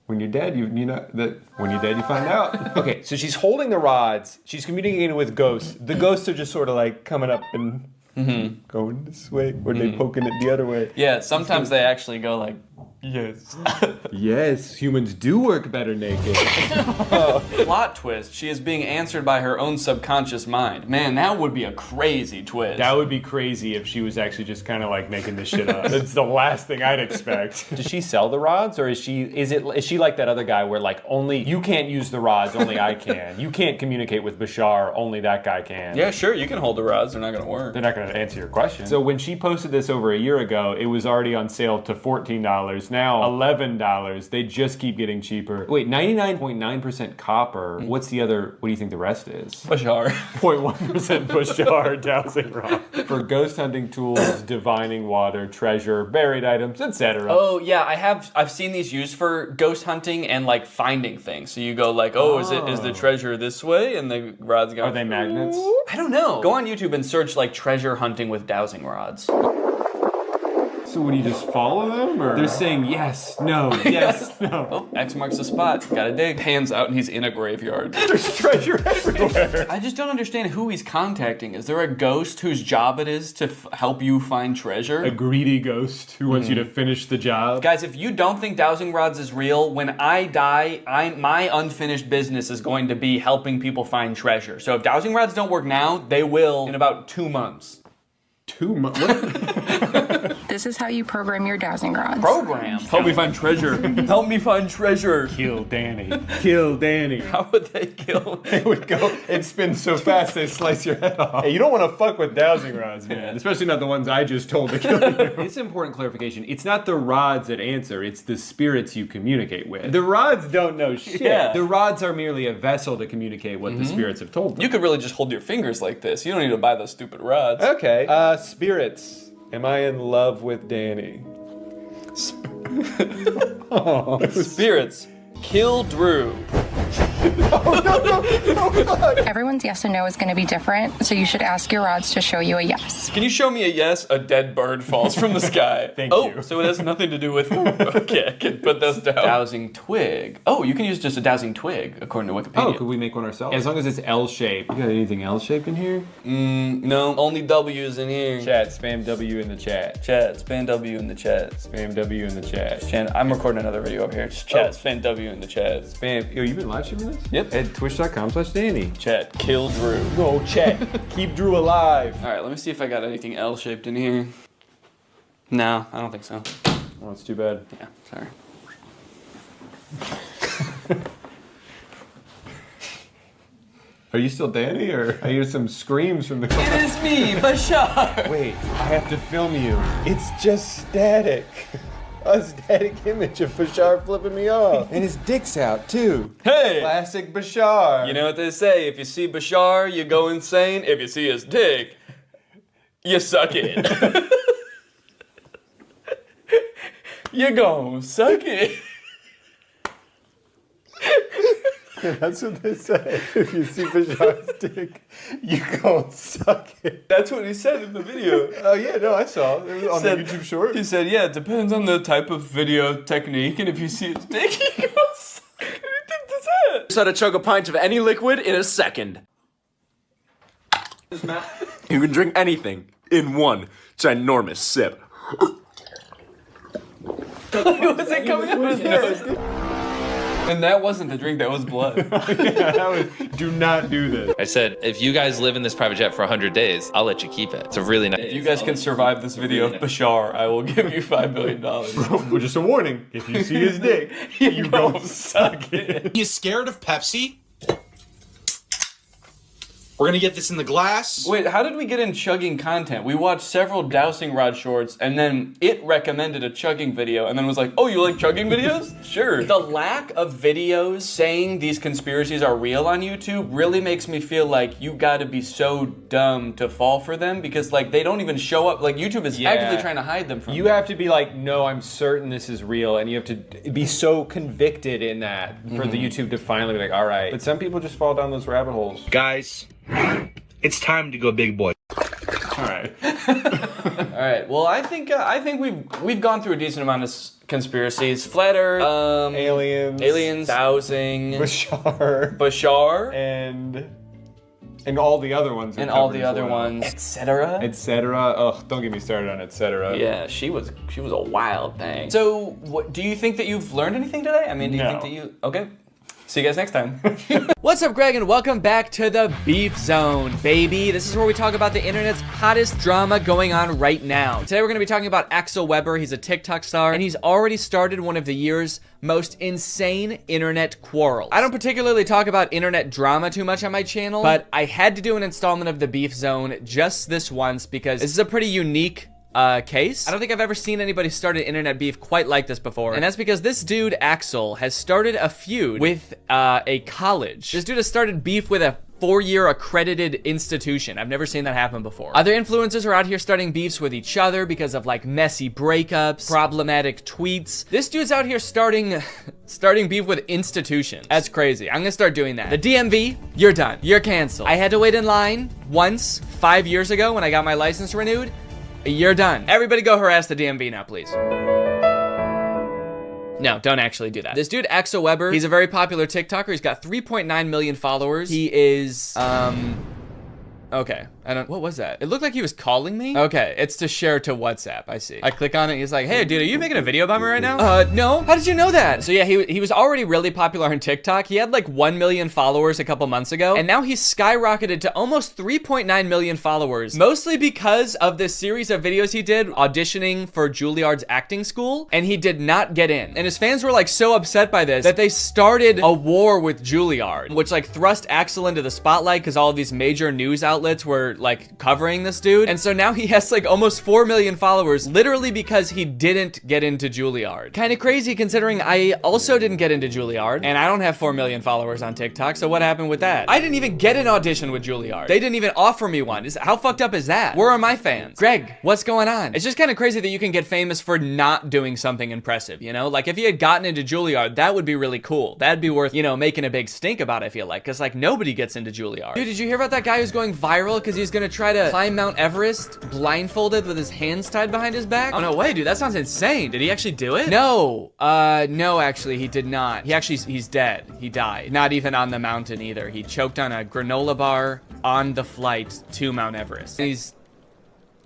When you're dead, you know that when you're dead, you find out. Okay, so she's holding the rods. She's communicating with ghosts. The ghosts are just sort of like coming up and going this way, or they poking it the other way. Yeah, sometimes they actually go like, yes. Yes, humans do work better naked. Plot twist, she is being answered by her own subconscious mind. Man, that would be a crazy twist. That would be crazy if she was actually just kind of like making this shit up. That's the last thing I'd expect. Does she sell the rods, or is she like that other guy where like only you can't use the rods, only I can. You can't communicate with Bashar, only that guy can. Yeah, sure, you can hold the rods, they're not gonna work. They're not gonna answer your question. So when she posted this over a year ago, it was already on sale to $14. Now $11. They just keep getting cheaper. Wait, 99.9% copper. What's the other? What do you think the rest is? Bashar. 0.1% Bashar dowsing rod. For ghost hunting tools, divining water, treasure, buried items, etc. Oh yeah, I've seen these used for ghost hunting and like finding things. So you go like, is the treasure this way? And the rods go. Are they magnets? I don't know. Go on YouTube and search like treasure hunting with dowsing rods. So what, do you just follow them, or? They're saying yes, no, yes, no. Oh, X marks the spot. Gotta dig. Pans out and he's in a graveyard. There's treasure everywhere. I just don't understand who he's contacting. Is there a ghost whose job it is to help you find treasure? A greedy ghost who wants you to finish the job. Guys, if you don't think dowsing rods is real, when I die, my unfinished business is going to be helping people find treasure. So if dowsing rods don't work now, they will in about 2 months. 2 months? This is how you program your dowsing rods. Program? Help me find treasure. Help me find treasure. Kill Danny. Kill Danny. How would they kill? They would go and spin so fast they slice your head off. Hey, you don't want to fuck with dowsing rods, man. Especially not the ones I just told to kill you. It's important clarification. It's not the rods that answer, it's the spirits you communicate with. The rods don't know shit. Yeah. The rods are merely a vessel to communicate what the spirits have told them. You could really just hold your fingers like this. You don't need to buy those stupid rods. Okay. Spirits. Am I in love with Danny? Spirits. Kill Drew. Everyone's yes and no is going to be different, so you should ask your rods to show you a yes. Can you show me a yes? A dead bird falls from the sky. Thank you. Oh, so it has nothing to do with... Okay, I can put those down. Dowsing twig. Oh, you can use just a dowsing twig, according to Wikipedia. Oh, could we make one ourselves? As long as it's L-shaped. You got anything L-shaped in here? No, only W's in here. Chat, spam W in the chat. Chat, spam W in the chat. Spam W in the chat. I'm recording another video over here. Just chat, spam W in the chat. Spam. Yo, you been live streaming this? Yep. At twitch.com/Danny. Chat, kill Drew. Go chat. Keep Drew alive. All right, let me see if I got anything L-shaped in here. No, I don't think so. Oh, it's too bad. Yeah, sorry. Are you still Danny, or I hear some screams from the corner? It is me, Bashar. Wait, I have to film you. It's just static. A static image of Bashar flipping me off. And his dick's out, too. Hey! Classic Bashar. You know what they say, if you see Bashar, you go insane. If you see his dick, you suck it. You gon' suck it. Yeah, that's what they say. If you see Bashar's dick, you gon' suck it. That's what he said in the video. Oh yeah, no, I saw. It was on the YouTube short. He said, yeah, it depends on the type of video technique, and if you see his dick, you go suck it. That's it. Just had to chug a pint of any liquid in a second. You can drink anything in one ginormous sip. Was it coming out of his nose? And that wasn't the drink, that was blood. Yeah, that was, do not do this. I said, if you guys live in this private jet for 100 days, I'll let you keep it. It's a really nice... If you guys can survive this video of Bashar, I will give you $5 million. Well, just a warning. If you see his dick, you gon' suck it. You scared of Pepsi? We're gonna get this in the glass. Wait, how did we get in chugging content? We watched several dowsing rod shorts, and then it recommended a chugging video, and then was like, oh, you like chugging videos? Sure. The lack of videos saying these conspiracies are real on YouTube really makes me feel like you gotta be so dumb to fall for them, because like they don't even show up. Like YouTube is actively trying to hide them from you. Have to be like, no, I'm certain this is real, and you have to be so convicted in that for the YouTube to finally be like, all right. But some people just fall down those rabbit holes. Guys, it's time to go big boy. All right. All right. Well, I think we've gone through a decent amount of conspiracies. Flat Earth, aliens, dowsing, Bashar, and all the other ones. And all the other ones, etc. Etc. Ugh, don't get me started on etc. Yeah, she was a wild thing. So, do you think that you've learned anything today? I mean, do you think that you? Okay. See you guys next time. What's up, Greg, and welcome back to the Beef Zone, baby. This is where we talk about the internet's hottest drama going on right now. Today we're going to be talking about Axel Weber. He's a TikTok star, and he's already started one of the year's most insane internet quarrels. I don't particularly talk about internet drama too much on my channel, but I had to do an installment of the Beef Zone just this once because this is a pretty unique case. I don't think I've ever seen anybody start an internet beef quite like this before, and that's because this dude, Axel, has started a feud with a college. This dude has started beef with a 4-year accredited institution. I've never seen that happen before. Other influencers are out here starting beefs with each other because of like messy breakups, problematic tweets. This dude's out here starting beef with institutions. That's crazy. I'm gonna start doing that. The DMV, you're done. You're canceled. I had to wait in line once 5 years ago when I got my license renewed. You're done. Everybody go harass the DMV now, please. No, don't actually do that. This dude, Axel Weber, he's a very popular TikToker. He's got 3.9 million followers. He is, okay. What was that? It looked like he was calling me. Okay, it's to share to WhatsApp, I see. I click on it, and he's like, hey, dude, are you making a video about me right now? No. How did you know that? So yeah, he was already really popular on TikTok. He had like 1 million followers a couple months ago, and now he's skyrocketed to almost 3.9 million followers, mostly because of this series of videos he did auditioning for Juilliard's acting school, and he did not get in. And his fans were like so upset by this that they started a war with Juilliard, which like thrust Axel into the spotlight because all of these major news outlets were like covering this dude. And so now he has like almost 4 million followers literally because he didn't get into Juilliard. Kind of crazy considering I also didn't get into Juilliard and I don't have 4 million followers on TikTok. So what happened with that? I didn't even get an audition with Juilliard. They didn't even offer me one. How fucked up is that? Where are my fans? Greg, what's going on? It's just kind of crazy that you can get famous for not doing something impressive, you know? Like if he had gotten into Juilliard, that would be really cool. That'd be worth, you know, making a big stink about, I feel like, because like nobody gets into Juilliard. Dude, did you hear about that guy who's going viral because he's gonna try to climb Mount Everest blindfolded with his hands tied behind his back? Oh no way, dude, that sounds insane. Did he actually do it? No, no, actually he did not. He's dead. He died. Not even on the mountain either. He choked on a granola bar on the flight to Mount Everest. He's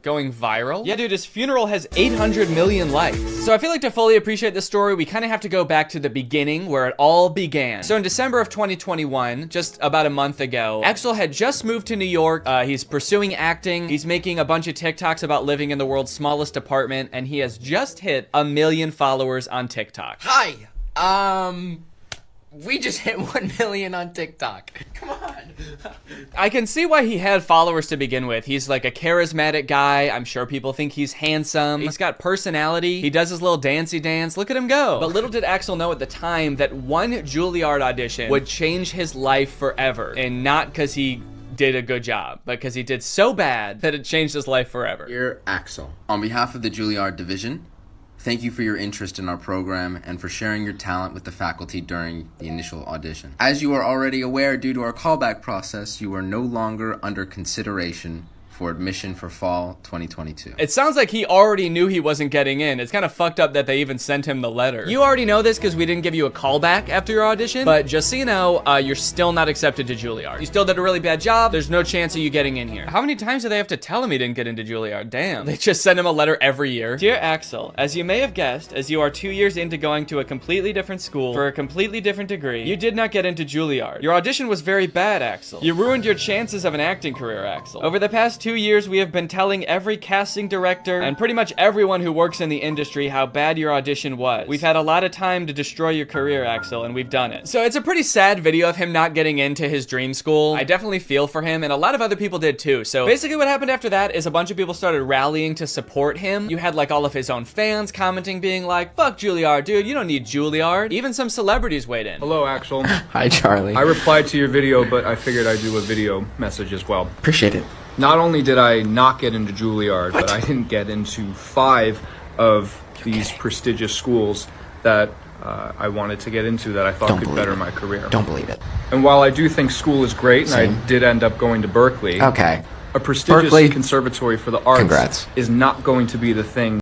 going viral? Yeah, dude, his funeral has 800 million likes. So I feel like to fully appreciate this story, we kind of have to go back to the beginning where it all began. So in December of 2021, just about a month ago, Axel had just moved to New York. He's pursuing acting. He's making a bunch of TikToks about living in the world's smallest apartment, and he has just hit 1 million followers on TikTok. Hi, we just hit 1 million on TikTok. Come on. I can see why he had followers to begin with. He's like a charismatic guy. I'm sure people think he's handsome. He's got personality. He does his little dancey dance. Look at him go. But little did Axel know at the time that one Juilliard audition would change his life forever. And not because he did a good job, but because he did so bad that it changed his life forever. Dear Axel, on behalf of the Juilliard division, thank you for your interest in our program and for sharing your talent with the faculty during the initial audition. As you are already aware, due to our callback process, you are no longer under consideration for admission for fall 2022. It sounds like he already knew he wasn't getting in. It's kind of fucked up that they even sent him the letter. You already know this because we didn't give you a callback after your audition, but just so you know, you're still not accepted to Juilliard. You still did a really bad job. There's no chance of you getting in here. How many times do they have to tell him he didn't get into Juilliard? Damn. They just send him a letter every year. Dear Axel, as you may have guessed, as you are 2 years into going to a completely different school for a completely different degree, you did not get into Juilliard. Your audition was very bad, Axel. You ruined your chances of an acting career, Axel. Over the past 2 years, we have been telling every casting director and pretty much everyone who works in the industry how bad your audition was. We've had a lot of time to destroy your career, Axel, and we've done it. So it's a pretty sad video of him not getting into his dream school. I definitely feel for him, and a lot of other people did too. So basically what happened after that is a bunch of people started rallying to support him. You had like all of his own fans commenting, being like, fuck Juilliard, dude, you don't need Juilliard. Even some celebrities weighed in. Hello, Axel. Hi, Charlie. I replied to your video, but I figured I'd do a video message as well. Appreciate it. Not only did I not get into Juilliard, but I didn't get into 5 of these prestigious schools that I wanted to get into that I thought could better my career. Don't believe it. And while I do think school is great, and I did end up going to Berkeley, Okay. a prestigious conservatory for the arts Congrats. is not going to be the thing